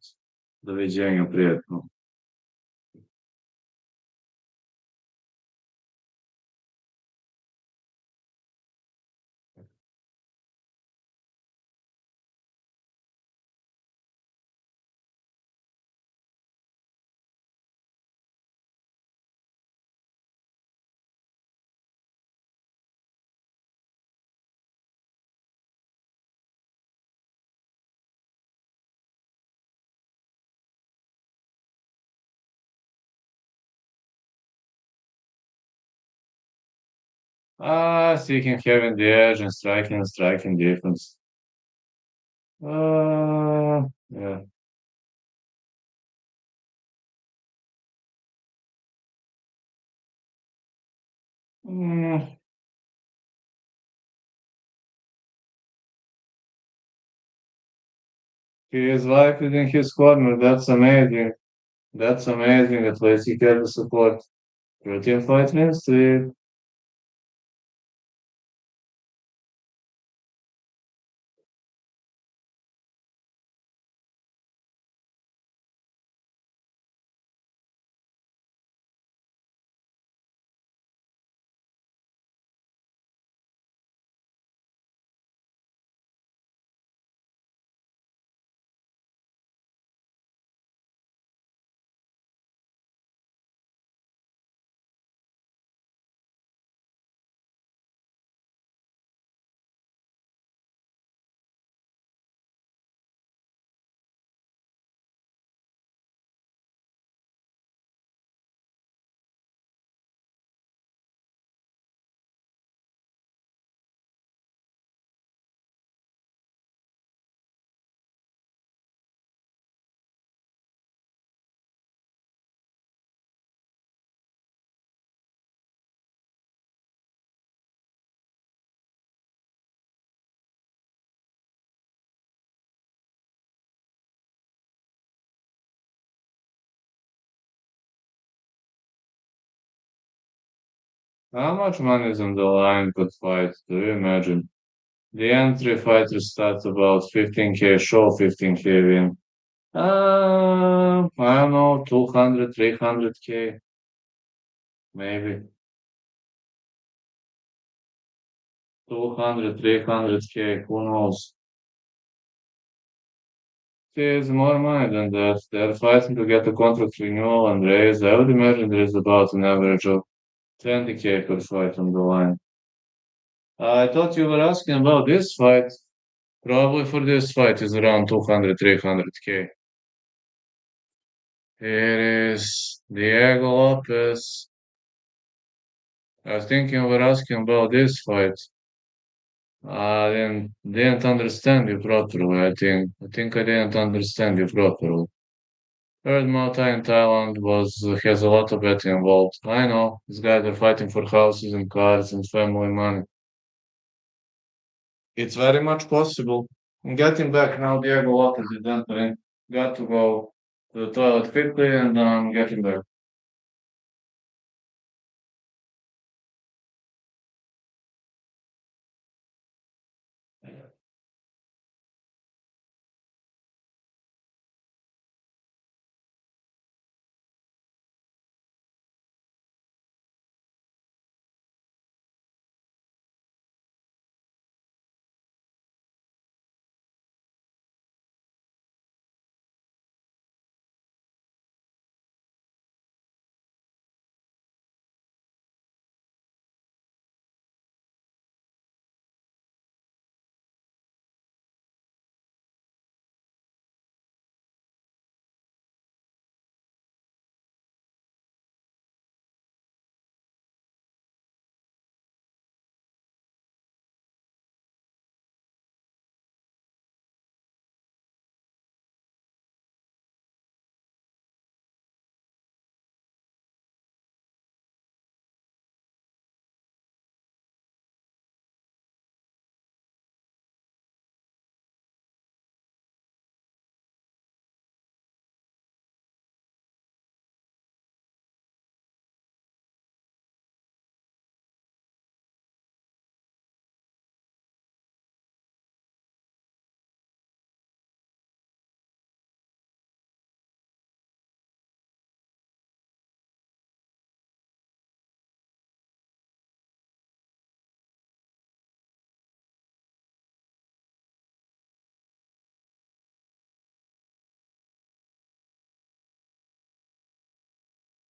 Doviđenja, prijetno. Ah, seeking having the edge and striking difference. Yeah. Mm, he is life within his corner. That's amazing. That's amazing. At least he has the support. Routine fight history. How much money is on the line per fight? Do you imagine? The entry fighter starts about 15K show, 15K win. I don't know, 200, 300K, maybe. 200, 300K, who knows? There's more money than that. They're fighting to get a contract renewal and raise. I would imagine there is about an average of 20K per fight on the line. I thought you were asking about this fight. Probably for this fight is around 200, 300K. Here is Diego Lopez. I was thinking you were asking about this fight. I didn't understand you properly. I think I didn't understand you properly. Heard Malta in Thailand was has a lot of betting involved. I know these guys are fighting for houses and cars and family money. It's very much possible. I'm getting back now. Diego Lopez is entering. Got to go to the toilet quickly, and I'm getting back.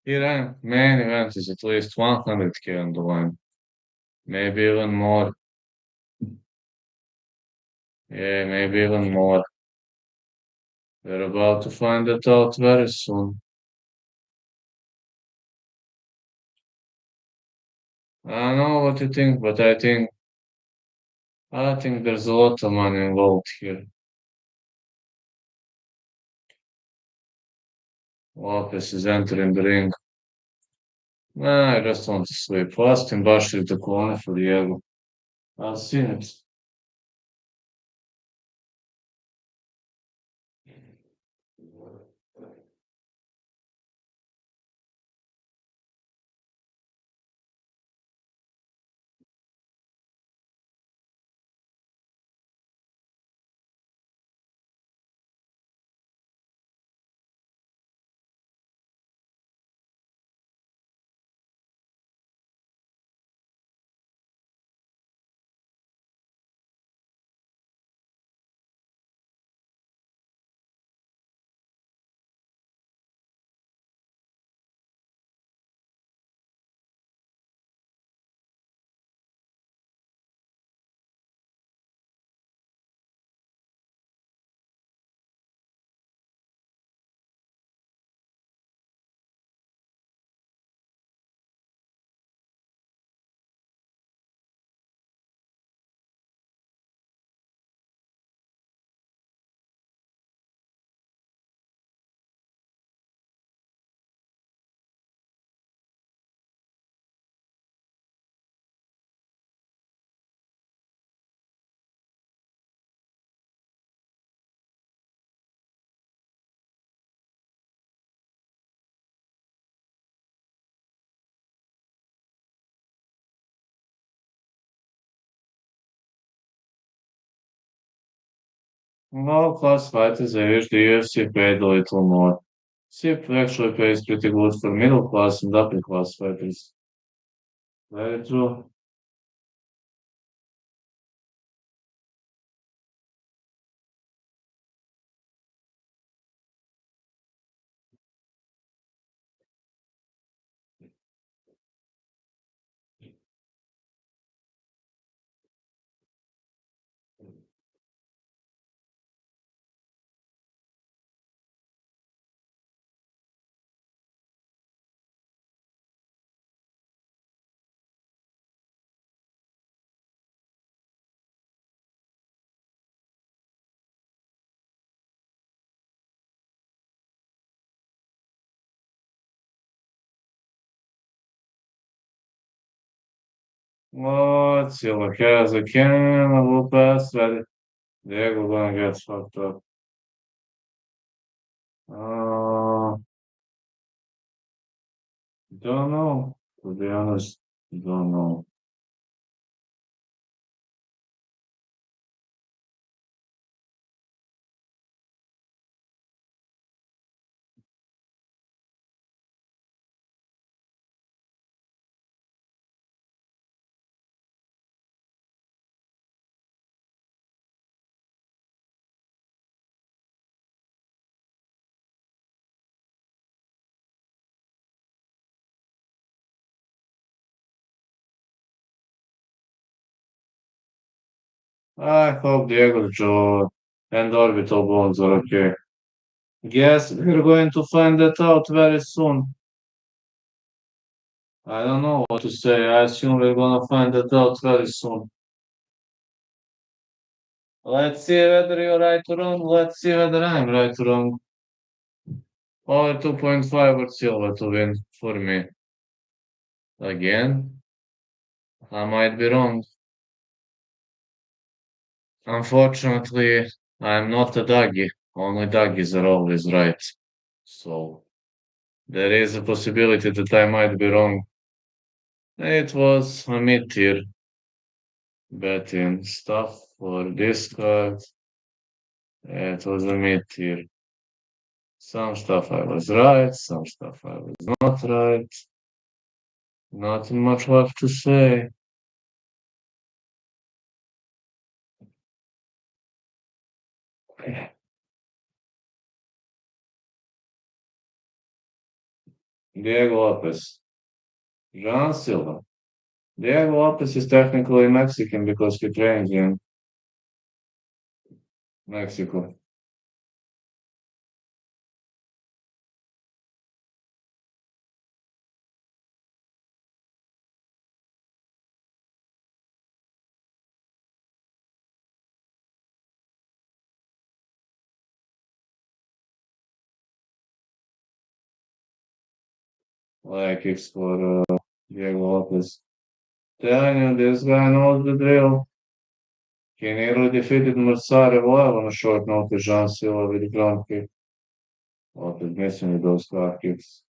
Main event is at least 100K on the line, maybe even more. Yeah, maybe even more. We're about to find it out very soon. I don't know what you think, but I think there's a lot of money involved here. Lopez is entering the ring. Nah, I just want to sleep. Last in baš the corner for Diego. I've seen it. No, class fighters, I wish the UFC paid a little more. SIP actually pays pretty good for middle class and upper class fighters. Very true. What? Silva has a cannon, a little pass, ready. Diego gonna get fucked up. Uh, don't know. To be honest, don't know. I hope Diego's jaw and orbital bones are okay. Guess we're going to find that out very soon. I don't know what to say. I assume we're gonna find that out very soon. Let's see whether you're right or wrong. Let's see whether I'm right or wrong. Or 2.5 or Silva to win for me. Again, I might be wrong. Unfortunately, I'm not a doggy. Only doggies are always right. So there is a possibility that I might be wrong. It was a mid-tier betting stuff for this card. It was a mid-tier. Some stuff I was right, some stuff I was not right. Not much left to say. Diego Lopez. John Silva. Diego Lopez is technically Mexican because he trains in Mexico. Like kicks for Diego Lopez. Telling you, this guy knows the drill. He nearly defeated Monserat on a short notice. John Silva with a ground kick. Lopez missing with those car kicks.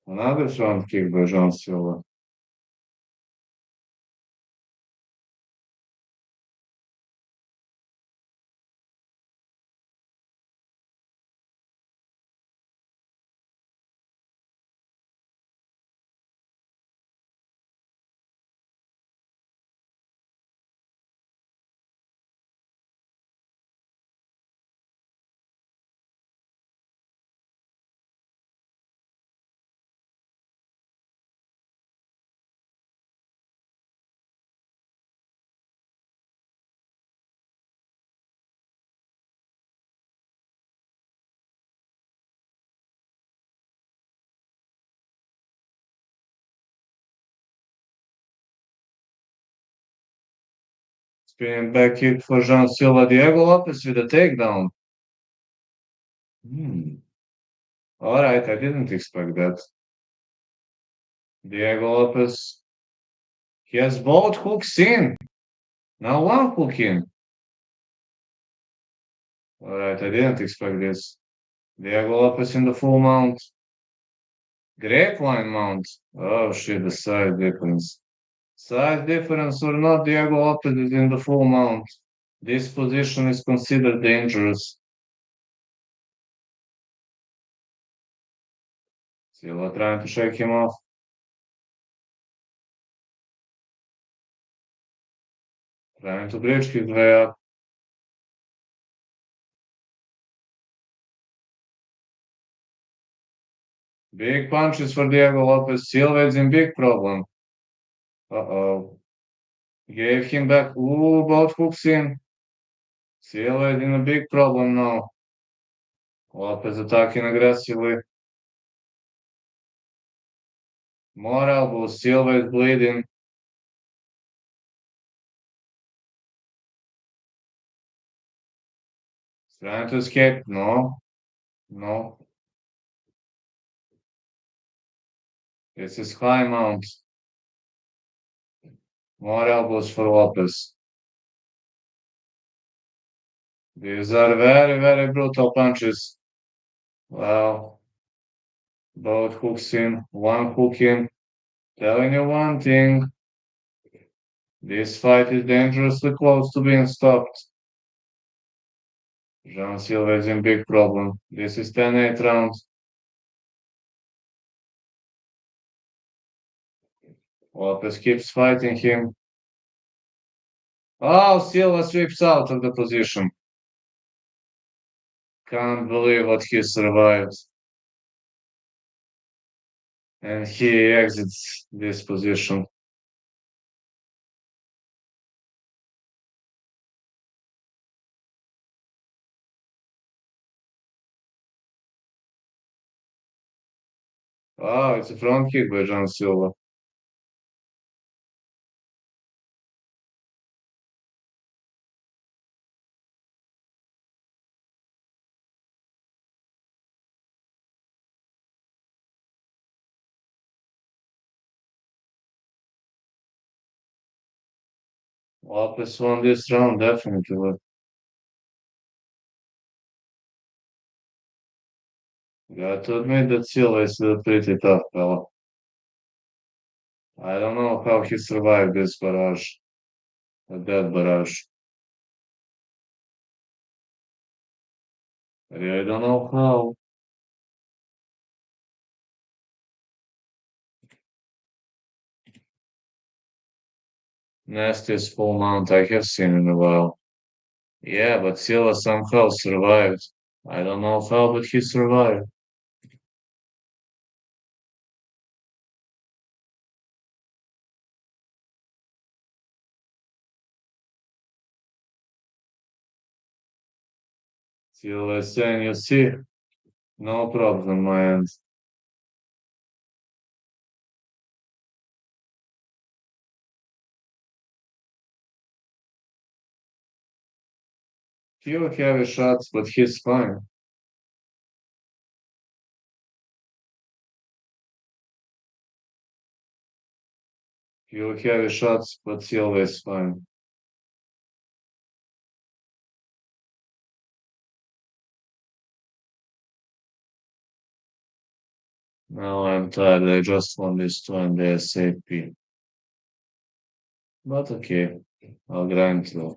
Another front kick by John Silva. Spinning back kick for John Silva. Diego Lopez with a takedown. Hmm. All right, I didn't expect that. Diego Lopez. He has both hooks in. Now one hook in. All right, I didn't expect this. Diego Lopez in the full mount. Grapeline mount. Oh shit, the size difference. Size difference or not, Diego Lopez is in the full mount. This position is considered dangerous. Silva trying to shake him off. Trying to bridge his way up. Big punches for Diego Lopez. Silva is in big problem. Uh-oh. Gave him back. Ooh, both hooks in. Silva is in a big problem now. Lopez attacking aggressively. More elbows. Silva is bleeding. Trying to escape. No. No. This is high mount. More elbows for Lopez. These are very, very brutal punches. Well, both hooks in, one hook in. Telling you one thing, this fight is dangerously close to being stopped. Jean Silva is in big problem. This is 10-8 rounds. Lopez keeps fighting him. Oh, Silva sweeps out of the position. Can't believe what he survived. And he exits this position. Oh, it's a front kick by Jean Silva. Lopez won this round, definitely. Got to admit that Silva is a pretty tough fella. I don't know how he survived this barrage, that barrage. I really don't know how. Nastiest full mount I have seen in a while. Yeah, but Silva somehow survived. I don't know how, but he survived. Silva is saying, you see, no problem, my end. Few heavy shots, but he's fine. Few heavy shots, but Silva is fine. Now I'm tired. I just won this two and the SAP. But okay, I'll grind through.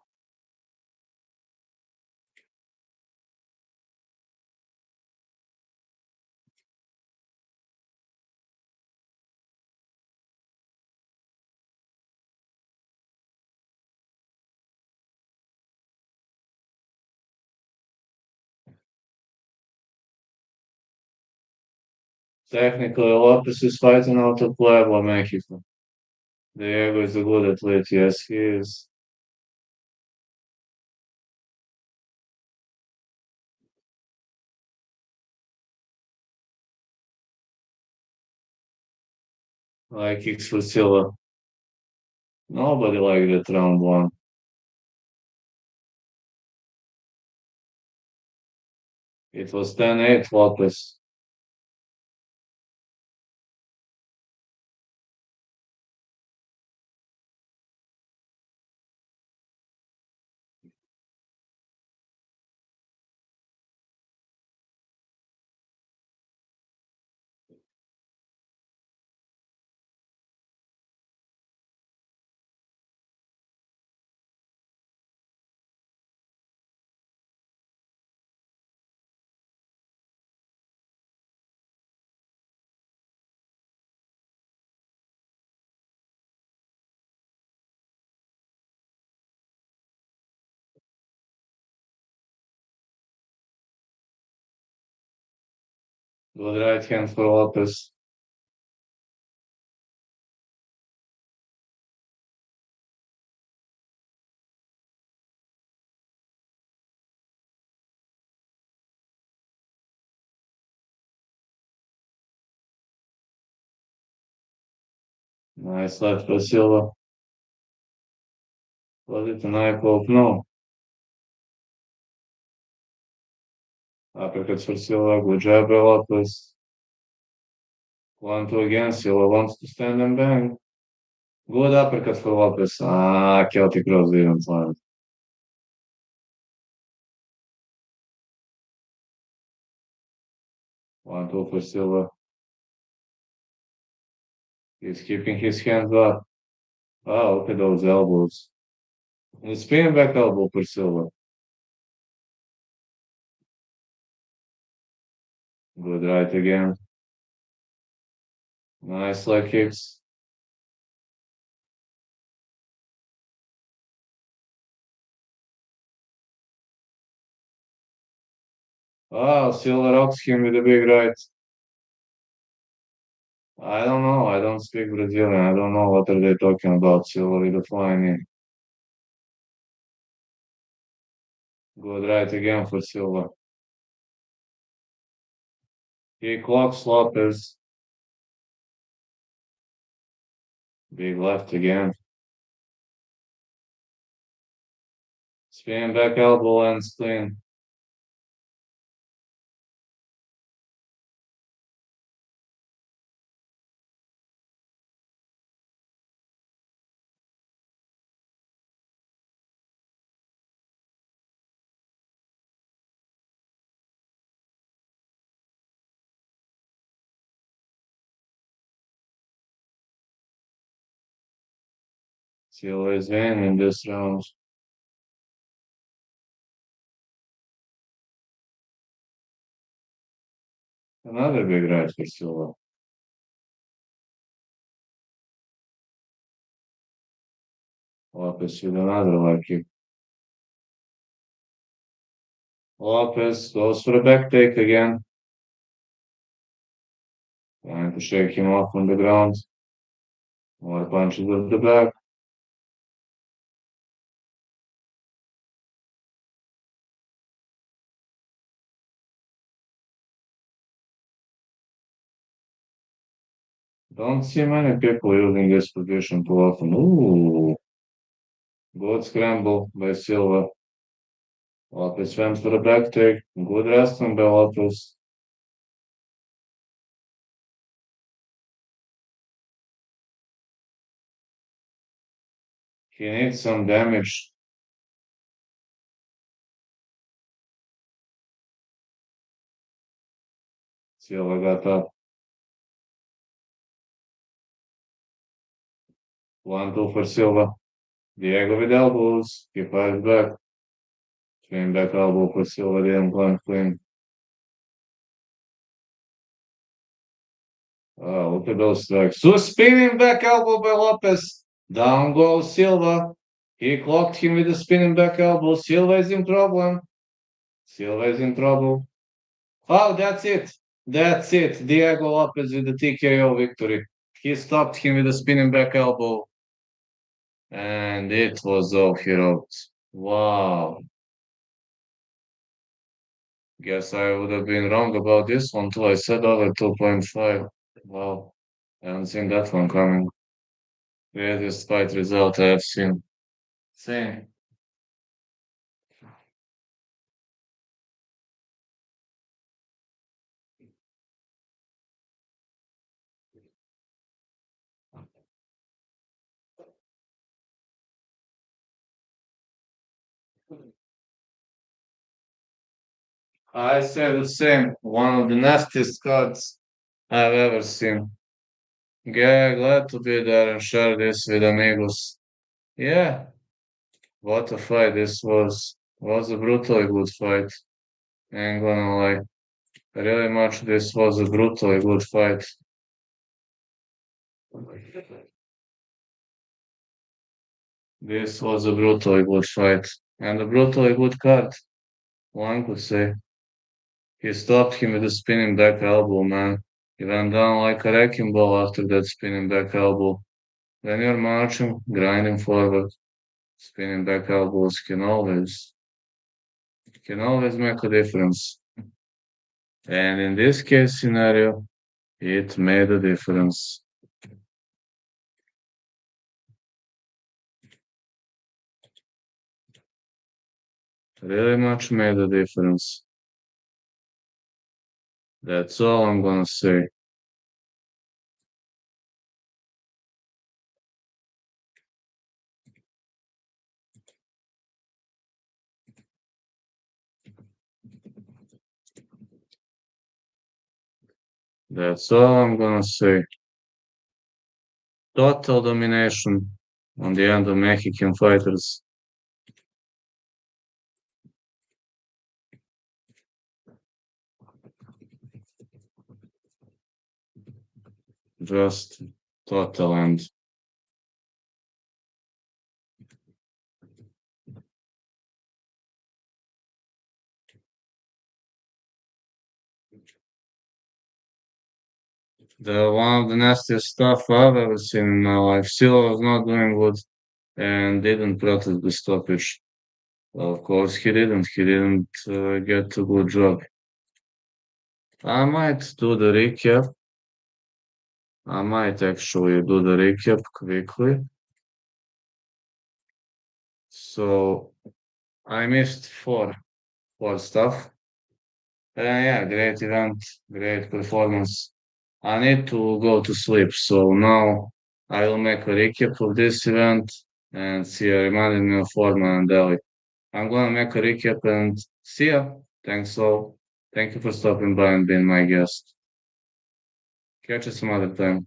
Technically, Lopes is fighting out of Puebla, Mexico. Diego is a good athlete, yes, he is. Like kicks for Silva. Nobody liked that round one. It was 10-8 Lopez. Good right hand for Lopez. Nice left for Silva. Was it an eye poke? No. Uppercuts for Silva. Good job by Lopez. 1-2 again. Silva wants to stand and bang. Good uppercut for Lopez. Ah, Celtic Cross didn't land. 1-2 for Silva. He's keeping his hands up. Oh, look at those elbows. And spinning back elbow for Silva. Good right again. Nice leg kicks. Oh, Silva rocks him with a big right. I don't know. I don't speak Brazilian. I don't know what are they talking about. Silva with a flying in. Good right again for Silva. He clocks Lopez. Big left again. Spin back elbow and spin. Silva is winning in this round. Another big right for Silva. Lopez with another leg kick. Lopez goes for a back take again. Trying to shake him off on the ground. More punches with the back. Don't see many people using this position too often. Ooh, good scramble by Silva. Lopez went for a back take. Good wrestling by Lopez. He needs some damage. Silva got up. 1-2 for Silva. Diego with elbows. He fires back. Swing back elbow for Silva. Didn't land clean. Oh, look at those strikes. So spinning back elbow by Lopez. Down goes Silva. He clocked him with a spinning back elbow. Silva is in trouble. Silva is in trouble. Oh, that's it. That's it. Diego Lopez with the TKO victory. He stopped him with a spinning back elbow. And it was all he wrote. Wow. Guess I would have been wrong about this one too. I said over 2.5. Wow. I haven't seen that one coming. Greatest fight result I have seen. Same. I say the same. One of the nastiest cards I've ever seen. Yeah, glad to be there and share this with amigos. Yeah, what a fight this was. Was a brutally good fight. Ain't gonna lie. Really much this was a brutally good fight. This was a brutally good fight. And a brutally good card, one could say. He stopped him with a spinning back elbow, man. He went down like a wrecking ball after that spinning back elbow. When you're marching, grinding forward, spinning back elbows can always make a difference. And in this case scenario, it made a difference. Really much made a difference. That's all I'm gonna say. That's all I'm gonna say. Total domination on the end of Mexican fighters. Just total end. The one of the nastiest stuff I've ever seen in my life. Silva was not doing good and didn't protest the stoppage. Well, of course, he didn't. He didn't get a good job. I might do the recap. I might actually do the recap quickly. So I missed four stuff. Yeah, great event, great performance. I need to go to sleep, so now I will make a recap of this event and see. I reminded me of Foreman and Delhi. I'm gonna make a recap and see ya. Thanks all. Thank you for stopping by and being my guest. Catch you some other time.